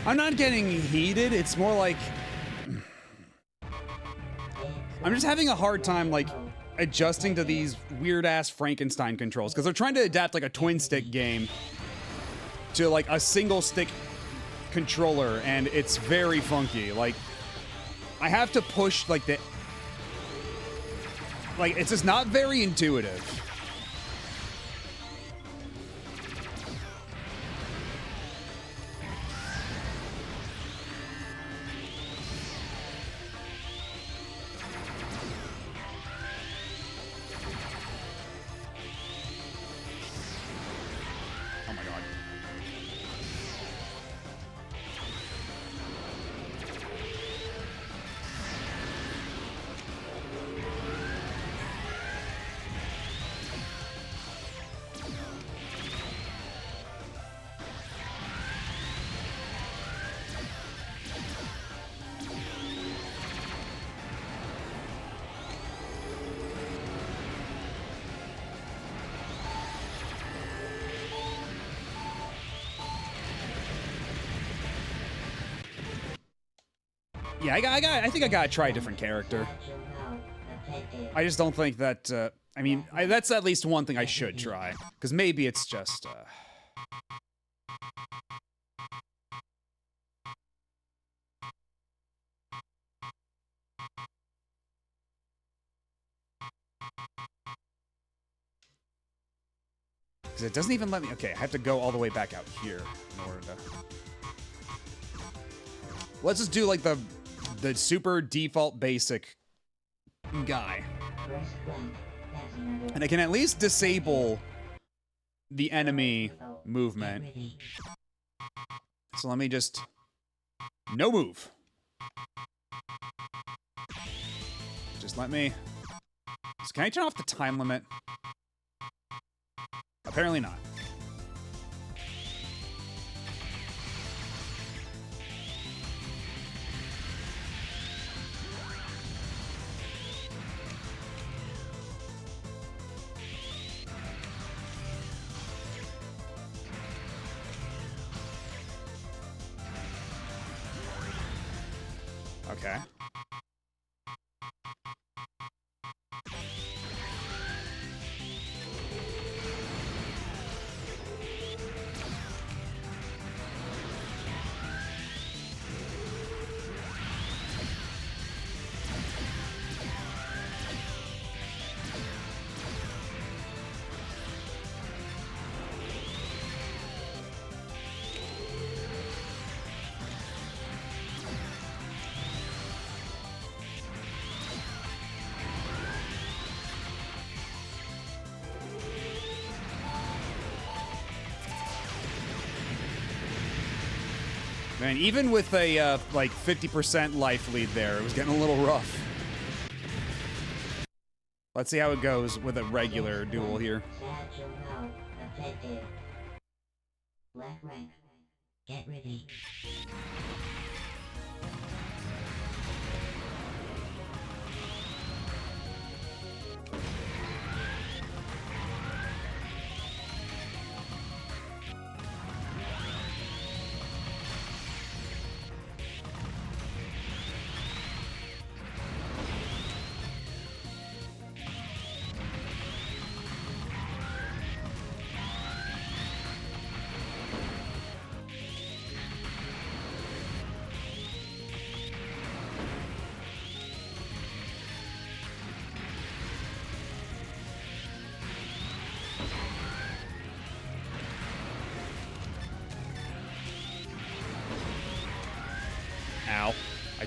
I'm not getting heated, it's more like I'm just having a hard time like adjusting to these weird ass Frankenstein controls because they're trying to adapt like a twin stick game to like a single stick controller and it's very funky. Like I have to push like it's just not very intuitive. Yeah, I think I gotta try a different character. I just don't think that, I mean, that's at least one thing I should try. Because maybe it's just, because it doesn't even let me, okay, I have to go all the way back out here in order to... Let's just do, like, the super default basic guy. And I can at least disable the enemy movement. So let me just... No move. Just let me... So can I turn off the time limit? Apparently not. Okay. Man, even with a, like, 50% life lead there, it was getting a little rough. Let's see how it goes with a regular duel here. Black rank. Get ready.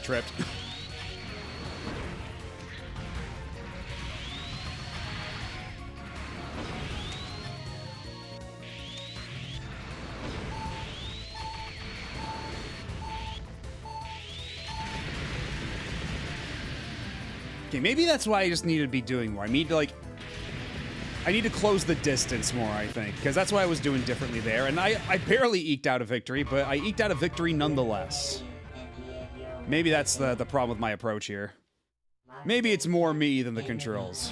tripped. Okay, maybe that's why I just need to be doing more. I need to, like... I need to close the distance more, I think, because that's why I was doing differently there. And I barely eked out a victory, but I eked out a victory nonetheless. Maybe that's the problem with my approach here. Maybe it's more me than the controls.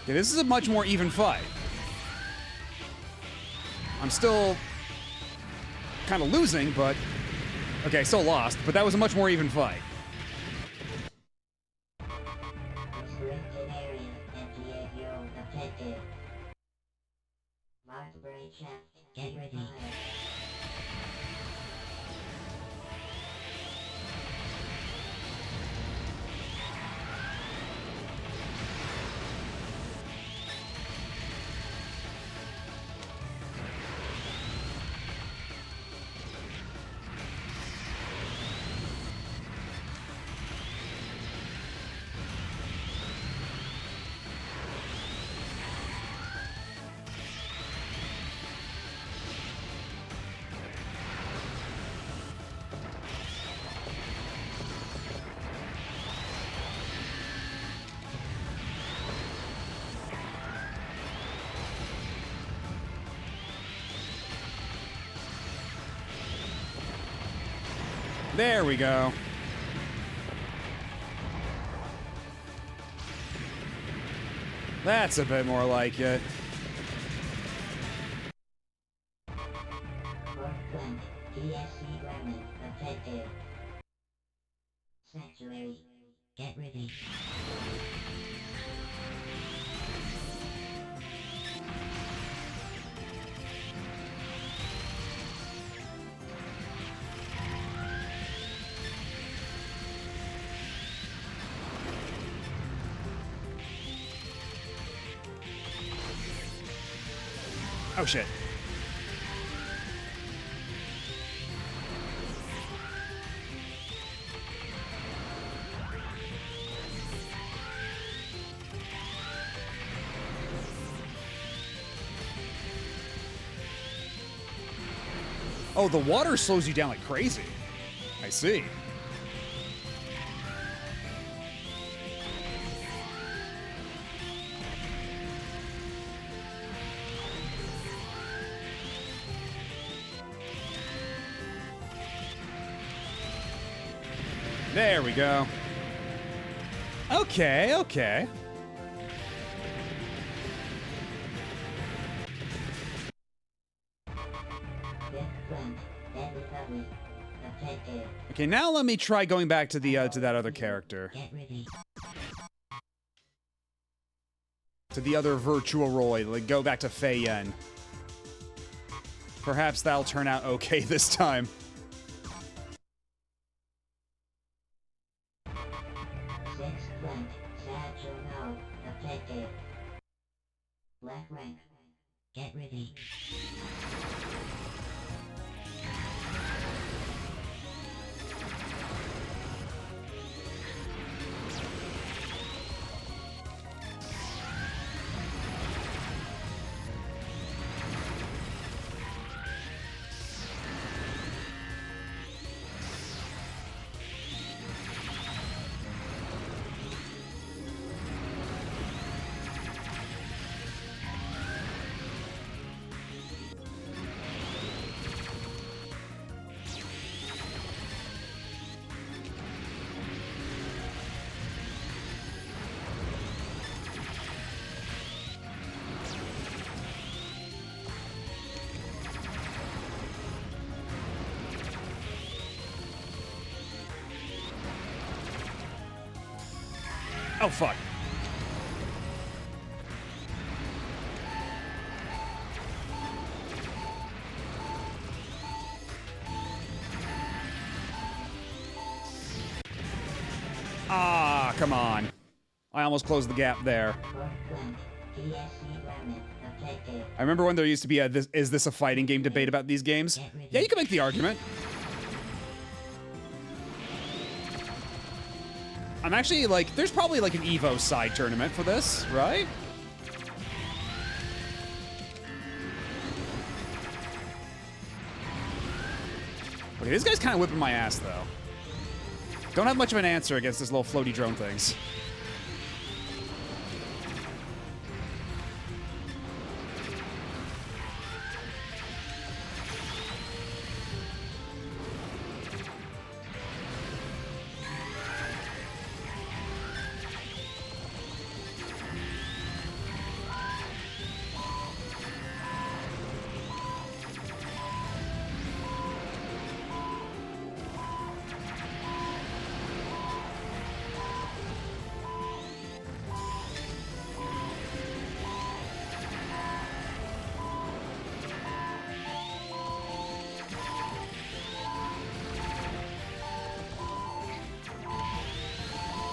Okay, this is a much more even fight. I'm still kind of losing, but... Okay, still lost, but that was a much more even fight. Restricted area, anti-aerial affected. Marked shaft, get ready. There we go. That's a bit more like it. Forefront, TSC garment affected. Sanctuary, get ready. Oh shit. Oh, the water slows you down like crazy. I see. There we go. Okay, okay. Okay, now let me try going back to the to that other character. Get ready. To the other virtual Roy. Like go back to Fei Yen. Perhaps that'll turn out okay this time. Sixth rank, satchel now affected. Black rank, get ready. Oh, fuck. Ah, come on. I almost closed the gap there. I remember when there used to be a is this a fighting game debate about these games? Yeah, you can make the argument. I'm actually, like, there's probably, like, an EVO side tournament for this, right? Okay, this guy's kind of whipping my ass, though. Don't have much of an answer against this little floaty drone things.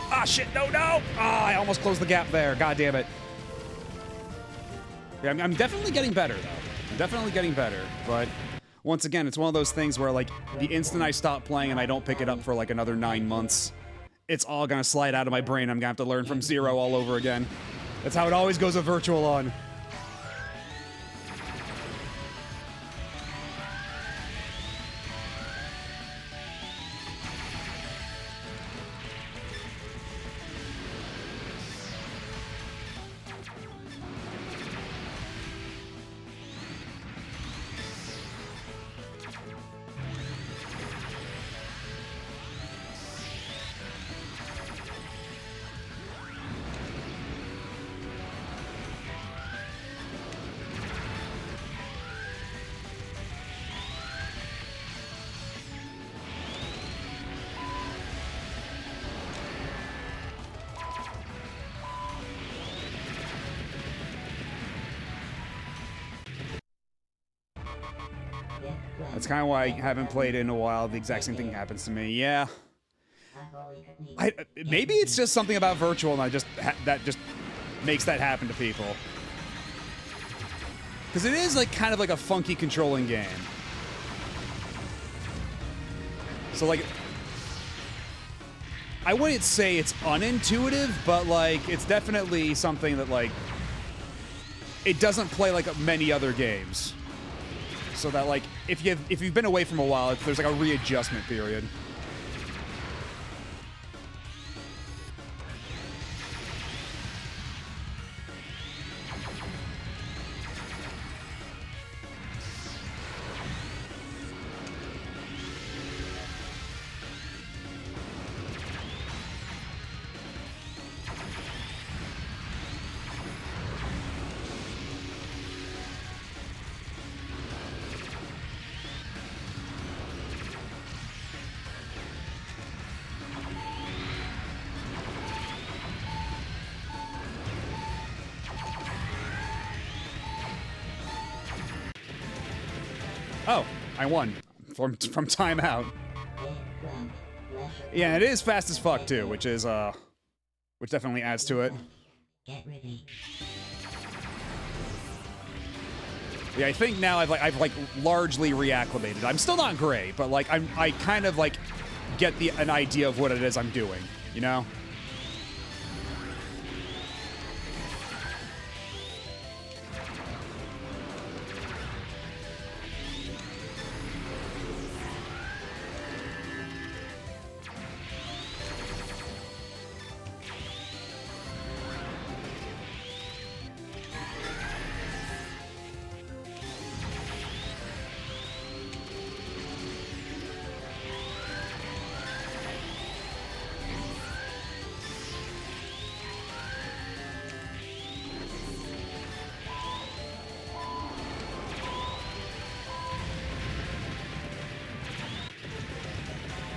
Ah, shit, no, no! Ah, I almost closed the gap there. God damn it. Yeah, I'm definitely getting better, though. I'm definitely getting better, but once again, it's one of those things where, like, the instant I stop playing and I don't pick it up for, like, another 9 months, it's all gonna slide out of my brain. I'm gonna have to learn from zero all over again. That's how it always goes with Virtual On. That's kind of why I haven't played in a while. The exact same thing happens to me. Yeah. Maybe it's just something about Virtual and that just makes that happen to people. Because it is like kind of like a funky controlling game. So like, I wouldn't say it's unintuitive, but like it's definitely something that like it doesn't play like many other games. So that like if you've been away from a while, there's like a readjustment period. Oh, I won from timeout. Yeah, it is fast as fuck too, which definitely adds to it. Yeah, I think now I've like largely reacclimated. I'm still not great, but like I kind of like get an idea of what it is I'm doing, you know?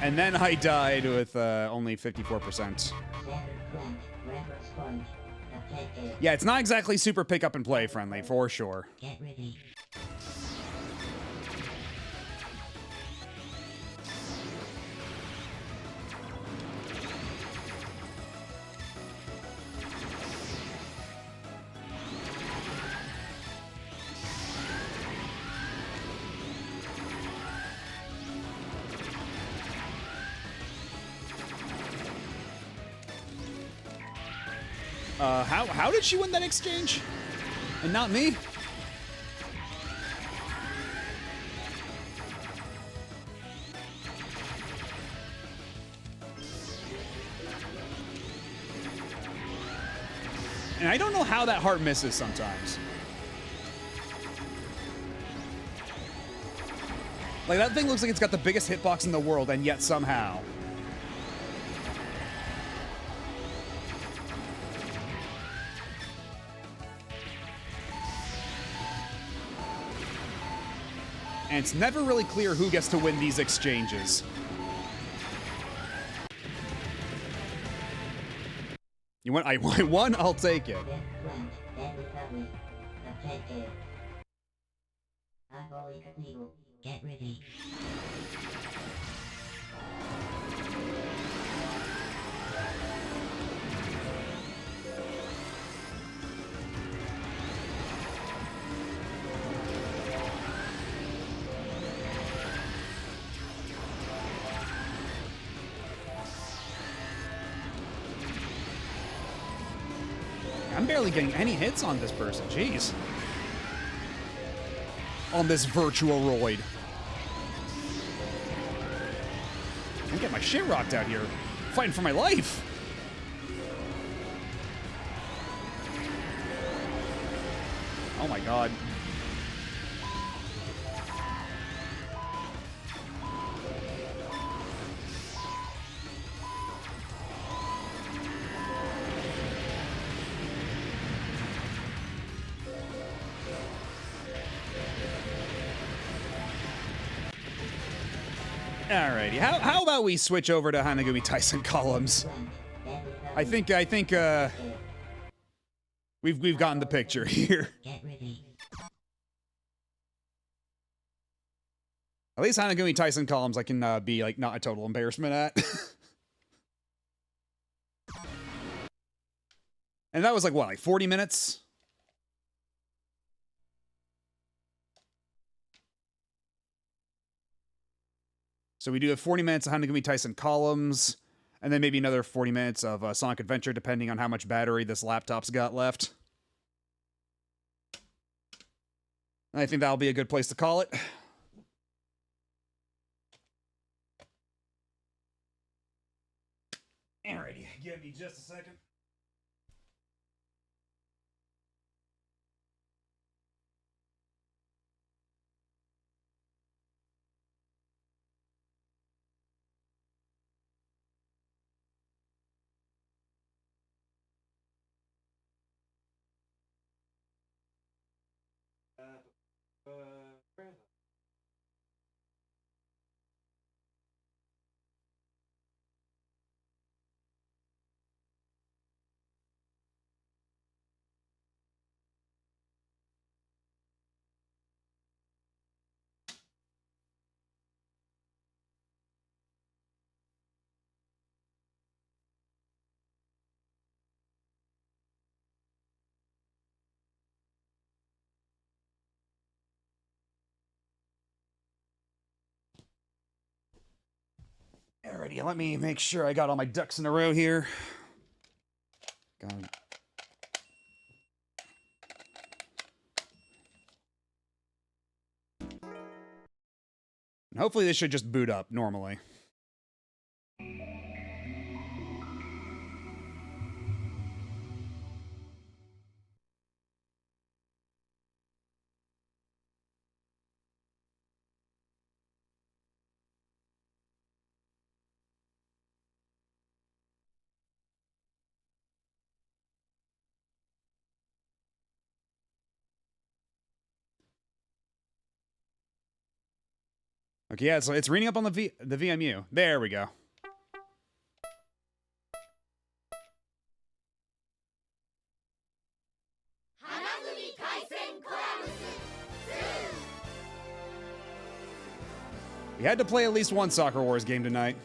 And then I died with only 54%. point. Objective. Yeah, it's not exactly super pick up and play friendly, for sure. Get ready. How did she win that exchange? And not me? And I don't know how that heart misses sometimes. Like, that thing looks like it's got the biggest hitbox in the world, and yet somehow... And it's never really clear who gets to win these exchanges. You want? I won. I'll take it. Left flank. Then recovery. Objective. Unholy Cathedral. Get ready. I'm barely getting any hits on this person. Jeez. On this virtual roid. I'm getting my shit rocked out here. Fighting for my life. Oh my god. Alrighty, how about we switch over to Hanagumi Tyson columns? I think we've gotten the picture here. Get ready. At least Hanagumi Tyson columns I can be like not a total embarrassment at. And that was like what, like 40 minutes? So we do have 40 minutes of Hanagumi Tyson columns, and then maybe another 40 minutes of Sonic Adventure, depending on how much battery this laptop's got left. I think that'll be a good place to call it. Alrighty, give me just a second. Alrighty, let me make sure I got all my ducks in a row here. Got it. And hopefully this should just boot up normally. Okay, yeah, so it's reading up on the VMU. There we go. We had to play at least one Soccer Wars game tonight.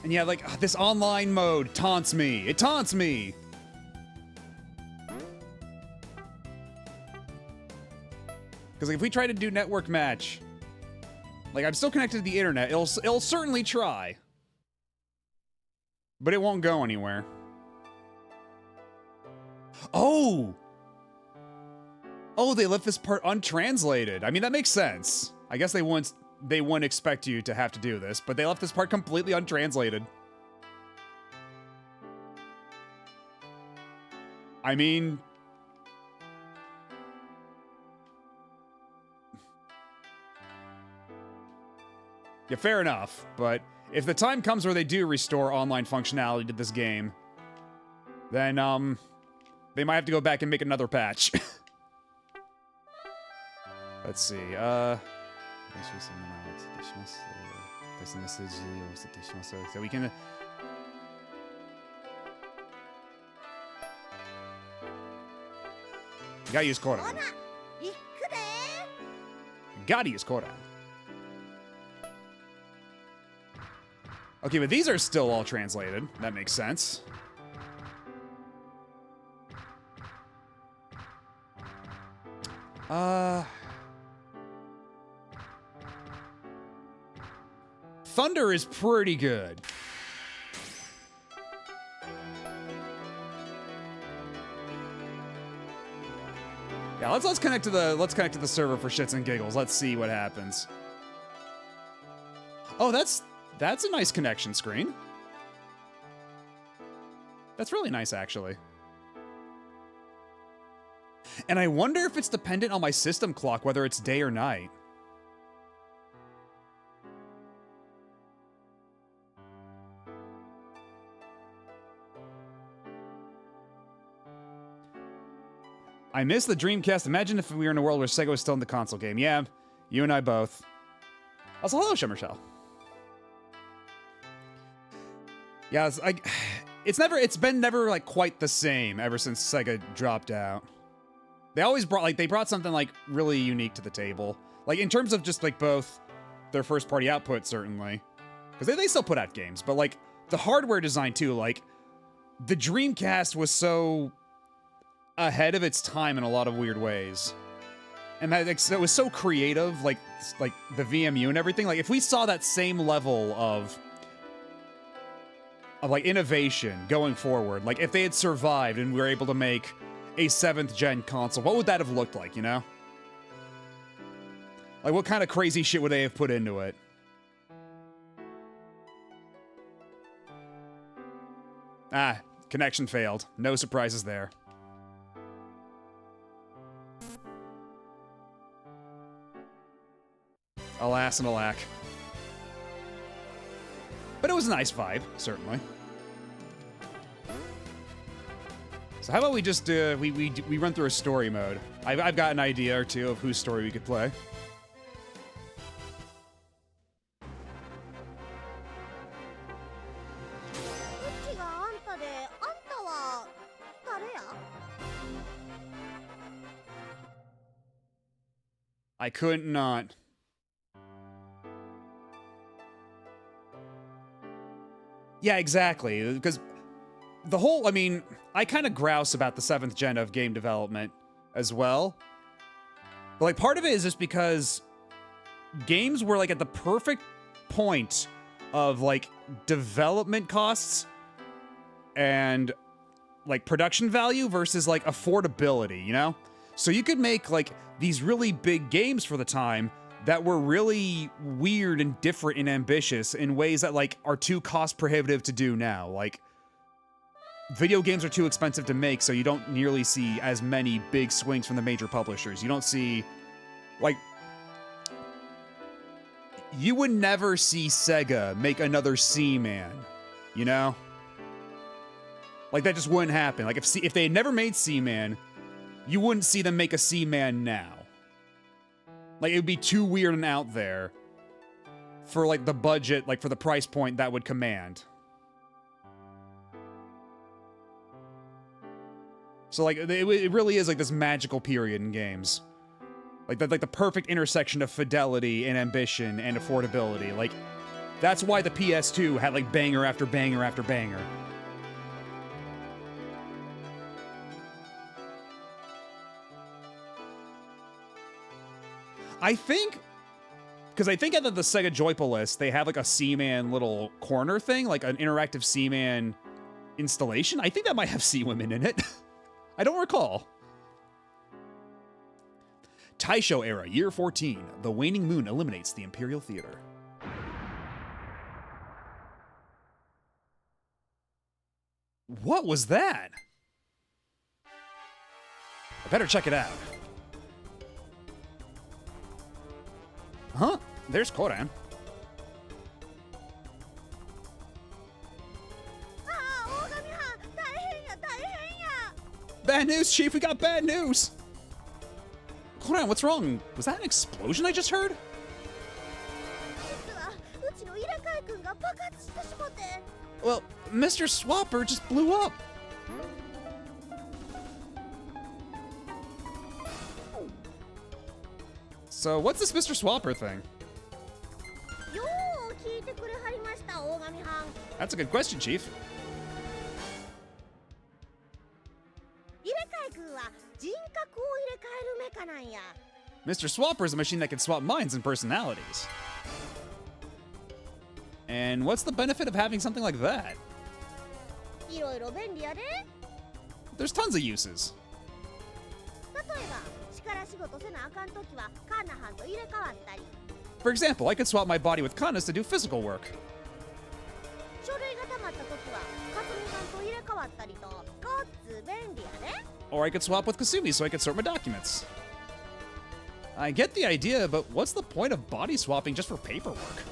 And yeah, like, this online mode taunts me. It taunts me! Because if we try to do network match, like, I'm still connected to the internet. It'll certainly try. But it won't go anywhere. Oh! Oh, they left this part untranslated. I mean, that makes sense. I guess they wouldn't expect you to have to do this, but they left this part completely untranslated. I mean... yeah, fair enough, but if the time comes where they do restore online functionality to this game, then, they might have to go back and make another patch. Let's see, so we can... gotta use Koran. Gotta use Koran. Okay, but these are still all translated. That makes sense. Thunder is pretty good. Yeah, let's connect to the server for shits and giggles. Let's see what happens. Oh, that's a nice connection screen. That's really nice, actually. And I wonder if it's dependent on my system clock, whether it's day or night. I miss the Dreamcast. Imagine if we were in a world where Sega was still in the console game. Yeah, you and I both. Also, hello, Shimmershell. Yeah, it's been never like quite the same ever since Sega dropped out. They brought something like really unique to the table. Like in terms of just like both their first party output, certainly. Because they still put out games, but like the hardware design too, like the Dreamcast was so ahead of its time in a lot of weird ways. And that it was so creative, like the VMU and everything. Like if we saw that same level of like innovation going forward, like if they had survived and we were able to make a 7th gen console, what would that have looked like, you know? Like what kind of crazy shit would they have put into it? Ah, connection failed. No surprises there. Alas and alack. But it was a nice vibe, certainly. So how about we just we run through a story mode? I've got an idea or two of whose story we could play. I couldn't not. Yeah, exactly. Because the whole, I mean, I kind of grouse about the 7th gen of game development as well. But like part of it is just because games were like at the perfect point of like development costs and like production value versus like affordability, you know? So you could make like these really big games for the time that were really weird and different and ambitious in ways that like are too cost prohibitive to do now. Like video games are too expensive to make, so you don't nearly see as many big swings from the major publishers. You don't see like you would never see Sega make another Seaman, you know? Like that just wouldn't happen. Like if they had never made Seaman, you wouldn't see them make a Seaman now. Like, it would be too weird and out there for like the budget, like for the price point that would command. So like it really is like this magical period in games. Like the perfect intersection of fidelity and ambition and affordability. Like that's why the PS2 had like banger after banger after banger. I think because I think at the Sega Joypolis, they have like a Seaman little corner thing, like an interactive Seaman installation. I think that might have Sea Women in it. I don't recall. Taisho era, year 14. The waning moon eliminates the Imperial Theater. What was that? I better check it out. Huh? There's Koran. Bad news, Chief. We got bad news. Koran, what's wrong? Was that an explosion I just heard? Well, Mr. Swapper just blew up. So what's this Mr. Swapper thing? That's a good question, Chief. Mr. Swapper is a machine that can swap minds and personalities. And what's the benefit of having something like that? There's tons of uses. For example, I could swap my body with Kanas to do physical work. Or I could swap with Kasumi so I could sort my documents. I get the idea, but what's the point of body swapping just for paperwork?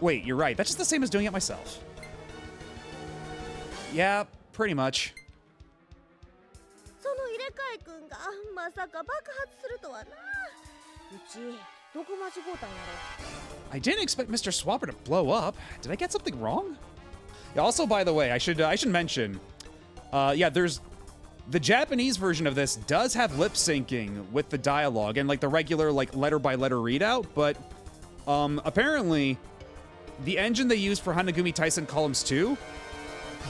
Wait, you're right. That's just the same as doing it myself. Yeah, pretty much. I didn't expect Mr. Swapper to blow up. Did I get something wrong? Yeah, also, by the way, I should mention, there's the Japanese version of this does have lip syncing with the dialogue and like the regular like letter by letter readout, but apparently the engine they use for Hanagumi Tyson Columns 2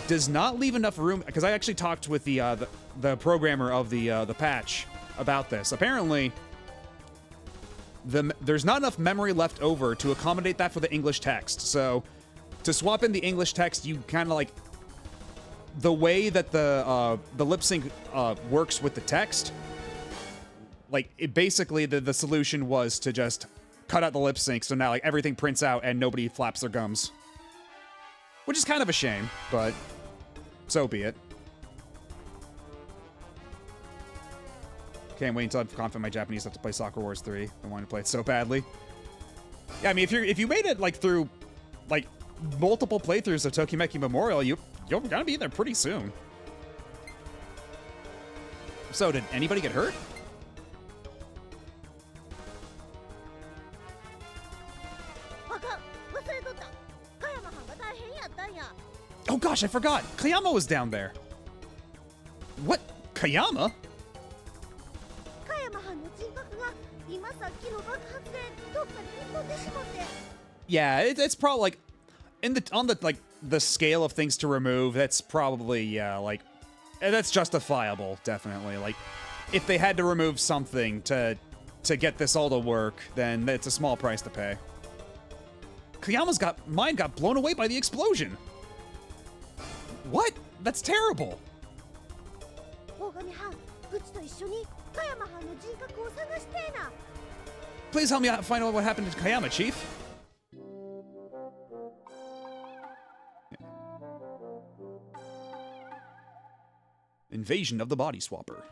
does not leave enough room, because I actually talked with the programmer of the patch about this. Apparently, there's not enough memory left over to accommodate that for the English text. So to swap in the English text, you kind of like the way that the lip sync works with the text. Like it basically the solution was to just cut out the lip sync, so now like everything prints out and nobody flaps their gums. Which is kind of a shame, but so be it. Can't wait until I've confident my Japanese have to play Soccer Wars 3. I want to play it so badly. Yeah, I mean, if you made it like through like multiple playthroughs of Tokimeki Memorial, you're gonna be there pretty soon. So, did anybody get hurt? Oh gosh, I forgot. Kayama was down there. What? Kayama? Yeah, it's probably like on the scale of things to remove, that's probably that's justifiable, definitely. Like if they had to remove something to get this all to work, then it's a small price to pay. Kayama's mind got blown away by the explosion. What? That's terrible. Please help me out find out what happened to Kayama, Chief. Invasion of the Body Swapper.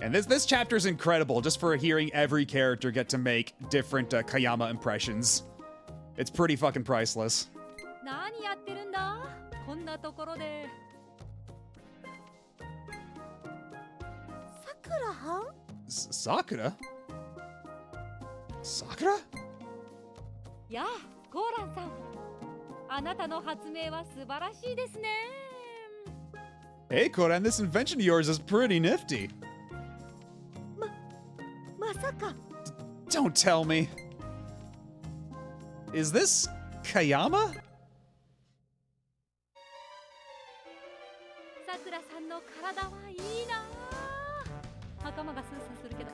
And this chapter is incredible, just for hearing every character get to make different Kayama impressions. It's pretty fucking priceless. 何やってるんだこんなところで。さくらはん Sakura? Sakura? やあ、コーランさん。あなたの発明は素晴らしいですね。Hey, Koran, this invention of yours is pretty nifty. まさか Don't tell me. Is this Kayama? さくらさんの体はいいな。頭がスースーするけど。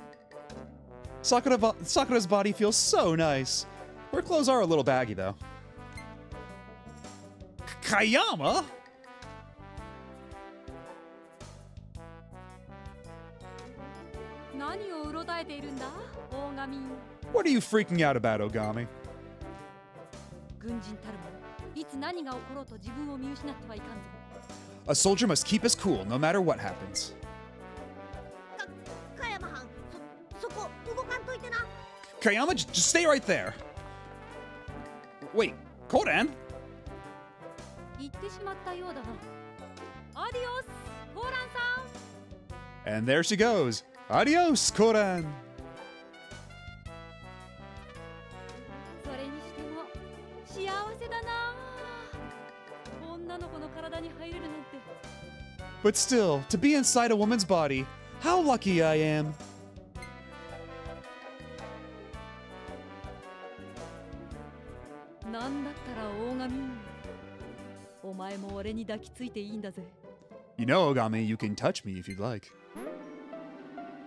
Sakura's body feels so nice. Her clothes are a little baggy, though. Kayama? 何をうろたえているんだ大神。 What are you freaking out about, Ogami? 軍人たるもいつ何が起ころうと自分を見失ってはいかんぞ。 A soldier must keep his cool no matter what happens. 加山はんそこ動かんといてな Kayama, just stay right there. Wait, Koran? 言ってしまったようだな。アディオスコーランさん。 And there she goes. Adios, Koran. それにしても幸せだな。女の子の体に入れるなんて。 But still, to be inside a woman's body, how lucky I am. なんだったら大神。お前も俺に抱きついていいんだぜ。 You know, Ogami, you can touch me if you'd like.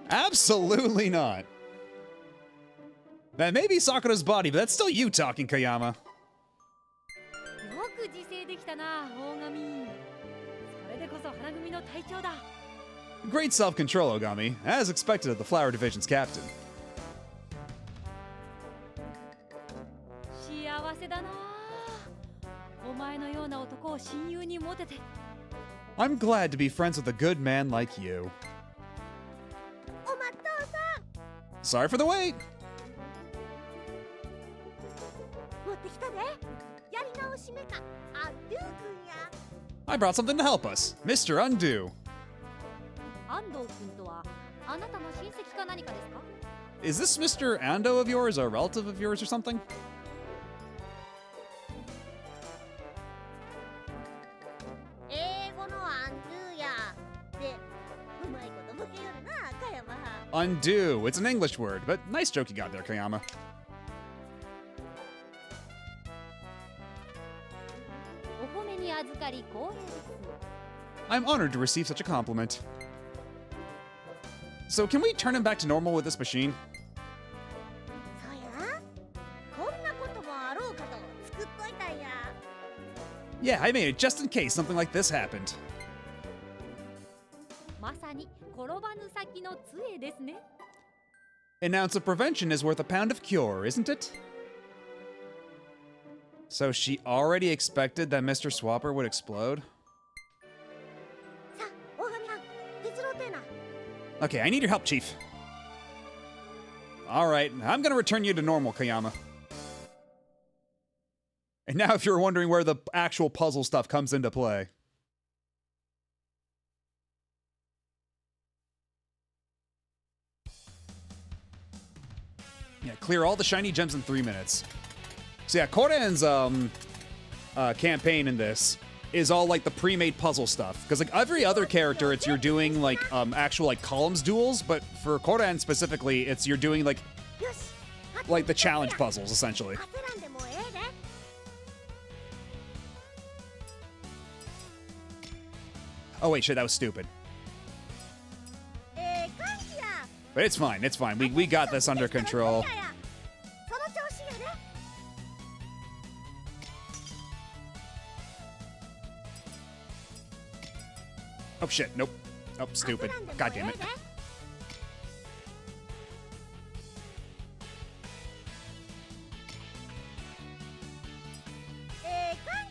Absolutely not. That may be Sakura's body, but that's still you talking, Kayama. よく自制できたな大神。それでこそ花組の隊長だ。 Great self-control, Ogami, as expected of the Flower Division's captain. 幸せだな。お前のような男を親友に持てて。 I'm glad to be friends with a good man like you. おまっとうさん Sorry for the wait. 持ってきたでやり直し目かあドゥーくんや I brought something to help us, Mr. Undo. 安藤君とはあなたの親戚か何かですか？ Is this Mr. Ando of yours, a relative of yours or something? 英語のアンドゥやでうまいことボケよるな加山はん Undo. It's an English word, but nice joke you got there, Kayama. お褒めに預かり光栄です。 I'm honored to receive such a compliment. So, can we turn him back to normal with this machine? そうやこんなこともあろうかと作っといたんや Yeah, I made it just in case something like this happened. まさに転ばぬ先の杖ですね。 An ounce of prevention is worth a pound of cure, isn't it? So she already expected that Mr. Swapper would explode? さあ大神はん手伝うてえな Okay, I need your help, Chief. Alright, I'm gonna return you to normal, Kayama. And now if you're wondering where the actual puzzle stuff comes into play. Yeah, clear all the shiny gems in 3 minutes. So yeah, Koran's campaign in this is all like the pre-made puzzle stuff. Because like every other character, it's you're doing like actual like columns duels, but for Koran specifically, it's you're doing like よしあと like the challenge puzzles essentially. 焦らんでもええで Oh wait, shit, that was stupid. 感じや But it's fine, it's fine. We got this under control. その調子やで Oh shit, nope. Oh, stupid. God damn it. 感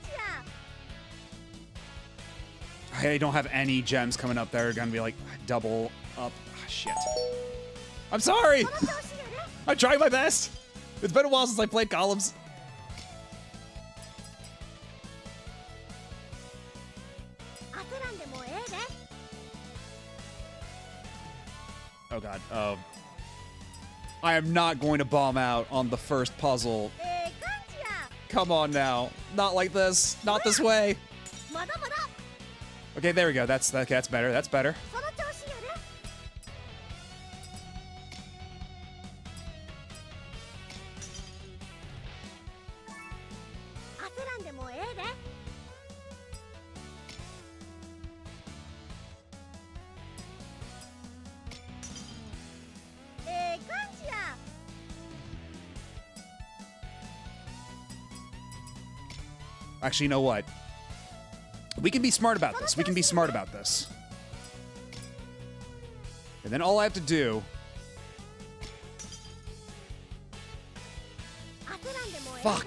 じや I don't have any gems coming up that are gonna be like double up. Ah, shit. I'm sorry! その調子やで I tried my best! It's been a while since I played columns. Oh god. I am not going to bomb out on the first puzzle. Come on now. Not like this. Not this way. Okay, there we go. That's better. That's better. Actually, you know what? We can be smart about this. We can be smart about this. And then all I have to do... Fuck.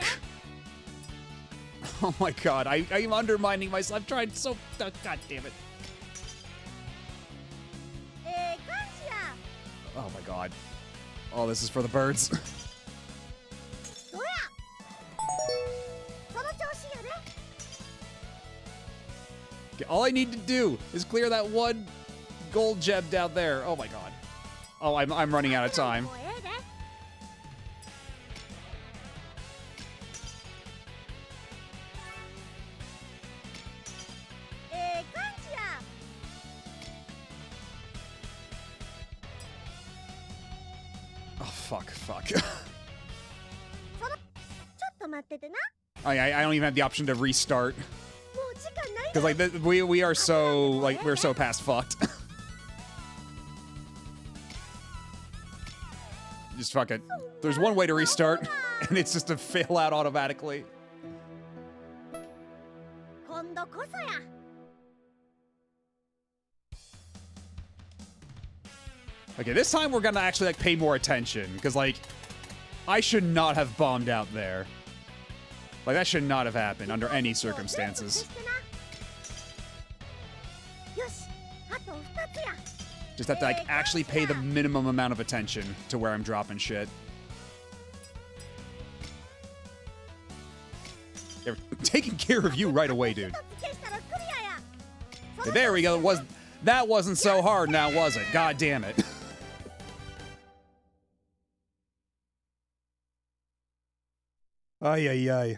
Oh my god, I'm undermining myself. I've tried so... God damn it. Oh my god. Oh, this is for the birds. Okay, all I need to do is clear that one gold gem down there. Oh my god. Oh, I'm running out of time. Oh, fuck. I don't even have the option to restart. Because, like, we are so, like, we're so past fucked. Just fuck it. There's one way to restart, and it's just to fail out automatically. Okay, this time we're gonna actually, like, pay more attention. Because, like, I should not have bombed out there. Like, that should not have happened under any circumstances. Just have to, like, actually pay the minimum amount of attention to where I'm dropping shit. They're taking care of you right away, dude. Okay, there we go. That wasn't so hard now, was it? God damn it. Ay, ay, ay.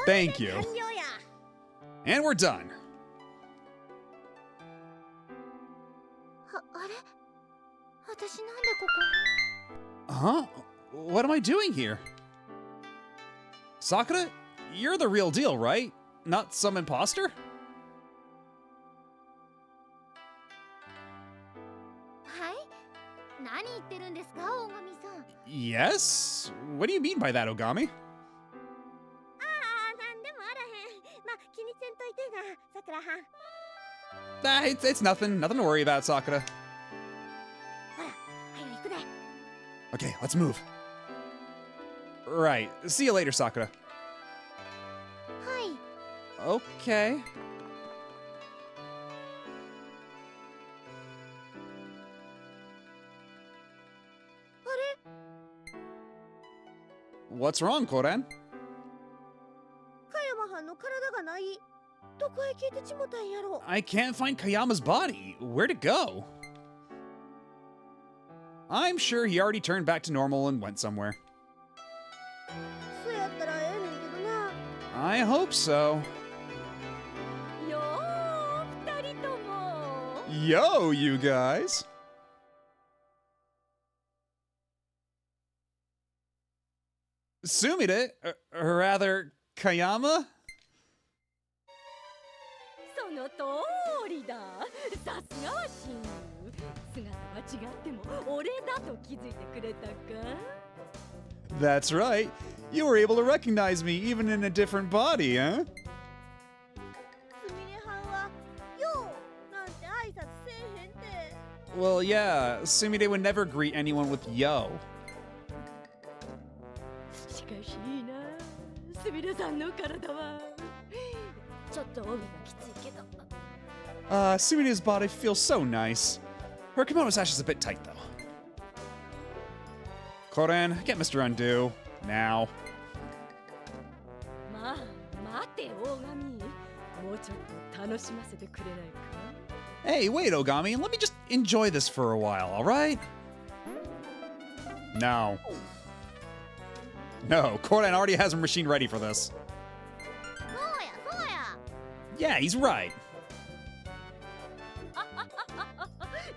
Thank you. And we're done. Huh? What am I doing here? Sakura, you're the real deal, right? Not some imposter? Yes? What do you mean by that, Ogami? It's nothing. Nothing to worry about, Sakura. Okay, let's move. Right. See you later, Sakura. Okay. What's wrong, Koren? I can't find Kayama's body. Where'd it go? I'm sure he already turned back to normal and went somewhere. I hope so. Yo, you guys. Sumire, or rather, Kayama? その通りだ。さすがは親友。姿は違っても俺だと気づいてくれたか? That's right. You were able to recognize me even in a different body, huh? Well, yeah, Sumire would never greet anyone with yo. Sumire's body feels so nice. Her kimono sash is a bit tight, though. Koren, get Mr. Undo. Now. 楽しませてくれないか Hey, wait, Ogami. Let me just enjoy this for a while, all right? No. No, Koran already has a machine ready for this. そうやそうや Yeah, he's right.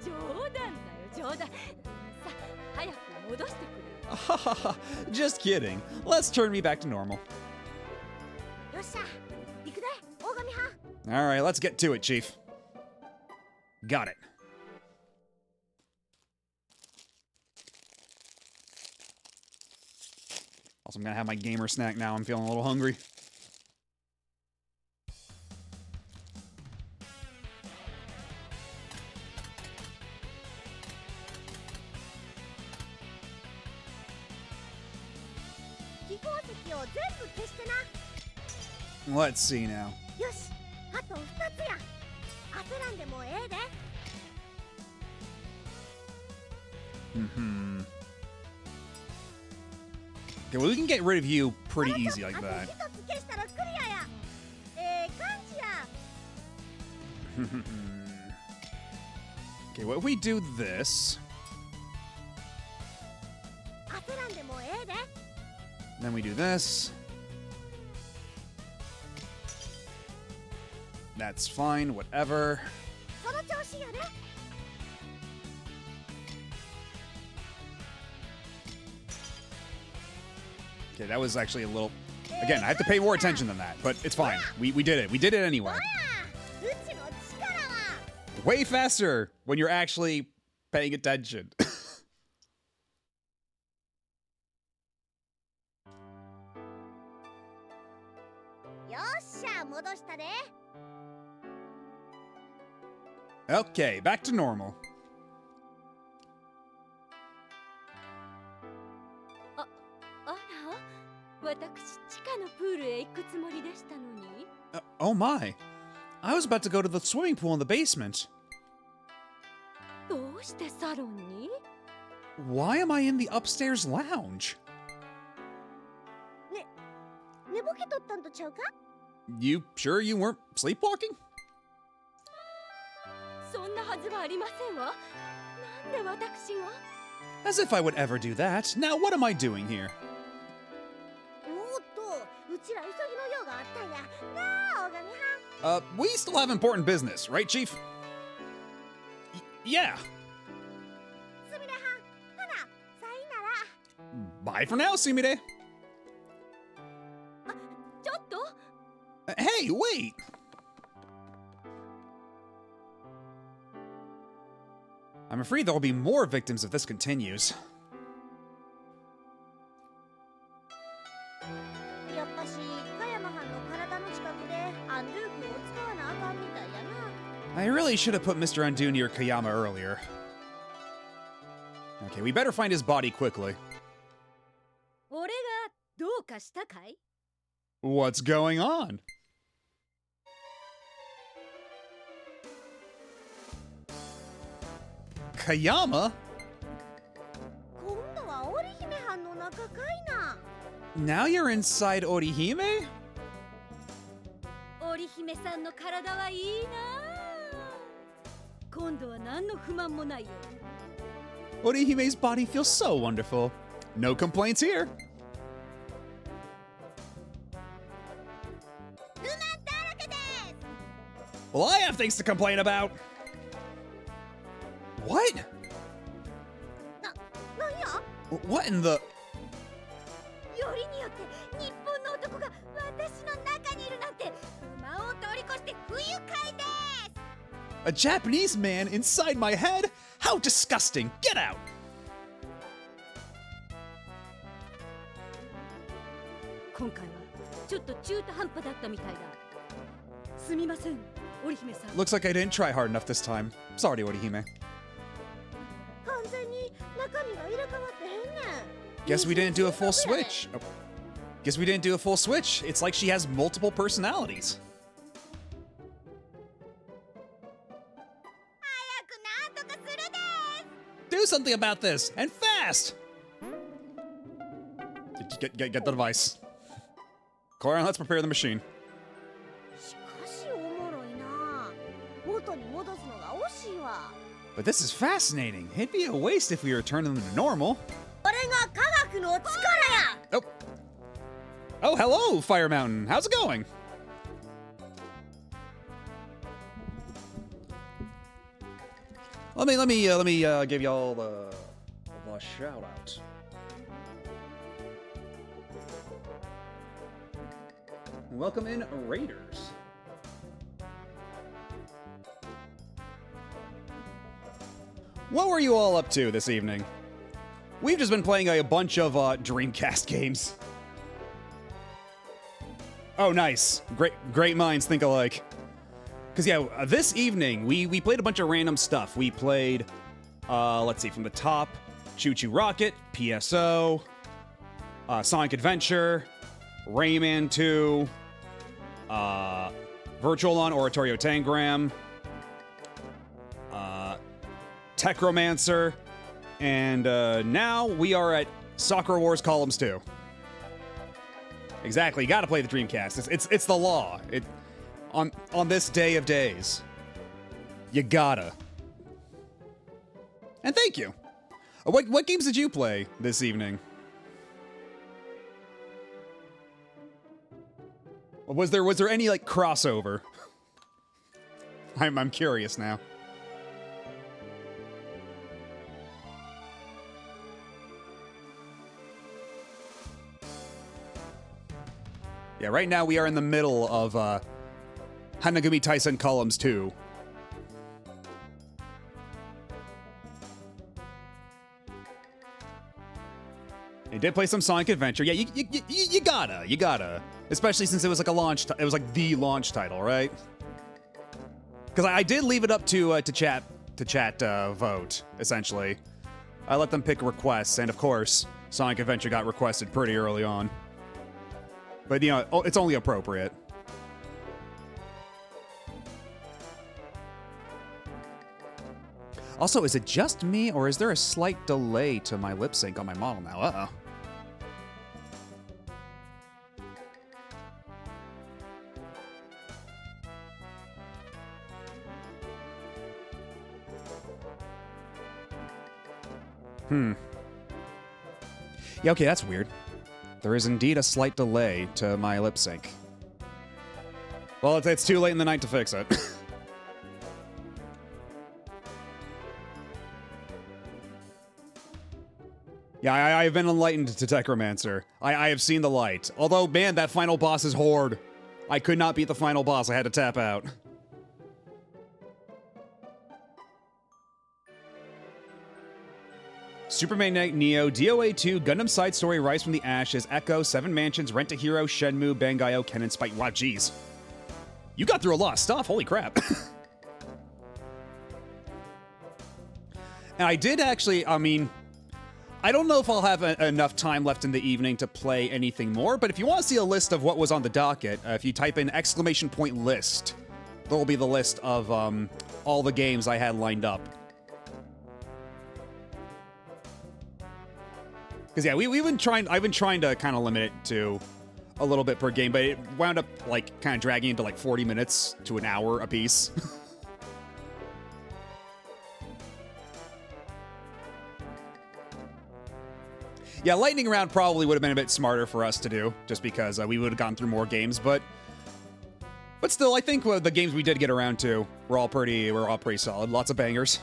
冗談だよ冗談さ早く戻してくれ Just kidding. Let's turn me back to normal. よっしゃ行くで大神派 All right, let's get to it, Chief. Got it. Also, I'm gonna have my gamer snack now. I'm feeling a little hungry. Let's see now. よしあと2つや焦らんでもええで Okay, well, we can get rid of you pretty easy like あと that. 1つ消したらクリアやええ感じや Okay, what if we do this? 焦らんでもええで Then we do this. That's fine, whatever. その調子やで Okay, that was actually a little... Again, I have to pay more attention than that, but it's fine. We did it. We did it anyway. うちの力は Way faster when you're actually paying attention. よっしゃ戻したで Okay, back to normal. あら私地下のプールへ行くつもりでしたのに Oh my. I was about to go to the swimming pool in the basement. どうしてサロンに Why am I in the upstairs lounge? 寝ぼけとったんとちゃうか You sure you weren't sleepwalking? そんなはずはありませんわなんで私が As if I would ever do that. Now, what am I doing here? おーっとうちら急ぎの用があったんやなあ大神派 We still have important business, right, Chief? Yeah. すみれはんほなさいなら Bye for now, Sumire. ちょっと Hey, wait! I'm afraid there will be more victims if this continues. やっぱし加山藩の体の近くでアンドゥー君を使わなあかんみたいやな I really should have put Mr. Undo near Kayama earlier. Okay, we better find his body quickly. 俺がどうかしたかい What's going on? Kayama? 今度は織姫藩の中かいな Now you're inside Orihime? 織姫さんの体はいいな今度は何の不満もないよ Orihime's body feels so wonderful. No complaints here. 不満だらけです Well, I have things to complain about. What? なんや What in the... よりによって日本の男が私の中にいるなんて不満を通り越して不愉快です A Japanese man inside my head? How disgusting! Get out! 今回はちょっと中途半端だったみたいだすみません織姫さん Looks like I didn't try hard enough this time. Sorry, Orihime. 完全に中身が入れ替わってへんねん Guess we didn't do a full switch. Oh. Guess we didn't do a full switch. It's like she has multiple personalities. 早くなんとかするで Do something about this, and fast! Get the device. Koran, let's prepare the machine. しかしおもろいな元に戻すのが惜しいわ。 But this is fascinating. It'd be a waste if we return them to normal. これが科学の力や。 Oh, hello, Fire Mountain. How's it going? Let me give y'all a shout out. Welcome in, Raiders. What were you all up to this evening? We've just been playing a bunch of Dreamcast games. Oh, nice. Great minds think alike. Because, yeah, this evening, we played a bunch of random stuff. We played, let's see, from the top, Choo Choo Rocket, PSO, Sonic Adventure, Rayman 2, Virtual-On Oratorio Tangram, Techromancer, and now we are at Soccer Wars Columns 2. Exactly, you gotta play the Dreamcast. It's the law. On this day of days. You gotta. And thank you. What games did you play this evening? Was there any like crossover? I'm curious now. Yeah, right now we are in the middle of Hanagumi Taisen Columns 2. You did play some Sonic Adventure. Yeah, you gotta. Especially since it was like a launch, it was like the launch title, right? Because I did leave it up to chat vote, essentially. I let them pick requests, and of course, Sonic Adventure got requested pretty early on. But, you know, it's only appropriate. Also, is it just me, or is there a slight delay to my lip sync on my model now? Uh-oh. Yeah, okay, that's weird. There is indeed a slight delay to my lip sync. Well, it's too late in the night to fix it. Yeah, I've been enlightened to Techromancer. I have seen the light. Although, man, that final boss is hard. I could not beat the final boss. I had to tap out. Superman Knight Neo, DOA 2, Gundam Side Story, Rise from the Ashes, Echo, Seven Mansions, Rent a Hero, Shenmue, Bangai-O, Ken and Spike. Wow, jeez. You got through a lot of stuff. Holy crap. And I did actually, I mean, I don't know if I'll have enough time left in the evening to play anything more, but if you want to see a list of what was on the docket, if you type in !list, there will be the list of all the games I had lined up. Because yeah, I've been trying to kind of limit it to a little bit per game, but it wound up like kind of dragging into like 40 minutes to an hour a piece. Yeah, lightning round probably would have been a bit smarter for us to do, just because we would have gone through more games, but still, I think the games we did get around to were all pretty solid. Lots of bangers.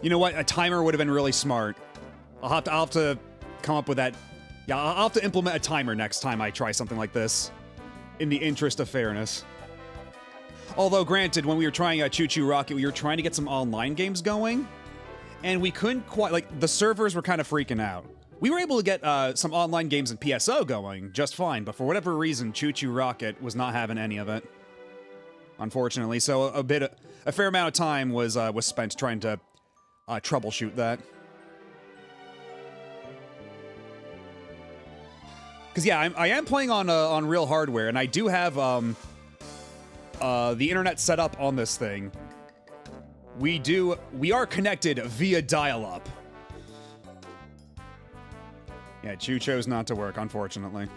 You know what? A timer would have been really smart. I'll have to come up with that. Yeah, I'll have to implement a timer next time I try something like this, in the interest of fairness. Although, granted, when we were trying Choo Choo Rocket, we were trying to get some online games going, and we couldn't quite, like, the servers were kind of freaking out. We were able to get some online games in PSO going just fine, but for whatever reason, Choo Choo Rocket was not having any of it, unfortunately. So a fair amount of time was spent trying to troubleshoot that. Because yeah, I am playing on real hardware, and I do have the internet set up on this thing. We are connected via dial-up. Yeah, Choo chose not to work, unfortunately.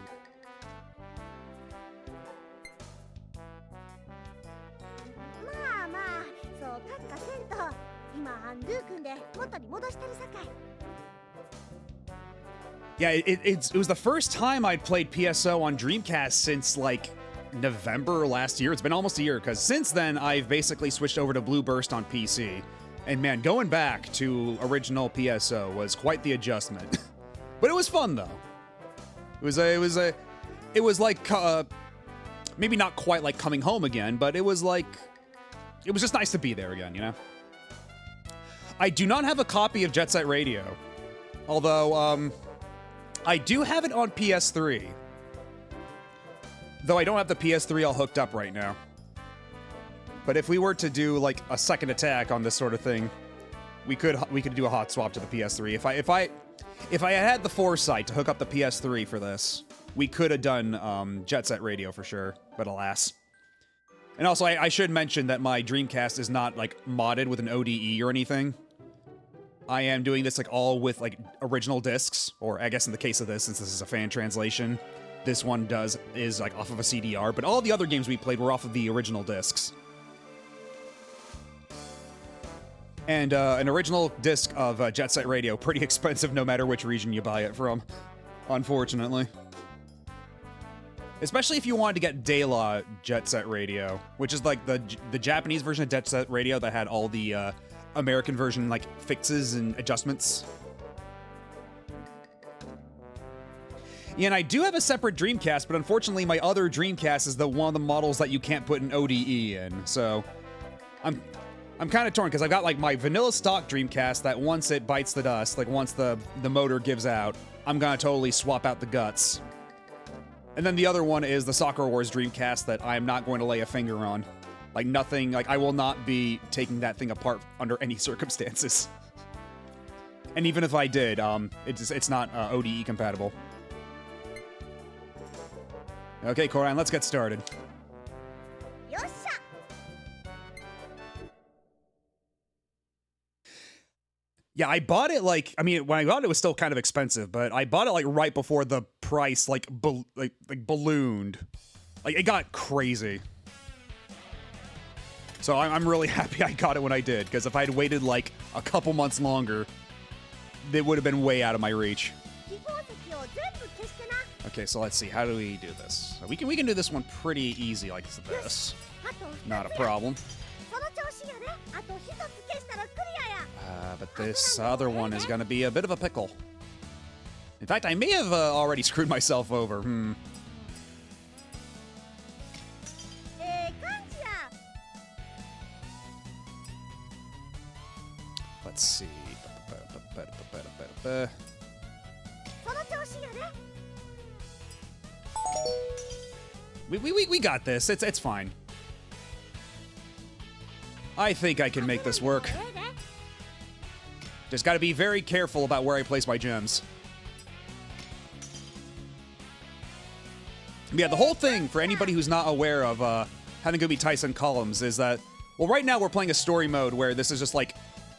Yeah, it was the first time I'd played PSO on Dreamcast since like November last year. It's been almost a year because since then I've basically switched over to Blue Burst on PC. And man, going back to original PSO was quite the adjustment. But it was fun though. It was like maybe not quite like coming home again, but it was just nice to be there again, you know? I do not have a copy of Jet Set Radio. Although I do have it on PS3. Though I don't have the PS3 all hooked up right now. But if we were to do like a second attack on this sort of thing, we could do a hot swap to the PS3. If I had the foresight to hook up the PS3 for this, we could have done Jet Set Radio for sure, but alas. And also, I should mention that my Dreamcast is not like modded with an ODE or anything. I am doing this like all with like original discs, or I guess in the case of this, since this is a fan translation, this one is like off of a CDR, but all the other games we played were off of the original discs. And an original disc of Jet Set Radio, pretty expensive no matter which region you buy it from, unfortunately. Especially if you wanted to get De La Jet Set Radio, which is like the Japanese version of Jet Set Radio that had all the American version like fixes and adjustments. Yeah, and I do have a separate Dreamcast, but unfortunately my other Dreamcast is one of the models that you can't put an ODE in, so I'm kind of torn because I've got like my vanilla stock Dreamcast that once it bites the dust, like once the motor gives out, I'm gonna totally swap out the guts. And then the other one is the Soccer Wars Dreamcast that I am not going to lay a finger on. Like nothing, like I will not be taking that thing apart under any circumstances. And even if I did, it's not ODE compatible. Okay, Koran, let's get started. Yeah, I bought it like, I mean, when I got it, it was still kind of expensive, but I bought it like right before the price like ballooned. Like it got crazy. So I'm really happy I got it when I did, because if I had waited like a couple months longer, it would have been way out of my reach. Okay, so let's see, how do we do this? We can do this one pretty easy like this. Not a problem. But this other one is going to be a bit of a pickle. In fact, I may have already screwed myself over. Let's see. We got this. It's fine. I think I can make this work. Just gotta be very careful about where I place my gems. Yeah, the whole thing, for anybody who's not aware of Hanagumi Tyson columns, is that, well, right now we're playing a story mode where this is just like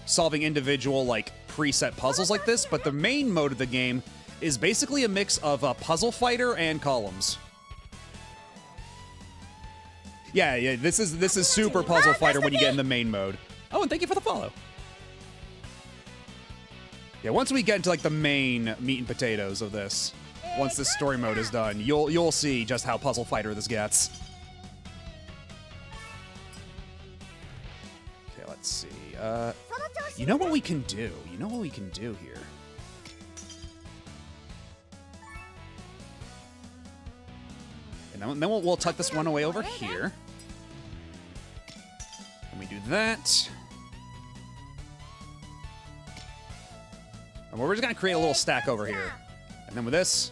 solving individual like preset puzzles like this, but the main mode of the game is basically a mix of Puzzle Fighter and columns. Yeah, this is super Puzzle Fighter when you get in the main mode. Oh, and thank you for the follow. Yeah, once we get into like the main meat and potatoes of this, once this story mode is done, you'll see just how Puzzle Fighter this gets. Okay, let's see. You know what we can do? You know what we can do here? And then we'll tuck this one away over here. And we do that. And we're just gonna create a little stack over here. And then with this,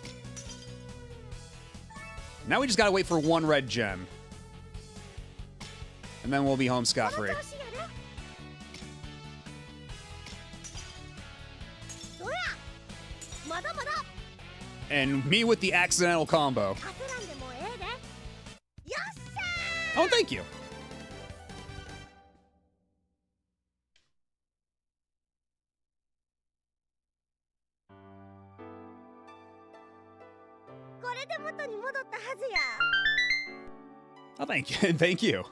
now we just gotta wait for one red gem. And then we'll be home scot-free. And me with the accidental combo. Oh, thank you. Oh, thank you. Thank you.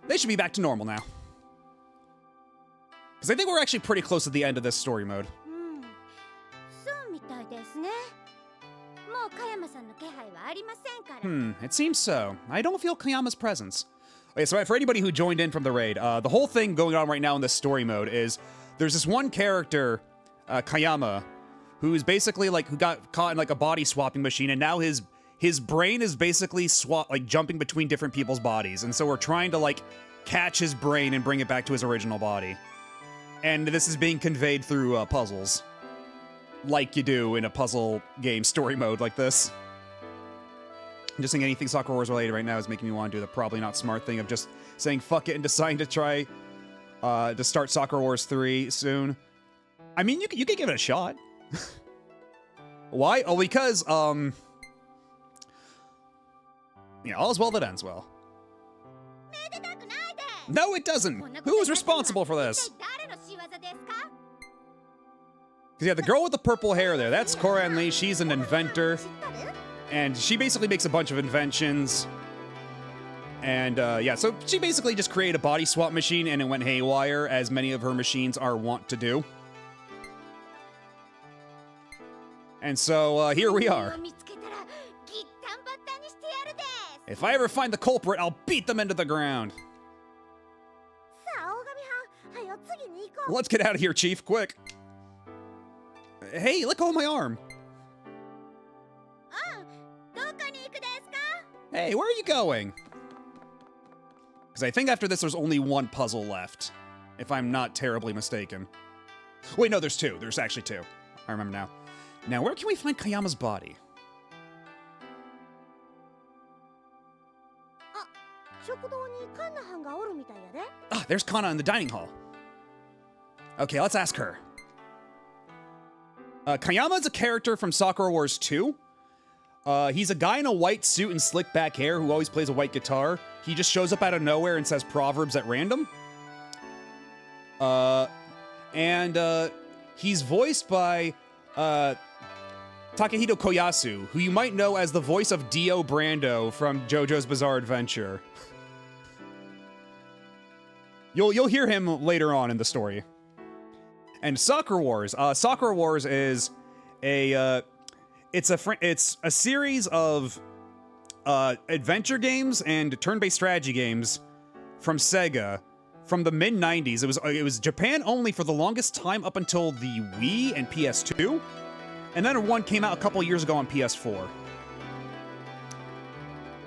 They should be back to normal now. Because I think we're actually pretty close to the end of this story mode. そうみたいですね。もう加山さんの気配はありませんから。It seems so. I don't feel Kayama's presence. Okay, so for anybody who joined in from the raid, the whole thing going on right now in this story mode is there's this one character, Kayama, who's basically like who got caught in like a body swapping machine, and now his brain is basically jumping between different people's bodies, and so we're trying to like catch his brain and bring it back to his original body. And this is being conveyed through puzzles, like you do in a puzzle game story mode like this. I'm just saying anything Sakura Wars related right now is making me want to do the probably not smart thing of just saying fuck it and deciding to try to start Sakura Wars 3 soon. I mean, you could give it a shot. Why? Oh, because, yeah, all's well that ends well. No, it doesn't. Who is responsible for this? Because, yeah, the girl with the purple hair there, that's Koran Lee. She's an inventor. And she basically makes a bunch of inventions. And, yeah, so she basically just created a body swap machine and it went haywire, as many of her machines are wont to do. And so, here we are. If I ever find the culprit, I'll beat them into the ground. Let's get out of here, Chief, quick. Hey, let go of my arm. Hey, where are you going? Because I think after this there's only one puzzle left, if I'm not terribly mistaken. Wait, no, there's two. There's actually two. I remember now. Now, where can we find Kayama's body? Ah, there's Kana in the dining hall. Okay, let's ask her. Kayama is a character from Sakura Wars 2. He's a guy in a white suit and slick back hair who always plays a white guitar. He just shows up out of nowhere and says proverbs at random. He's voiced by Takehito Koyasu, who you might know as the voice of Dio Brando from JoJo's Bizarre Adventure. You'll hear him later on in the story. And Sakura Wars. Sakura Wars is it's a series of adventure games and turn-based strategy games from Sega from the mid-90s. It was Japan only for the longest time up until the Wii and PS2. And then one came out a couple years ago on PS4.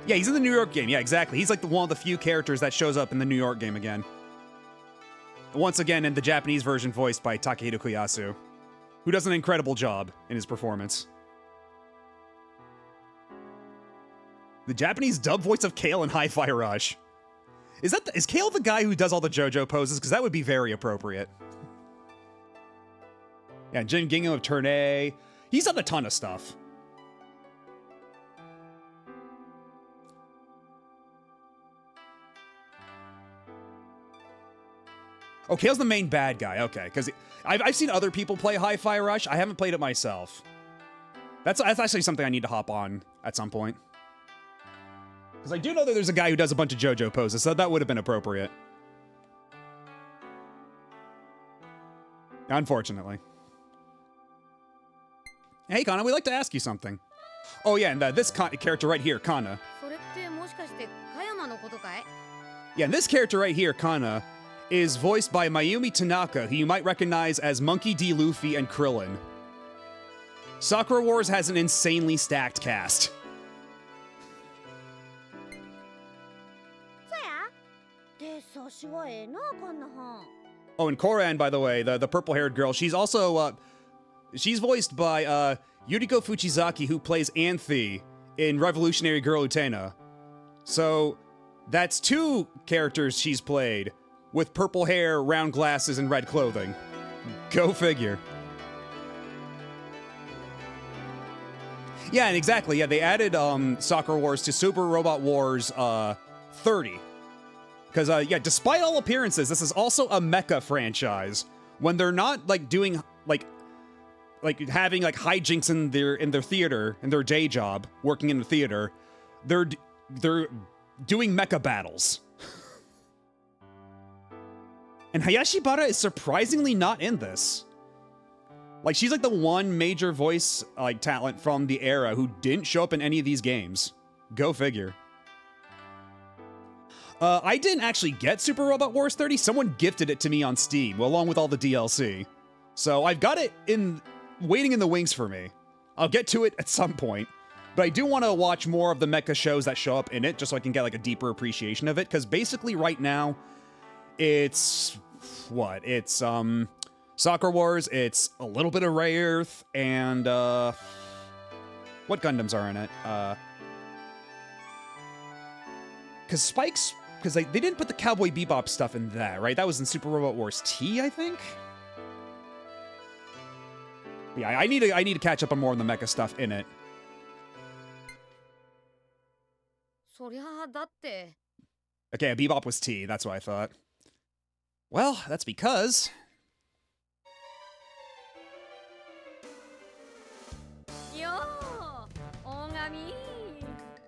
Yeah, he's in the New York game. Yeah, exactly. He's like one of the few characters that shows up in the New York game again. Once again, in the Japanese version voiced by Takehito Koyasu, who does an incredible job in his performance. The Japanese dub voice of Kale in Hi-Fi Rush. Is Kale the guy who does all the JoJo poses? Because that would be very appropriate. Yeah, Jin Gingo of Turn A. He's done a ton of stuff. Oh, Kale's the main bad guy. Okay, because I've seen other people play Hi-Fi Rush. I haven't played it myself. That's actually something I need to hop on at some point. Because I do know that there's a guy who does a bunch of JoJo poses, so that would have been appropriate. Unfortunately. Hey, Kana, we'd like to ask you something. Oh, yeah, and this character right here, Kana. Yeah, and this character right here, Kana, is voiced by Mayumi Tanaka, who you might recognize as Monkey D. Luffy and Krillin. Sakura Wars has an insanely stacked cast. Oh, and Koran, by the way, the purple-haired girl, she's also, she's voiced by, Yuriko Fuchizaki, who plays Anthe in Revolutionary Girl Utena. So, that's two characters she's played, with purple hair, round glasses, and red clothing. Go figure. Yeah, and exactly, yeah, they added, Sakura Wars to Super Robot Wars, 30. Because, yeah, despite all appearances, this is also a mecha franchise. When they're not, like, doing, like having, like, hijinks in their theater, in their day job, working in the theater, they're doing mecha battles. And Hayashibara is surprisingly not in this. Like, she's like the one major voice like talent from the era who didn't show up in any of these games. Go figure. I didn't actually get Super Robot Wars 30. Someone gifted it to me on Steam, along with all the DLC. So I've got it waiting in the wings for me. I'll get to it at some point. But I do want to watch more of the mecha shows that show up in it, just so I can get like a deeper appreciation of it. Because basically right now, it's... what? It's, Sakura Wars, it's a little bit of Ray Earth, and, what Gundams are in it? Because Spike's... because they didn't put the Cowboy Bebop stuff in that, right? That was in Super Robot Wars T, I think? Yeah, I need to catch up on more of the mecha stuff in it. そりゃあだって Okay, Bebop was T, that's what I thought. Well, that's because... よー大神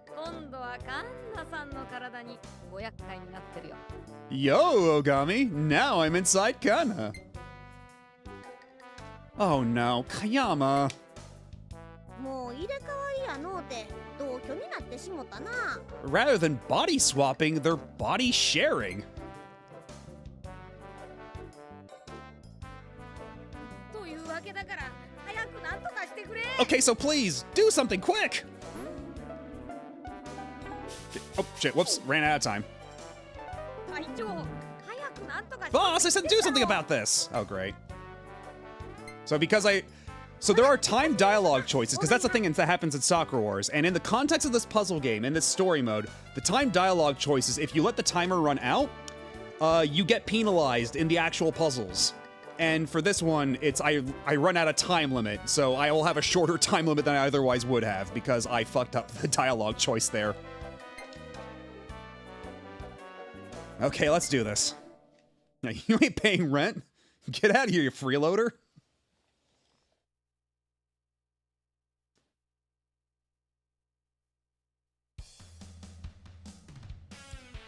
今度はカンナさんの体にご厄介になってるよ Yo, Ogami! Now I'm inside Kana! Oh no, Kayama! もう入れ替わりやのうて同居になってしもたな。 Rather than body swapping, they're body sharing. というわけだから早くなんとかしてくれ Okay, so please, do something quick! Oh, shit, whoops, ran out of time. 隊長早くなんとかして Boss, I said do something about this! Oh, great. So there are time dialogue choices, because that's the thing that happens in Sakura Wars, and in the context of this puzzle game, in this story mode, the time dialogue choices, if you let the timer run out, you get penalized in the actual puzzles. And for this one, it's I run out of time limit, so I will have a shorter time limit than I otherwise would have, because I fucked up the dialogue choice there. Okay, let's do this. Now, you ain't paying rent. Get out of here, you freeloader.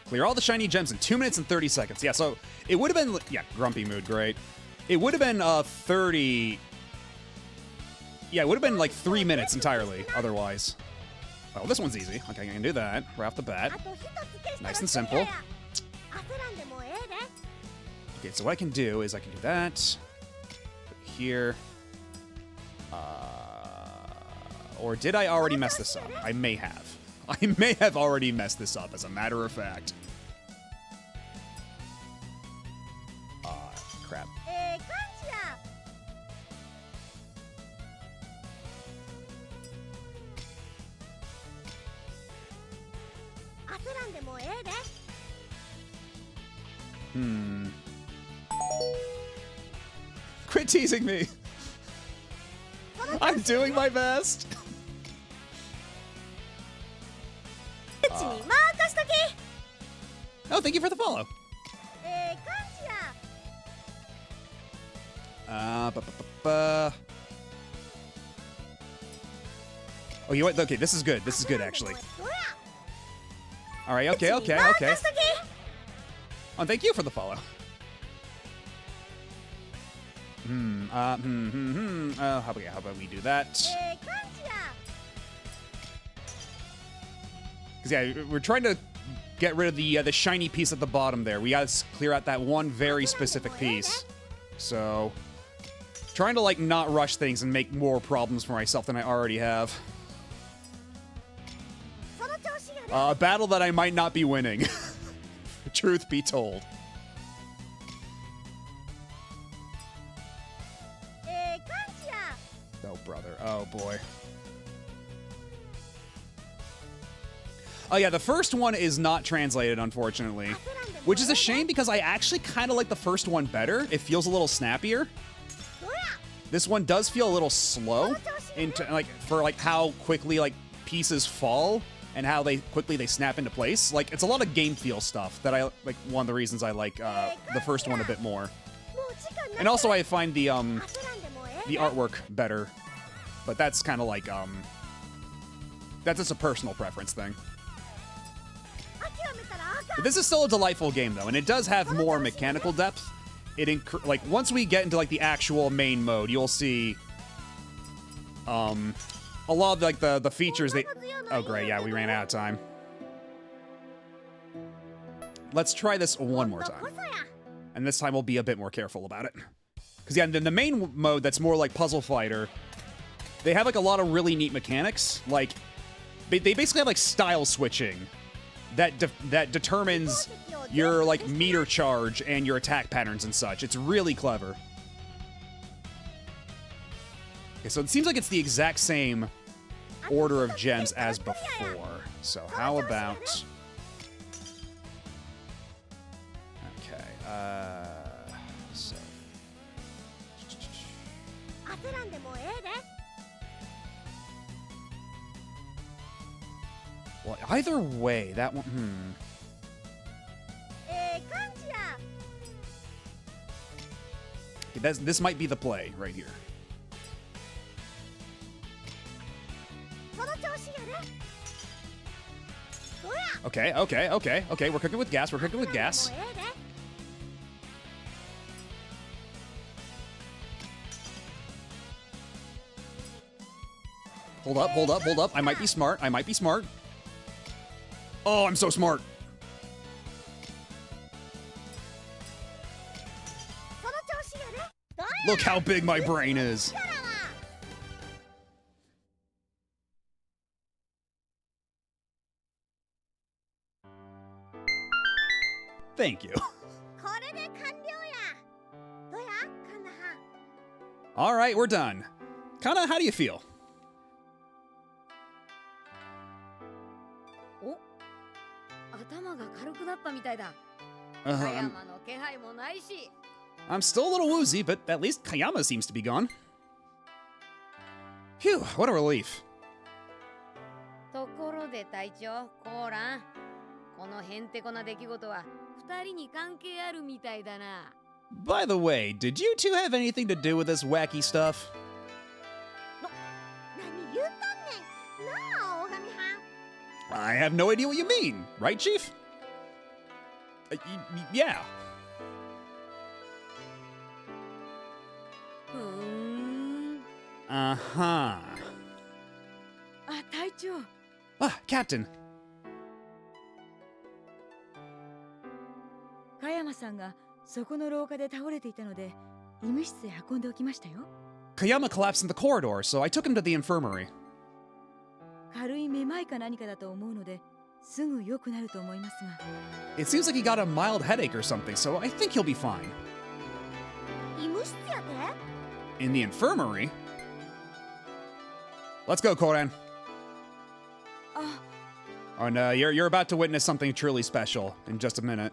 Clear all the shiny gems in 2 minutes and 30 seconds. Yeah, so it would have been... yeah, grumpy mood, great. It would have been 30... yeah, it would have been like 3 minutes entirely, otherwise. Oh, this one's easy. Okay, I can do that right off the bat. Nice and simple. Okay, so what I can do is I can do that. Put here. Or did I already mess this up? I may have. I may have already messed this up, as a matter of fact. Crap. Quit teasing me! I'm doing my best! Oh, thank you for the follow. Oh, you know what? Okay, this is good. This is good, actually. All right, okay. Oh, thank you for the follow. How about we do that? Because yeah, we're trying to get rid of the shiny piece at the bottom there. We gotta clear out that one very specific piece. So, trying to like not rush things and make more problems for myself than I already have. A battle that I might not be winning. Truth be told. Oh, brother. Oh, boy. Oh, yeah, the first one is not translated, unfortunately. Which is a shame, because I actually kind of like the first one better. It feels a little snappier. This one does feel a little slow, for how quickly pieces fall and how quickly they snap into place. Like, it's a lot of game feel stuff that I like. One of the reasons I like the first one a bit more. And also, I find the artwork better, but that's kind of like that's just a personal preference thing. But this is still a delightful game, though, and it does have more mechanical depth like once we get into like the actual main mode, you'll see a lot of like the features they. Oh great, yeah, we ran out of time. Let's try this one more time, and this time we'll be a bit more careful about it. Because yeah, in the main mode that's more like Puzzle Fighter, they have like a lot of really neat mechanics. Like they basically have like style switching that determines your like meter charge and your attack patterns and such. It's really clever. Okay, so it seems like it's the exact same order of gems as before. So how about... Okay, so... Well, either way, that one... Okay, this might be the play right here. Okay, we're cooking with gas, Hold up. I might be smart. Oh, I'm so smart. Look how big my brain is. Thank you. All right, we're done. Kana, how do you feel? I'm still a little woozy, but at least Kayama seems to be gone. Phew, what a relief. By the way, did you two have anything to do with this wacky stuff? I have no idea what you mean, right, Chief? Yeah. Uh-huh. Captain. 加山さんがそこの廊下で倒れていたので医務室へ運んでおきましたよ。 Kayama collapsed in the corridor, so I took him to the infirmary. 軽いめまいか何かだと思うのですぐ良くなると思いますが。 It seems like he got a mild headache or something, so I think he'll be fine. 医務室やで? In the infirmary? Let's go, Koran. Oh no, you're about to witness something truly special in just a minute.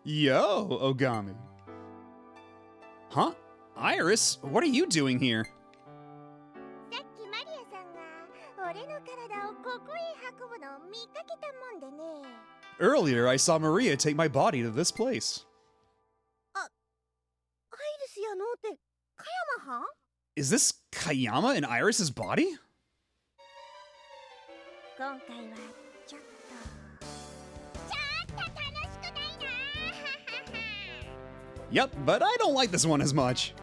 Yo, Ogami. Huh? Iris, what are you doing here? Earlier, I saw Maria take my body to this place. Is this Kayama and Iris's body? Yep, but I don't like this one as much.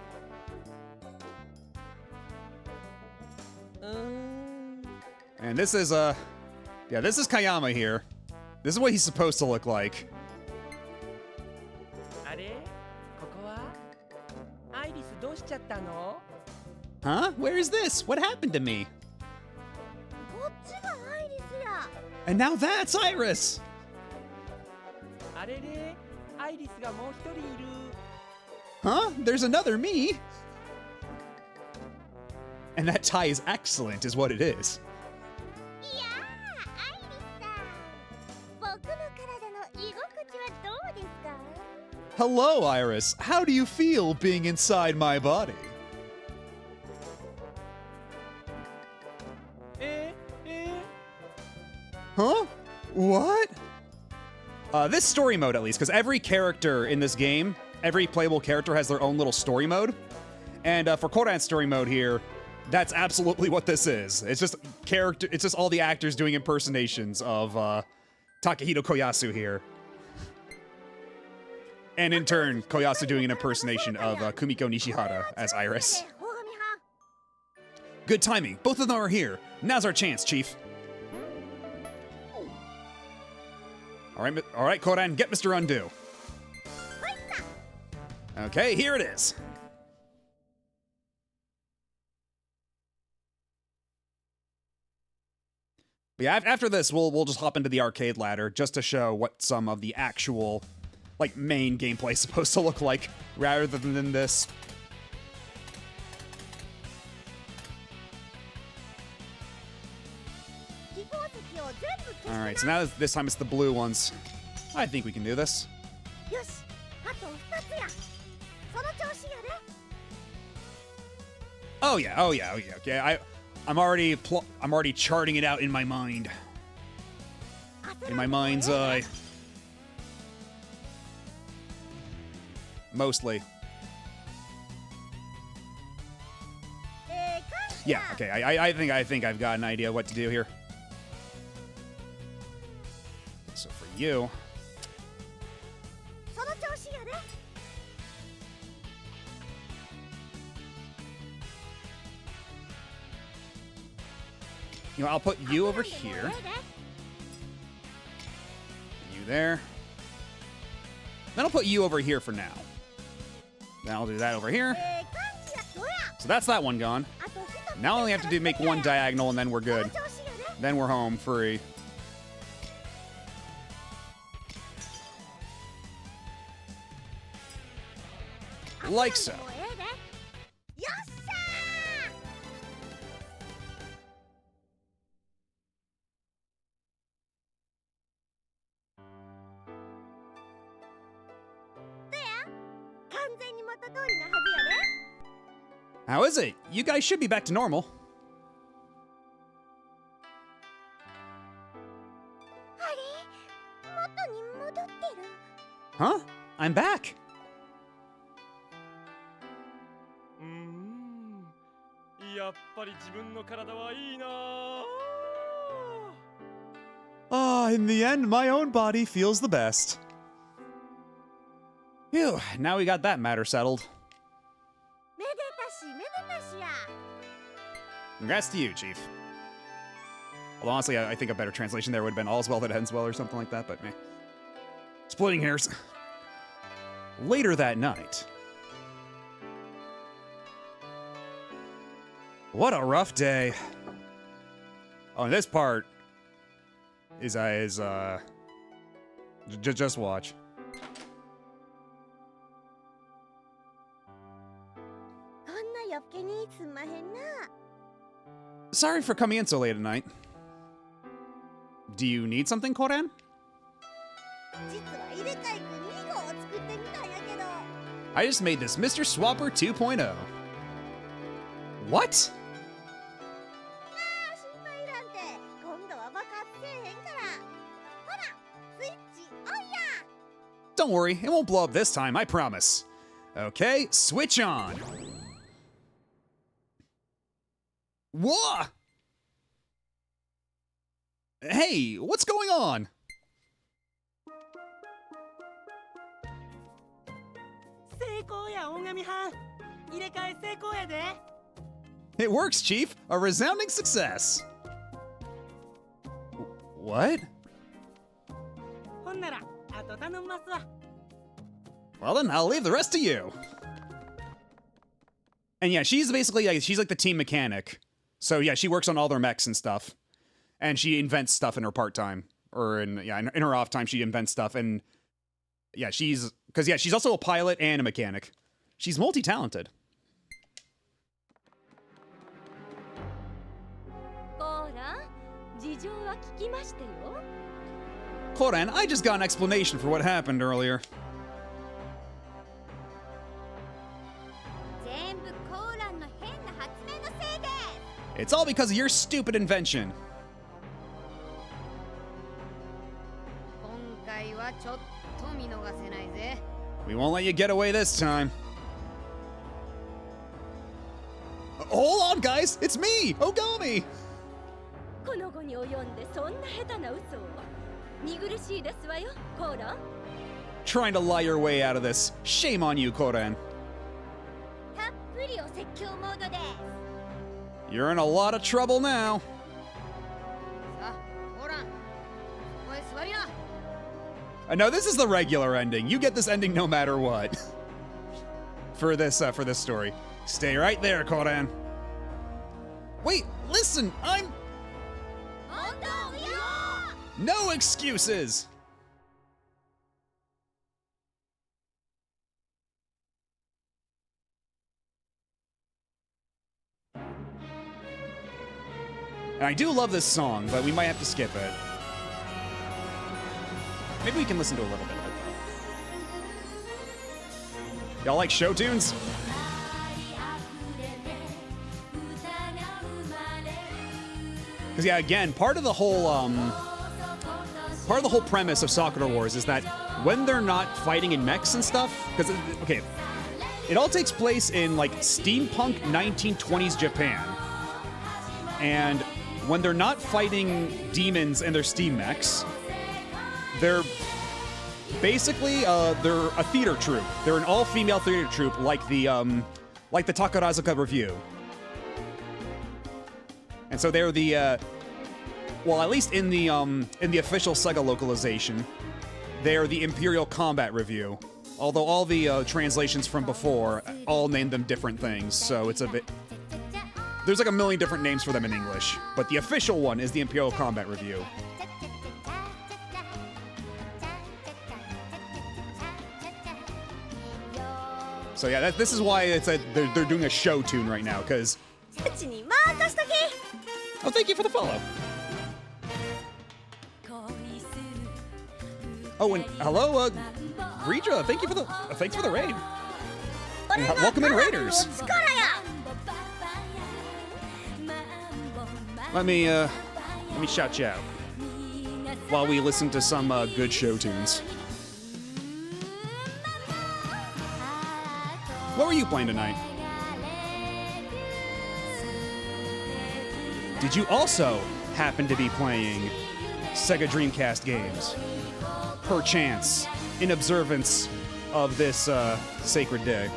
And this is, yeah, this is Kayama here. This is what he's supposed to look like. Huh? Where is this? What happened to me? And now that's Iris! Huh? There's another me! And that tie is excellent, is what it is. Hello, Iris. How do you feel being inside my body? Huh? What? This story mode, at least, because every character in this game, every playable character has their own little story mode. And for Kodan's story mode here, That's absolutely what this is. It's just character. It's just all the actors doing impersonations of Takahito Koyasu here. And in turn, Koyasu doing an impersonation of Kumiko Nishihara as Iris. Good timing. Both of them are here. Now's our chance, Chief. All right, Koran, get Mr. Undo. Okay, here it is. But yeah, after this, we'll just hop into the arcade ladder just to show what some of the actual, like, main gameplay is supposed to look like, rather than this. Alright, so now this time it's the blue ones. I think we can do this. Oh yeah, okay. I'm already charting it out in my mind. In my mind's eye. Mostly. Yeah, okay. I think I've got an idea what to do here. So for you, I'll put you over here. You there. Then I'll put you over here for now. Then I'll do that over here. So that's that one gone. Now I only have to make one diagonal and then we're good. Then we're home free. Like so. How is it? You guys should be back to normal. Huh? I'm back. In the end, my own body feels the best. Phew, now we got that matter settled. Congrats to you, Chief. Well, honestly, I think a better translation there would have been all's well that ends well or something like that, but meh. Splitting hairs. Later that night. What a rough day. Oh, and this part is just watch. Sorry for coming in so late at night. Do you need something, Koran? I just made this Mr. Swapper 2.0. What? Don't worry, it won't blow up this time, I promise. Okay, switch on. Whoa! Hey, what's going on? It works, Chief. A resounding success. What? Well then, I'll leave the rest to you. And yeah, she's basically she's like the team mechanic. So yeah, she works on all their mechs and stuff. And she invents stuff in her part-time. Or in her off time she invents stuff. And yeah, she's also a pilot and a mechanic. She's multi-talented. Koran, I just got an explanation for what happened earlier. It's all because of your stupid invention. We won't let you get away this time. Hold on, guys! It's me, Ogami! この後に及んでそんな下手な嘘を。見苦しいですわよ、コーラン。Trying to lie your way out of this. Shame on you, Koran. たっぷりお説教モードです。 You're in a lot of trouble now. さあ、コーラン。ここへ座りな。No, this is the regular ending. You get this ending no matter what. for this story. Stay right there, Koran. Wait, listen, I'm... No excuses! And I do love this song, but we might have to skip it. Maybe we can listen to a little bit of it, though. Y'all like show tunes? Because, yeah, again, part of the whole premise of Sakura Wars is that when they're not fighting in mechs and stuff, because, okay, it all takes place in, like, steampunk 1920s Japan. And when they're not fighting demons and their steam mechs, they're basically, they're a theater troupe. They're an all-female theater troupe like the Takarazuka Review. And so they're the, well, at least in the official Sega localization, they're the Imperial Combat Review. Although all the translations from before all name them different things, so it's a bit... There's like a million different names for them in English, but the official one is the Imperial Combat Review. So yeah, this is why it's they're doing a show tune right now, because... Oh, thank you for the follow. Oh, and hello, Reedra, thanks for the raid. And welcome in, Raiders. Let me shout you out while we listen to some good show tunes. What were you playing tonight? Did you also happen to be playing Sega Dreamcast games? Perchance, in observance of this sacred day.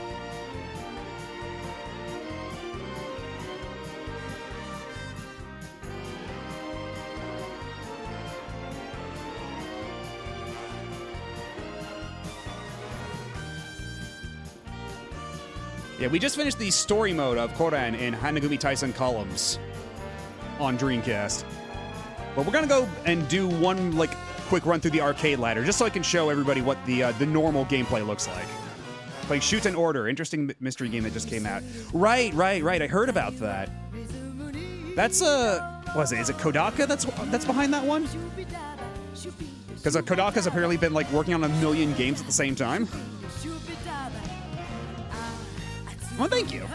Yeah, we just finished the story mode of Koran in Hanagumi Taisen Columns on Dreamcast. But we're gonna go and do one, like, quick run through the arcade ladder, just so I can show everybody what the normal gameplay looks like. Playing Shoot and Order, interesting mystery game that just came out. Right. I heard about that. That's what is it? Is it Kodaka that's behind that one? Because Kodaka's apparently been like working on a million games at the same time. Well, thank you.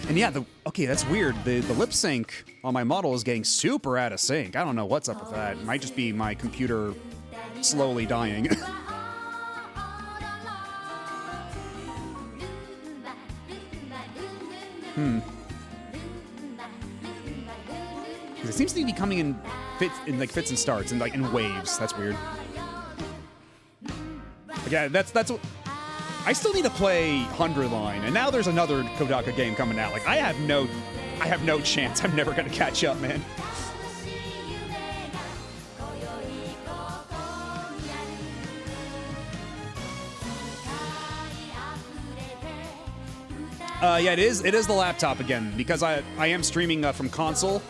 And yeah, okay, that's weird. The lip sync on my model is getting super out of sync. I don't know what's up with that. It might just be my computer slowly dying. It seems to be coming in fits and starts and like in waves. That's weird. But yeah, that's what. I still need to play 100 Line, and now there's another Kodaka game coming out. Like I have no chance. I'm never gonna catch up, man. Yeah, it is the laptop again, because I am streaming from console.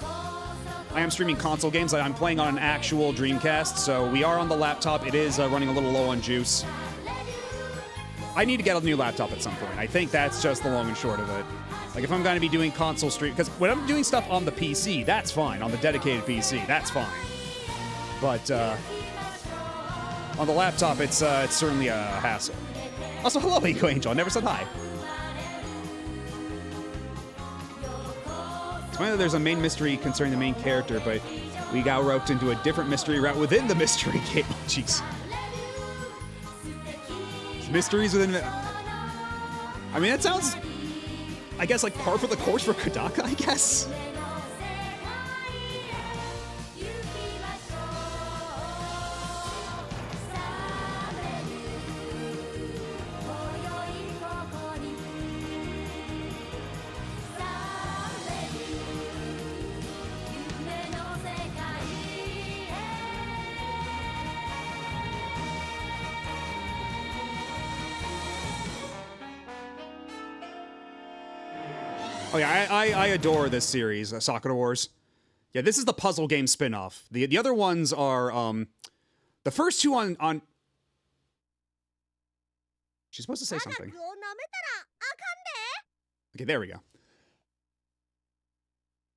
I am streaming console games. I'm playing on an actual Dreamcast, so we are on the laptop. It is running a little low on juice. I need to get a new laptop at some point. I think that's just the long and short of it. Like, if I'm going to be doing console stream... Because when I'm doing stuff on the PC, that's fine. On the dedicated PC, that's fine. But, on the laptop, it's certainly a hassle. Also, hello, Eco Angel. I never said hi. It's funny that there's a main mystery concerning the main character, but we got roped into a different mystery route within the mystery game. Oh, jeez. Mysteries within... I mean, it sounds... I guess, like, par for the course for Kodaka, I guess? Oh yeah, I adore this series, Sakura Wars. Yeah, this is the puzzle game spin-off. The other ones are the first two on She's supposed to say something. Okay, there we go.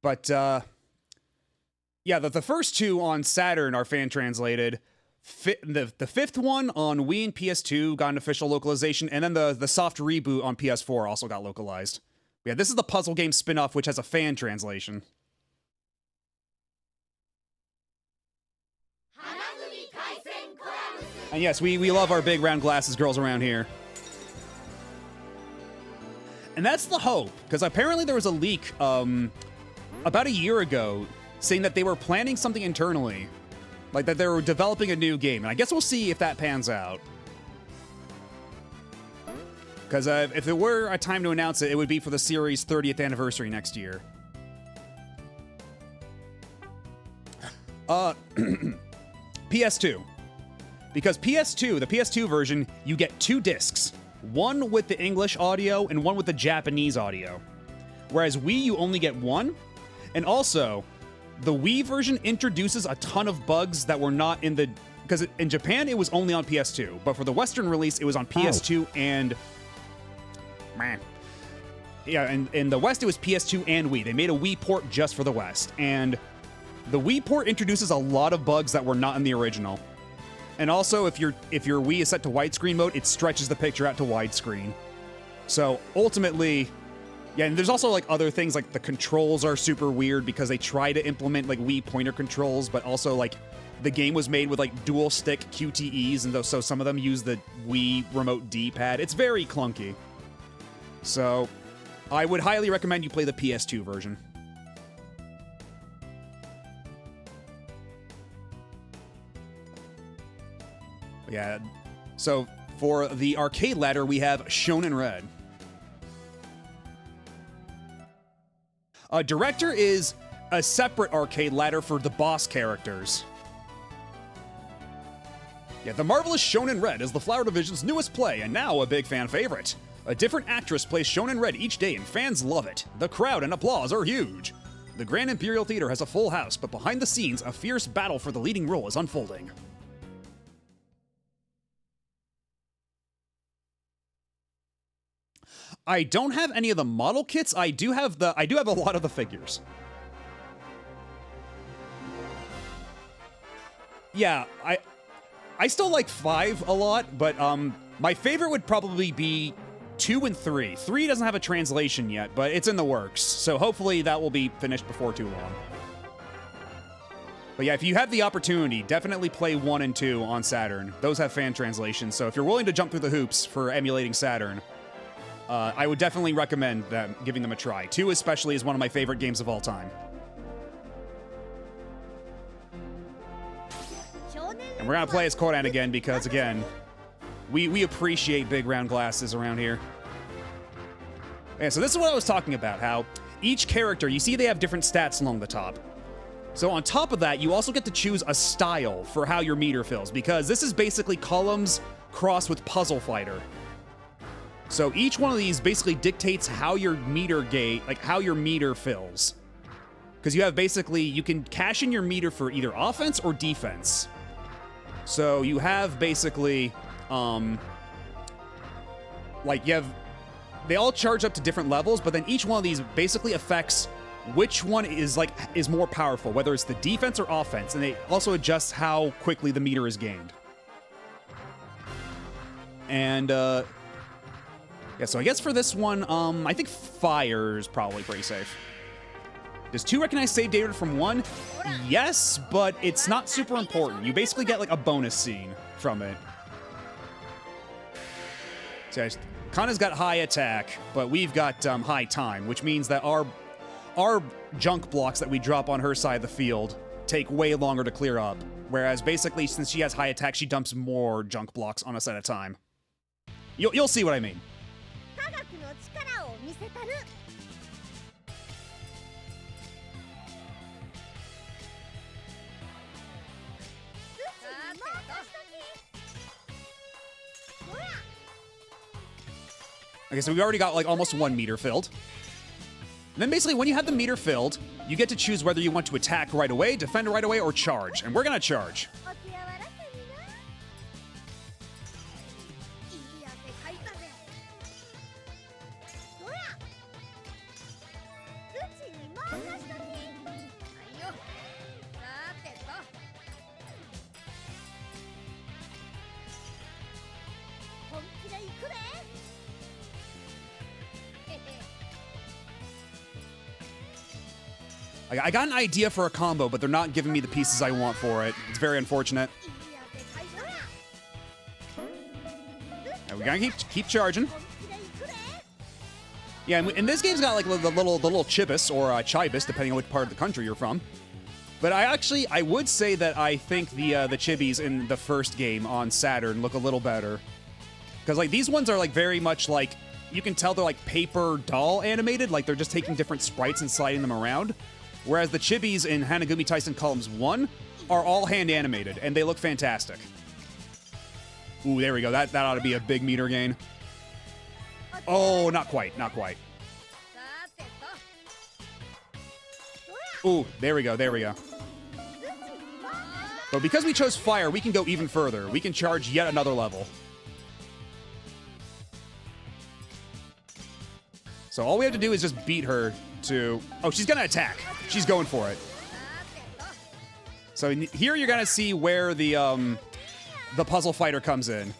But yeah, the first two on Saturn are fan translated. The fifth one on Wii and PS2 got an official localization, and then the soft reboot on PS4 also got localized. Yeah, this is the puzzle game spin-off, which has a fan translation. And yes, we love our big round glasses girls around here. And that's the hope, because apparently there was a leak about a year ago saying that they were planning something internally. Like that they were developing a new game. And I guess we'll see if that pans out. Because if there were a time to announce it, it would be for the series' 30th anniversary next year. PS2. Because PS2, the PS2 version, you get 2 discs. One with the English audio and one with the Japanese audio. Whereas Wii, you only get one. And also, the Wii version introduces a ton of bugs that were not in the... Because in Japan, it was only on PS2. But for the Western release, it was on PS2 and... Man. Yeah, and in the West, it was PS2 and Wii. They made a Wii port just for the West. And the Wii port introduces a lot of bugs that were not in the original. And also, if your Wii is set to widescreen mode, it stretches the picture out to widescreen. So ultimately, yeah, and there's also like other things like the controls are super weird because they try to implement like Wii pointer controls, but also like the game was made with like dual stick QTEs, and so some of them use the Wii remote D-pad. It's very clunky. So I would highly recommend you play the PS2 version. Yeah, so for the arcade ladder, we have Shonen Red. Director is a separate arcade ladder for the boss characters. Yeah, The Marvelous Shonen Red is the Flower Division's newest play, and now a big fan favorite. A different actress plays Shonen Red each day, and fans love it. The crowd and applause are huge. The Grand Imperial Theater has a full house, but behind the scenes, a fierce battle for the leading role is unfolding. I don't have any of the model kits. I do have a lot of the figures. Yeah, I still like 5 a lot, but my favorite would probably be 2 and 3. 3 doesn't have a translation yet, but it's in the works, so hopefully that will be finished before too long. But yeah, if you have the opportunity, definitely play 1 and 2 on Saturn. Those have fan translations, so if you're willing to jump through the hoops for emulating Saturn, I would definitely recommend giving them a try. 2 especially is one of my favorite games of all time. And we're gonna play as Koran again because, again, we appreciate big round glasses around here. And so this is what I was talking about, how each character, you see they have different stats along the top. So on top of that, you also get to choose a style for how your meter fills, because this is basically columns crossed with Puzzle Fighter. So each one of these basically dictates how your meter how your meter fills. Because you have basically, you can cash in your meter for either offense or defense. So you have basically, they all charge up to different levels, but then each one of these basically affects which one is more powerful, whether it's the defense or offense, and it also adjusts how quickly the meter is gained. And, yeah, so I guess for this one, I think fire is probably pretty safe. Does 2 recognize save data from 1? Yes, but it's not super important. You basically get like a bonus scene from it. So Kana's got high attack, but we've got high time, which means that our junk blocks that we drop on her side of the field take way longer to clear up. Whereas basically, since she has high attack, she dumps more junk blocks on us at a time. You'll see what I mean. Okay, so we already got like almost 1 meter filled. And then basically when you have the meter filled, you get to choose whether you want to attack right away, defend right away, or charge. And we're gonna charge. I got an idea for a combo, but they're not giving me the pieces I want for it. It's very unfortunate. And we gotta keep charging. Yeah, and this game's got like the little chibis or chibis, depending on which part of the country you're from. But I would say that I think the chibis in the first game on Saturn look a little better, because like these ones are like very much like, you can tell they're like paper doll animated, like they're just taking different sprites and sliding them around. Whereas the chibis in Hanagumi Tyson Columns 1 are all hand animated, and they look fantastic. Ooh, there we go. That ought to be a big meter gain. Oh, not quite, not quite. Ooh, there we go, there we go. But because we chose fire, we can go even further. We can charge yet another level. So all we have to do is just beat her to... Oh, she's gonna attack. She's going for it. So here you're gonna see where the puzzle fighter comes in.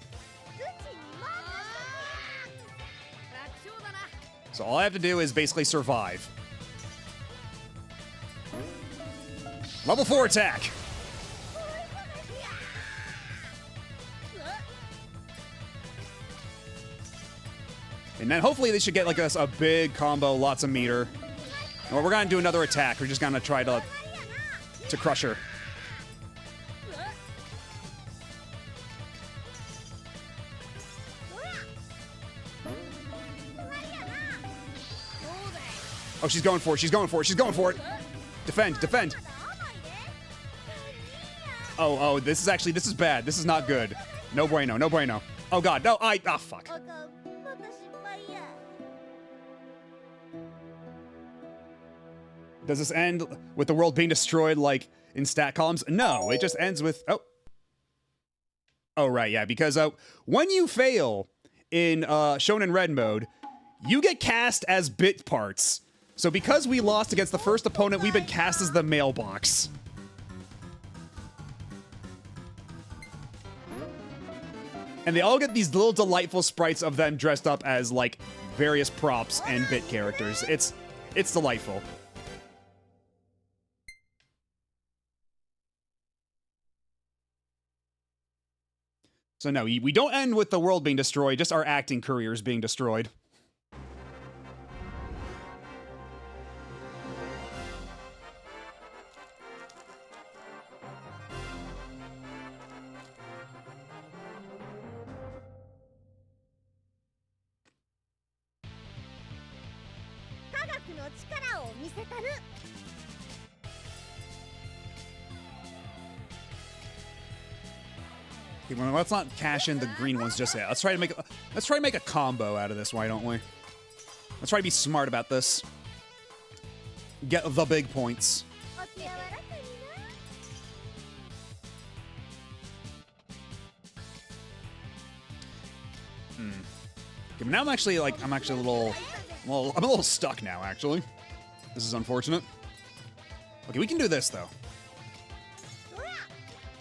So all I have to do is basically survive. Level 4 attack. And then hopefully they should get like a big combo, lots of meter. Or we're gonna do another attack. We're just gonna try to crush her. Oh, she's going for it. She's going for it. She's going for it. Defend, defend. Oh, this is bad. This is not good. No bueno, no bueno. Oh god, no, fuck. Does this end with the world being destroyed like in stat columns? No, it just ends with, oh right, yeah, because when you fail in Shonen Red mode, you get cast as bit parts. So because we lost against the first opponent, we've been cast as the mailbox. And they all get these little delightful sprites of them dressed up as like various props and bit characters. It's delightful. So no, we don't end with the world being destroyed, just our acting careers being destroyed. Okay, well, let's not cash in the green ones just yet. Let's try to make a combo out of this. Why don't we? Let's try to be smart about this. Get the big points. Okay, but now I'm actually a little stuck now. Actually, this is unfortunate. Okay, we can do this though.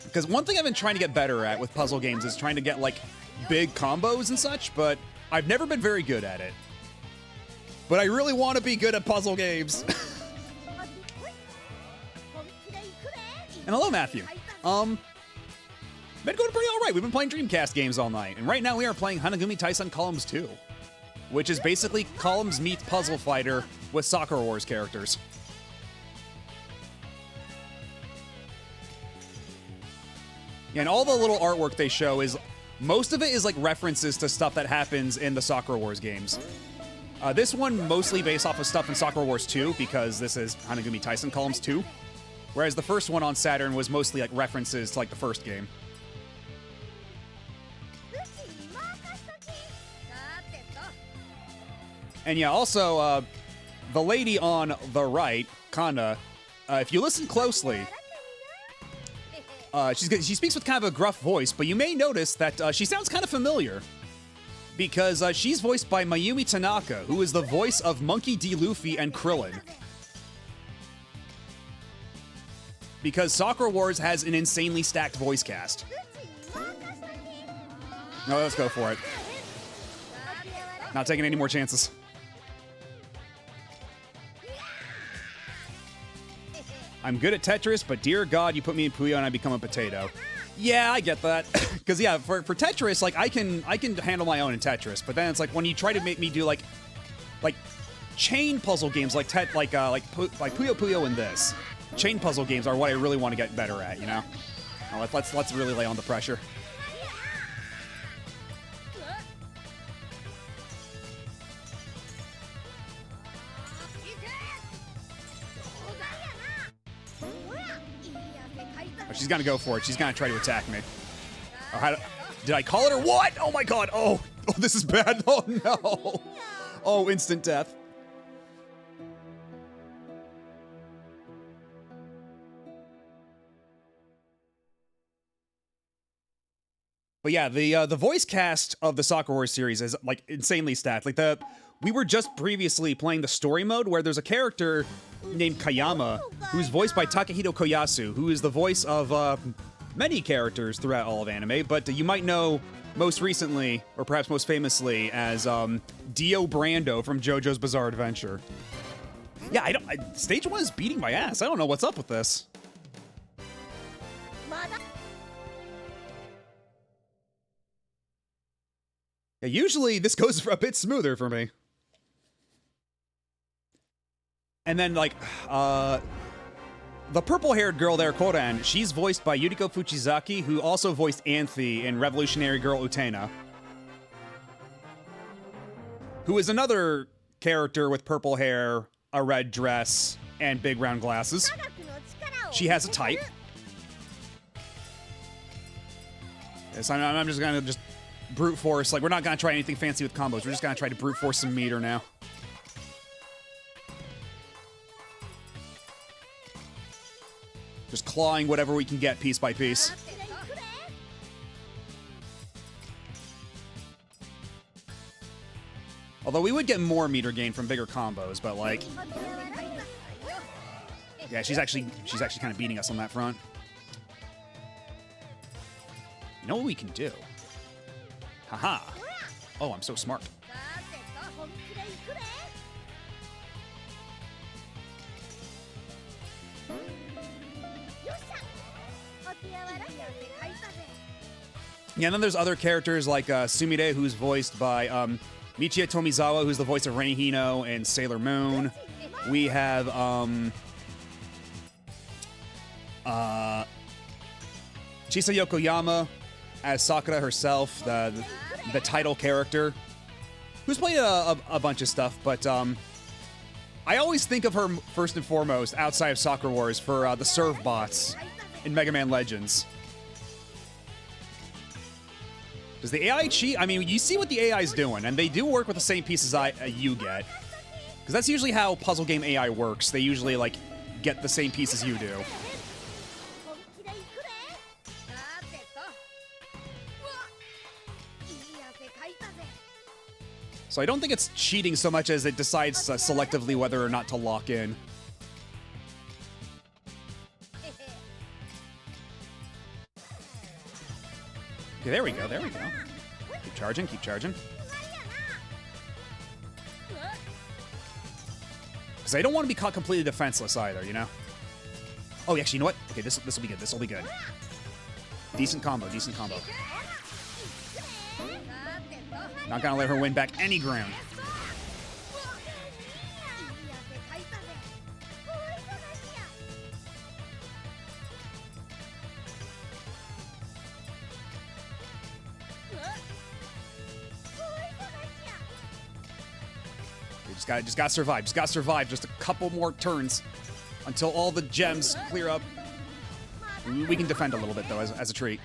Because one thing I've been trying to get better at with puzzle games is trying to get, like, big combos and such, but I've never been very good at it. But I really want to be good at puzzle games. And hello, Matthew. Been going pretty alright. We've been playing Dreamcast games all night, and right now we are playing Hanagumi Tyson Columns 2. which is basically Columns meets Puzzle Fighter with Sakura Wars characters. And all the little artwork they show is, most of it is like references to stuff that happens in the Sakura Wars games. This one mostly based off of stuff in Sakura Wars 2, because this is Hanagumi Tyson Columns 2. Whereas the first one on Saturn was mostly like references to like the first game. And yeah, also, the lady on the right, Kana, if you listen closely, she speaks with kind of a gruff voice, but you may notice that she sounds kind of familiar. Because she's voiced by Mayumi Tanaka, who is the voice of Monkey D. Luffy and Krillin. Because Sakura Wars has an insanely stacked voice cast. No, let's go for it. Not taking any more chances. I'm good at Tetris, but dear God, you put me in Puyo and I become a potato. Yeah, I get that. Because yeah, for Tetris, like I can handle my own in Tetris, but then it's like when you try to make me do like chain puzzle games like Puyo Puyo and this. Chain puzzle games are what I really want to get better at, you know? Now, let's really lay on the pressure. Oh, she's gonna go for it. She's gonna try to attack me. Oh, did I call it or what? Oh my God! Oh, this is bad. Oh no! Oh, instant death. But yeah, the voice cast of the Sakura Wars series is like insanely stacked. Like we were just previously playing the story mode where there's a character named Kayama who's voiced by Takehito Koyasu, who is the voice of many characters throughout all of anime. But you might know most recently, or perhaps most famously, as Dio Brando from JoJo's Bizarre Adventure. Yeah, stage 1 is beating my ass. I don't know what's up with this. Yeah, usually this goes a bit smoother for me. And then, like, the purple-haired girl there, Koran, she's voiced by Yuriko Fuchizaki, who also voiced Anthe in Revolutionary Girl Utena. Who is another character with purple hair, a red dress, and big round glasses. She has a type. Yes, I'm just gonna brute force. Like, we're not gonna try anything fancy with combos. We're just gonna try to brute force some meter now. Just clawing whatever we can get piece by piece. Although we would get more meter gain from bigger combos, but like, yeah, she's actually kind of beating us on that front. You know what we can do? Haha. Oh, I'm so smart. Yeah, and then there's other characters like Sumire, who's voiced by Michiya Tomizawa, who's the voice of Reni Hino and Sailor Moon. We have Chisa Yokoyama as Sakura herself, the title character, who's played a bunch of stuff, but I always think of her first and foremost outside of Sakura Wars for the serve bots in Mega Man Legends. Does the AI cheat? I mean, you see what the AI is doing, and they do work with the same pieces you get. Because that's usually how puzzle game AI works. They usually, like, get the same pieces you do. So I don't think it's cheating so much as it decides selectively whether or not to lock in. Okay, there we go, there we go. Keep charging, keep charging. Because I don't want to be caught completely defenseless either, you know? Oh, actually, you know what? Okay, this will be good, this will be good. Decent combo, decent combo. Not gonna let her win back any ground. Just gotta survive. Just gotta survive. Just a couple more turns until all the gems clear up. We can defend a little bit though, as a treat.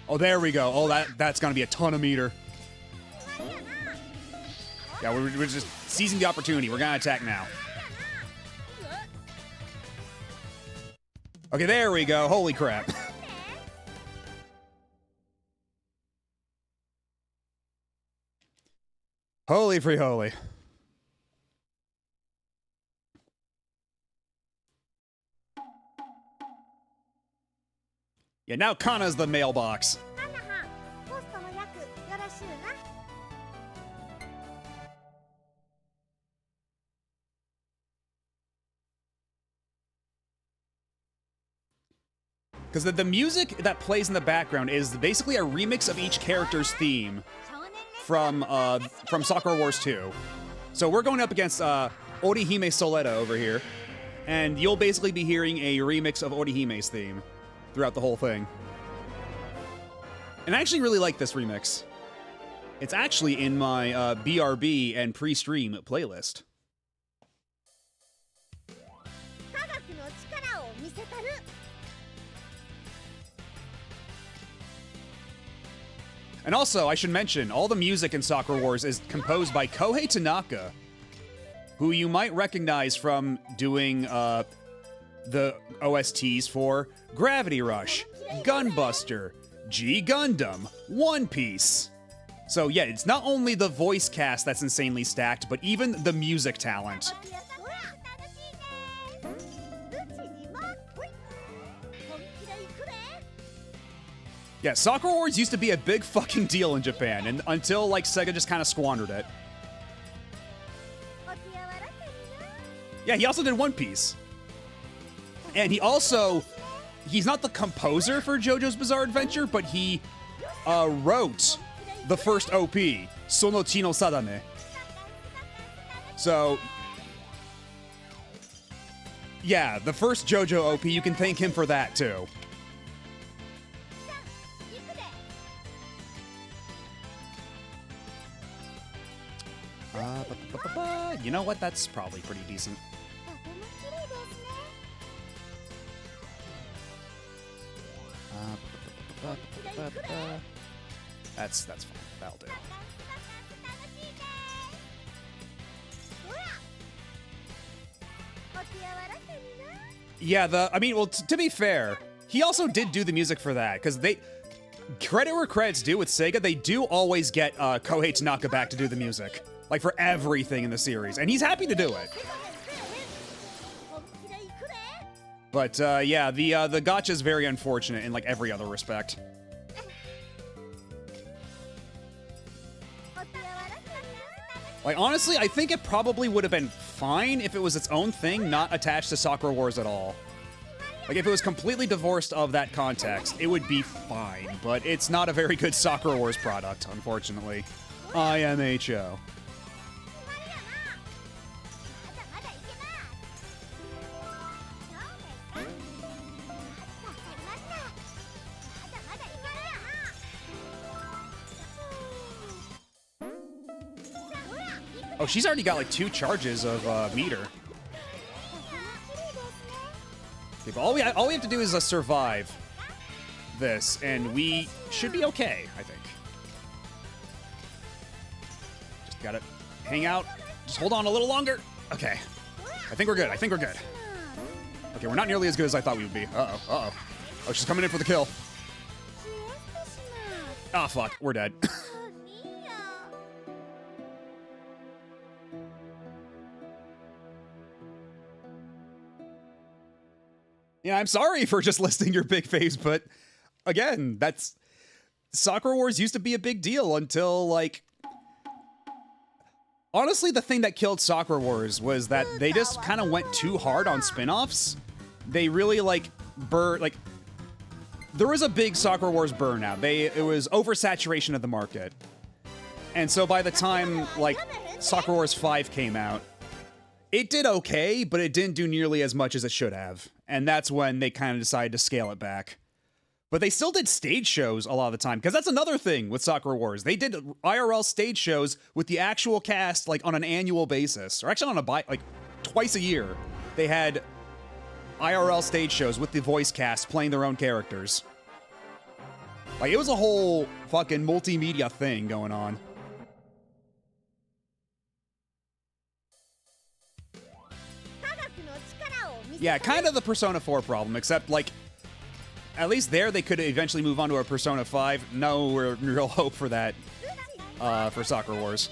Oh, there we go. Oh, that's gonna be a ton of meter. Yeah, we're just seizing the opportunity. We're gonna attack now. Okay, there we go. Holy crap. Holy free holy. Yeah, now Kana's the mailbox. Because the music that plays in the background is basically a remix of each character's theme from Sakura Wars 2. So we're going up against Orihime Soleta over here, and you'll basically be hearing a remix of Orihime's theme throughout the whole thing. And I actually really like this remix. It's actually in my BRB and pre-stream playlist. And also, I should mention, all the music in Sakura Wars is composed by Kohei Tanaka, who you might recognize from doing the OSTs for Gravity Rush, Gunbuster, G Gundam, One Piece. So yeah, it's not only the voice cast that's insanely stacked, but even the music talent. Yeah, Sakura Wars used to be a big fucking deal in Japan, and until, like, Sega just kind of squandered it. Yeah, he also did One Piece. And he's not the composer for JoJo's Bizarre Adventure, but he wrote the first OP, Sono Chi no Sadame. So, yeah, the first JoJo OP, you can thank him for that, too. You know what? That's probably pretty decent. That's fine. That'll do. Yeah, I mean, well, to be fair, he also did do the music for that, because credit where credit's due with Sega, they do always get Kohei Tanaka back to do the music. Like, for everything in the series. And he's happy to do it. But, yeah, the gacha's very unfortunate in, like, every other respect. Like, honestly, I think it probably would have been fine if it was its own thing, not attached to Sakura Wars at all. Like, if it was completely divorced of that context, it would be fine. But it's not a very good Sakura Wars product, unfortunately. IMHO. Oh, she's already got like 2 charges of meter. Okay, but all we have to do is survive this, and we should be okay, I think. Just gotta hang out. Just hold on a little longer. Okay. I think we're good. Okay, we're not nearly as good as I thought we would be. Uh-oh. Oh, she's coming in for the kill. Ah, fuck. We're dead. Yeah, I'm sorry for just listing your big face, but again, Sakura Wars used to be a big deal until, like, honestly, the thing that killed Sakura Wars was that they just kind of went too hard on spin-offs. They really, like, there was a big Sakura Wars burnout. It was oversaturation of the market. And so by the time, like, Sakura Wars 5 came out, it did okay, but it didn't do nearly as much as it should have. And that's when they kind of decided to scale it back. But they still did stage shows a lot of the time, because that's another thing with Sakura Wars. They did IRL stage shows with the actual cast, like, on an annual basis. Or actually on like, twice a year. They had IRL stage shows with the voice cast playing their own characters. Like, it was a whole fucking multimedia thing going on. Yeah, kind of the Persona 4 problem, except, like, at least there they could eventually move on to a Persona 5. No real hope for that for Sakura Wars.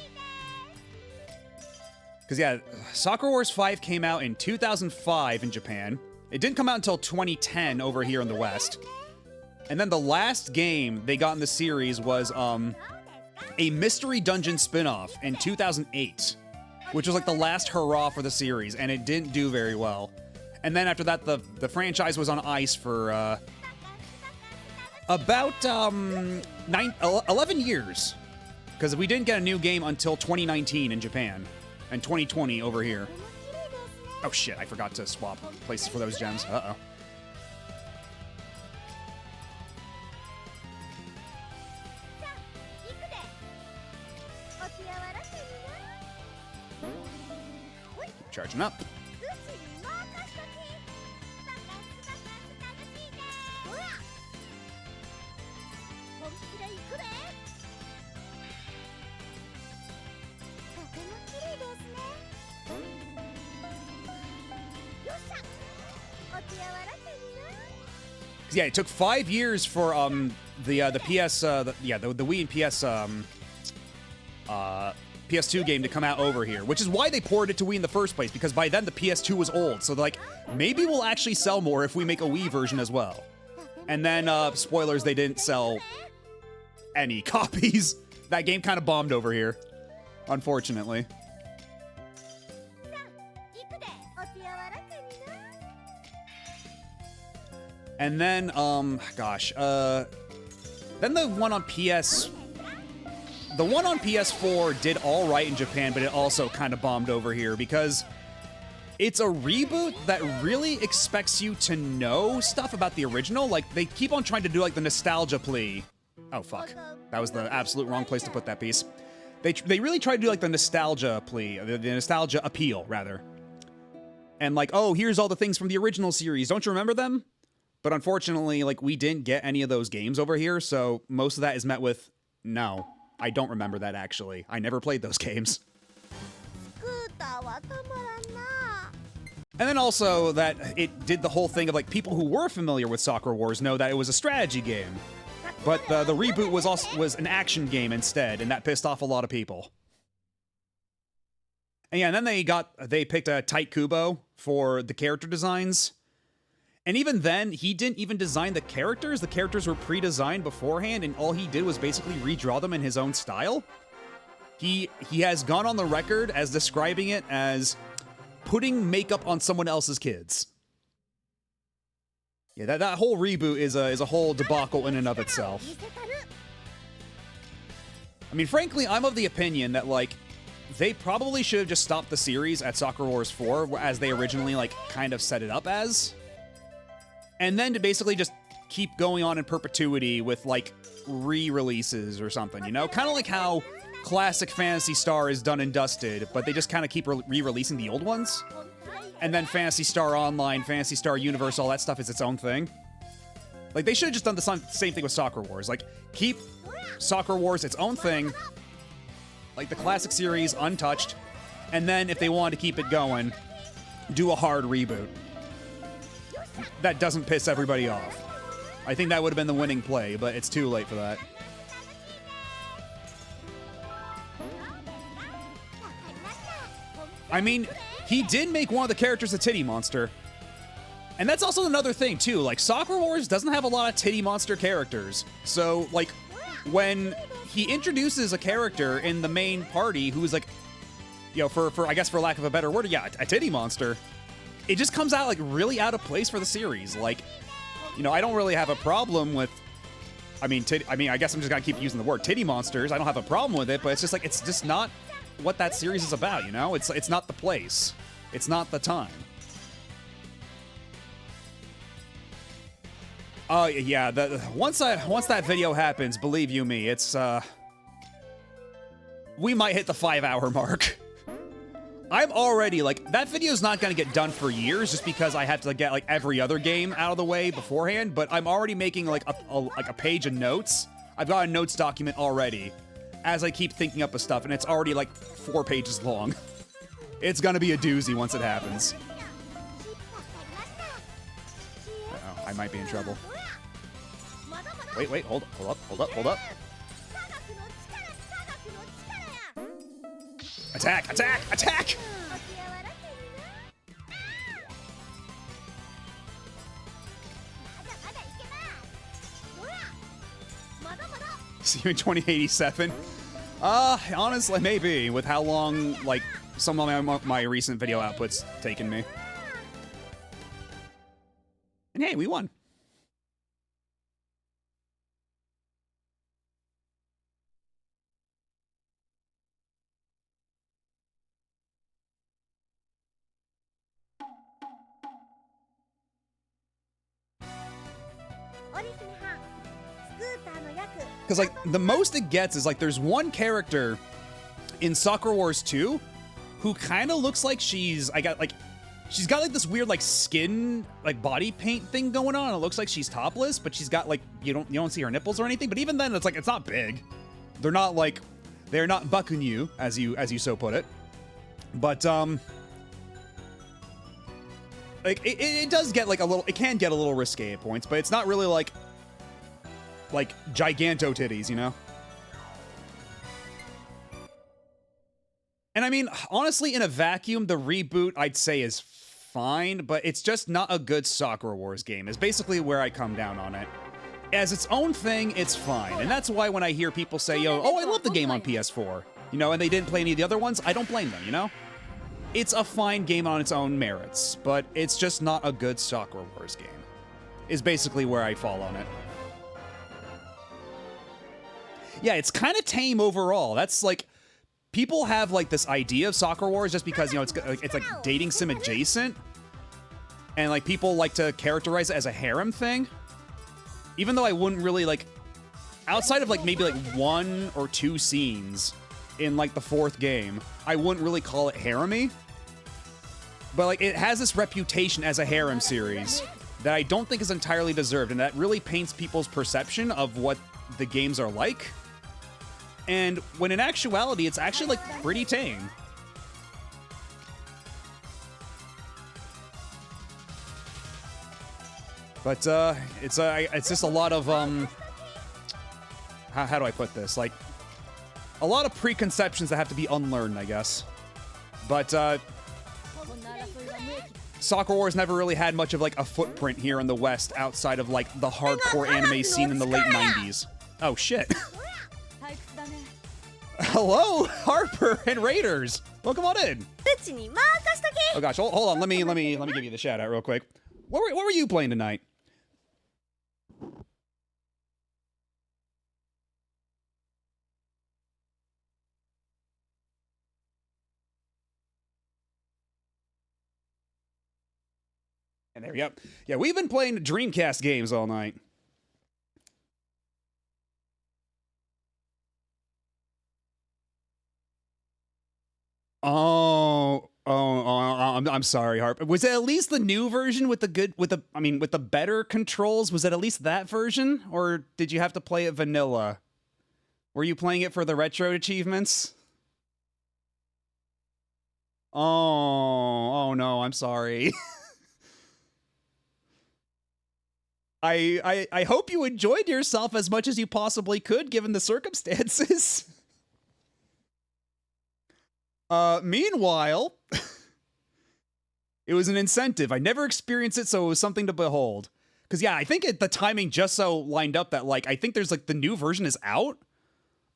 Because, yeah, Sakura Wars 5 came out in 2005 in Japan. It didn't come out until 2010 over here in the West. And then the last game they got in the series was a Mystery Dungeon spin-off in 2008, which was like the last hurrah for the series, and it didn't do very well. And then after that, the franchise was on ice for about 11 years, because we didn't get a new game until 2019 in Japan, and 2020 over here. Oh shit, I forgot to swap places for those gems. Uh-oh. Charging up. Yeah, it took 5 years for the PS the Wii and PS PS2 game to come out over here, which is why they ported it to Wii in the first place, because by then the PS2 was old. So they're like, maybe we'll actually sell more if we make a Wii version as well. And then spoilers, they didn't sell any copies. That game kind of bombed over here, unfortunately. And then, then the one on the one on PS4 did all right in Japan, but it also kind of bombed over here because it's a reboot that really expects you to know stuff about the original. Like, they keep on trying to do, like, the nostalgia plea. Oh, fuck. That was the absolute wrong place to put that piece. They really try to do, like, the nostalgia plea, the nostalgia appeal, rather. And, like, oh, here's all the things from the original series. Don't you remember them? But unfortunately, like, we didn't get any of those games over here, so most of that is met with, no, I don't remember that, actually. I never played those games. And then also that it did the whole thing of, like, people who were familiar with Sakura Wars know that it was a strategy game. But the reboot was an action game instead, and that pissed off a lot of people. And yeah, and then they picked a Tight Kubo for the character designs. And even then, he didn't even design the characters. The characters were pre-designed beforehand, and all he did was basically redraw them in his own style. He has gone on the record as describing it as putting makeup on someone else's kids. Yeah, that whole reboot is a whole debacle in and of itself. I mean, frankly, I'm of the opinion that, like, they probably should have just stopped the series at Sakura Wars 4, as they originally, like, kind of set it up as. And then to basically just keep going on in perpetuity with, like, re-releases or something, you know? Kind of like how classic Phantasy Star is done and dusted, but they just kind of keep re-releasing the old ones. And then Phantasy Star Online, Phantasy Star Universe, all that stuff is its own thing. Like, they should have just done the same thing with Sakura Wars. Like, keep Sakura Wars its own thing, like the classic series, untouched, and then if they wanted to keep it going, do a hard reboot that doesn't piss everybody off. I think that would have been the winning play, but it's too late for that. I mean, he did make one of the characters a titty monster. And that's also another thing, too. Like, Sakura Wars doesn't have a lot of titty monster characters. So, like, when he introduces a character in the main party who's, like, you know, for I guess for lack of a better word, yeah, a titty monster, it just comes out, like, really out of place for the series. Like, you know, I don't really have a problem with, I guess I'm just gonna keep using the word titty monsters. I don't have a problem with it, but it's just like, it's just not what that series is about, you know? It's not the place. It's not the time. Oh yeah, once that video happens, believe you me, it's we might hit the 5-hour mark. I'm already like, that video's not gonna get done for years just because I have to get like every other game out of the way beforehand, but I'm already making like a page of notes. I've got a notes document already as I keep thinking up of stuff, and it's already like 4 pages long. It's gonna be a doozy once it happens. Uh-oh, I might be in trouble. Wait, hold up. Attack! See you in 2087? Honestly, maybe, with how long, like, some of my recent video output's taken me. And hey, we won. Because, like, the most it gets is, like, there's one character in Soccer Wars 2 who kind of looks like she's got, like, this weird, like, skin, like, body paint thing going on. It looks like she's topless, but she's got, like, you don't see her nipples or anything. But even then, it's, like, it's not big. They're not bakunyu, as you so put it. But, like, it does get, like, it can get a little risque at points, but it's not really, like giganto titties, you know? And I mean, honestly, in a vacuum, the reboot, I'd say, is fine, but it's just not a good Soccer Wars game, is basically where I come down on it. As its own thing, it's fine. And that's why when I hear people say, oh, I love the game on PS4, you know, and they didn't play any of the other ones, I don't blame them, you know? It's a fine game on its own merits, but it's just not a good Soccer Wars game, is basically where I fall on it. Yeah, it's kind of tame overall. That's like, people have like this idea of Soccer Wars just because, you know, it's like dating sim adjacent. And like people like to characterize it as a harem thing. Even though I wouldn't really like, outside of like maybe like 1 or 2 scenes in like the 4th game, I wouldn't really call it harem-y. But like it has this reputation as a harem series that I don't think is entirely deserved. And that really paints people's perception of what the games are like. And when in actuality, it's actually, like, pretty tame. But, it's just a lot of, how do I put this? Like, a lot of preconceptions that have to be unlearned, I guess. But, Soccer Wars never really had much of, like, a footprint here in the West outside of, like, the hardcore anime scene in the late 90s. Oh, shit. Hello, Harper and Raiders. Welcome on in. Oh gosh, hold on. Let me give you the shout out real quick. What were you playing tonight? And there we go. Yeah, we've been playing Dreamcast games all night. I'm sorry, Harp. Was it at least the new version with the better controls? Was it at least that version, or did you have to play it vanilla? Were you playing it for the retro achievements? Oh no, I'm sorry. I hope you enjoyed yourself as much as you possibly could, given the circumstances. Meanwhile, it was an incentive. I never experienced it, so it was something to behold. Because, yeah, I think the timing just so lined up that, like, I think there's, like, the new version is out.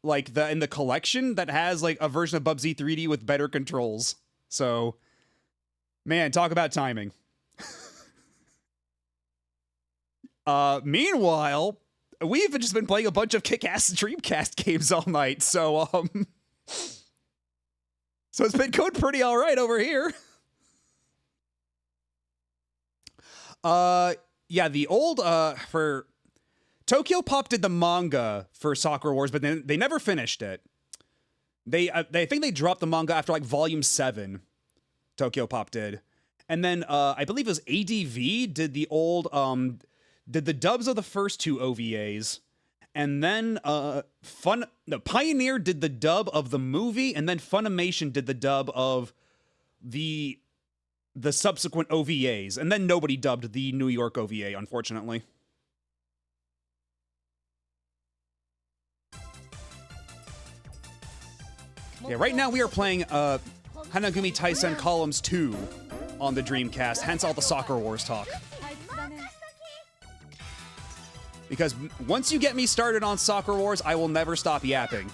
Like, in the collection that has, like, a version of Bubsy 3D with better controls. So, man, talk about timing. Meanwhile, we've just been playing a bunch of kick-ass Dreamcast games all night, so, so it's been going pretty alright over here. yeah, the old for Tokyo Pop did the manga for Sakura Wars, but they never finished it. They think they dropped the manga after like volume 7. Tokyo Pop did. And then I believe it was ADV did the old did the dubs of the first 2 OVAs. And then Pioneer did the dub of the movie, and then Funimation did the dub of the subsequent OVAs. And then nobody dubbed the New York OVA, unfortunately. Yeah, right now we are playing Hanagumi Taisen Columns 2 on the Dreamcast, hence all the Sakura Wars talk. Because once you get me started on Sakura Wars, I will never stop yapping.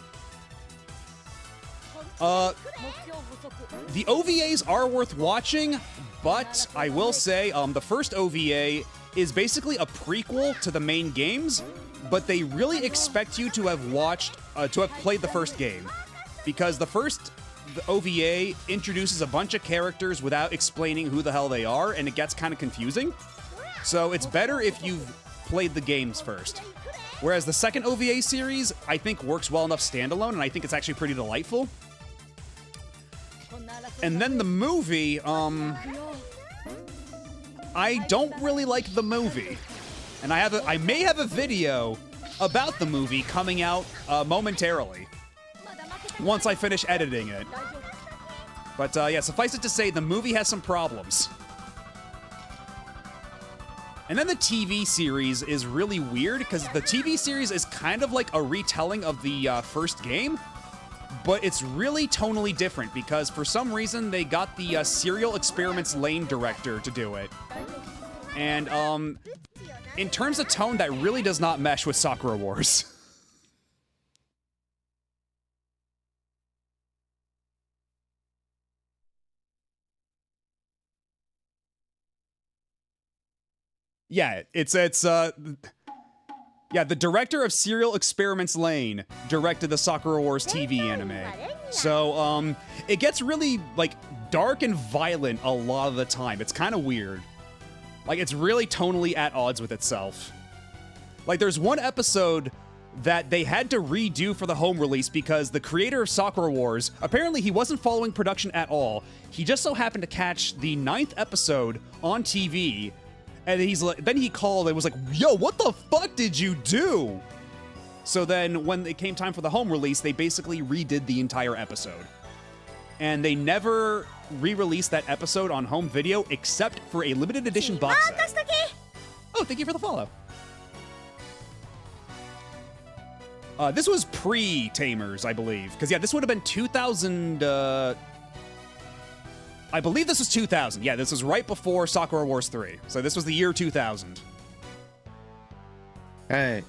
The OVAs are worth watching, but I will say the first OVA is basically a prequel to the main games, but they really expect you to have played the first game. Because the OVA introduces a bunch of characters without explaining who the hell they are, and it gets kind of confusing. So it's better if you've played the games first. Whereas the second OVA series, I think, works well enough standalone, and I think it's actually pretty delightful. And then the movie, I don't really like the movie. And I may have a video about the movie coming out momentarily, once I finish editing it. But yeah, suffice it to say, the movie has some problems. And then the TV series is really weird, because the TV series is kind of like a retelling of the first game, but it's really tonally different, because for some reason they got the Serial Experiments Lane director to do it. And in terms of tone, that really does not mesh with Sakura Wars. Yeah, yeah, the director of Serial Experiments Lane directed the Sakura Wars TV anime. So, it gets really, like, dark and violent a lot of the time. It's kind of weird. Like, it's really tonally at odds with itself. Like, there's one episode that they had to redo for the home release because the creator of Sakura Wars, apparently he wasn't following production at all. He just so happened to catch the 9th episode on TV. And then he called and was like, yo, what the fuck did you do? So then when it came time for the home release, they basically redid the entire episode. And they never re-released that episode on home video except for a limited edition box set. Oh, thank you for the follow. This was pre-Tamers, I believe. Because, yeah, this would have been 2000... I believe this was 2000. Yeah, this was right before Sakura Wars 3. So this was the year 2000. Hey.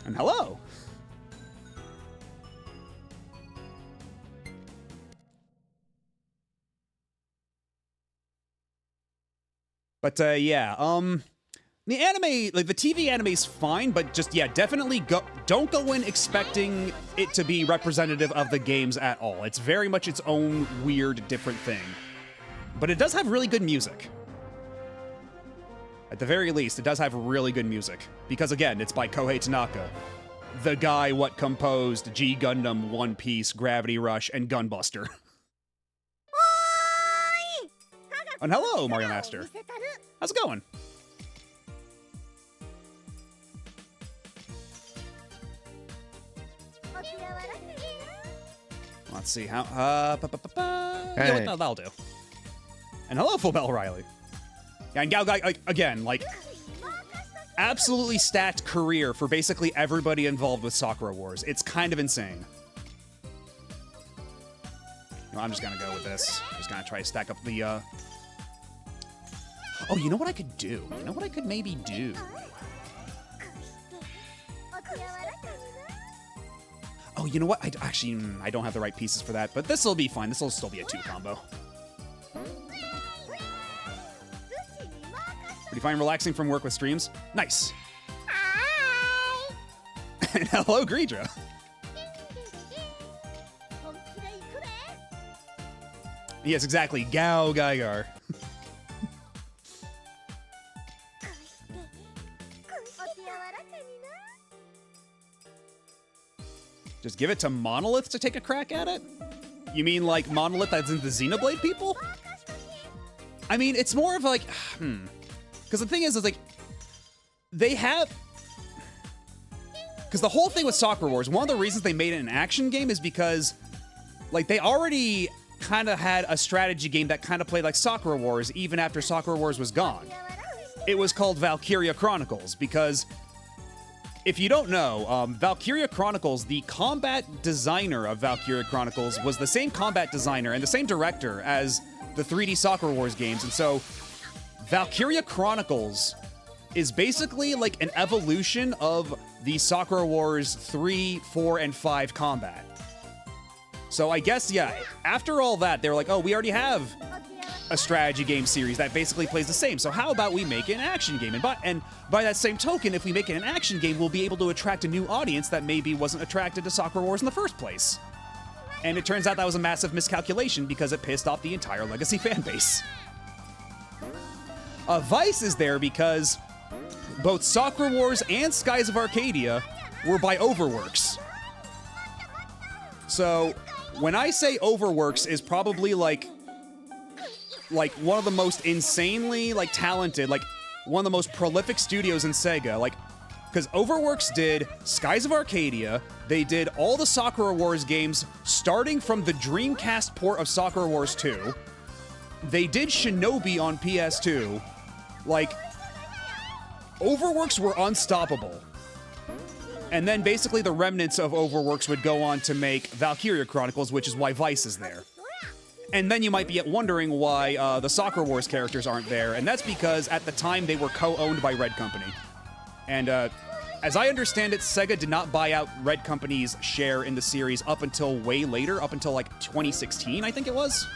And hello. But yeah, the anime, like the TV anime is fine, but just, yeah, definitely don't go in expecting it to be representative of the games at all. It's very much its own weird, different thing. But it does have really good music. At the very least, it does have really good music. Because again, it's by Kohei Tanaka. The guy what composed G Gundam, One Piece, Gravity Rush, and Gunbuster. And hello, Mario Master. How's it going? Let's see how. Hey. Yeah, that'll do. And hello, Full Bell Riley. Yeah, and Gao Guy again, like, absolutely stacked career for basically everybody involved with Sakura Wars. It's kind of insane. No, I'm just gonna go with this. Just gonna try to stack up the. Oh, you know what I could do? You know what I could maybe do? Oh, you know what? I don't have the right pieces for that, but this will be fine. This will still be a 2 combo. Pretty fine relaxing from work with streams? Nice. Hi. And hello, Greedra. Yes, exactly. Gao Gaigar. Give it to Monolith to take a crack at it? You mean like Monolith that's in the Xenoblade people? I mean, it's more of like, Because the thing is like, they have... Because the whole thing with Sakura Wars, one of the reasons they made it an action game is because, like, they already kind of had a strategy game that kind of played like Sakura Wars even after Sakura Wars was gone. It was called Valkyria Chronicles because, if you don't know, Valkyria Chronicles, the combat designer of Valkyria Chronicles was the same combat designer and the same director as the 3D Sakura Wars games, and so Valkyria Chronicles is basically like an evolution of the Sakura Wars 3, 4, and 5 combat. So I guess, yeah, after all that, they were like, oh, we already have a strategy game series that basically plays the same, so how about we make it an action game? And by that same token, if we make it an action game, we'll be able to attract a new audience that maybe wasn't attracted to Sakura Wars in the first place. And it turns out that was a massive miscalculation because it pissed off the entire Legacy fan base. Vice is there because both Sakura Wars and Skies of Arcadia were by Overworks. So, when I say Overworks is probably like one of the most insanely talented, one of the most prolific studios in Sega, because Overworks did Skies of Arcadia, they did all the Sakura Wars games starting from the Dreamcast port of Sakura Wars 2. They did Shinobi on PS2. Overworks were unstoppable. And then basically the remnants of Overworks would go on to make Valkyria Chronicles, which is why Vice is there. And then you might be wondering why the Sakura Wars characters aren't there, and that's because at the time they were co-owned by Red Company. And as I understand it, Sega did not buy out Red Company's share in the series up until way later, up until 2016, I think it was.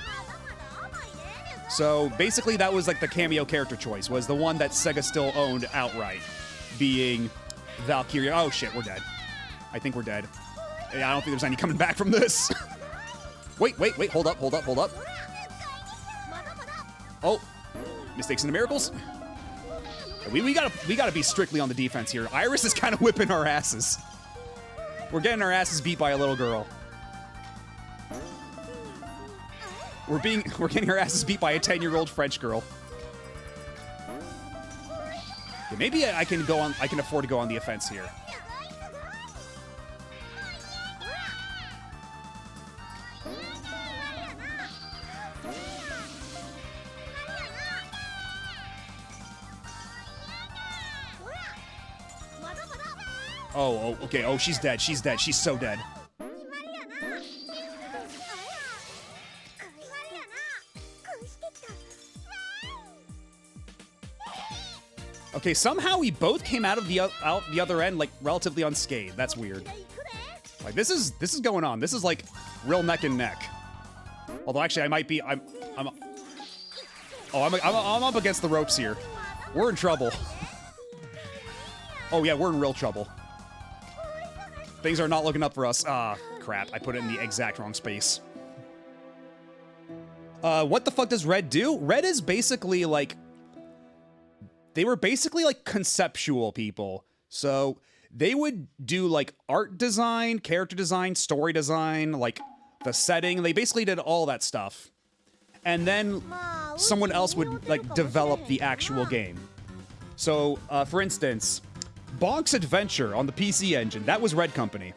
So basically that was the cameo character choice, was the one that Sega still owned outright, being Valkyria. Oh shit, we're dead. I think we're dead. Yeah, I don't think there's any coming back from this. Wait, hold up. Oh, mistakes into miracles. We gotta be strictly on the defense here. Iris is kind of whipping our asses. We're getting our asses beat by a little girl. We're getting our asses beat by a 10-year-old French girl. Yeah, maybe I can afford to go on the offense here. Oh, okay. Oh, she's dead. She's dead. She's so dead. Okay, somehow we both came out of the other end relatively unscathed. That's weird. This is going on. This is real neck and neck. Although actually I might be I'm up against the ropes here. We're in trouble. Oh yeah, we're in real trouble. Things are not looking up for us. Ah, crap. I put it in the exact wrong space. What the fuck does Red do? Red is basically they were basically conceptual people. So they would do art design, character design, story design, the setting. They basically did all that stuff. And then someone else would develop the actual game. So, for instance, Bonk's Adventure on the PC Engine, that was Red Company.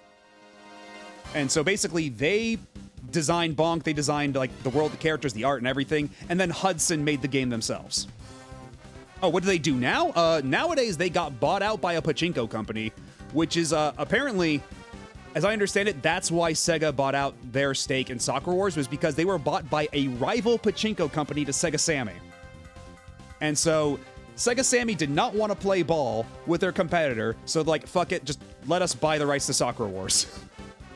And so basically they designed Bonk, they designed the world, the characters, the art and everything, and then Hudson made the game themselves. Oh, what do they do now? Nowadays they got bought out by a pachinko company, which is apparently, as I understand it, that's why Sega bought out their stake in Sakura Wars, was because they were bought by a rival pachinko company to Sega Sammy. And so Sega Sammy did not want to play ball with their competitor, so fuck it, just let us buy the rights to Sakura Wars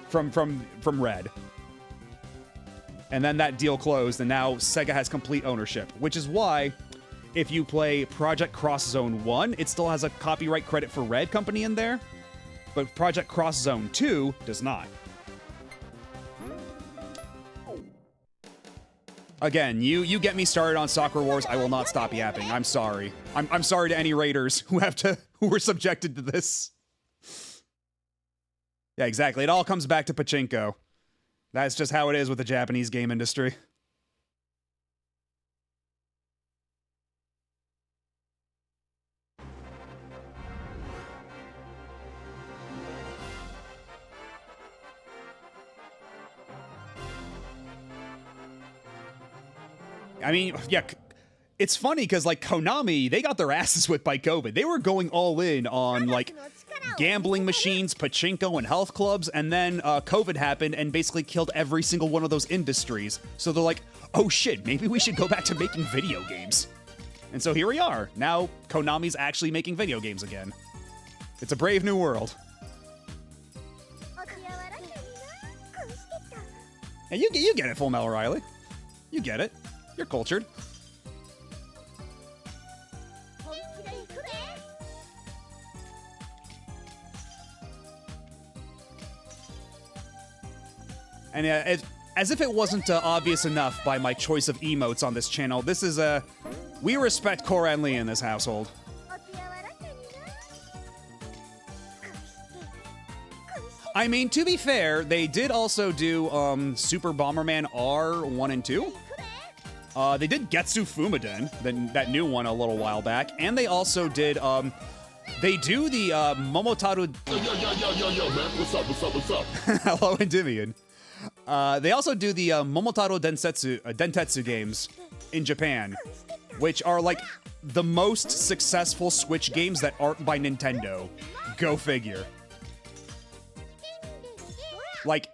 from Red. And then that deal closed, and now Sega has complete ownership, which is why if you play Project Cross Zone 1, it still has a copyright credit for Red Company in there, but Project Cross Zone 2 does not. Again, you get me started on Sakura Wars, I will not stop yapping. I'm sorry. I'm sorry to any raiders who were subjected to this. Yeah, exactly. It all comes back to pachinko. That's just how it is with the Japanese game industry. I mean, yeah, it's funny because, like, Konami, they got their asses whipped by COVID. They were going all in on, like, gambling machines, pachinko, and health clubs, and then COVID happened and basically killed every single one of those industries. So they're like, oh shit, maybe we should go back to making video games. And so here we are. Now Konami's actually making video games again. It's a brave new world. And you get it, Full Metal Riley. You get it. You're cultured. And as if it wasn't obvious enough by my choice of emotes on this channel, this is we respect Koran Lee in this household. I mean, to be fair, they did also do Super Bomberman R 1 and 2. They did Getsu Fumaden, that new one a little while back, and they also did they do the Momotaro. Yo, man, what's up? Hello, Endymion. They also do the Momotaro Dentetsu games in Japan, which are like the most successful Switch games that aren't by Nintendo. Go figure. Like,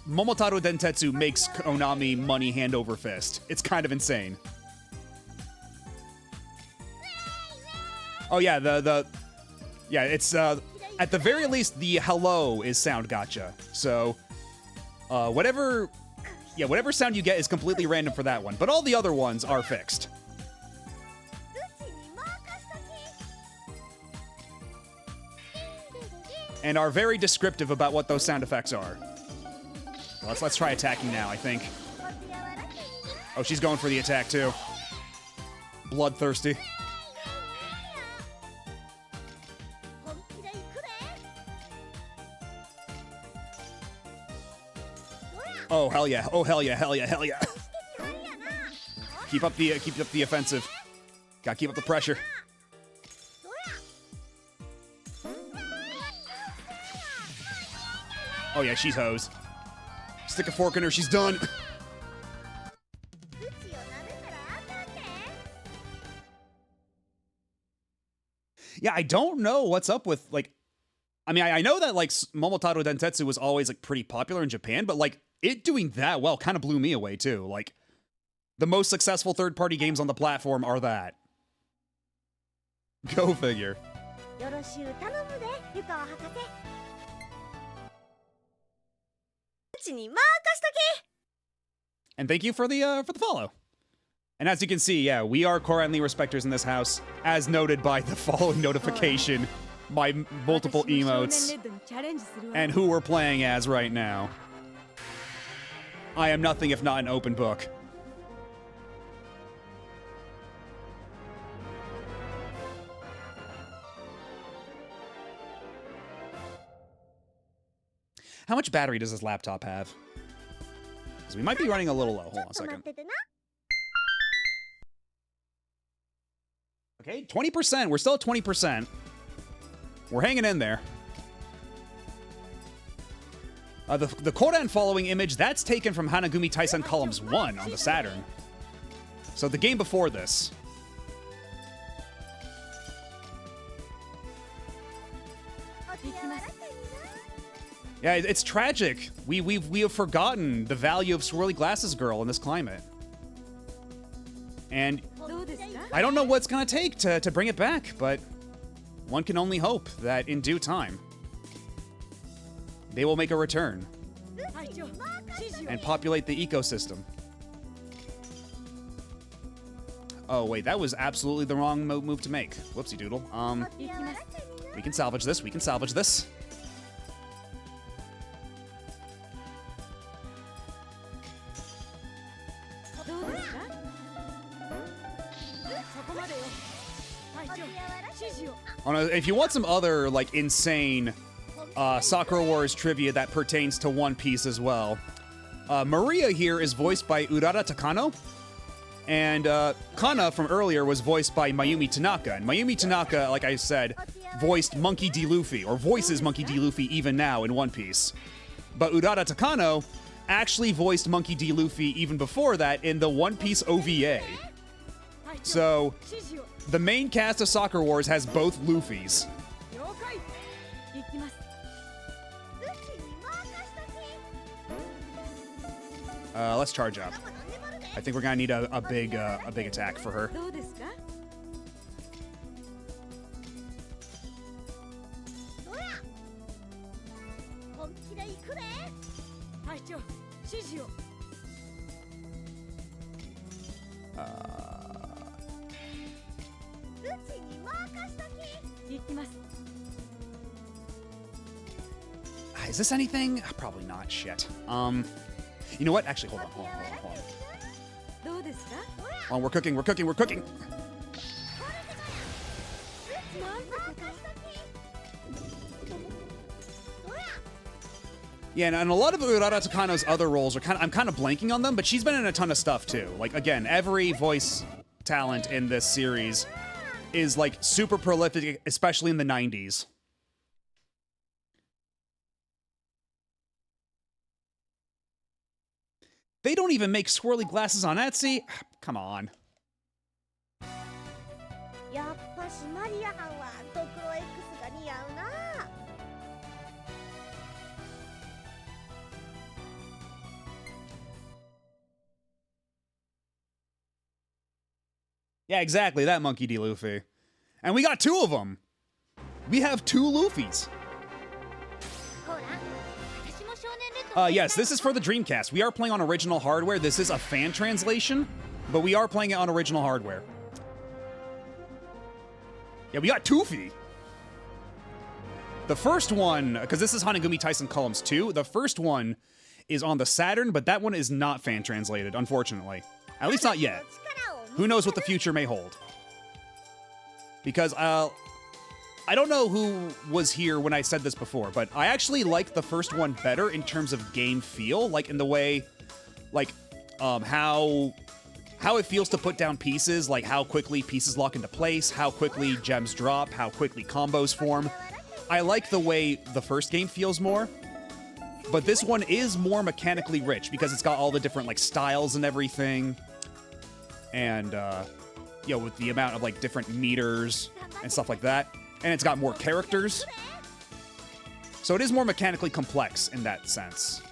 Momotaro Dentetsu makes Konami money hand over fist. It's kind of insane. Oh yeah, yeah, it's at the very least the hello is sound gotcha. So whatever sound you get is completely random for that one, but all the other ones are fixed. And are very descriptive about what those sound effects are. Let's try attacking now, I think. Oh, she's going for the attack too. Bloodthirsty. Oh hell yeah! Oh hell yeah! Hell yeah! Hell yeah! Keep up the offensive. Gotta keep up the pressure. Oh yeah, she's hosed. Stick a fork in her, she's done. Yeah, I don't know what's up with, like, I mean, I know that, like, Momotaro Dentetsu was always, like, pretty popular in Japan, but, like, it doing that well kind of blew me away, too. Like, the most successful third-party games on the platform are that. Go figure. And thank you for the follow. And as you can see, yeah, we are Koran Lee respecters in this house, as noted by the following notification, by multiple emotes, and who we're playing as right now. I am nothing if not an open book. How much battery does this laptop have? Because we might be running a little low. Hold on a second. Okay, 20%. We're still at 20%. We're hanging in there. The Koran following image, that's taken from Hanagumi Taisen Columns 1 on the Saturn. So the game before this. Yeah, it's tragic. We have forgotten the value of Swirly Glasses Girl in this climate. And I don't know what's gonna take to bring it back, but one can only hope that in due time, they will make a return and populate the ecosystem. Oh wait, that was absolutely the wrong move to make. Whoopsie doodle. We can salvage this, we can salvage this. Oh no, if you want some other, like, insane Sakura Wars trivia that pertains to One Piece as well. Maria here is voiced by Urara Takano. And Kana from earlier was voiced by Mayumi Tanaka. And Mayumi Tanaka, like I said, voiced Monkey D. Luffy, or voices Monkey D. Luffy even now in One Piece. But Urara Takano actually voiced Monkey D. Luffy even before that in the One Piece OVA. So, the main cast of Sakura Wars has both Luffys. Let's charge up. I think we're gonna need a big attack for her. Is this anything? Probably not. Shit. You know what? Actually, hold on. Hold on, we're cooking. Yeah, and a lot of Urara Takano's other roles are I'm kind of blanking on them, but she's been in a ton of stuff too. Like, again, every voice talent in this series is like super prolific, especially in the 90s. They don't even make swirly glasses on Etsy? Come on. Yeah, exactly, that Monkey D. Luffy. And we got 2 of them. We have 2 Luffys. Yes, this is for the Dreamcast. We are playing on original hardware. This is a fan translation, but we are playing it on original hardware. Yeah, we got Toofy. The first one, because this is Hanagumi Tyson Columns 2, the first one is on the Saturn, but that one is not fan translated, unfortunately. At least not yet. Who knows what the future may hold. Because, I don't know who was here when I said this before, but I actually liked the first one better in terms of game feel, like in the way, like, how it feels to put down pieces, like how quickly pieces lock into place, how quickly gems drop, how quickly combos form. I like the way the first game feels more, but this one is more mechanically rich because it's got all the different, like, styles and everything, and, you know, with the amount of, like, different meters and stuff like that. And it's got more characters. So it is more mechanically complex in that sense.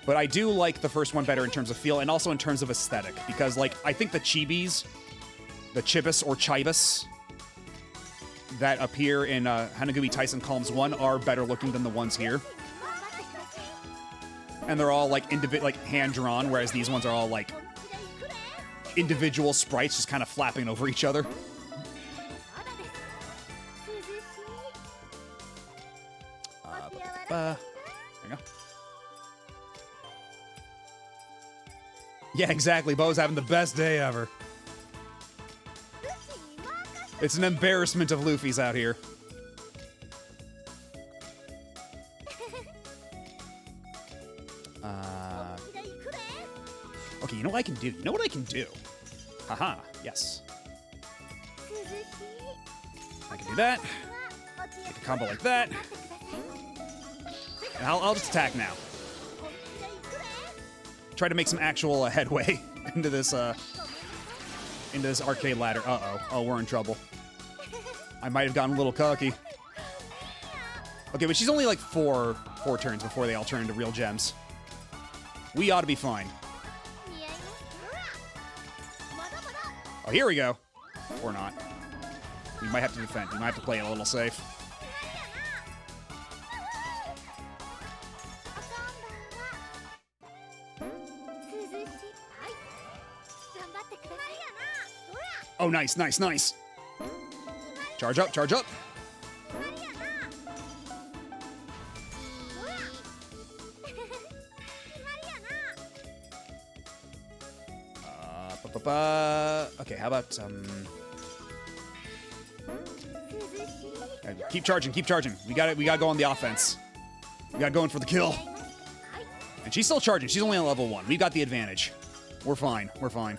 But I do like the first one better in terms of feel and also in terms of aesthetic. Because, like, I think the chibis, the chibis or chibis that appear in Hanagumi Tyson Columns 1 are better looking than the ones here. And they're all, like, hand-drawn, whereas these ones are all, like, individual sprites just kind of flapping over each other. There you go. Yeah, exactly. Bo's having the best day ever. It's an embarrassment of Luffy's out here. Okay, you know what I can do? You know what I can do? Haha, yes. I can do that. Make a combo like that. And I'll just attack now. Try to make some actual headway into this arcade ladder. Uh-oh. Oh, we're in trouble. I might have gotten a little cocky. Okay, but she's only like four turns before they all turn into real gems. We ought to be fine. Oh, here we go. Or not. We might have to defend. We might have to play it a little safe. Oh, nice, nice, nice. Charge up, charge up. Okay, how about, Okay, keep charging, keep charging. We gotta go on the offense. We gotta go in for the kill. And she's still charging. She's only on level 1. We've got the advantage. We're fine. We're fine.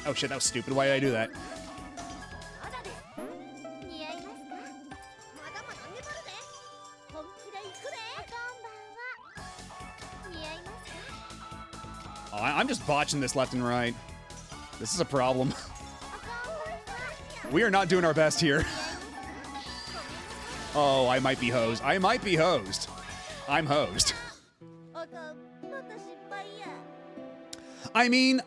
Oh shit, that was stupid. Why did I do that? Oh, I'm just botching this left and right. This is a problem. We are not doing our best here. Oh, I might be hosed. I might be hosed. I'm hosed. I mean,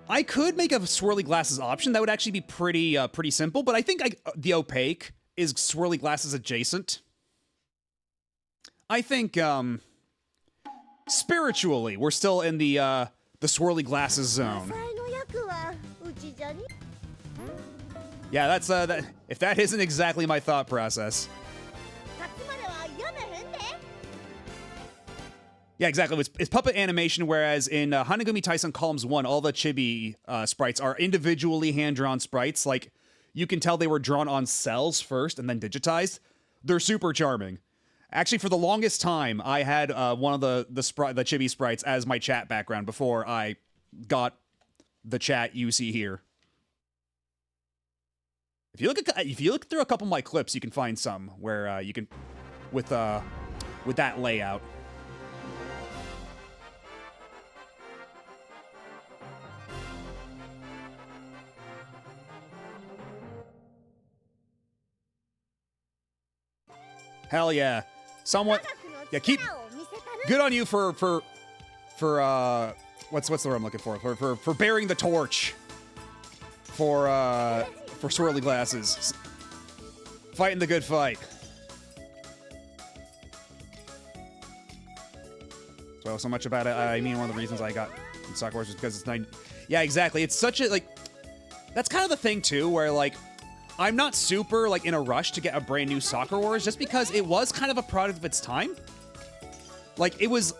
I could make a swirly glasses option. That would actually be pretty simple, but I think the opaque is swirly glasses adjacent. I think spiritually we're still in the swirly glasses zone. Yeah, that's that. If that isn't exactly my thought process. Yeah, exactly. It's puppet animation, whereas in Hanagumi Taisen Columns 1, all the chibi sprites are individually hand-drawn sprites. Like, you can tell they were drawn on cells first and then digitized. They're super charming. Actually, for the longest time, I had one of the chibi sprites as my chat background before I got the chat you see here. If you look through a couple of my clips, you can find some where you can with that layout. Hell yeah. Somewhat. Yeah, good on you for what's the word I'm looking for? For bearing the torch for swirly glasses. Fighting the good fight. So much about it. I mean, one of the reasons I got Soccer Wars was because it's 9. Yeah, exactly. It's such a that's kind of the thing too, where I'm not super in a rush to get a brand new Soccer Wars just because it was kind of a product of its time. It was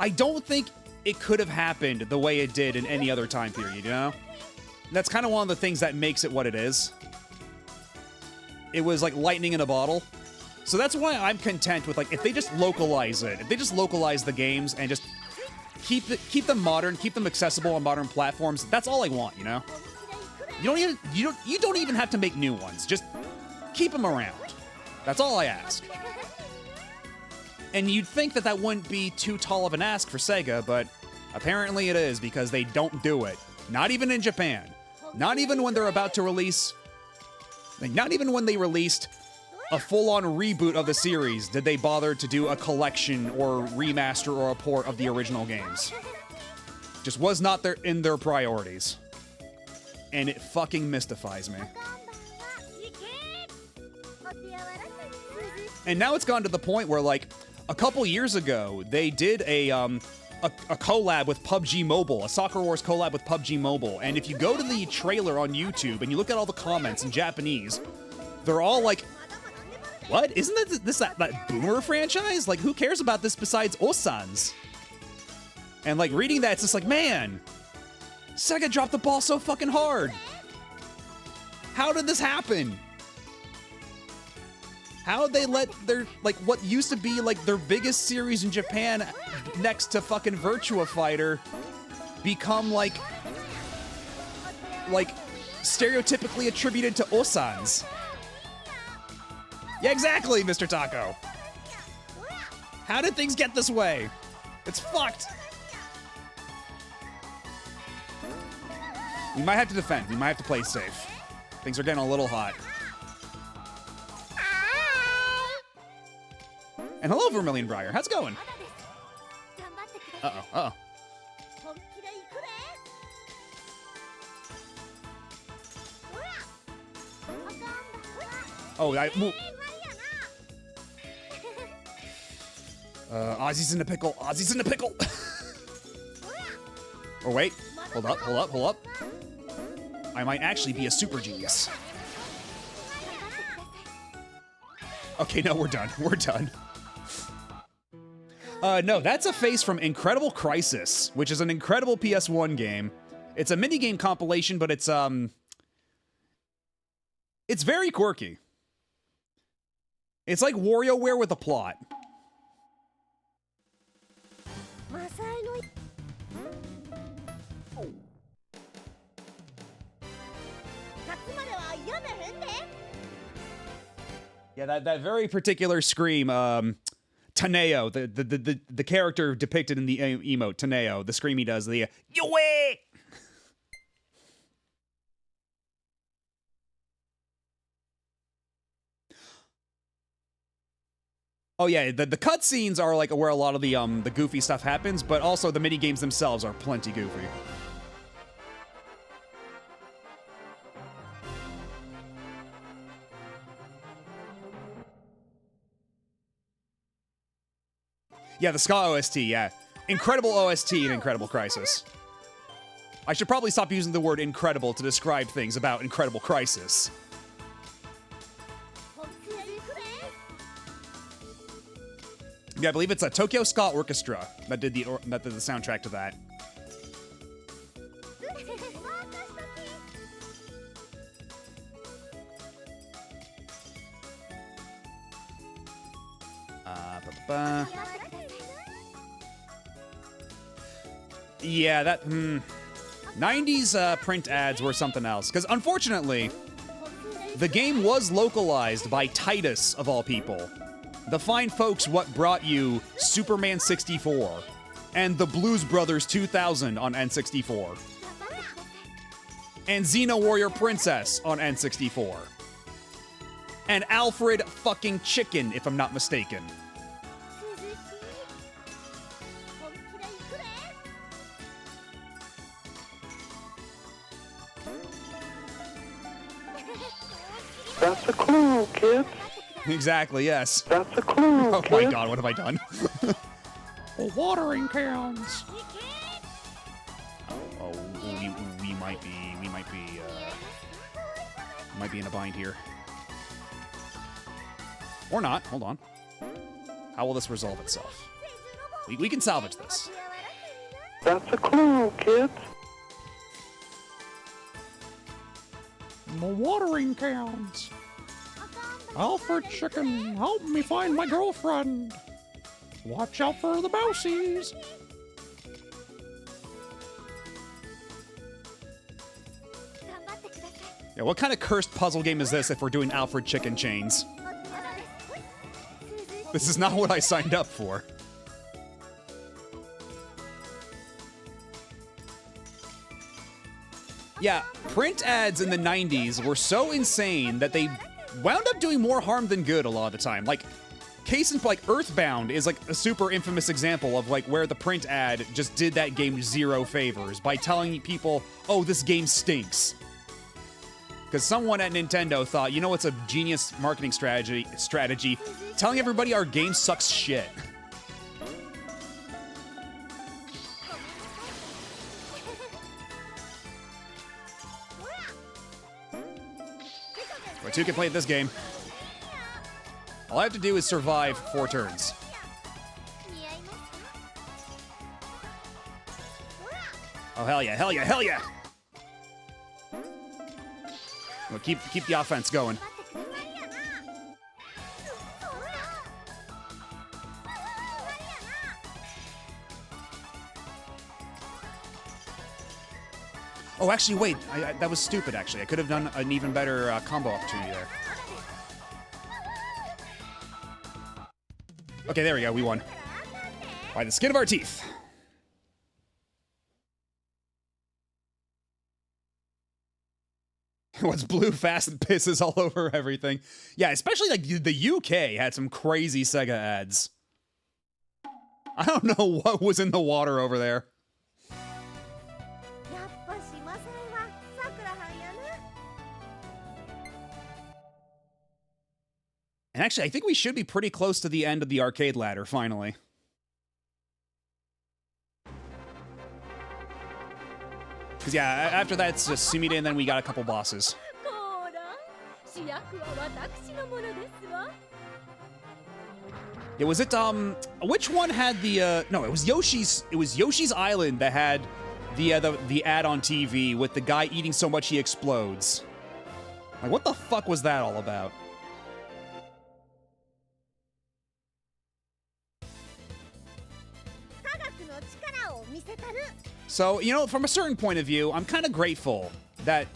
I don't think it could have happened the way it did in any other time period, you know? That's kind of one of the things that makes it what it is. It was like lightning in a bottle. So that's why I'm content with if they just localize it, if they just localize the games and just keep them modern, keep them accessible on modern platforms, that's all I want, you know? You don't even have to make new ones. Just keep them around. That's all I ask. And you'd think that wouldn't be too tall of an ask for Sega, but apparently it is because they don't do it. Not even in Japan. Not even when they're about to release... not even when they released a full-on reboot of the series did they bother to do a collection or remaster or a port of the original games. Just was not in their priorities. And it fucking mystifies me. And now it's gone to the point where, a couple years ago, they did a collab with PUBG Mobile, a Soccer Wars collab with PUBG Mobile. And if you go to the trailer on YouTube and you look at all the comments in Japanese, they're all like, what? Isn't that Boomer franchise? Who cares about this besides Osans? And, reading that, it's just man... Sega dropped the ball so fucking hard. How did this happen? How did they let their, what used to be, their biggest series in Japan next to fucking Virtua Fighter become, stereotypically attributed to Osans? Yeah, exactly, Mr. Taco. How did things get this way? It's fucked. We might have to defend. We might have to play safe. Things are getting a little hot. And hello, Vermilion Briar. How's it going? Uh-oh. Uh-oh. Oh, Ozzy's in the pickle. Ozzy's in the pickle. Or wait. Hold up. I might actually be a super genius. Okay, no, we're done. We're done. No, that's a face from Incredible Crisis, which is an incredible PS1 game. It's a minigame compilation, but it's very quirky. It's like WarioWare with a plot. Yeah, that very particular scream, Taneo, the character depicted in the emote, Taneo, the scream he does, the Yue! Oh yeah, the cutscenes are like where a lot of the goofy stuff happens, but also the mini games themselves are plenty goofy. Yeah, the ska OST, yeah. Incredible OST in Incredible Crisis. I should probably stop using the word incredible to describe things about Incredible Crisis. Yeah, I believe it's a Tokyo Ska Orchestra that did the soundtrack to that. Yeah, that 90s print ads were something else. Because unfortunately, the game was localized by Titus, of all people. The fine folks what brought you Superman 64 and the Blues Brothers 2000 on N64. And Xena Warrior Princess on N64. And Alfred fucking Chicken, if I'm not mistaken. That's a clue, kid. Exactly, yes. That's a clue, Oh my god, what have I done? Watering cans. Oh, we might be in a bind here. Or not, hold on. How will this resolve itself? We can salvage this. That's a clue, kid. My watering cans. Alfred Chicken, help me find my girlfriend. Watch out for the mousies. Yeah, what kind of cursed puzzle game is this if we're doing Alfred Chicken chains? This is not what I signed up for. Yeah, print ads in the 90s were so insane that they wound up doing more harm than good a lot of the time. Like, case in point, like Earthbound is like a super infamous example of like where the print ad just did that game zero favors by telling people, oh, this game stinks. Because someone at Nintendo thought, you know what's a genius marketing strategy? Telling everybody our game sucks shit. But two can play this game. All I have to do is survive 4 turns. Oh, hell yeah, hell yeah, hell yeah! Well, keep the offense going. Oh, actually, wait. That was stupid, actually. I could have done an even better combo opportunity there. Okay, there we go. We won. By the skin of our teeth. What's blue fast and pisses all over everything. Yeah, especially like the UK had some crazy Sega ads. I don't know what was in the water over there. And actually, I think we should be pretty close to the end of the arcade ladder, finally. Because, yeah, after that, it's just Sumida, and then we got a couple bosses. Yeah, was it which one had the no, it was Yoshi's Island that had the ad on TV with the guy eating so much he explodes. Like, what the fuck was that all about? So, you know, from a certain point of view, I'm kind of grateful that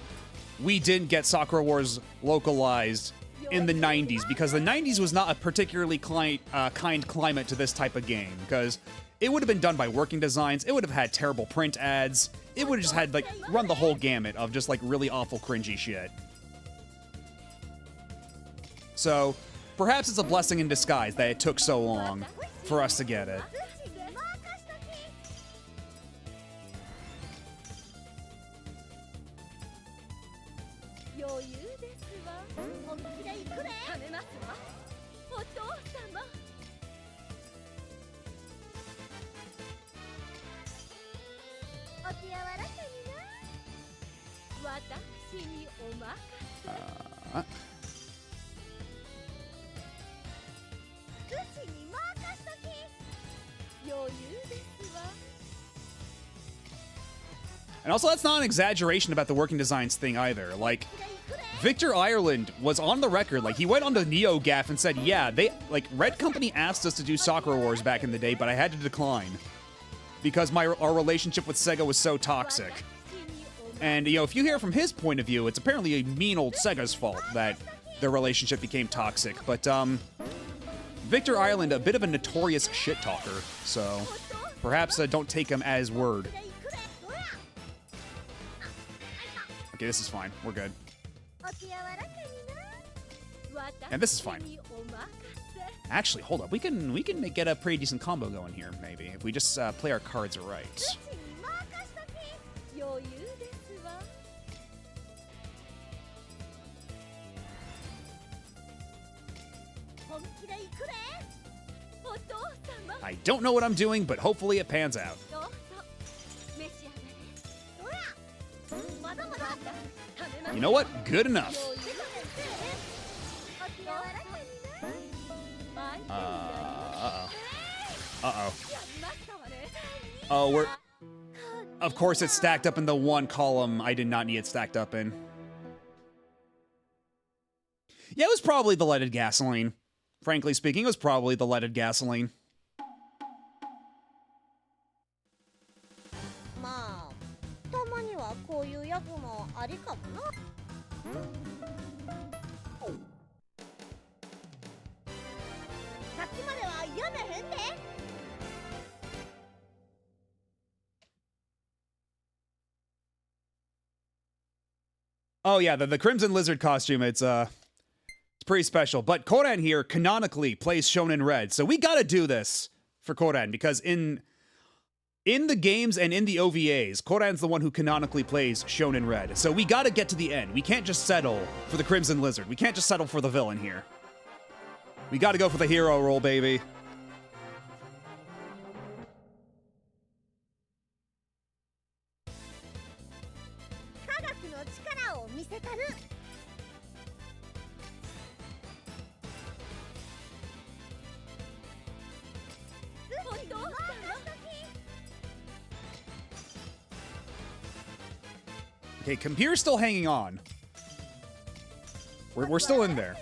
we didn't get Sakura Wars localized in the 90s, because the 90s was not a particularly kind climate to this type of game, because it would have been done by working designs, it would have had terrible print ads, it would have just had, like, run the whole gamut of just, like, really awful cringy shit. So, perhaps it's a blessing in disguise that it took so long for us to get it. And also, that's not an exaggeration about the working designs thing either. Like, Victor Ireland was on the record, like, he went on to NeoGAF and said, yeah, Red Company asked us to do Sakura Wars back in the day, but I had to decline because our relationship with Sega was so toxic. And, you know, if you hear from his point of view, it's apparently a mean old Sega's fault that their relationship became toxic. But, Victor Ireland, a bit of a notorious shit talker, so perhaps don't take him as word. Okay, this is fine. We're good. And this is fine. Actually, hold up. We can get a pretty decent combo going here, maybe, if we just play our cards right. I don't know what I'm doing, but hopefully it pans out. You know what? Good enough. Uh-oh. Oh, we're... Of course it's stacked up in the one column I did not need it stacked up in. Yeah, it was probably the leaded gasoline. Frankly speaking, it was probably the leaded gasoline. Oh yeah, the Crimson Lizard costume, it's pretty special. But Koran here canonically plays Shonen Red, so we gotta do this for Koran, because in the games and in the OVAs, Koran's the one who canonically plays Shonen Red. So we gotta get to the end. We can't just settle for the Crimson Lizard. We can't just settle for the villain here. We gotta go for the hero role, baby. Okay, computer's still hanging on. We're still in there.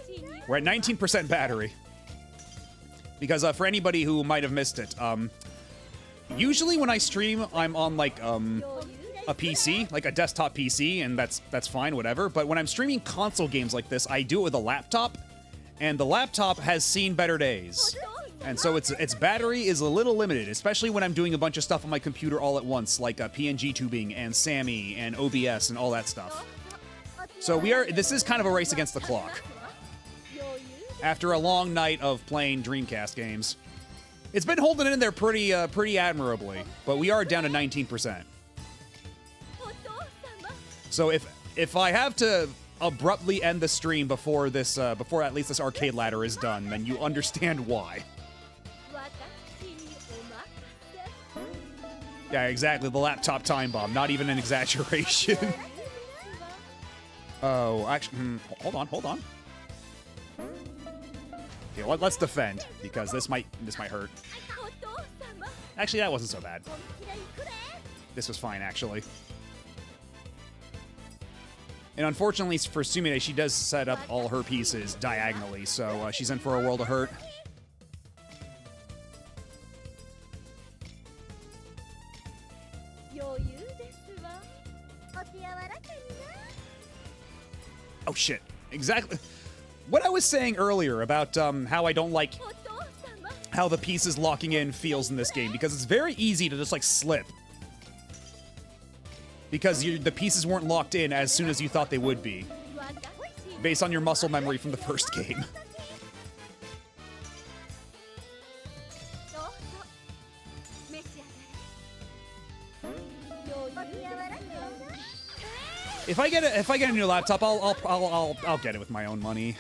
We're at 19% battery. Because for anybody who might have missed it, usually when I stream, I'm on like a PC, like a desktop PC, and that's fine, whatever. But when I'm streaming console games like this, I do it with a laptop, and the laptop has seen better days. And so its battery is a little limited, especially when I'm doing a bunch of stuff on my computer all at once, like PNG tubing and SAMI and OBS and all that stuff. So this is kind of a race against the clock. After a long night of playing Dreamcast games. It's been holding in there pretty admirably, but we are down to 19%. So if I have to abruptly end the stream before at least this arcade ladder is done, then you understand why. Yeah, exactly. The laptop time bomb. Not even an exaggeration. Oh, actually, hold on. Okay, Okay, let's defend, because this might hurt. Actually, that wasn't so bad. This was fine, actually. And unfortunately for Sumire, she does set up all her pieces diagonally, so she's in for a world of hurt. Oh shit, exactly. What I was saying earlier about how I don't like how the pieces locking in feels in this game, because it's very easy to just like slip. Because the pieces weren't locked in as soon as you thought they would be, based on your muscle memory from the first game. If I get a new laptop, I'll get it with my own money.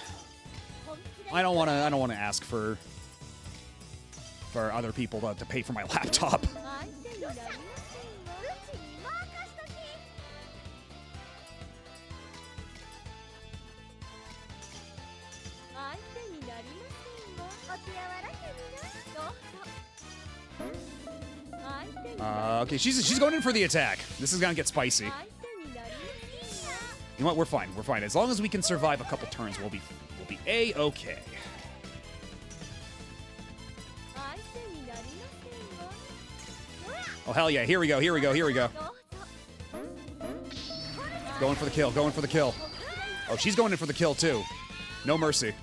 I don't want to ask for other people to pay for my laptop. Okay, she's going in for the attack. This is gonna get spicy. You know what? We're fine. We're fine. As long as we can survive a couple turns, we'll be A-okay. Oh hell yeah! Here we go. Here we go. Here we go. Going for the kill. Going for the kill. Oh, she's going in for the kill too. No mercy.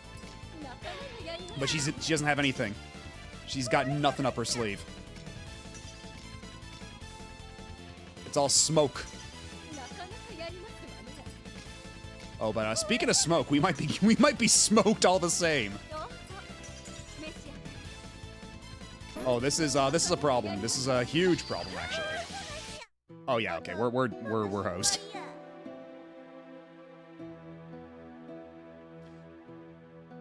But she doesn't have anything. She's got nothing up her sleeve. It's all smoke. Oh, but speaking of smoke, we might be smoked all the same. Oh, this is a problem. This is a huge problem, actually. Oh yeah, okay, we're hosed.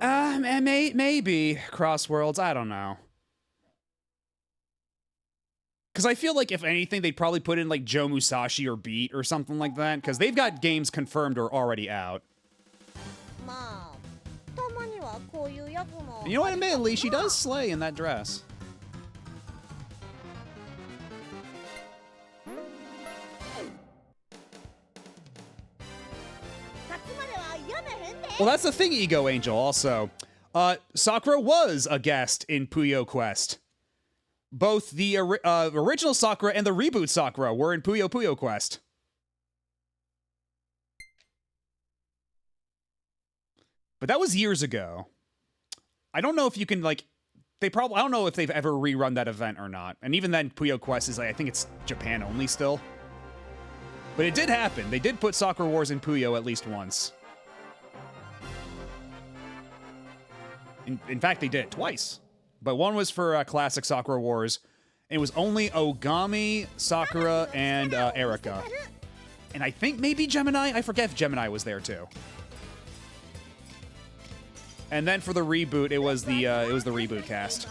Maybe Cross Worlds. I don't know. Because I feel like, if anything, they'd probably put in, like, Joe Musashi or Beat or something like that. Because they've got games confirmed or already out. And you know what, admittedly, she does slay in that dress. Well, that's the thing, Ego Angel, also. Sakura was a guest in Puyo Quest. Both the original Sakura and the reboot Sakura were in Puyo Puyo Quest. But that was years ago. I don't know if you can, like... I don't know if they've ever rerun that event or not. And even then, Puyo Quest is, like, I think it's Japan only still. But it did happen. They did put Sakura Wars in Puyo at least once. In fact, they did it twice. But one was for Classic Sakura Wars. It was only Ogami, Sakura, and Erika. And I think maybe Gemini? I forget if Gemini was there too. And then for the reboot, it was the reboot cast.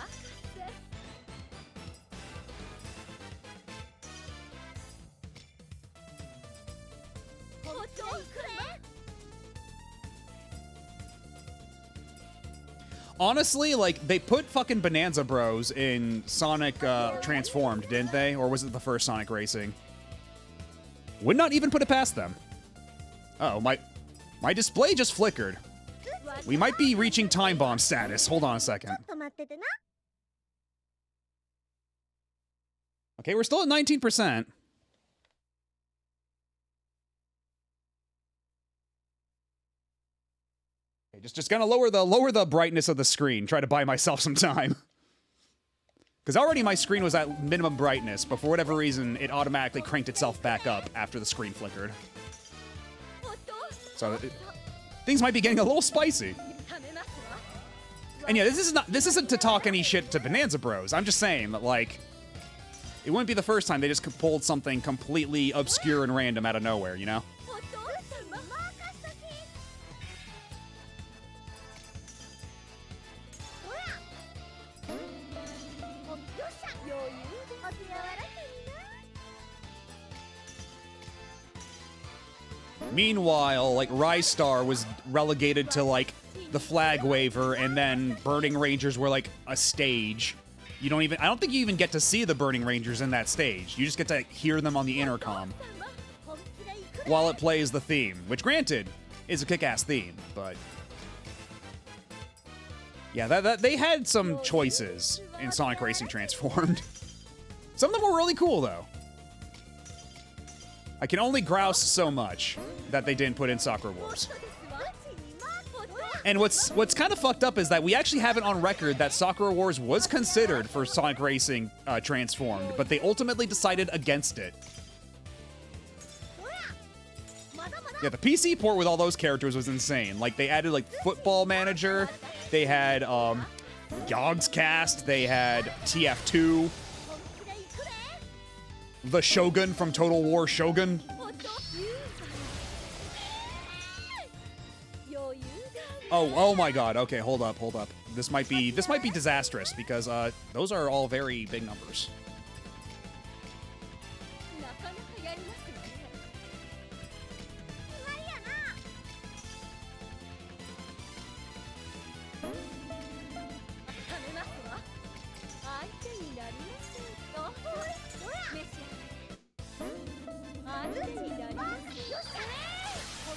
Honestly, like, they put fucking Bonanza Bros in Sonic Transformed, didn't they? Or was it the first Sonic Racing? Would not even put it past them. Uh oh, my display just flickered. We might be reaching time bomb status. Hold on a second. Okay, we're still at 19%. Just gonna lower the brightness of the screen. Try to buy myself some time. Because already my screen was at minimum brightness, but for whatever reason, it automatically cranked itself back up after the screen flickered. So things might be getting a little spicy. And yeah, this isn't to talk any shit to Bonanza Bros. I'm just saying that, like, it wouldn't be the first time they just pulled something completely obscure and random out of nowhere, you know? Meanwhile, like, Rise Star was relegated to, like, the flag waver, and then Burning Rangers were like a stage. I don't think you even get to see the Burning Rangers in that stage. You just get to hear them on the intercom while it plays the theme, which granted is a kick-ass theme, but yeah, that they had some choices in Sonic Racing Transformed. Some of them were really cool though. I can only grouse so much that they didn't put in Sakura Wars. And what's kind of fucked up is that we actually have it on record that Sakura Wars was considered for Sonic Racing Transformed, but they ultimately decided against it. Yeah, the PC port with all those characters was insane. Like, they added, like, Football Manager, they had, Yogg's Cast, they had TF2, the Shogun from Total War Shogun. Oh my god, okay, hold up. This might be disastrous, because, those are all very big numbers.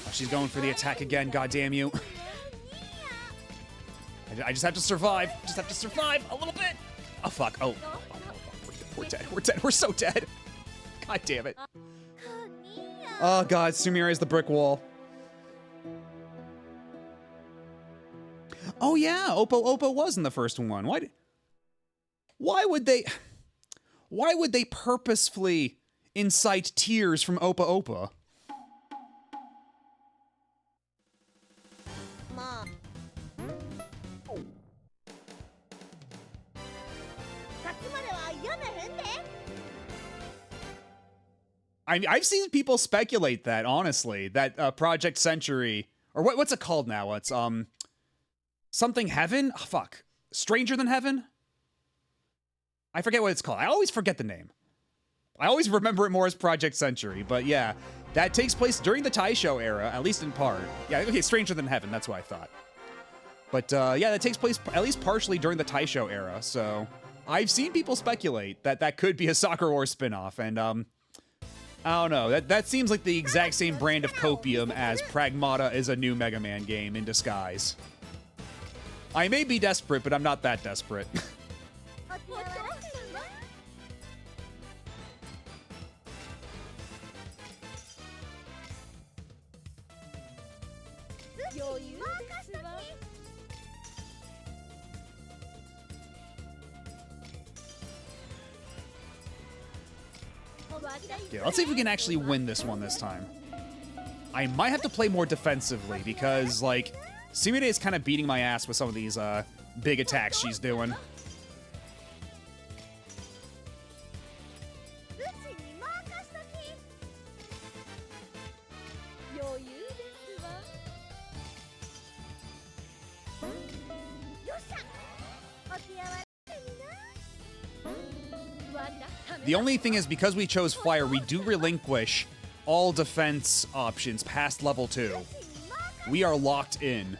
Oh, she's going for the attack again, goddamn you. I just have to survive. Just have to survive a little bit. Oh, fuck. Oh, we're dead. We're dead. We're so dead. God damn it. Oh, God. Sumire is the brick wall. Oh, yeah. Oppo was in the first one. Why would they purposefully incite tears from Oppo? I've seen people speculate that, honestly, that Project Century, or what's it called now? It's something Heaven? Oh, fuck. Stranger Than Heaven? I forget what it's called. I always forget the name. I always remember it more as Project Century, but yeah, that takes place during the Taisho era, at least in part. Yeah, okay, Stranger Than Heaven, that's what I thought. But yeah, that takes place at least partially during the Taisho era, so I've seen people speculate that that could be a Sakura Wars spin-off, and I don't know. That seems like the exact same brand of copium as Pragmata is a new Mega Man game in disguise. I may be desperate, but I'm not that desperate. Yeah, let's see if we can actually win this one this time. I might have to play more defensively because, like, Sumire is kind of beating my ass with some of these big attacks she's doing. The only thing is, because we chose fire, we do relinquish all defense options past level 2. We are locked in.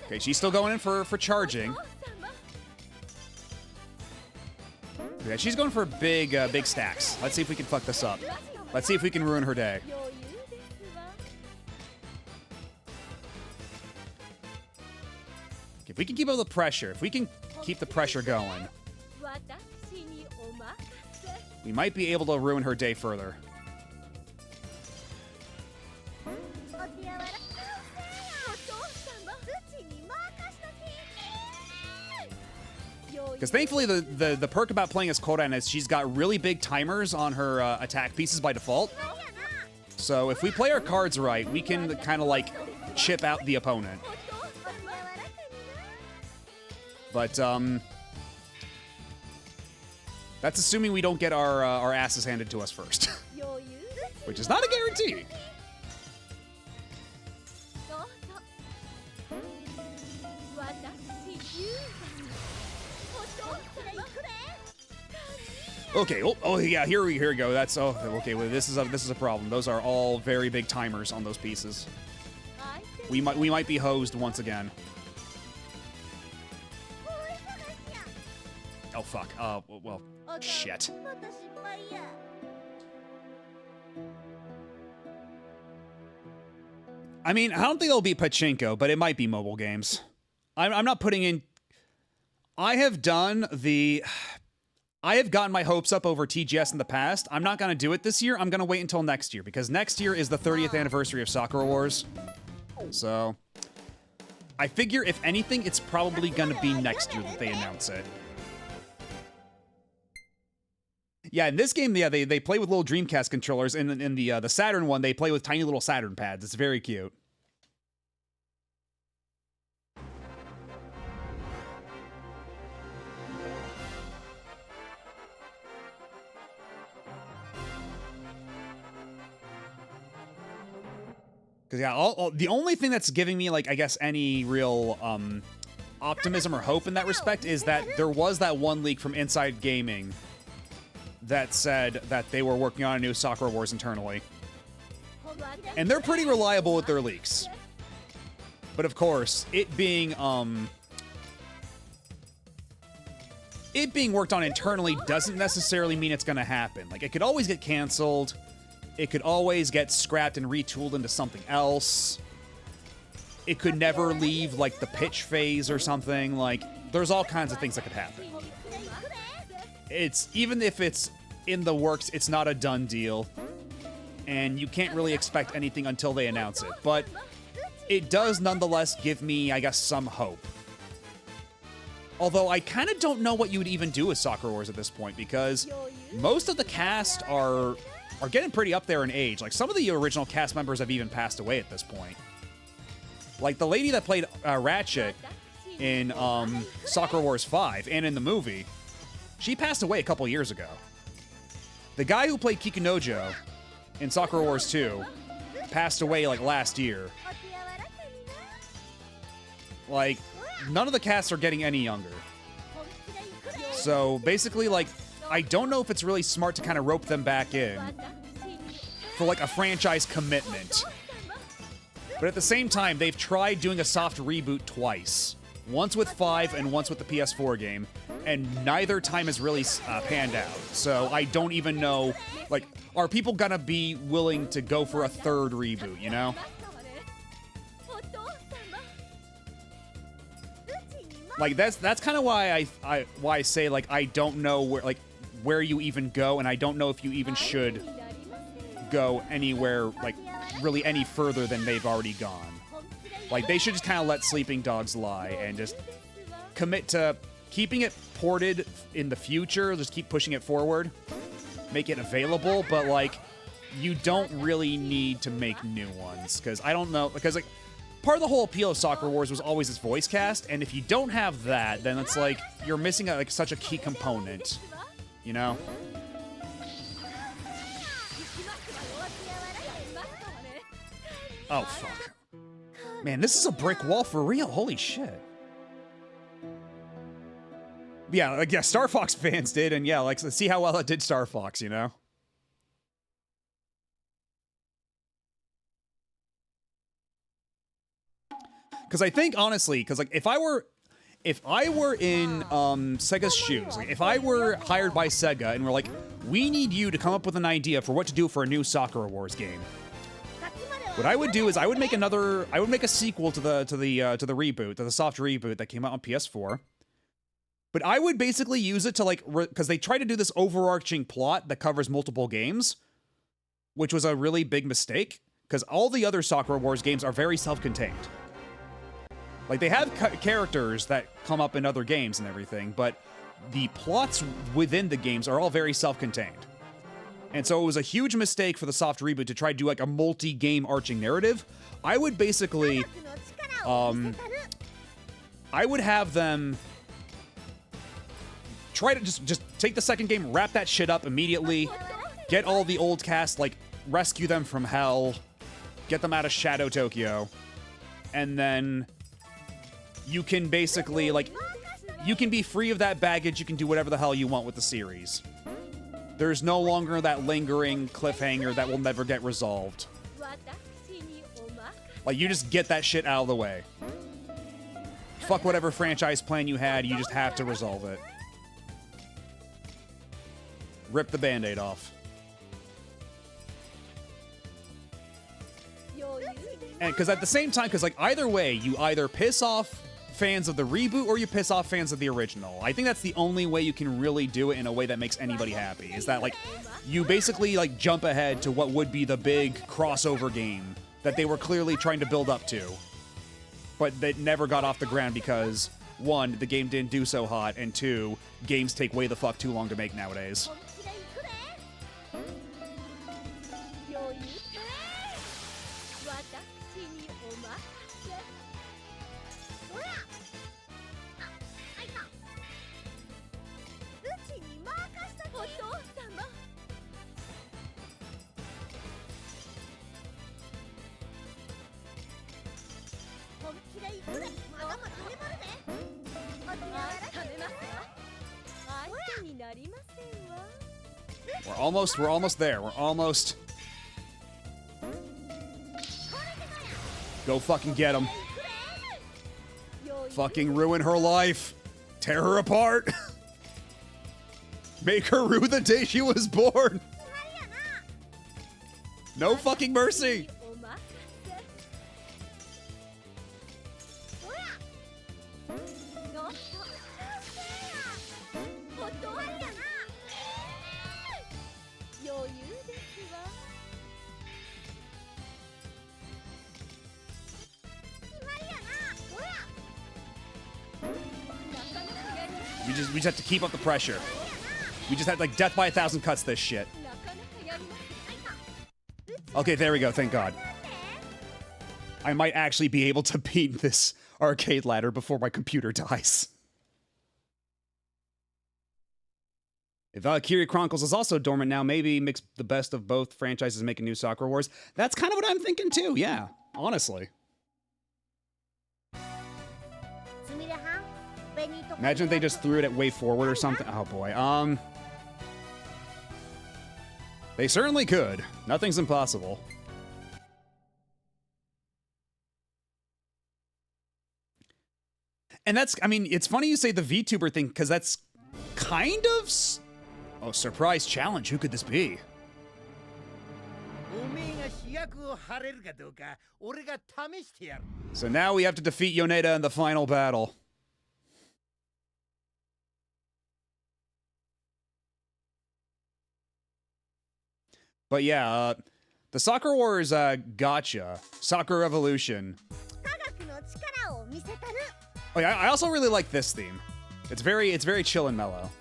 Okay, she's still going in for charging. Yeah, she's going for big stacks. Let's see if we can fuck this up. Let's see if we can ruin her day. If we can keep up the pressure, if we can keep the pressure going, we might be able to ruin her day further. Because thankfully, the perk about playing as Koran is she's got really big timers on her attack pieces by default. So if we play our cards right, we can kind of like chip out the opponent. But that's assuming we don't get our asses handed to us first, which is not a guarantee. Okay. Oh yeah. Here we go. That's okay. Well, this is a problem. Those are all very big timers on those pieces. We might be hosed once again. Oh fuck. Well, shit. I mean, I don't think it'll be pachinko, but it might be mobile games. I'm not putting in. I have gotten my hopes up over TGS in the past. I'm not going to do it this year. I'm going to wait until next year because next year is the 30th anniversary of Sakura Wars. So, I figure if anything, it's probably going to be next year that they announce it. Yeah, in this game, yeah, they play with little Dreamcast controllers. In the Saturn one, they play with tiny little Saturn pads. It's very cute. Because, yeah, the only thing that's giving me, like, I guess, any real optimism or hope in that respect is that there was that one leak from Inside Gaming that said that they were working on a new Sakura Wars internally. And they're pretty reliable with their leaks. But, of course, it being worked on internally doesn't necessarily mean it's going to happen. Like, it could always get canceled. It could always get scrapped and retooled into something else. It could never leave, like, the pitch phase or something. Like, there's all kinds of things that could happen. Even if it's in the works, it's not a done deal. And you can't really expect anything until they announce it. But it does nonetheless give me, I guess, some hope. Although I kind of don't know what you would even do with Sakura Wars at this point, because most of the cast are getting pretty up there in age. Like, some of the original cast members have even passed away at this point. Like, the lady that played Ratchet in Sakura Wars 5 and in the movie, she passed away a couple years ago. The guy who played Kikunojo in Sakura Wars 2 passed away, like, last year. Like, none of the casts are getting any younger. So, basically, like, I don't know if it's really smart to kind of rope them back in for, like, a franchise commitment. But at the same time, they've tried doing a soft reboot twice. Once with 5 and once with the PS4 game. And neither time has really panned out. So I don't even know, like, are people gonna be willing to go for a third reboot, you know? Like, that's kind of why I say, like, I don't know where you even go, and I don't know if you even should go anywhere, like, really any further than they've already gone. Like, they should just kind of let sleeping dogs lie and just commit to keeping it ported in the future, just keep pushing it forward, make it available, but, like, you don't really need to make new ones, because I don't know, because, like, part of the whole appeal of Sakura Wars was always its voice cast, and if you don't have that, then it's like you're missing like such a key component, you know? Oh fuck. Man, this is a brick wall for real. Holy shit. Yeah, like, yeah, Star Fox fans did, and yeah, like, let's see how well it did Star Fox, you know? Because I think, honestly, because, like, if I were in Sega's shoes, like, if I were hired by Sega and we're like, we need you to come up with an idea for what to do for a new Sakura Wars game, what I would do is I would make a sequel to the reboot, to the soft reboot that came out on PS4. But I would basically use it to, like, because they tried to do this overarching plot that covers multiple games, which was a really big mistake, because all the other Sakura Wars games are very self-contained. Like, they have characters that come up in other games and everything, but the plots within the games are all very self-contained. And so it was a huge mistake for the soft reboot to try to do, like, a multi-game arching narrative. I would basically, I would have them try to just take the second game, wrap that shit up immediately, get all the old cast, like, rescue them from hell, get them out of Shadow Tokyo, and then you can basically, like, you can be free of that baggage, you can do whatever the hell you want with the series. There's no longer that lingering cliffhanger that will never get resolved. Like, you just get that shit out of the way. Fuck whatever franchise plan you had, you just have to resolve it. Rip the Band-Aid off. And because at the same time, because like either way, you either piss off fans of the reboot or you piss off fans of the original. I think that's the only way you can really do it in a way that makes anybody happy. Is that like you basically like jump ahead to what would be the big crossover game that they were clearly trying to build up to, but that never got off the ground because one, the game didn't do so hot, and two, games take way the fuck too long to make nowadays. We're almost there. We're almost. Go fucking get him. Fucking ruin her life. Tear her apart. Make her rue the day she was born. No fucking mercy. We just have to keep up the pressure. We just had like death by 1,000 cuts this shit. Okay, there we go. Thank God. I might actually be able to beat this arcade ladder before my computer dies. If Valkyria Chronicles is also dormant now, maybe mix the best of both franchises and make a new Sakura Wars. That's kind of what I'm thinking too, yeah. Honestly. Imagine if they just threw it at Way Forward or something. Oh boy. They certainly could. Nothing's impossible. And that's, I mean, it's funny you say the VTuber thing, because that's kind of... Oh, surprise challenge. Who could this be? So now we have to defeat Yoneda in the final battle. But yeah, the Sakura Wars gotcha. Sakura Revolution. Oh yeah, I also really like this theme. It's very chill and mellow.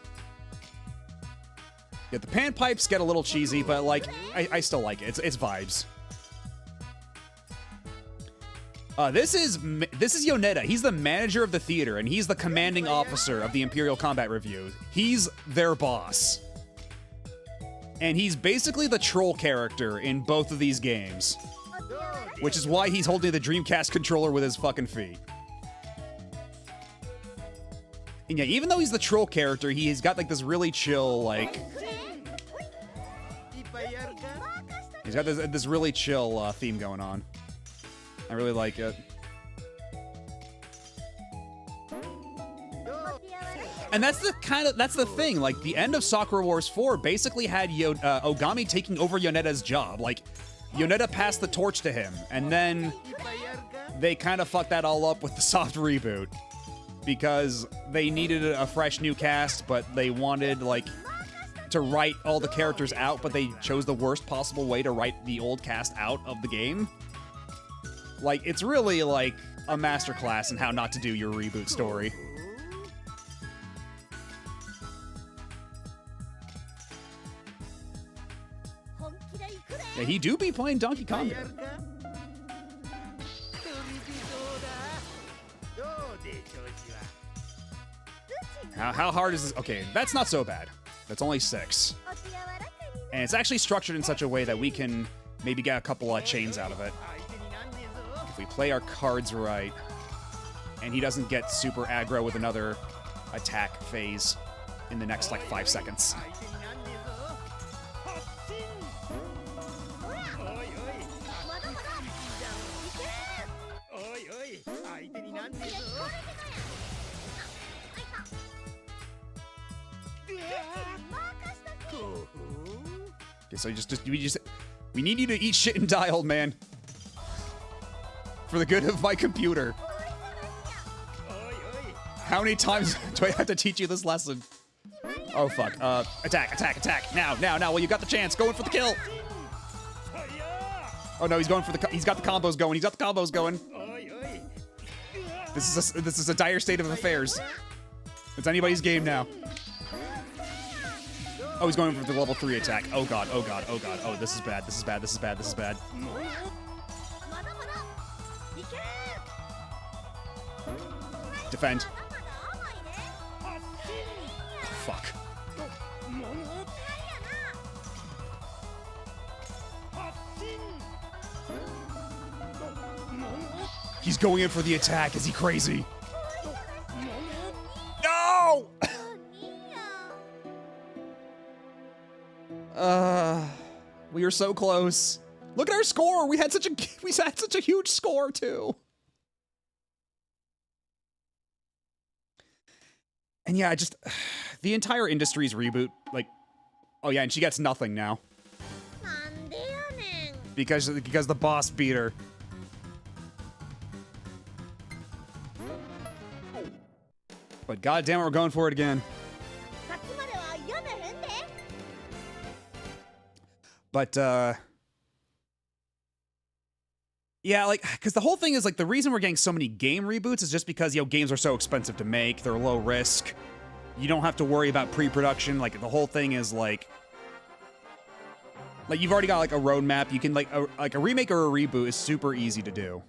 Yeah, the panpipes get a little cheesy, but like I still like it. It's vibes. This is Yoneda. He's the manager of the theater, and he's the commanding officer of the Imperial Combat Review. He's their boss. And he's basically the troll character in both of these games. Which is why he's holding the Dreamcast controller with his fucking feet. And yeah, even though he's the troll character, he's got like this really chill, like... He's got this really chill theme going on. I really like it. And that's the thing, like, the end of Sakura Wars 4 basically had Ogami taking over Yoneda's job. Like, Yoneda passed the torch to him, and then they kind of fucked that all up with the soft reboot. Because they needed a fresh new cast, but they wanted, like, to write all the characters out, but they chose the worst possible way to write the old cast out of the game. Like, it's really, like, a masterclass in how not to do your reboot story. Yeah, he do be playing Donkey Kong. How hard is this? Okay, that's not so bad. That's only 6. And it's actually structured in such a way that we can maybe get a couple of chains out of it. If we play our cards right, and he doesn't get super aggro with another attack phase in the next, like, 5 seconds. so we need you to eat shit and die, old man. For the good of my computer. How many times do I have to teach you this lesson? Oh, fuck. Attack, attack, attack. Now. Well, you got the chance. Going for the kill. Oh, no, he's got the combos going. This is a dire state of affairs. It's anybody's game now. Oh, he's going for the level 3 attack. Oh, God. Oh, this is bad. Defend. Fuck. He's going in for the attack. Is he crazy? No! We are so close. Look at our score. We had such a huge score too. And yeah, the entire industry's reboot, like, oh yeah, and she gets nothing now. Because the boss beat her. But goddamn it, we're going for it again. But, yeah, like, because the whole thing is, like, the reason we're getting so many game reboots is just because, games are so expensive to make, they're low risk, you don't have to worry about pre-production, like, the whole thing is, like, you've already got, like, a roadmap, you can, like a remake or a reboot is super easy to do.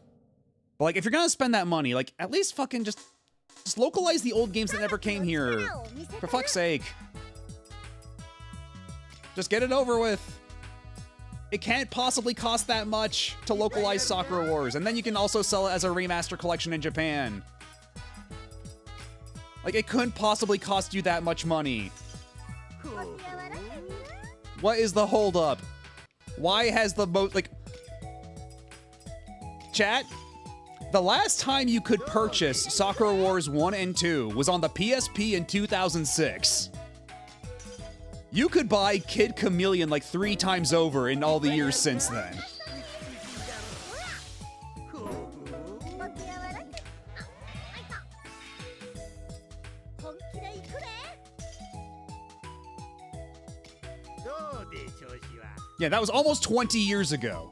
But, like, if you're gonna spend that money, like, at least fucking just localize the old games that never came here. For fuck's sake. Just get it over with. It can't possibly cost that much to localize Sakura Wars, and then you can also sell it as a remaster collection in Japan. Like, it couldn't possibly cost you that much money. What is the holdup? Why has the Chat? The last time you could purchase Sakura Wars 1 and 2 was on the PSP in 2006. You could buy Kid Chameleon like 3 times over in all the years since then. Yeah, that was almost 20 years ago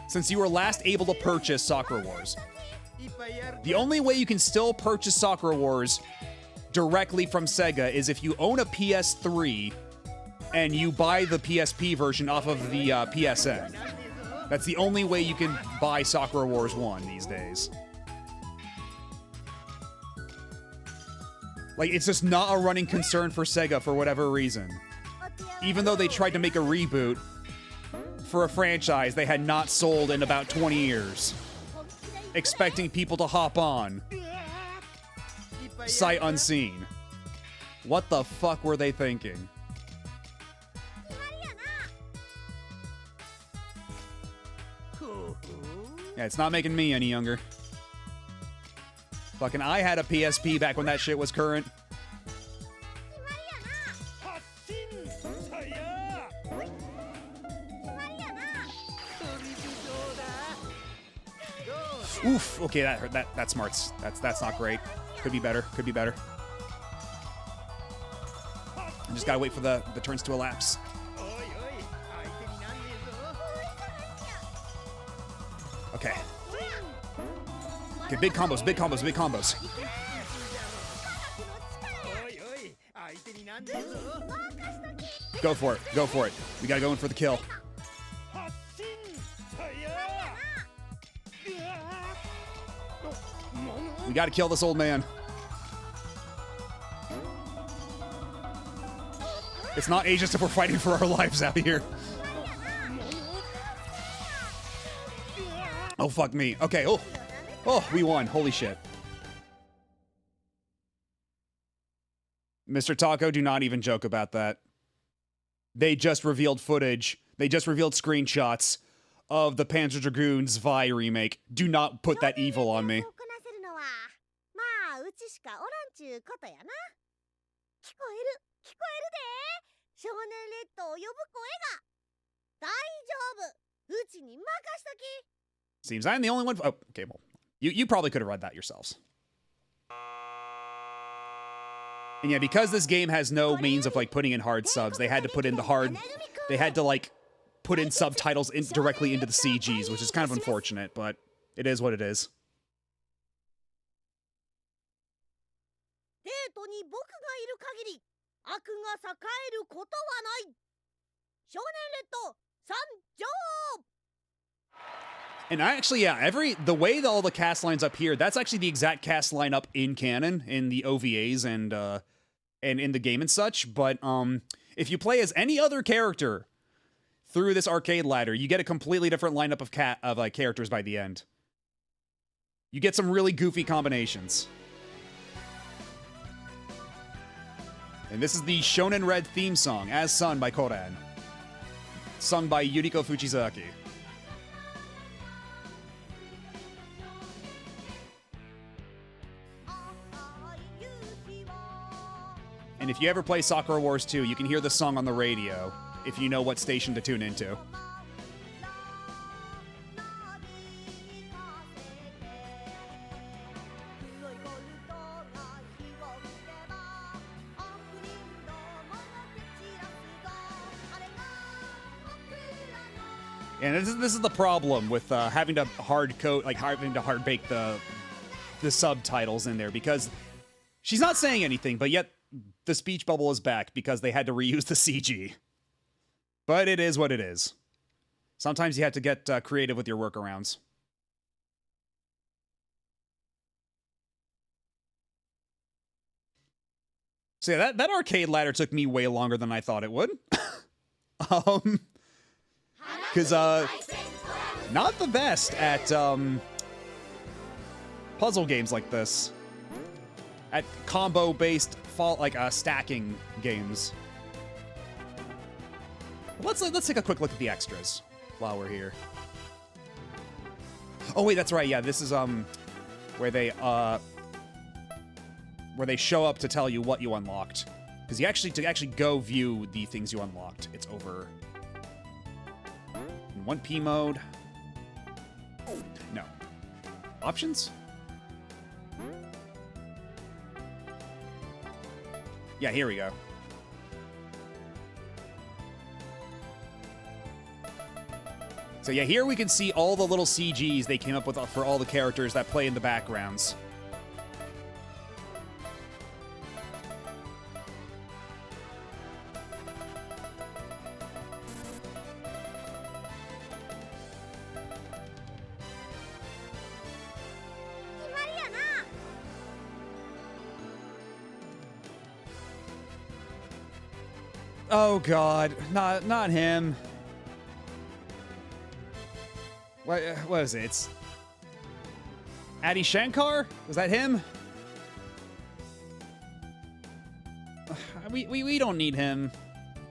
since you were last able to purchase Sakura Wars. The only way you can still purchase Sakura Wars directly from Sega is if you own a PS3 and you buy the PSP version off of the PSN. That's the only way you can buy Sakura Wars 1 these days. Like, it's just not a running concern for Sega for whatever reason. Even though they tried to make a reboot for a franchise they had not sold in about 20 years. Expecting people to hop on. Sight unseen. What the fuck were they thinking? Yeah, it's not making me any younger. Fucking I had a PSP back when that shit was current. Oof. Okay, that smarts. That's not great. Could be better. Could be better. I just gotta wait for the turns to elapse. Okay. Okay, big combos, big combos, big combos. Go for it. Go for it. We gotta go in for the kill. We gotta kill this old man. It's not ageist if we're fighting for our lives out here. Oh, fuck me. Okay, oh, we won. Holy shit. Mr. Taco, do not even joke about that. They just revealed footage. They just revealed screenshots of the Panzer Dragoon's Vi remake. Do not put that evil on me. Seems I'm the only one. Oh, okay, well, you probably could have read that yourselves. And yeah, because this game has no means of like putting in hard subs, they had to put in the hard. They had to like put in subtitles directly into the CGs, which is kind of unfortunate, but it is what it is. And actually, yeah, the way that all the cast lines up here, that's actually the exact cast lineup in canon, in the OVAs and in the game and such. But if you play as any other character through this arcade ladder, you get a completely different lineup of characters by the end. You get some really goofy combinations. And this is the Shonen Red theme song, as sung by Koran. Sung by Yuriko Fujisaki. And if you ever play Sakura Wars 2, you can hear the song on the radio if you know what station to tune into. And this is the problem with having to hard bake the subtitles in there, because she's not saying anything, but yet the speech bubble is back because they had to reuse the CG. But it is what it is. Sometimes you have to get creative with your workarounds. So yeah, that arcade ladder took me way longer than I thought it would. Because, not the best at, puzzle games like this. At combo-based, stacking games. Let's take a quick look at the extras while we're here. Oh, wait, that's right, yeah, this is, where they show up to tell you what you unlocked. Because to actually go view the things you unlocked, it's over... in 1P mode. No. Options? Yeah, here we go. So yeah, here we can see all the little CGs they came up with for all the characters that play in the backgrounds. Oh god, not him. What is it? It's Adi Shankar? Was that him? We don't need him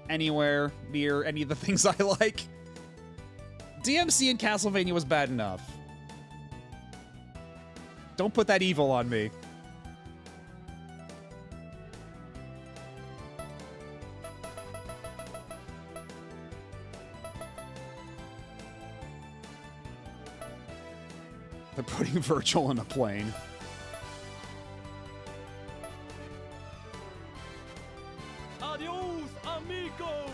anywhere near any of the things I like. DMC in Castlevania was bad enough. Don't put that evil on me. They're putting Virgil in a plane. Adios, amigo!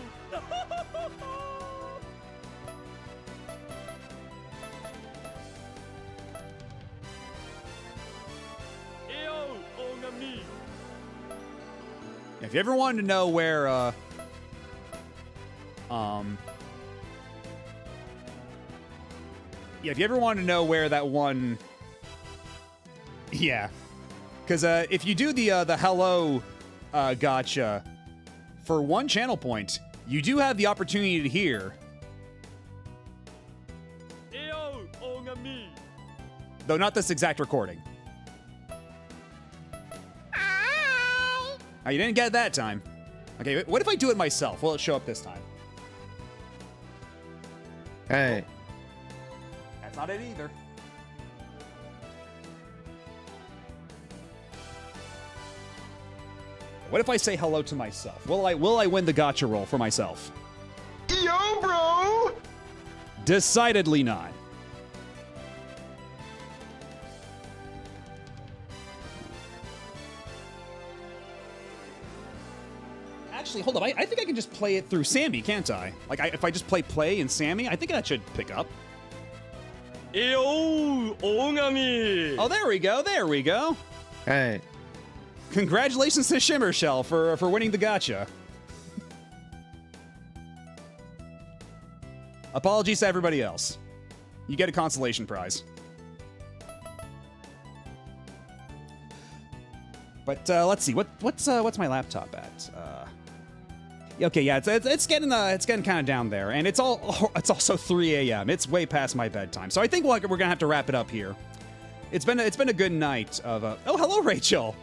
Eyo, ongami! If you ever wanted to know where, yeah, if you ever wanted to know where that one... Yeah. Because if you do the hello gotcha for one channel point, you do have the opportunity to hear... Eyo, ongami! Though not this exact recording. Oh, you didn't get it that time. Okay, what if I do it myself? Will it show up this time? Hey. That's not it either. What if I say hello to myself? Will I win the gotcha roll for myself? Yo, bro! Decidedly not. Actually, hold up. I think I can just play it through Sammy, can't I? Like, if I just play in Sammy, I think that should pick up. Oh, there we go. There we go. Hey. Congratulations to Shimmer Shell for winning the gacha. Apologies to everybody else. You get a consolation prize. But let's see. What's my laptop at? Okay, yeah, it's getting kind of down there, and it's also 3 a.m. It's way past my bedtime, so I think we're gonna have to wrap it up here. It's been a good night of. Oh, hello, Rachel.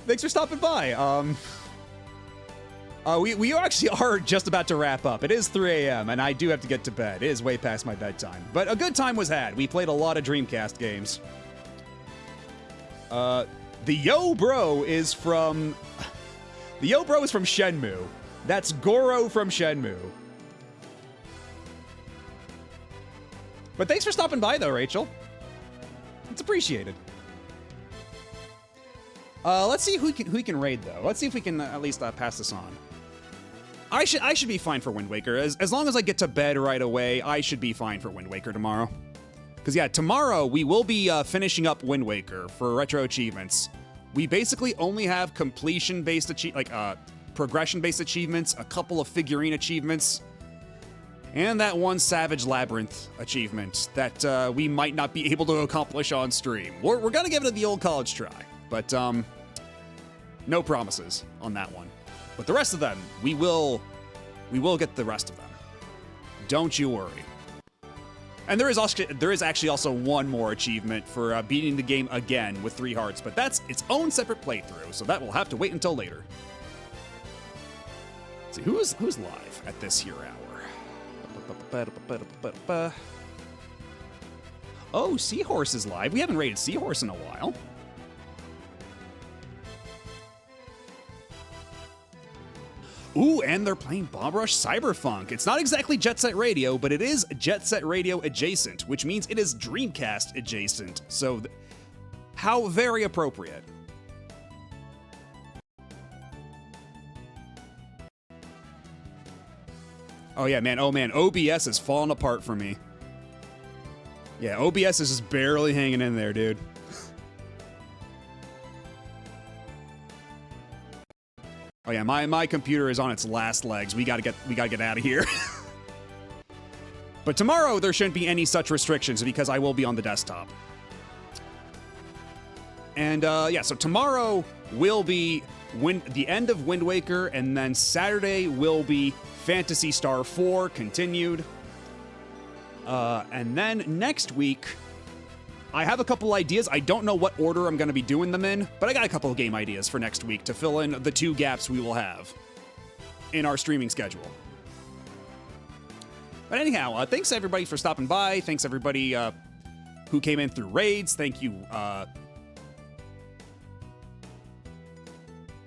Thanks for stopping by. We actually are just about to wrap up. It is 3 a.m. and I do have to get to bed. It is way past my bedtime, but a good time was had. We played a lot of Dreamcast games. The Yo Bro is from Shenmue. That's Goro from Shenmue. But thanks for stopping by, though, Rachel. It's appreciated. Let's see who we can raid, though. Let's see if we can at least pass this on. I should be fine for Wind Waker. As long as I get to bed right away, I should be fine for Wind Waker tomorrow. Because, yeah, tomorrow we will be finishing up Wind Waker for retro achievements. We basically only have completion-based progression-based achievements, a couple of figurine achievements, and that one Savage Labyrinth achievement that we might not be able to accomplish on stream. We're gonna give it the old college try, but no promises on that one. But the rest of them, we will get the rest of them. Don't you worry. And there is actually also one more achievement for beating the game again with 3 hearts, but that's its own separate playthrough, so that will have to wait until later. Let's see, who's live at this here hour? Oh, Seahorse is live. We haven't rated Seahorse in a while. Ooh, and they're playing Bomb Rush Cyberfunk. It's not exactly Jet Set Radio, but it is Jet Set Radio adjacent, which means it is Dreamcast adjacent. So, how very appropriate. Oh yeah, man. Oh man, OBS is falling apart for me. Yeah, OBS is just barely hanging in there, dude. Oh yeah, my computer is on its last legs. We gotta get out of here. But tomorrow there shouldn't be any such restrictions because I will be on the desktop. And yeah, so tomorrow will be the end of Wind Waker, and then Saturday will be Phantasy Star 4 continued. And then next week, I have a couple ideas. I don't know what order I'm going to be doing them in, but I got a couple of game ideas for next week to fill in the 2 gaps we will have in our streaming schedule. But anyhow, thanks everybody for stopping by. Thanks everybody who came in through raids. Thank you.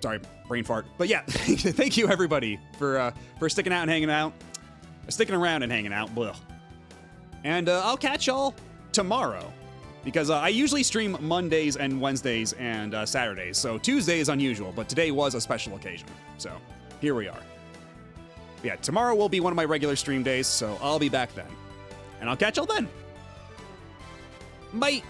Sorry, brain fart. But yeah, thank you everybody for sticking out and hanging out. Sticking around and hanging out. Blah. And I'll catch y'all tomorrow. Because I usually stream Mondays and Wednesdays and Saturdays, so Tuesday is unusual, but today was a special occasion. So, here we are. Yeah, tomorrow will be one of my regular stream days, so I'll be back then. And I'll catch y'all then. Bye!